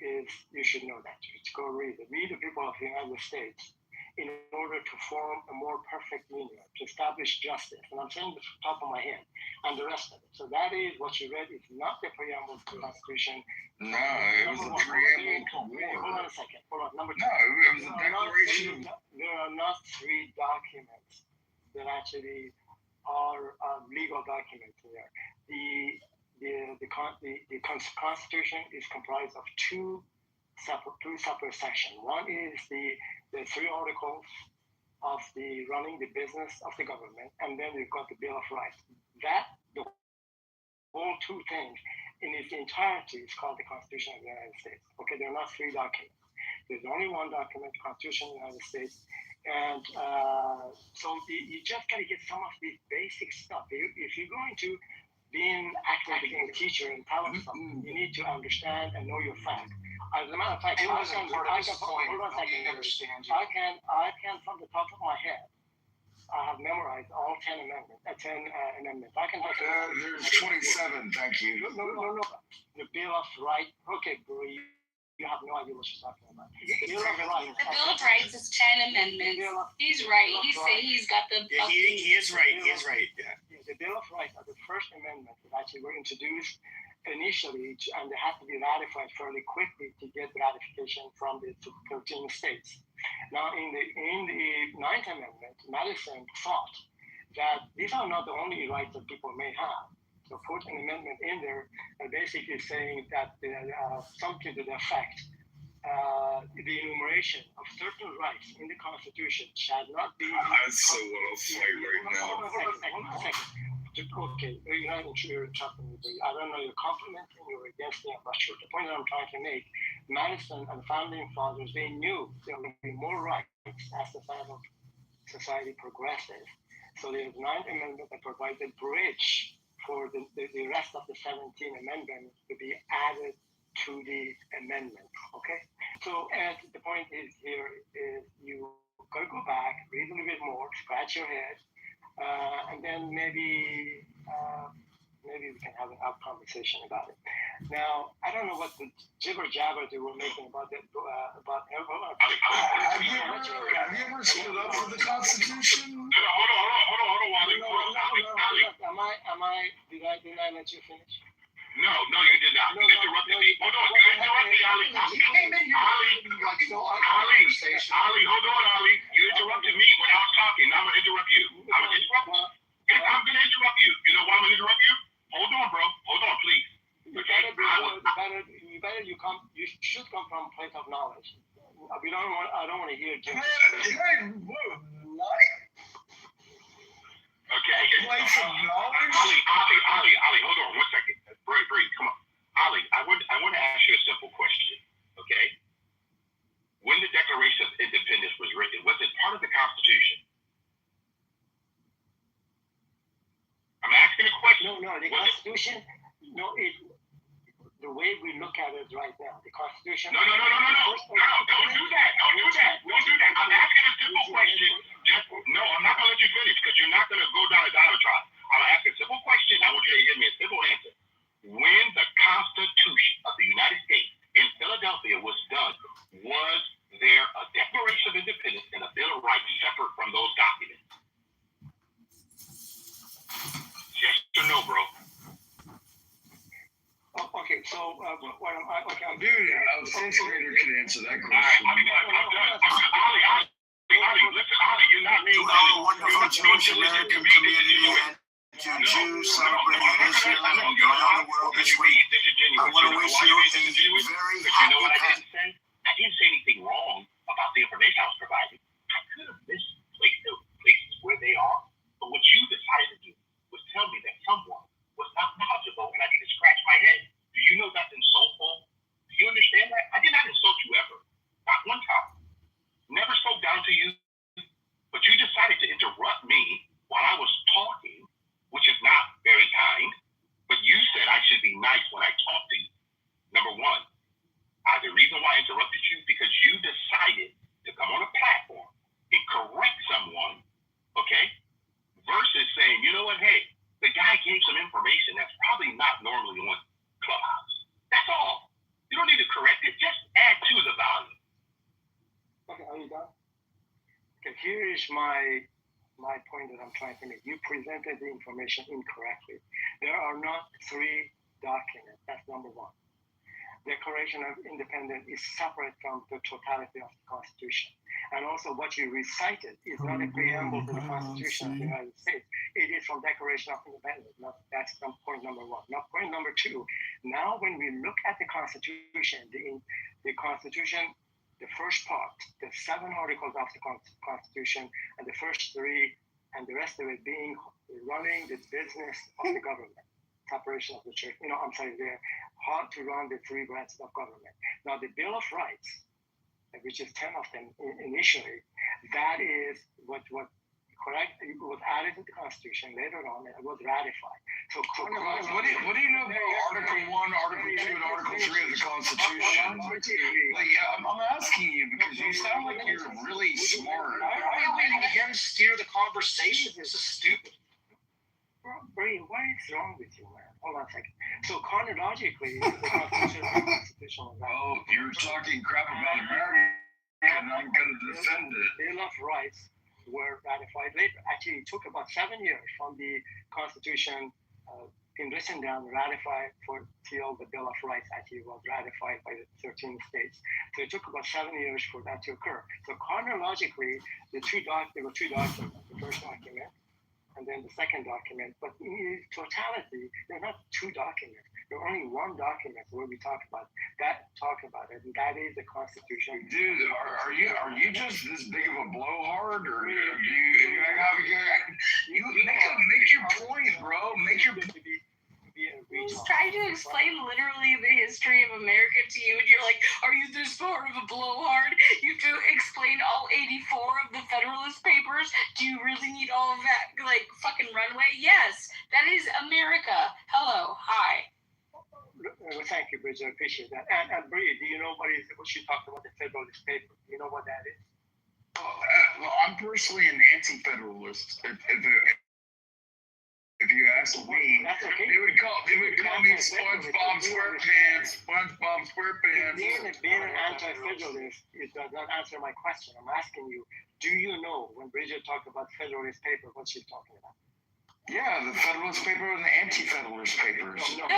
is, you should know that. You should go read it. We, the people of the United States, in order to form a more perfect union, to establish justice. And I'm saying this off the top of my head, and the rest of it. So that is what you read. It's not the preamble to the Constitution. No, it was a preamble to war. Hold on a second. Hold on. Number two. No, it was a declaration. There are not three documents that actually are legal documents there. The Constitution is comprised of two separate sections. One is the 3 articles of the running the business of the government, and then we've got the Bill of Rights. The whole two things in its entirety is called the Constitution of the United States. Okay, there are not 3 documents. There's only one document, the Constitution of the United States. And so you just got to get some of the basic stuff. If you're going to being a teacher and telling something, you need to understand and know your facts. As a matter of fact, hold on a second. I can from the top of my head, I have memorized all 10 amendments. I can. There's 27. Thank you. No. The Bill of Rights. Okay, bro. You have no idea what you're talking about. The Bill of Rights is 10 amendments. He's right. He's got the. Yeah, he is right. He is right. Yeah. The Bill of Rights are the first amendment that actually were introduced initially, and they have to be ratified fairly quickly to get ratification from the 13 states. Now, in the 9th Amendment, Madison thought that these are not the only rights that people may have. So put an amendment in there, basically saying that something to the effect, the enumeration of certain rights in the Constitution shall not be. I so want to fight right now. Hold on a second. Okay, you're not interrupting me, but I don't know, you're complimenting, you're against me, I'm not sure. The point that I'm trying to make, Madison and the founding fathers, they knew there would be more rights as the society progresses. So there's 9th Amendment that provides a bridge for the rest of the 17 amendments to be added to the amendment, okay? So, and the point is here is you gotta go back, read a little bit more, scratch your head, and then maybe we can have an out conversation about it. Now, I don't know what the jibber jabber they were making about that. Have you ever stood up for the Constitution? Hold on, Did I let you finish? No, you did not. You interrupted me. Hold on, you interrupted me, Ali. You came in here Ali, hold on, Ali. You interrupted me when I was talking. Now I'm going to interrupt you. I'm going to interrupt you. You know why I'm going to interrupt you? Hold on, bro. Hold on, please. Okay? You should come from a place of knowledge. I don't want to hear Jim. Okay. Place of knowledge? Ali, hold on 1 second. Breathe, come on. Ali, I want to ask you a simple question, okay? When the Declaration of Independence was written, was it part of the Constitution? I'm asking a question. No, the Constitution, the way we look at it right now, the Constitution. No. Don't do that. I'm asking a simple question. No, I'm not going to let you finish because you're not going to go down a diatribe. I'm going to ask a simple question. I want you to give me a simple answer. When the Constitution of the United States in Philadelphia was done, was there a Declaration of Independence and a Bill of Rights separate from those documents? Yes or no, bro? Okay, so I'm dude, a first grader can answer that question. Ali, listen, Ali, you're not me. To our wonderful Jewish American community and to Jews celebrating Israel and around the world this week. I want to wish you a very happy I didn't say anything wrong about the information I was providing. I could have misplaced the places where they are, but what you decided to do was tell me that someone was not knowledgeable and I need to scratch my head. Do you know that's insultful? Do you understand that? I did not insult you ever. Not one time. Never spoke down to you, but you decided to interrupt me while I was talking, which is not very kind. But you said I should be nice when I talk to you. Number one, the reason why I interrupted you because you decided to come on a platform and correct someone, okay, versus saying, you know what, hey, the guy gave some information that's probably not normally on Clubhouse. That's all. You don't need to correct it. Just add to the value. Okay, are you done? Okay, here is my point that I'm trying to make. You presented the information incorrectly. There are not 3 documents. That's number one. Declaration of Independence is separate from the totality of the Constitution. And also what you recited is not a preamble to the Constitution of the United States. It is from Declaration of Independence. That's point number one. Now, point number two, now when we look at the Constitution, the Constitution, the first part, the 7 articles of the Constitution, and the first 3, and the rest of it being running the business of the government. Separation of the church, they're hard to run the 3 branches of government. Now, the Bill of Rights, which is 10 of them initially, that is what correct? It was added to the Constitution later on, and it was ratified. So, what do you know about Article 1, Article 2, and Article 3 of the Constitution? I'm asking you because you sound like you're really smart. Why are you letting him steer the conversation? This is stupid. Brady, what is wrong with you, man? Hold on a second. So chronologically, the Constitution was oh, you're talking crap about America, and I'm going to defend it. Bill of Rights were ratified later. Actually, it took about 7 years from the Constitution being written down, ratified till the Bill of Rights actually was ratified by the 13 states. So it took about 7 years for that to occur. So chronologically, there were 2 documents. The first document, and then the second document. But in totality, there are not 2 documents. There are only 1 document where we talk about it, and that is the Constitution. Dude, are you just this big of a blowhard, or do you have make your point, bro? Make your He's trying to explain literally the history of America to you, and you're like, are you this far of a blowhard? You have to explain all 84 of the Federalist Papers? Do you really need all of that, fucking runway? Yes, that is America. Hello, hi. Well, thank you, Bridget. I appreciate that. And Bree, do you know what she talked about the Federalist Papers? Do you know what that is? Well, I'm personally an anti-federalist. If you ask me, that's okay. They would call me SpongeBob SquarePants. SpongeBob SquarePants. Being an anti-federalist, it does not answer my question. I'm asking you, do you know when Bridget talked about Federalist Paper, what she's talking about? Yeah, the Federalist Paper and the Anti-Federalist Papers. No, I'm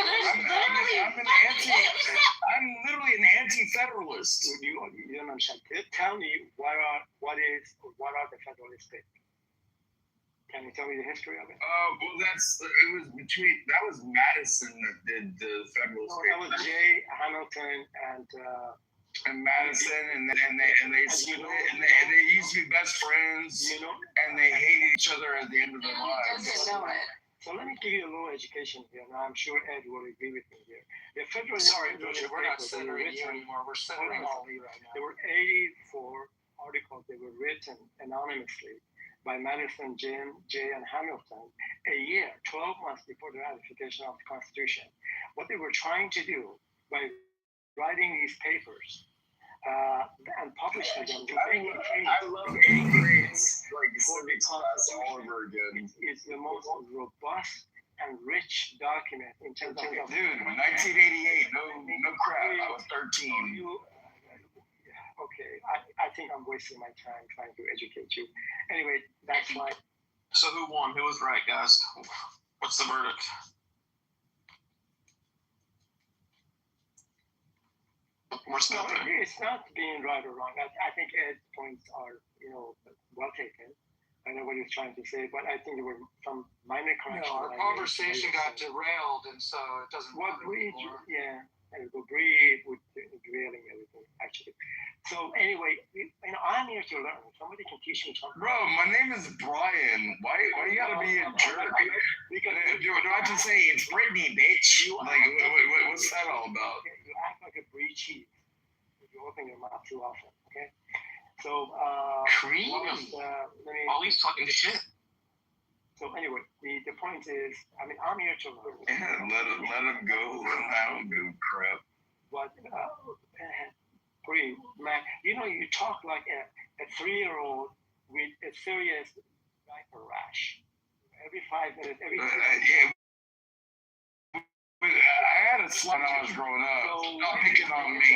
literally an anti-federalist. You don't understand. Tell me what are the Federalist Papers? Can you tell me the history of it? Well, that was Madison that did the Federalist Papers. That was Jay Hamilton and Madison, and they split, and they used to be best friends, and they hated each other at the end of their lives. So let me give you a little education here, and I'm sure Ed will agree with me here. The Federalist Bridget, we're not centering you anymore. We're centering all of you right now. There were 84 articles that were written anonymously by Madison, Jay, and Hamilton a year, 12 months before the ratification of the Constitution. What they were trying to do by writing these papers and publishing them. I love 8th grade class all over again. It's the most robust and rich document in terms of... Dude, 1988, no crap, I was 13. Okay, I think I'm wasting my time trying to educate you. Anyway, that's my... So who won? Who was right, guys? What's the verdict? It's not being right or wrong. I think Ed's points are, well taken. I know what he was trying to say, but I think there were some minor corrections. No, our conversation got derailed, and so it doesn't What matter breed? anymore. Yeah, and the breed with derailing everything actually. So anyway, I'm here to learn. Somebody can teach me something. Bro, my name is Brian. Why you gotta be a jerk? Do I have to say it's Brittany, bitch? Like, what's that all about? You act like a breed chief if you open your mouth too often. Okay. So Cream. Always talking shit. So anyway, the point is, I'm here to learn. Yeah, let him go. I don't give a crap. But man, you talk like a 3-year-old with a serious diaper rash. Every 5 minutes, every 2 minutes. Yeah. But I had a slap when I was growing up. Not picking on me.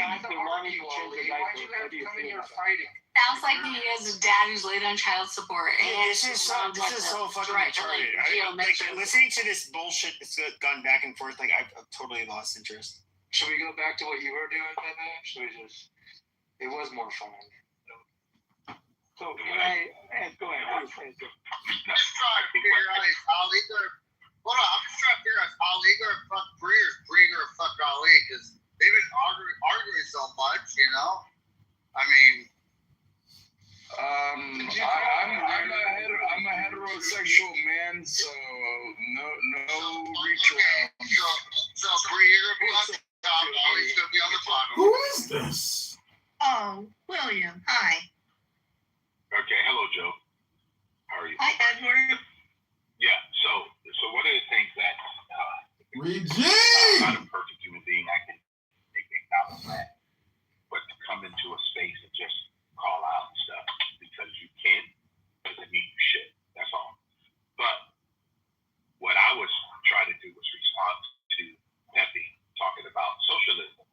Sounds like he has a dad who's late on child support. This is so fucking retarded. Listening to this bullshit that's gone back and forth, like I've totally lost interest. Should we go back to what you were doing, Pepe? Should we just? It was more fun. So can I go ahead? Please. Just trying to figure out if Ali gonna. Hold on, I'm just trying to figure out if Ali gonna fuck Bree or Bree gonna fuck Ali, because they've been arguing so much, I mean. I'm a heterosexual man, so no reach around. So Bree, you're gonna be on the top, Ali's gonna be on the bottom. Who is this? Oh, William. Hi. Okay, hello, Joe. How are you? Hi, Edward. Yeah, so one of the things that Regine! I'm not a perfect human being, I can acknowledge that. But to come into a space and just call out stuff because you can doesn't mean you should. That's all. But what I was trying to do was respond to Pepe talking about socialism,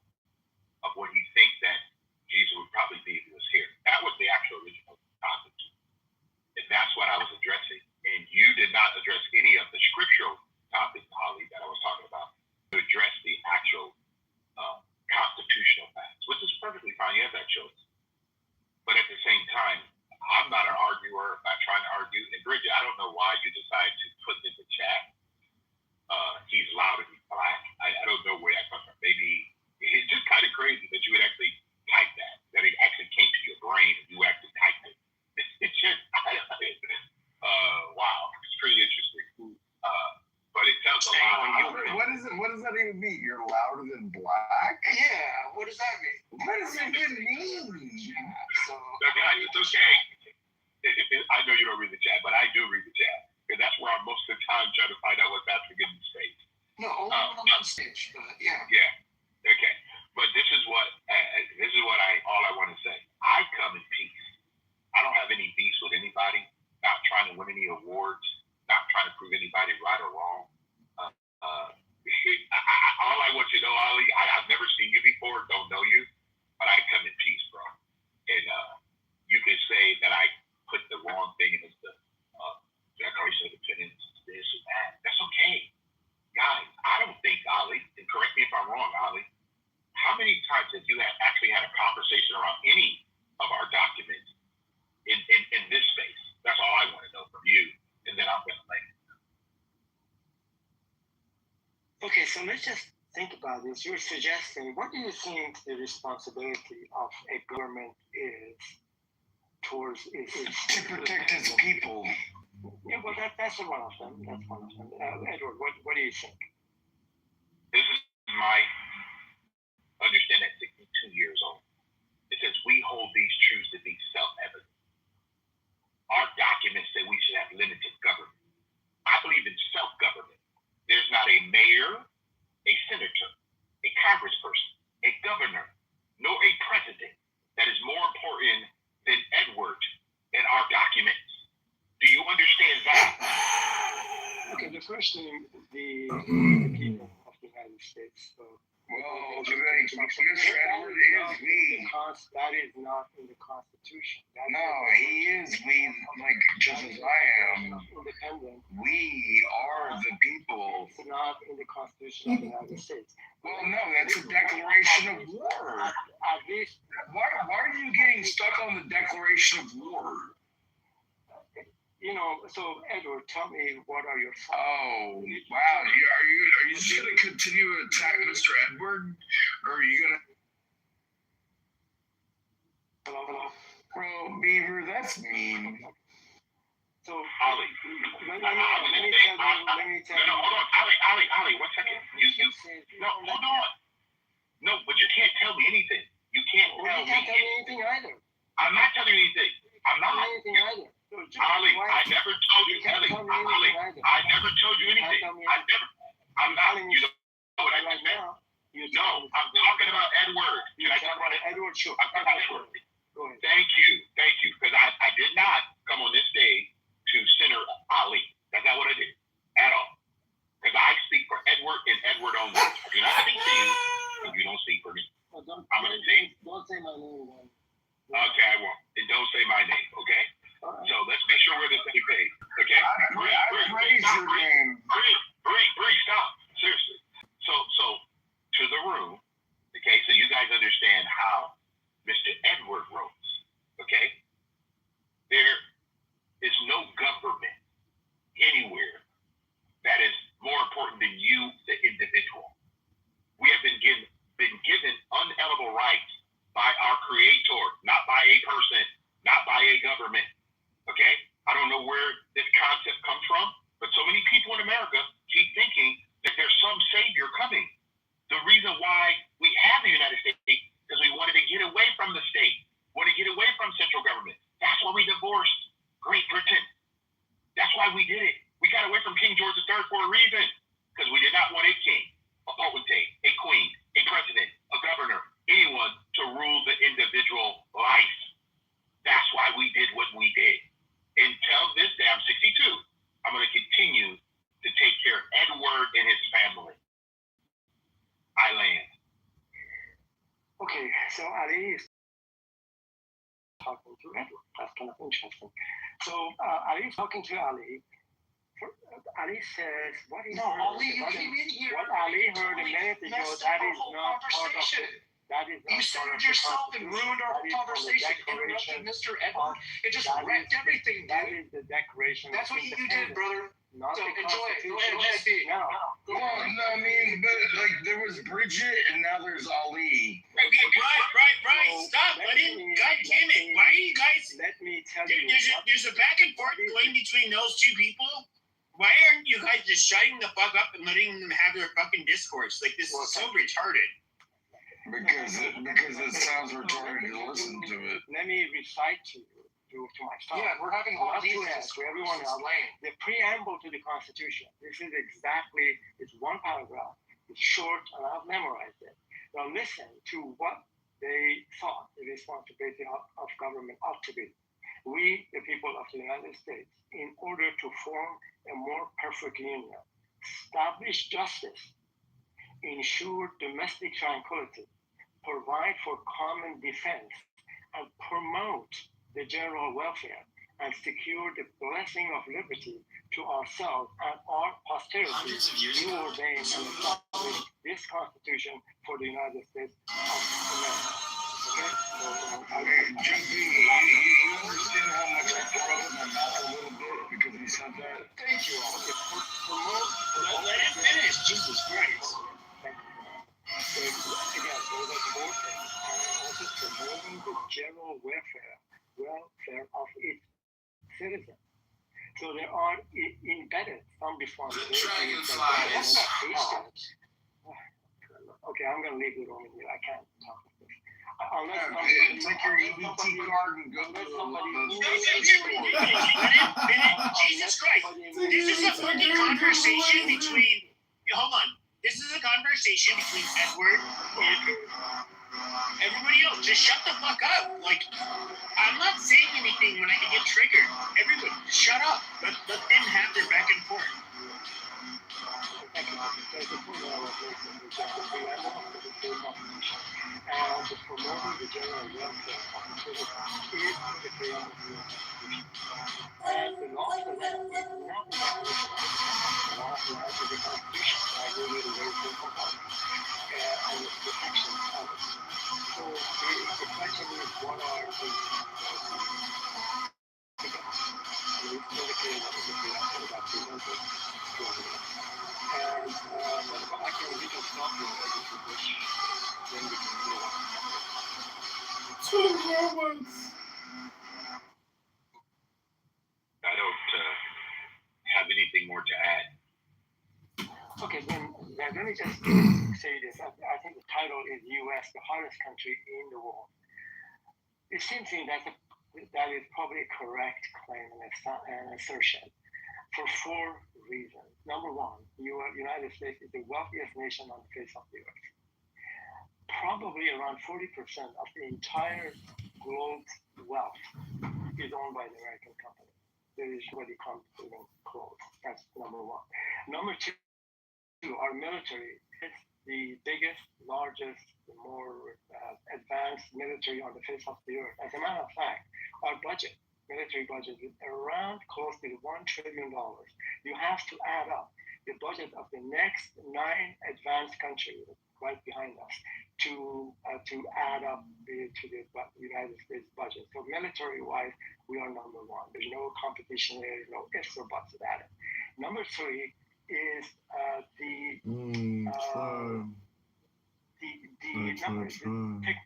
of what you think that Jesus would probably be if he was here. That was the actual original topic. And that's what I was addressing. And you did not address any of the scriptural topics, Holly, that I was talking about. To address the actual constitutional facts, which is perfectly fine. You have that choice. But at the same time, I'm not an arguer. I'm not trying to argue. And Bridget, I don't know why you decided to put in the chat, he's loud and he's black. I don't know where that comes from. Maybe it's just kind of crazy that you would actually type that it actually came to your brain and you actually typed it. It's just, wow, it's pretty interesting. But it tells a lot. What does that even mean? You're louder than black? Yeah, what does that mean? What does it even mean? So, it's okay. I know you don't read the chat, but I do read the chat. Because that's where I'm most of the time trying to find out what's happening in the stage. no, only when I'm on stage, but yeah. Yeah. Okay. But this is what all I want to say. I come in peace. I don't have any beefs with anybody. Not trying to win any awards. Not trying to prove anybody right or wrong. All I want you to know, Ali, I've never seen you before. Don't know you, but I come in peace, bro. And you can say that I put the wrong thing in the Declaration of Independence, this and that. That's okay. Guys, I don't think, Ali, and correct me if I'm wrong, Ali, how many times have you actually had a conversation around any of our documents in this space? That's all I want to know from you, and then I'm going to land. Okay, so let's just think about this. You're suggesting, what do you think the responsibility of a government is towards its to protect its people? Yeah, well, that's one of them. That's one of them. Edward, what do you think? This is my understanding at 62 years old. It says we hold these truths to be self-evident. Our documents say we should have limited government. I believe in self-government. There's not a mayor, a senator, a congressperson, a governor, nor a president that is more important than Edward in our documents. Do you understand that? Okay, the first thing, the people of the United States. Well, Mr. Edward is me. That is not in the Constitution. No, he is we, like, just as I am. Independent. We are the people. It's not in the Constitution of the United States. Well, no, that's a declaration of war. At least. Why are you getting stuck on the Declaration of War? So Edward, tell me, what are your thoughts? Oh, wow. Are you just going to continue to attack Mr. Edward? Or are you going to... Hello? Bro, Beaver, that's mean. So, Ali. let me tell you. No, hold on. Ali, 1 second. No, hold on. No, but you can't tell me anything. You can't tell me anything either. I'm not telling you anything. I'm not. Anything either. Ali, I never told you anything. Ali, I never told you anything. I'm not. You know what I just said? No, I'm talking about Edward. Can I talk about it? Edward, sure. I'm talking about Edward. Thank you. Because I did not come on this stage to center Ali. That's not what I did at all. Because I speak for Edward and Edward only. I do not speak for you, and you don't speak for me. I'm going to say. Don't say my name. Okay, I won't. And don't say my name, okay? So let's make sure we're the same page, okay? I praise your name. Bree, stop. Seriously. So to the room, okay, so you guys understand how Mr. Edward wrote, okay? There is no government anywhere that is more important than you, the individual. We have been given unalienable rights by our creator, not by a person, not by a government. Okay? I don't know where this concept comes from, but so many people in America keep thinking that there's some savior coming. The reason why we have the United States is because we wanted to get away from the state, wanted to get away from central government. That's why we divorced Great Britain. That's why we did it. We got away from King George III for a reason, because we did not want a king, a potentate, a queen, a president, a governor, anyone to rule the individual life. That's why we did what we did. Until this day, I'm 62. I'm going to continue to take care of Edward and his family. I land. Okay, so Ali is talking to Edward. That's kind of interesting. So Ali is talking to Ali. Ali says, what is Ali, you came in here. What Ali heard a minute ago, that is not part of You centered yourself and ruined our whole conversation, interrupted Mr. Edward. It just wrecked everything, dude. That is the Declaration. That's what you did, brother. Not so the enjoy it. Go Constitution. ahead, No. Well, no, I mean, but like there was Bridget and now there's Ali. Right. Stop. God damn it. Why are you guys? Let me tell you. There's a back and forth going between those two people. Why aren't you guys just shutting the fuck up and letting them have their fucking discourse? Like, this is so retarded. Because it sounds retarded to listen to it. Let me recite to myself. Yeah, we're having all these to everyone else. The preamble to the Constitution. This is exactly, it's one paragraph. It's short, and I've memorized it. Now listen to what they thought the responsibility of government ought to be. We, the people of the United States, in order to form a more perfect union, establish justice, ensure domestic tranquility, provide for common defense, and promote the general welfare, and secure the blessing of liberty to ourselves and our posterity. Hundreds of years you ago, ordain and establish this Constitution for the United States of America. Okay? JP, you understand how much I threw up in my mouth a little bit because he said that? Thank you. Let him finish. Jesus Christ. Again, those are both things. And also promoting the general welfare of its citizens. So there are embedded some responsibilities. Okay, I'm going to leave it over here. I can't talk about this. Take your EBT card and go to Jesus Christ. This is a fucking conversation between. Hold on. This is a conversation between Edward and everybody else. Just shut the fuck up. Like, I'm not saying anything when I get triggered. Everybody, just shut up. Let them have their back and forth. And promoting the general welfare of the citizens is the preamble to the Constitution. And the law of the land is not the Constitution. The law of the land is the Constitution. I agree with the very simple part. And the protection of it. So the question is, what are the 2 moments. I don't have anything more to add. Okay, then let me just say this. I think the title is U.S., the hottest country in the world. It seems to me that is probably a correct claim and assertion for 4 reasons. Number one, United States is the wealthiest nation on the face of the earth. Probably around 40% of the entire globe's wealth is owned by the American company. There is what you call close. That's number one. Number two, our military is the biggest, largest, more advanced military on the face of the earth. As a matter of fact, our military budget is around close to $1 trillion. You have to add up the budget of the next 9 advanced countries right behind us to add up to the United States budget. So military-wise, we are number one. There's no competition there, no ifs or buts about it. Number 3 is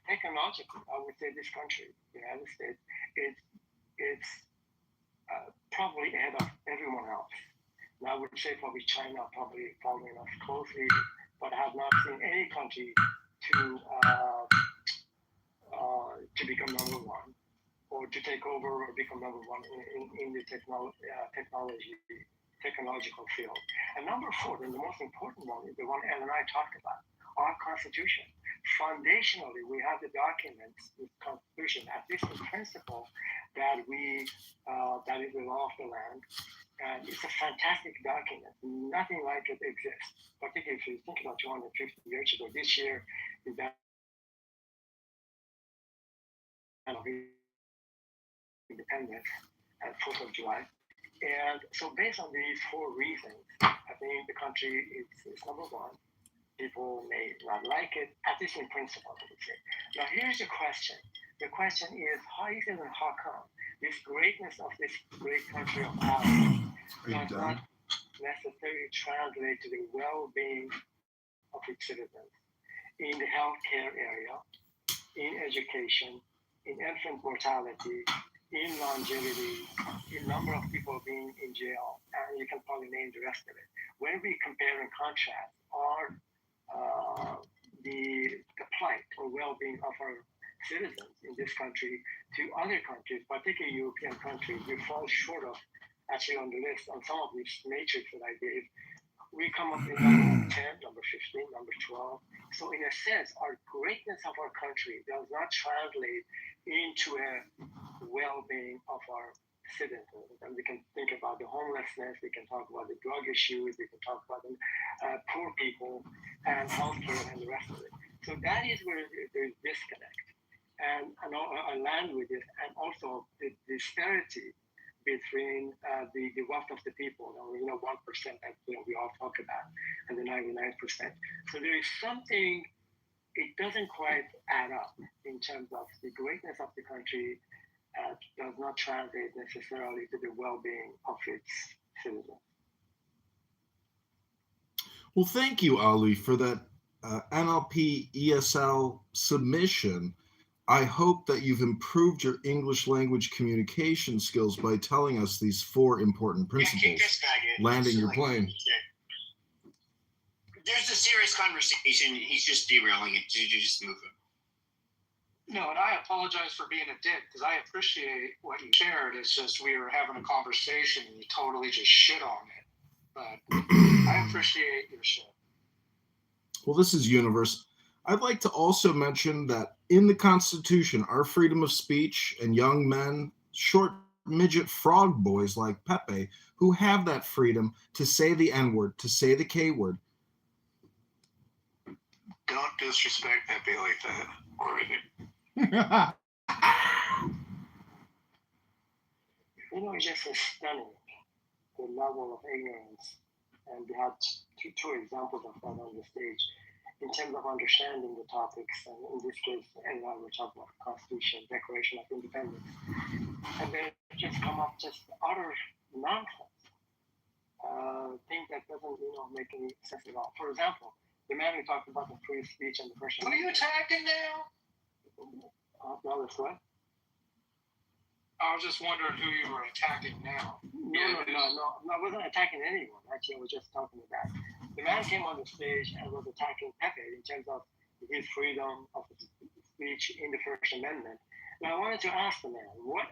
technologically, I would say this country, the United States, it's probably ahead of everyone else. And I would say probably China probably following us closely, but I have not seen any country to become number one or to take over or become number one in the technological field. And number 4, and the most important one, is the one Ellen and I talked about, our Constitution. Foundationally, we have the documents, the Constitution, at least in principle, that is the law of the land. And it's a fantastic document. Nothing like it exists, particularly if you think about 250 years ago. This year is that of independence at 4th of July. And so based on these 4 reasons, I think the country is number one. People may not like it, at least in principle, I would say. Now here's the question. The question is, how is it and how come this greatness of this great country of ours does not necessarily translate to the well-being of its citizens in the healthcare area, in education, in infant mortality, in longevity, in number of people being in jail, and you can probably name the rest of it. When we compare and contrast the plight or well-being of our citizens in this country to other countries, particularly European countries, we fall short of, actually on the list, on some of these matrix that I gave, we come up in number 10, number 15, number 12. So in a sense, our greatness of our country does not translate into a well-being of our citizens. And we can think about the homelessness, we can talk about the drug issues, we can talk about the poor people and healthcare and the rest of it. So that is where there's disconnect. And I land with it, and also the disparity between the wealth of the people, 1% that we all talk about, and the 99%. So there is something, it doesn't quite add up in terms of the greatness of the country does not translate necessarily to the well-being of its citizens. Well, thank you, Ali, for that NLP ESL submission. I hope that you've improved your English language communication skills by telling us these 4 important principles. Landing your plane. There's a serious conversation. He's just derailing it. You just move him. No, and I apologize for being a dick because I appreciate what you shared. It's just we were having a conversation and you totally just shit on it. But I appreciate your shit. Well, this is Universe. I'd like to also mention that in the Constitution, our freedom of speech and young men, short midget frog boys like Pepe, who have that freedom to say the N-word, to say the K-word. Don't disrespect Pepe like that, or anything. It's just stunning, the level of ignorance. And we had two examples of that on the stage in terms of understanding the topics. And in this case, we're talking about the Constitution, Declaration of Independence. And they just come up just utter nonsense. Things that doesn't make any sense at all. For example, the man who talked about the free speech and the First What are you attacking now? No, Congress, what? I was just wondering who you were attacking now. No, I wasn't attacking anyone. Actually, I was just talking about the man came on the stage and was attacking Pepe in terms of his freedom of speech in the First Amendment. Now, I wanted to ask the man, what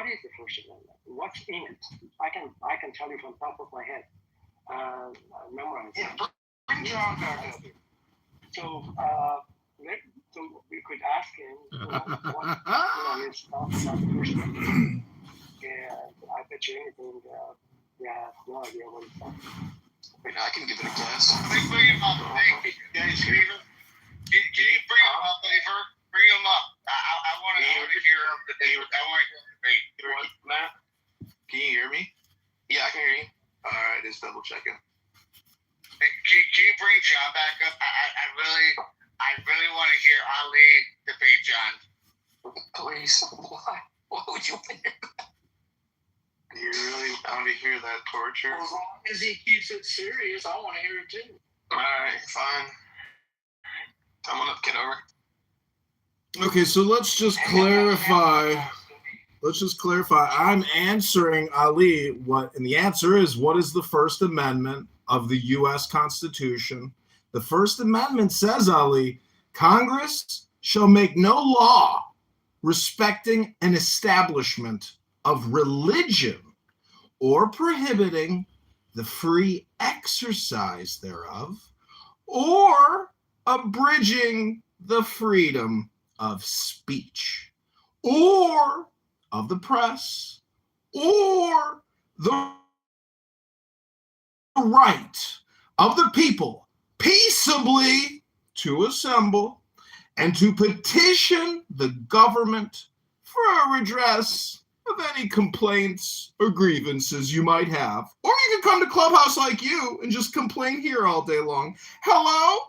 is the First Amendment? What's in it? I can tell you from the top of my head. Memorize it. Bring John back up. So we could ask him what his thoughts about the First Amendment. And I bet you anything, he has no idea what he's talking about. Wait, I can give it a guess. Bring him up. Hey, guys, can you bring him up, Favor? Bring him up. I want to hear him today. I want to hear him debate. Matt, can you hear me? Yeah, I can hear you. All right, just double checking. Hey, can you bring John back up? I really want to hear Ali debate John. Please, why? What would you pick? You really want to hear that torture? As long as he keeps it serious, I want to hear it too. All right, fine. Come on up, Kitover. Okay, so let's just clarify. I'm answering Ali and the answer is, what is the First Amendment of the U.S. Constitution? The First Amendment says, Ali, Congress shall make no law respecting an establishment of religion or prohibiting the free exercise thereof or abridging the freedom of speech or of the press or the right of the people peaceably to assemble and to petition the government for a redress of any complaints or grievances you might have. Or you can come to Clubhouse like you and just complain here all day long. Hello?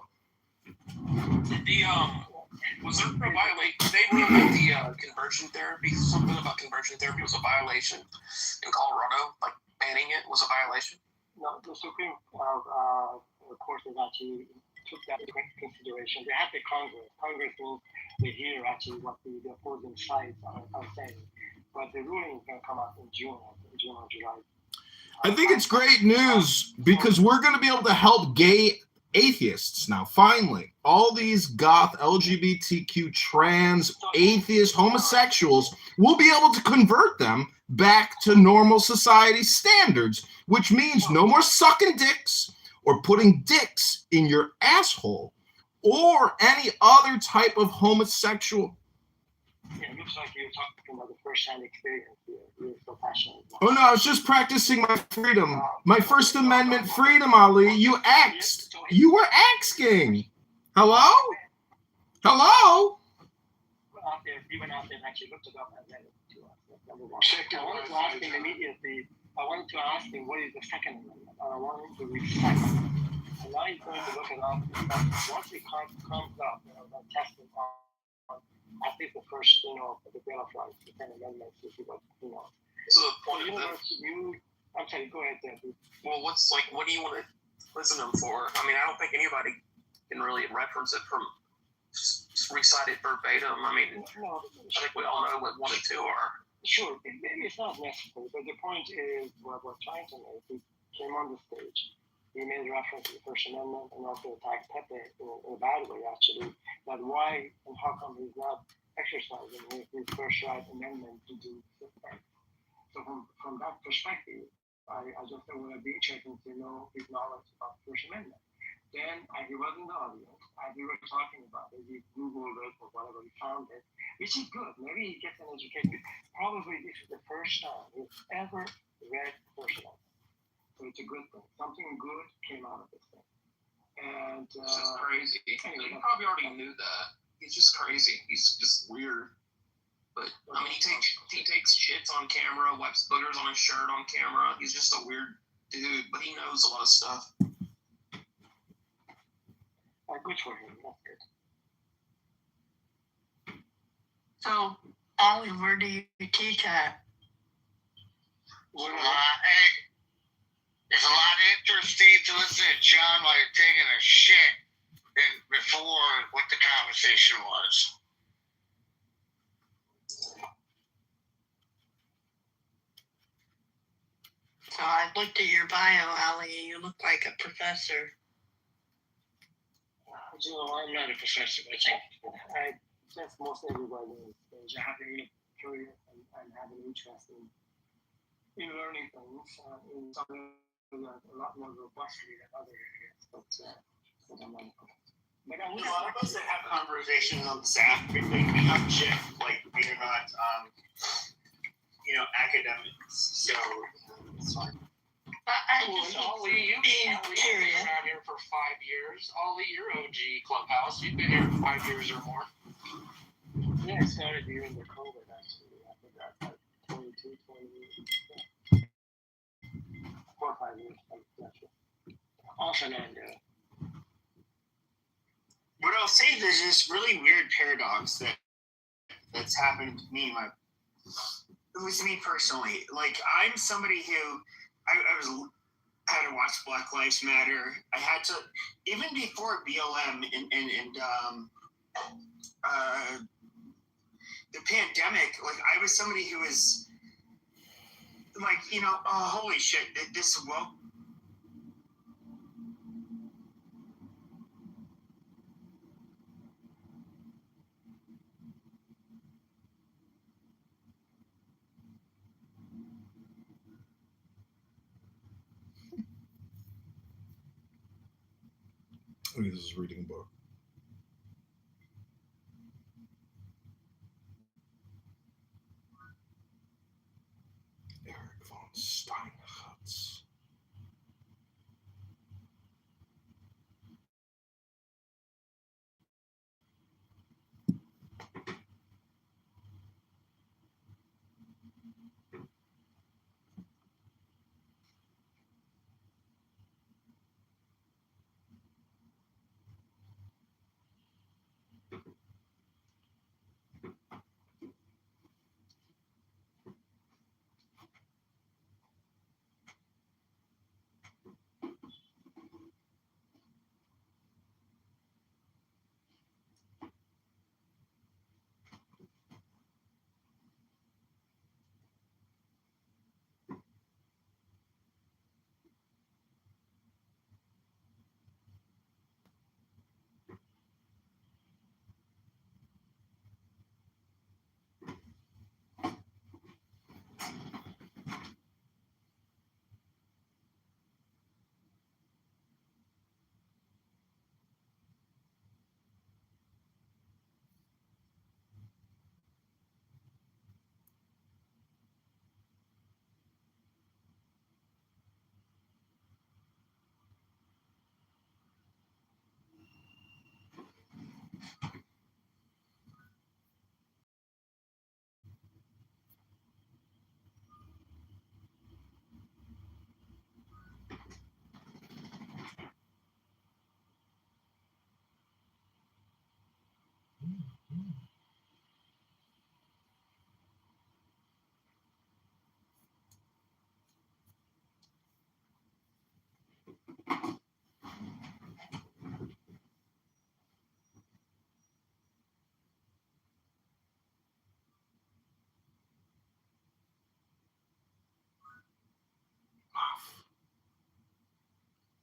Was there a violation? They ruled the conversion therapy, something about conversion therapy was a violation in Colorado, like banning it was a violation? No, the Supreme Court has actually took that into consideration. They have the Congress. Congress will hear actually what the opposing sides are saying. But the ruling is going to come out in June or July. I think it's great news because we're going to be able to help gay atheists now, finally. All these goth, LGBTQ, trans, atheist, homosexuals, we'll be able to convert them back to normal society standards, which means no more sucking dicks or putting dicks in your asshole or any other type of homosexual. Yeah, it looks like you're talking about the first-hand experience here. You're so passionate. Oh, no, I was just practicing my freedom. My First Amendment freedom, Ali. You asked. You were asking. Hello? Hello? Even out there and actually looked it up and read it to us. That's number one. I wanted to ask him immediately. I wanted to ask him what is the Second Amendment. I wanted to recite it. And now he's going to look it up. Once it comes up, the testing on at least the first, the Bill of Rights, the 10 Amendments, to see what, So the point of I'm sorry, go ahead, Dan. well, what do you want to listen to them for? I mean, I don't think anybody can really reference it from just recite it verbatim. I mean, I think we all know what 1 and 2 are. Sure, maybe it's not necessary, but the point is what we're trying to make. He came on the stage. He made reference to the First Amendment and also attacked Pepe in a bad way, actually. That why and how come he's not exercising his First Right Amendment to do certain things. So from that perspective, I just thought it would be interesting to know his knowledge about the First Amendment. Then he was in the audience, and we were talking about it. He Googled it or whatever, he found it, which is good. Maybe he gets an education. Probably this is the first time he's ever read First Amendment. So it's a good thing. Something good came out of this thing. And this is crazy. Anyway, you probably already knew that. He's just crazy. He's just weird. But I mean, he takes shits on camera, wipes boogers on his shirt on camera. He's just a weird dude, but he knows a lot of stuff. Good for him. That's good. So, Ollie, where do you teach at? It's a lot interesting to listen to John while you're taking a shit than before what the conversation was. I looked at your bio, Ali. You look like a professor. I'm not a professor, but I guess most everybody is having curious and have an interest in learning things in something a lot more robustly than other areas. But I'm not a professor. But A lot of us that have conversations on this app, we have shit. Like, we're not, academics. So, it's fine. Ollie, you've been around here for 5 years. Ollie, you're OG Clubhouse. You've been here for 5 years or more. Yeah, I started during the COVID, actually. I think that's like 22, 28, 4 or 5 years. I'm not sure. Off and on, What I'll say, there's this really weird paradox that's happened to me. At least me personally. Like, I'm somebody who I had to watch Black Lives Matter. I had to, even before BLM and the pandemic. Like, I was somebody who was like, oh, holy shit, this woke. Okay, this is reading a book. Eric von Steinhutz.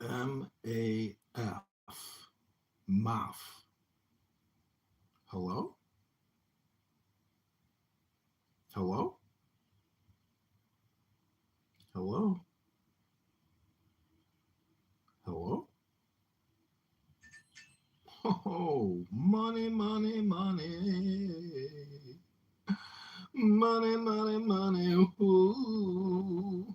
MAF. MAF. Hello? Hello? Hello? Hello? Oh, money, money, money. Money, money, money. Ooh.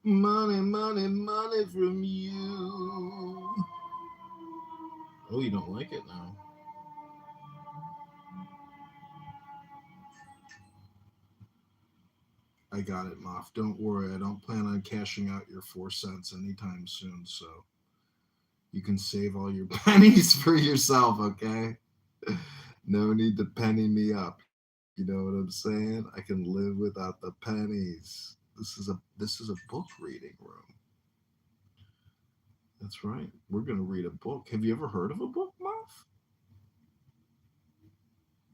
Money, money, money from you. Oh, you don't like it now. I got it, Moff. Don't worry. I don't plan on cashing out your 4 cents anytime soon, so you can save all your pennies for yourself, okay? No need to penny me up. You know what I'm saying? I can live without the pennies. This is a book reading room. That's right. We're gonna read a book. Have you ever heard of a book, Moff?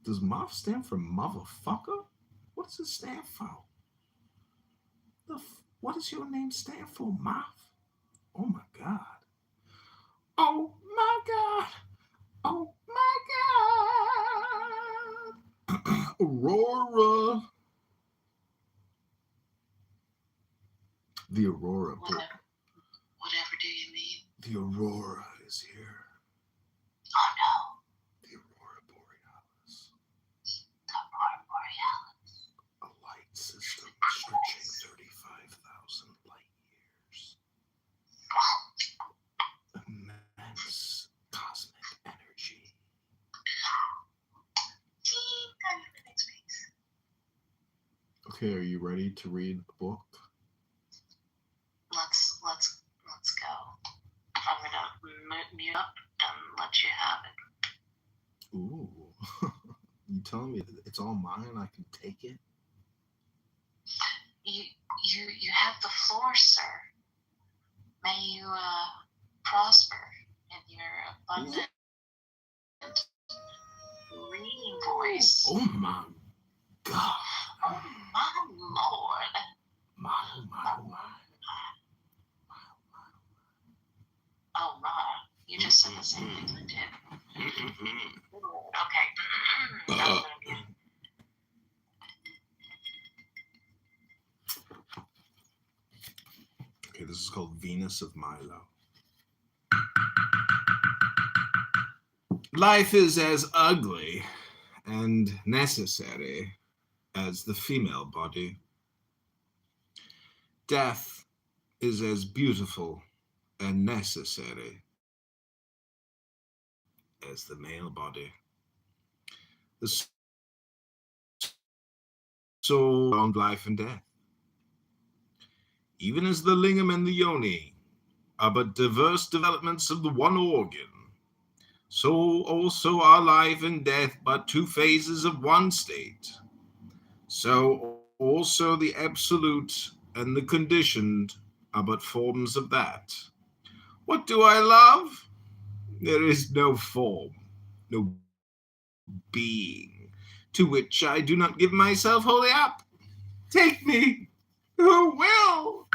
Does Moff stand for motherfucker? What does it stand for? What does your name stand for, Moth? Oh my God. Oh my God. Oh my God. Aurora. The Aurora book. Whatever do you mean? The Aurora is here. Oh no. The Aurora Borealis. The Aurora Borealis. A light system stretching 35,000 light years. Immense cosmic energy. Okay, are you ready to read the book? Let's go. I'm gonna mute up and let you have it. Ooh. You telling me that it's all mine? I can take it? You have the floor, sir. May you prosper in your abundant reading voice. Oh my God. Oh my lord. My. Oh my. You just said the same thing I did. Okay. That's gonna be Okay, this is called Venus of Milo. Life is as ugly and necessary as the female body. Death is as beautiful and necessary as the male body. The soul around life and death. Even as the lingam and the yoni are but diverse developments of the one organ, so also are life and death but two phases of one state. So also the absolute and the conditioned are but forms of that. What do I love? There is no form, no being, to which I do not give myself wholly up. Take me, who will?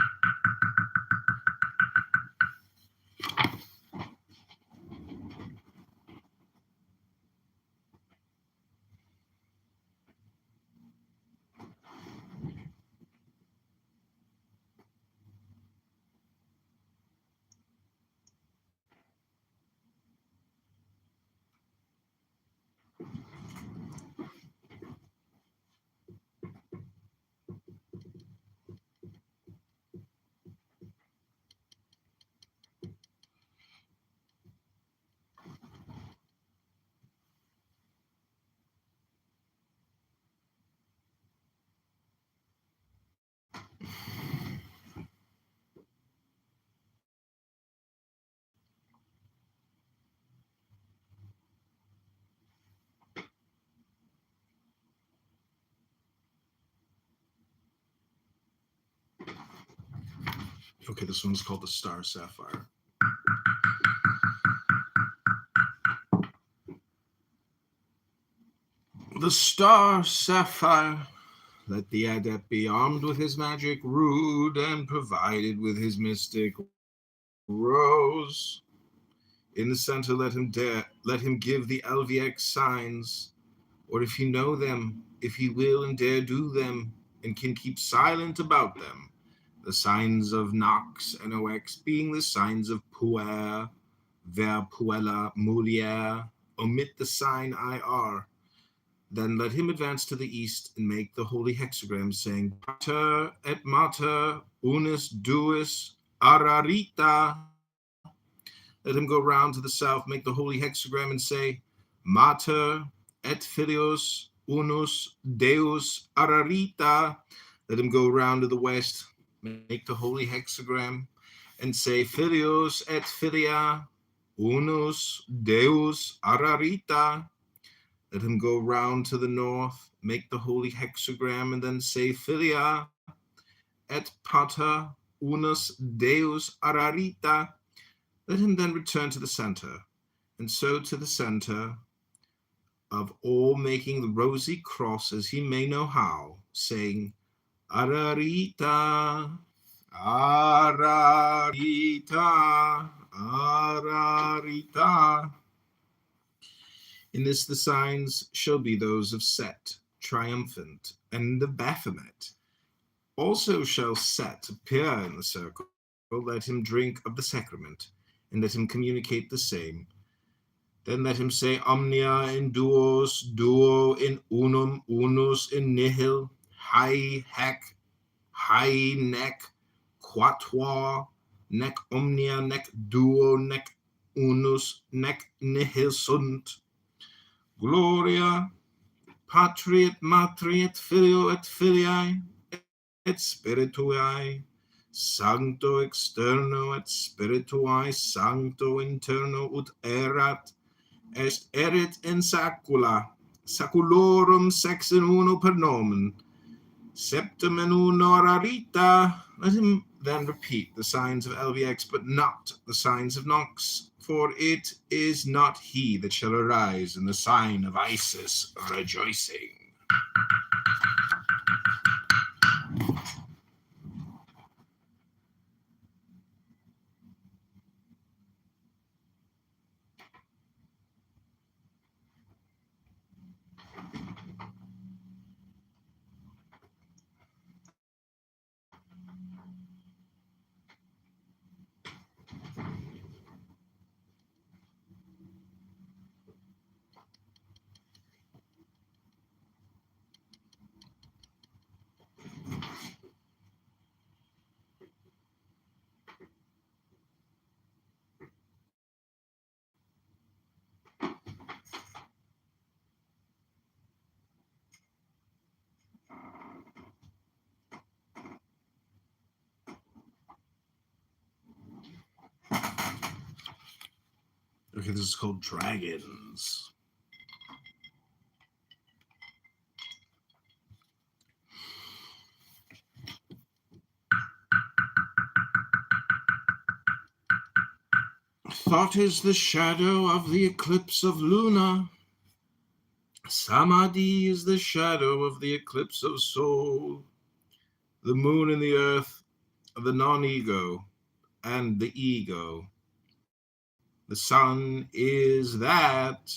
Okay, this one's called the Star Sapphire. The Star Sapphire. Let the adept be armed with his magic rood and provided with his mystic rose. In the center, let him give the LVX signs, or if he know them, if he will and dare do them, and can keep silent about them, the signs of Nox and OX being the signs of Puer, Ver Puella, Mulier, omit the sign IR. Then let him advance to the east and make the holy hexagram, saying, Pater et Mater, unus duis, ararita. Let him go round to the south, make the holy hexagram, and say, Mater et Filius, unus Deus, ararita. Let him go round to the west, make the holy hexagram, and say, Filius et Filia, unus Deus, ararita. Let him go round to the north, make the holy hexagram, and then say, Filia et Pater, unus Deus, ararita. Let him then return to the center, and so to the center of all, making the rosy cross as he may know how, saying, Ararita, Ararita, Ararita. In this the signs shall be those of Set, triumphant, and of Baphomet. Also shall Set appear in the circle, let him drink of the sacrament, and let him communicate the same. Then let him say omnia in duos, duo in unum, unus in nihil, hi hac, hi nec, quatuor, nec omnia, nec duo, nec unus, nec nihil sunt. Gloria Patri et Matri et Filio et Filiae et Spiritui, Sancto externo et Spirituae Sancto interno ut erat, est erit in sacula, saculorum sex in uno per nomen, septem in uno rarita. Let him then repeat the signs of LVX, but not the signs of Nox, for it is not he that shall arise in the sign of Isis rejoicing. Okay, this is called Dragons. Thought is the shadow of the eclipse of Luna. Samadhi is the shadow of the eclipse of Soul. The moon and the earth are the non-ego and the ego. The sun is that.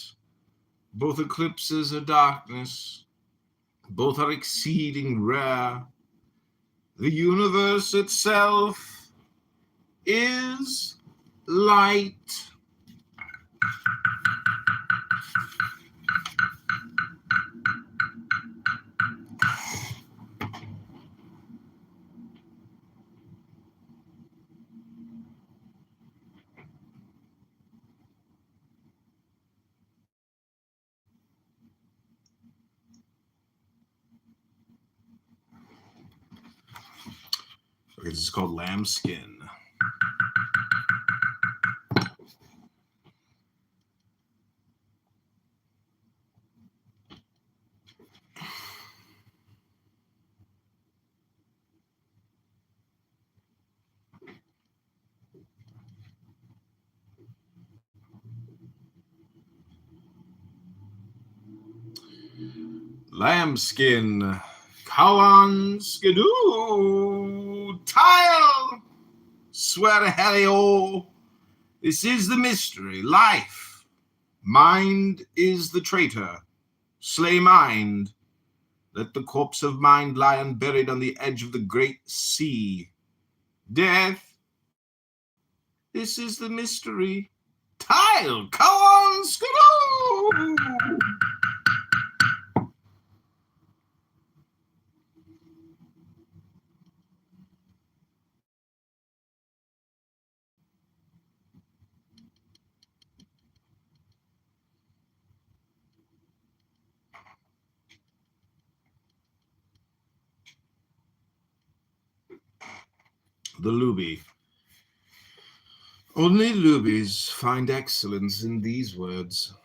Both eclipses are darkness. Both are exceeding rare. The universe itself is light. Okay, this is called Lambskin. Lambskin, Kawan Skidoo, Tile, Swear Helio. This is the mystery, life. Mind is the traitor. Slay mind. Let the corpse of mind lie unburied on the edge of the great sea. Death. This is the mystery. Tile, Kawan Skidoo. The Luby. Only Lubies find excellence in these words.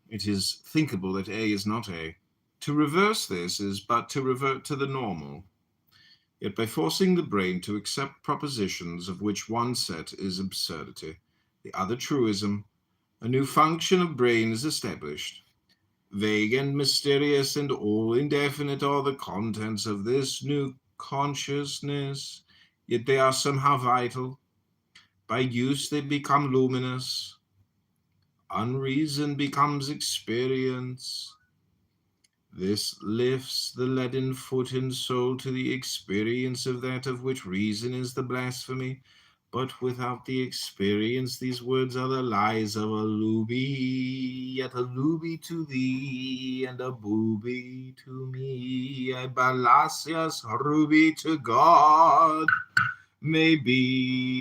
It is thinkable that A is not A. To reverse this is but to revert to the normal. Yet by forcing the brain to accept propositions of which one set is absurdity, the other truism, a new function of brain is established. Vague and mysterious and all indefinite are the contents of this new consciousness. yet they are somehow vital. By use, they become luminous. Unreason becomes experience. This lifts the leaden foot and soul to the experience of that of which reason is the blasphemy. But without the experience, these words are the lies of a looby, yet a looby to thee, and a booby to me. A Balasias ruby to God may be.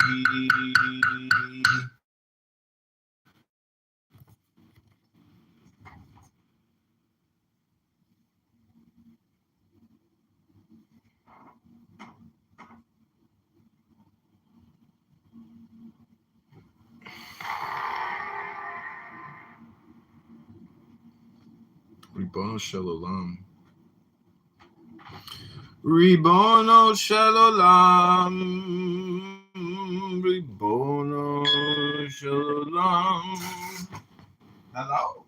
Ribono Shalom. Ribono Shalom. Ribono Shalom. Hello?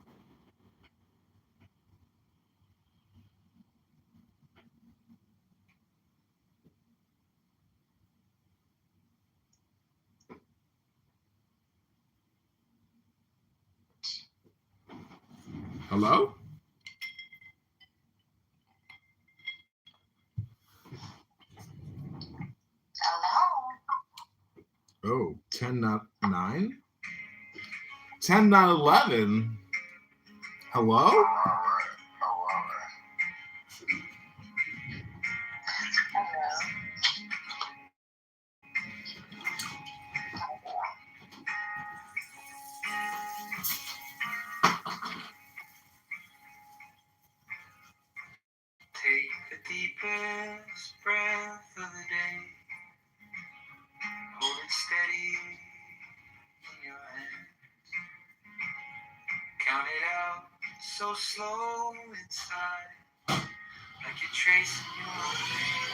Hello? Oh, 10 not 9? 10 not 11? Hello? Take the deepest breath of the day. Hold it steady in your hand. Count it out so slow inside, like you're tracing your own name.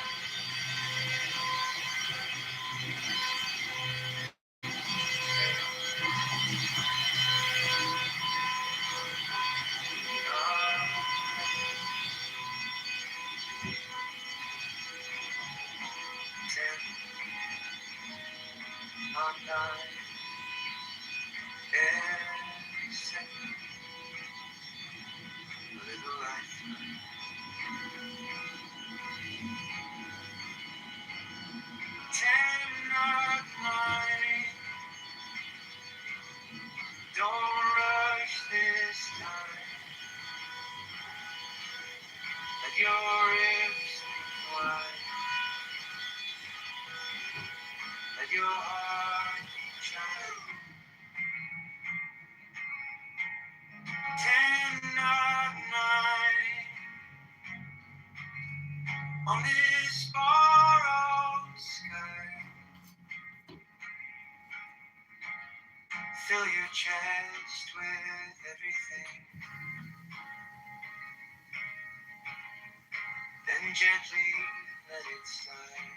Not 9, every second, a little lifetime. 10, not 9, don't rush this time. Let your ribs fly. Let your heart beat shine. 10, not 9, on this borrowed sky. Fill your chest with everything, then gently let it slide.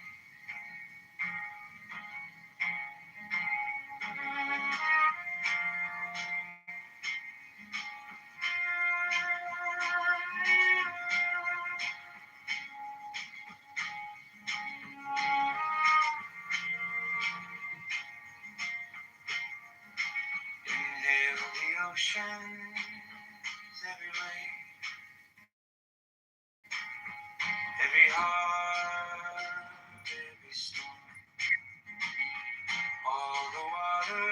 Inhale the oceans every way, every heart, every storm, all the water,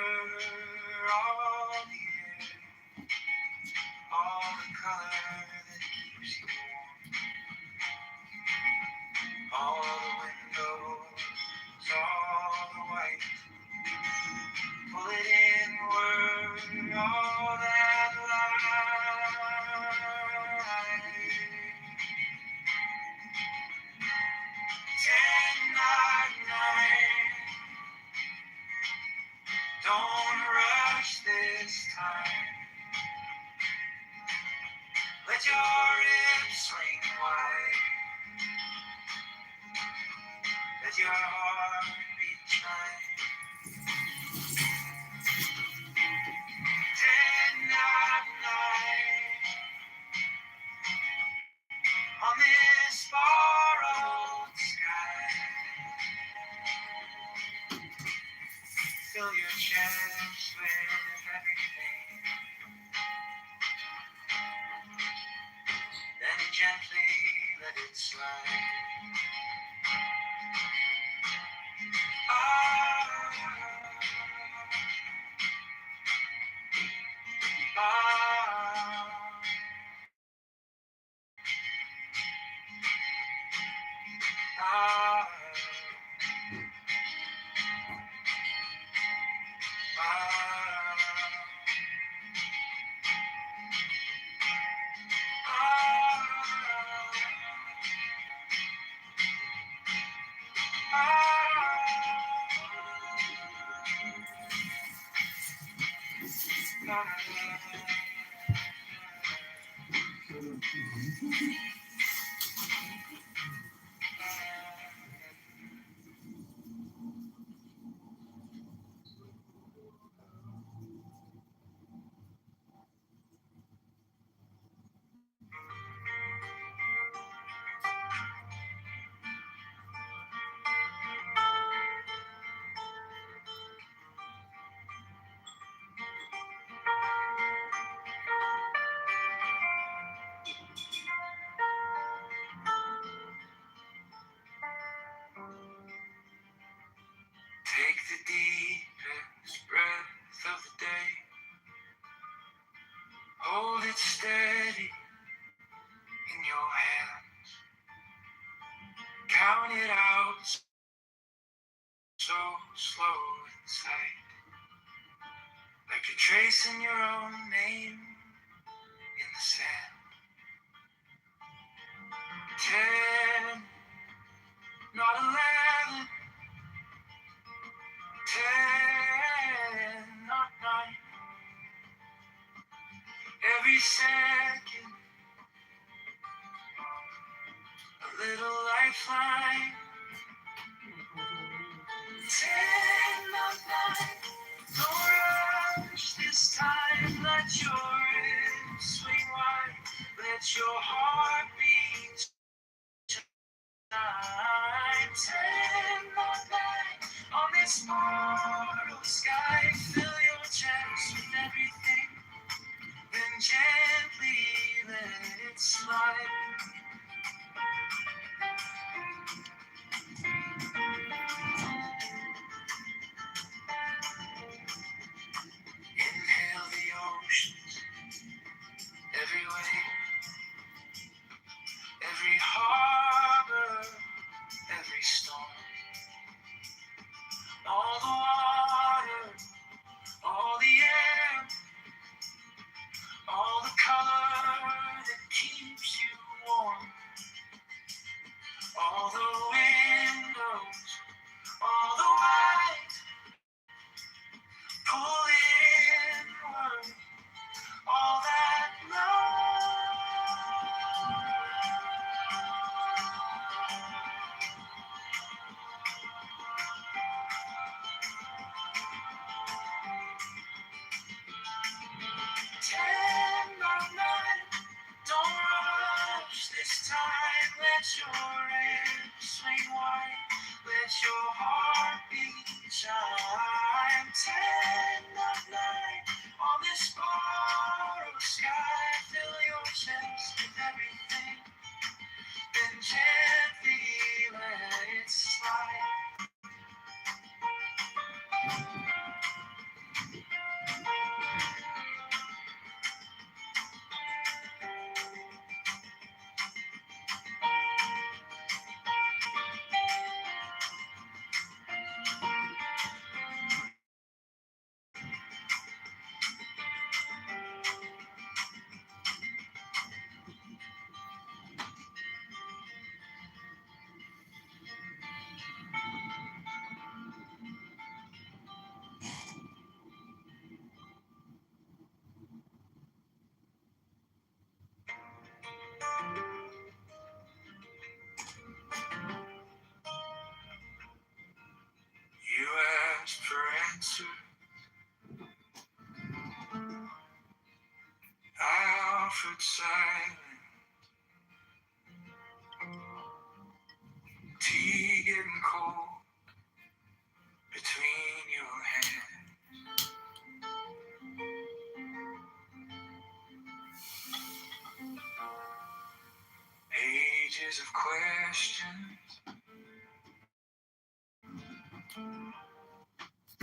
all the air, all the color that keeps you warm, all the windows, all the white, pull it inward, all that light. 10, not 9, don't rush this time. Let your ribs swing wide. Let your heart beat shine. 10, not 9, on this borrowed sky. gently let it slide. Take the deepest breath of the day. Hold it steady in your hands. Count it out so slow inside. Like you're tracing your own name in the sand. 10, not 11. 10, not 9. Every second, a little lifeline. 10, not 9. Don't rush this time. Let your hips swing wide. Let your heart beat. 10, not 9. On this mortal sky, fill your chest with everything. Then gently let it slide. Inhale the oceans, every wave, every harbor, every storm. All the water, all the air, all the color that keeps you warm. All the windows, all the white, pull inward, all that love. 10, not 9. Don't rush this time. Let your hips swing wide. Let your heart beat shine. 10, not 9. On this borrowed sky, fill your chest with everything. Then gently let it slide. You asked for answers, I offered silence. Tea getting cold between your hands. series of questions.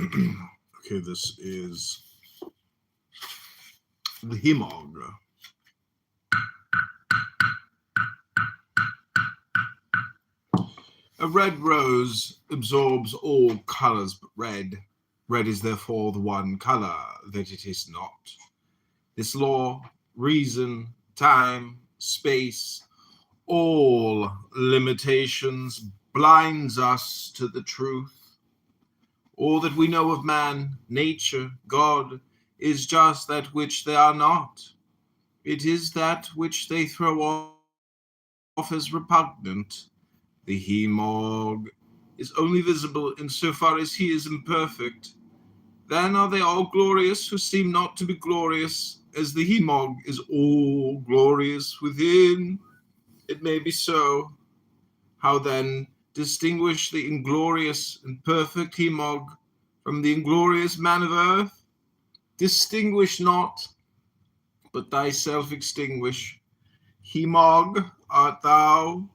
Okay, this is the Hemog. A red rose absorbs all colors but red. Red is therefore the one color that it is not. This law, reason, time, space, all limitations blinds us to the truth. All that we know of man, nature, God, is just that which they are not. It is that which they throw off as repugnant. The Hemog is only visible insofar as he is imperfect. Then are they all glorious who seem not to be glorious, as the Hemog is all glorious within. It may be so. How then distinguish the inglorious and perfect Hemog from the inglorious man of earth? Distinguish not, but thyself extinguish. Hemog art thou,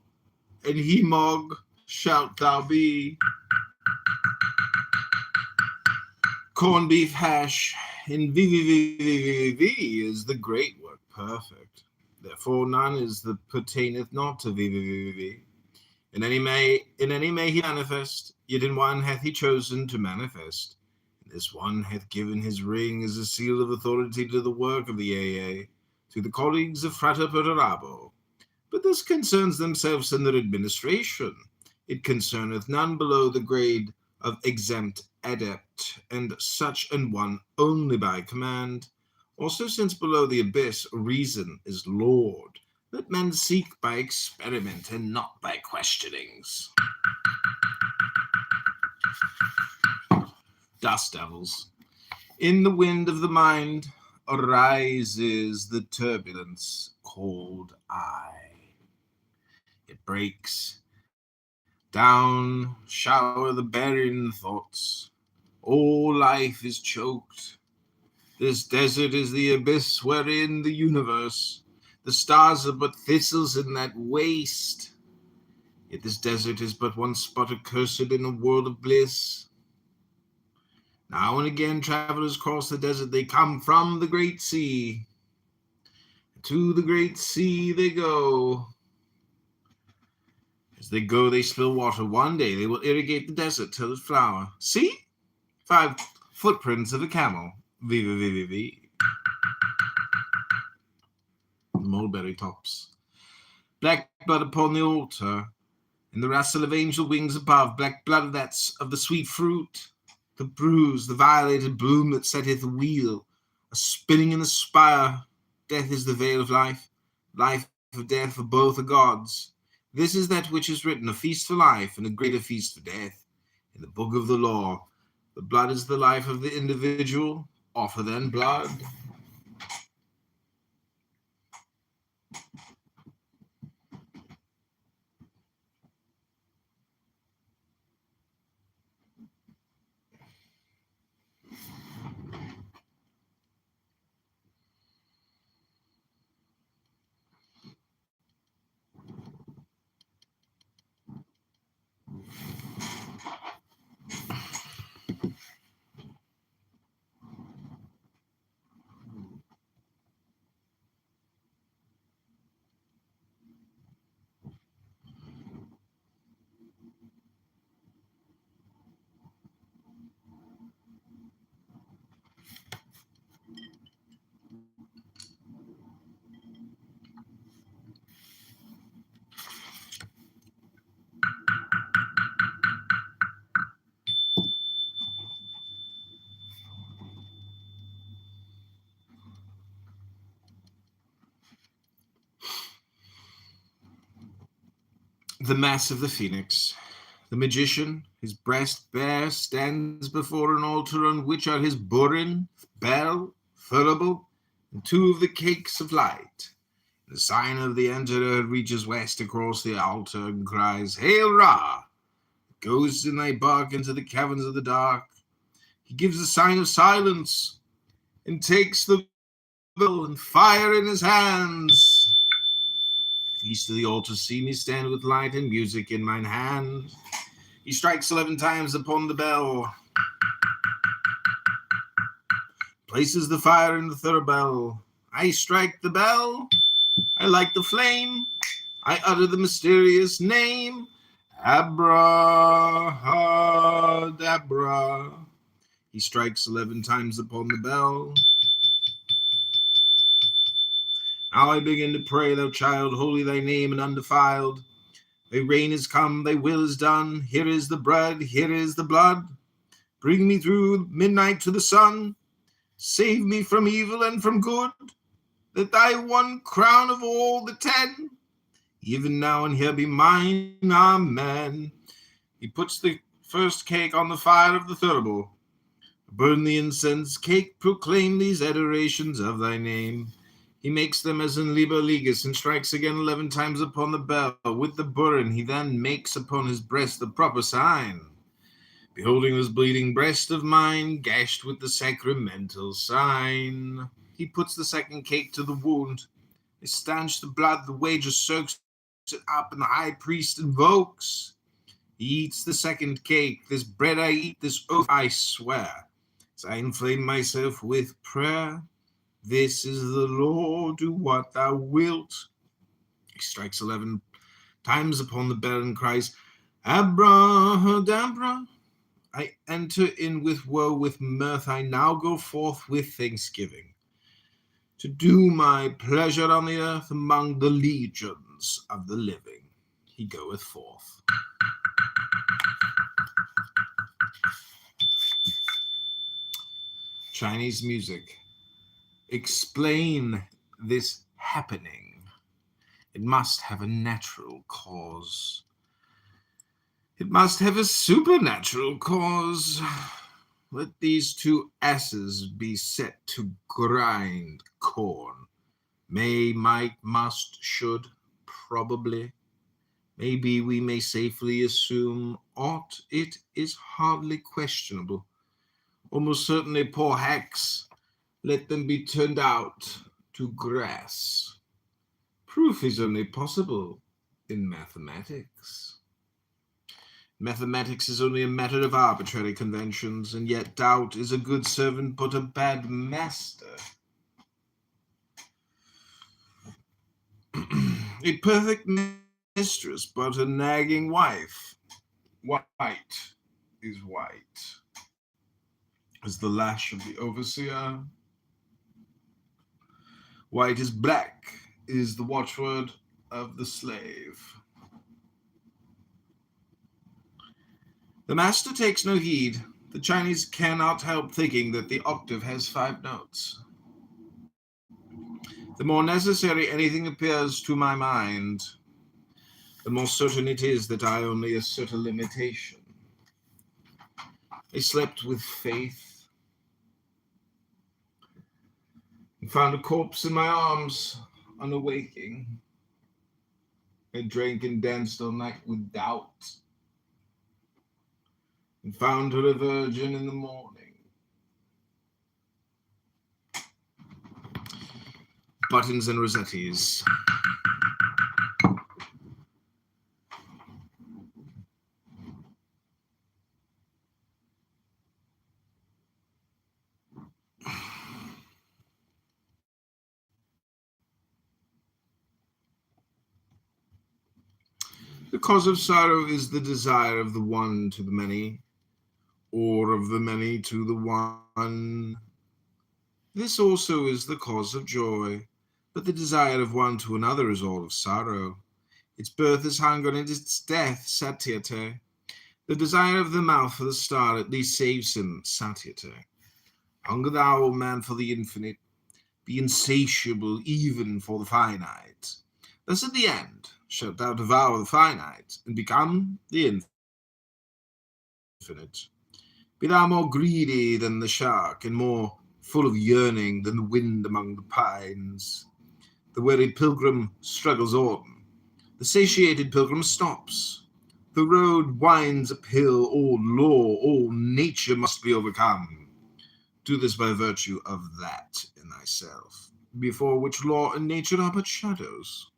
and Hemog shalt thou be. Corned beef hash in VVVVV is the great work perfect. Therefore none is that pertaineth not to VVVV. In any may he manifest, yet in one hath he chosen to manifest. And this one hath given his ring as a seal of authority to the work of the AA, to the colleagues of Frater Perturabo. But this concerns themselves in their administration. It concerneth none below the grade of exempt adept, and such an one only by command. Also, since below the abyss reason is lord, let men seek by experiment and not by questionings. Dust devils. In the wind of the mind arises the turbulence called I. It breaks down, shower the barren thoughts. All life is choked. This desert is the abyss wherein the universe, the stars are but thistles in that waste. Yet this desert is but one spot accursed in a world of bliss. Now and again travelers cross the desert, they come from the great sea. To the great sea they go. As they go, they spill water. One day they will irrigate the desert till it flower. See? 5 footprints of a camel. V. Mulberry tops. Black blood upon the altar. In the rustle of angel wings above. Black blood that's of the sweet fruit. The bruise, the violated bloom that setteth the wheel. A spinning in the spire. Death is the veil of life. Life of death, for both are gods. This is that which is written, a feast for life and a greater feast for death. In the book of the law, the blood is the life of the individual. Offer then blood. The mass of the phoenix. The magician, his breast bare, stands before an altar on which are his burin, bell, thurible, and 2 of the cakes of light. The sign of the Emperor reaches west across the altar and cries, Hail Ra! Goes in thy bark into the caverns of the dark. He gives the sign of silence and takes the bell and fire in his hands. East of the altar see me stand with light and music in mine hand. He strikes 11 times upon the bell, places the fire in the third bell. I strike the bell, I light the flame, I utter the mysterious name, Abrahadabra. He strikes 11 times upon the bell. Now I begin to pray, thou child, holy thy name and undefiled. Thy reign is come, thy will is done. Here is the bread, here is the blood. Bring me through midnight to the sun. Save me from evil and from good, that thy one crown of all the 10, even now and here be mine, amen. He puts the first cake on the fire of the thurible. Burn the incense cake, proclaim these adorations of thy name. He makes them as in Liber Legis, and strikes again 11 times upon the bell. With the burin he then makes upon his breast the proper sign. Beholding this bleeding breast of mine, gashed with the sacramental sign, he puts the second cake to the wound. They stanch the blood, the wager soaks it up, and the high priest invokes. He eats the second cake, this bread I eat, this oath I swear, as I inflame myself with prayer. This is the Lord, do what thou wilt. He strikes 11 times upon the bell and cries, Abrahadabra. I enter in with woe, with mirth. I now go forth with thanksgiving, to do my pleasure on the earth among the legions of the living. He goeth forth. Chinese music. Explain this happening. It must have a natural cause. It must have a supernatural cause. Let these two asses be set to grind corn. May, might, must, should, probably. Maybe we may safely assume ought. It is hardly questionable. Almost certainly poor hacks. Let them be turned out to grass. Proof is only possible in mathematics. Mathematics is only a matter of arbitrary conventions, and yet doubt is a good servant but a bad master. A perfect mistress but a nagging wife. White is white as the lash of the overseer. White is black is the watchword of the slave. The master takes no heed. The Chinese cannot help thinking that the octave has 5 notes. The more necessary anything appears to my mind, the more certain it is that I only assert a limitation. I slept with faith and found a corpse in my arms, unawaking. I drank and danced all night with doubt, and found her a virgin in the morning. Buttons and Rosettis. The cause of sorrow is the desire of the one to the many, or of the many to the one. This also is the cause of joy, but the desire of one to another is all of sorrow. Its birth is hunger, and its death satiety. The desire of the mouth for the star at least saves him satiety. Hunger thou, O man, for the infinite, be insatiable even for the finite. Thus at the end shalt thou devour the finite, and become the infinite. Be thou more greedy than the shark, and more full of yearning than the wind among the pines. The wearied pilgrim struggles on. The satiated pilgrim stops. The road winds uphill. All law, all nature must be overcome. Do this by virtue of that in thyself, before which law and nature are but shadows.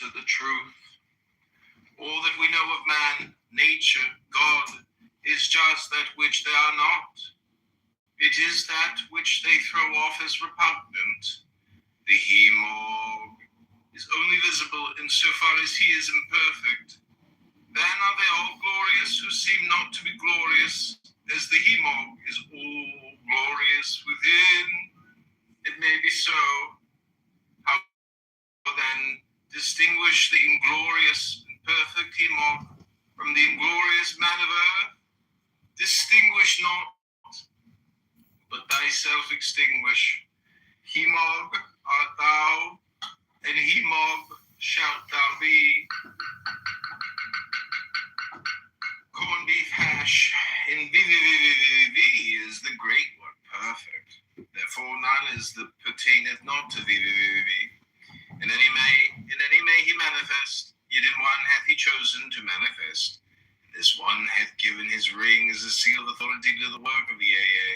to the truth. All that we know of man, nature, God, is just that which they are not. It is that which they throw off as repugnant. The he-mog is only visible insofar as he is imperfect. Then are they all glorious who seem not to be glorious, as the he-mog is all glorious within. It may be so. How then distinguish the inglorious and perfect he-mog from the inglorious man of earth? Distinguish not, but thyself extinguish. He-mog art thou, and he-mog shalt thou be. Corned beef hash in VVVVV is the great one, perfect. Therefore none is that pertaineth not to VVVV. In any may he manifest, yet in one hath he chosen to manifest. This one hath given his ring as a seal of authority to the work of the AA.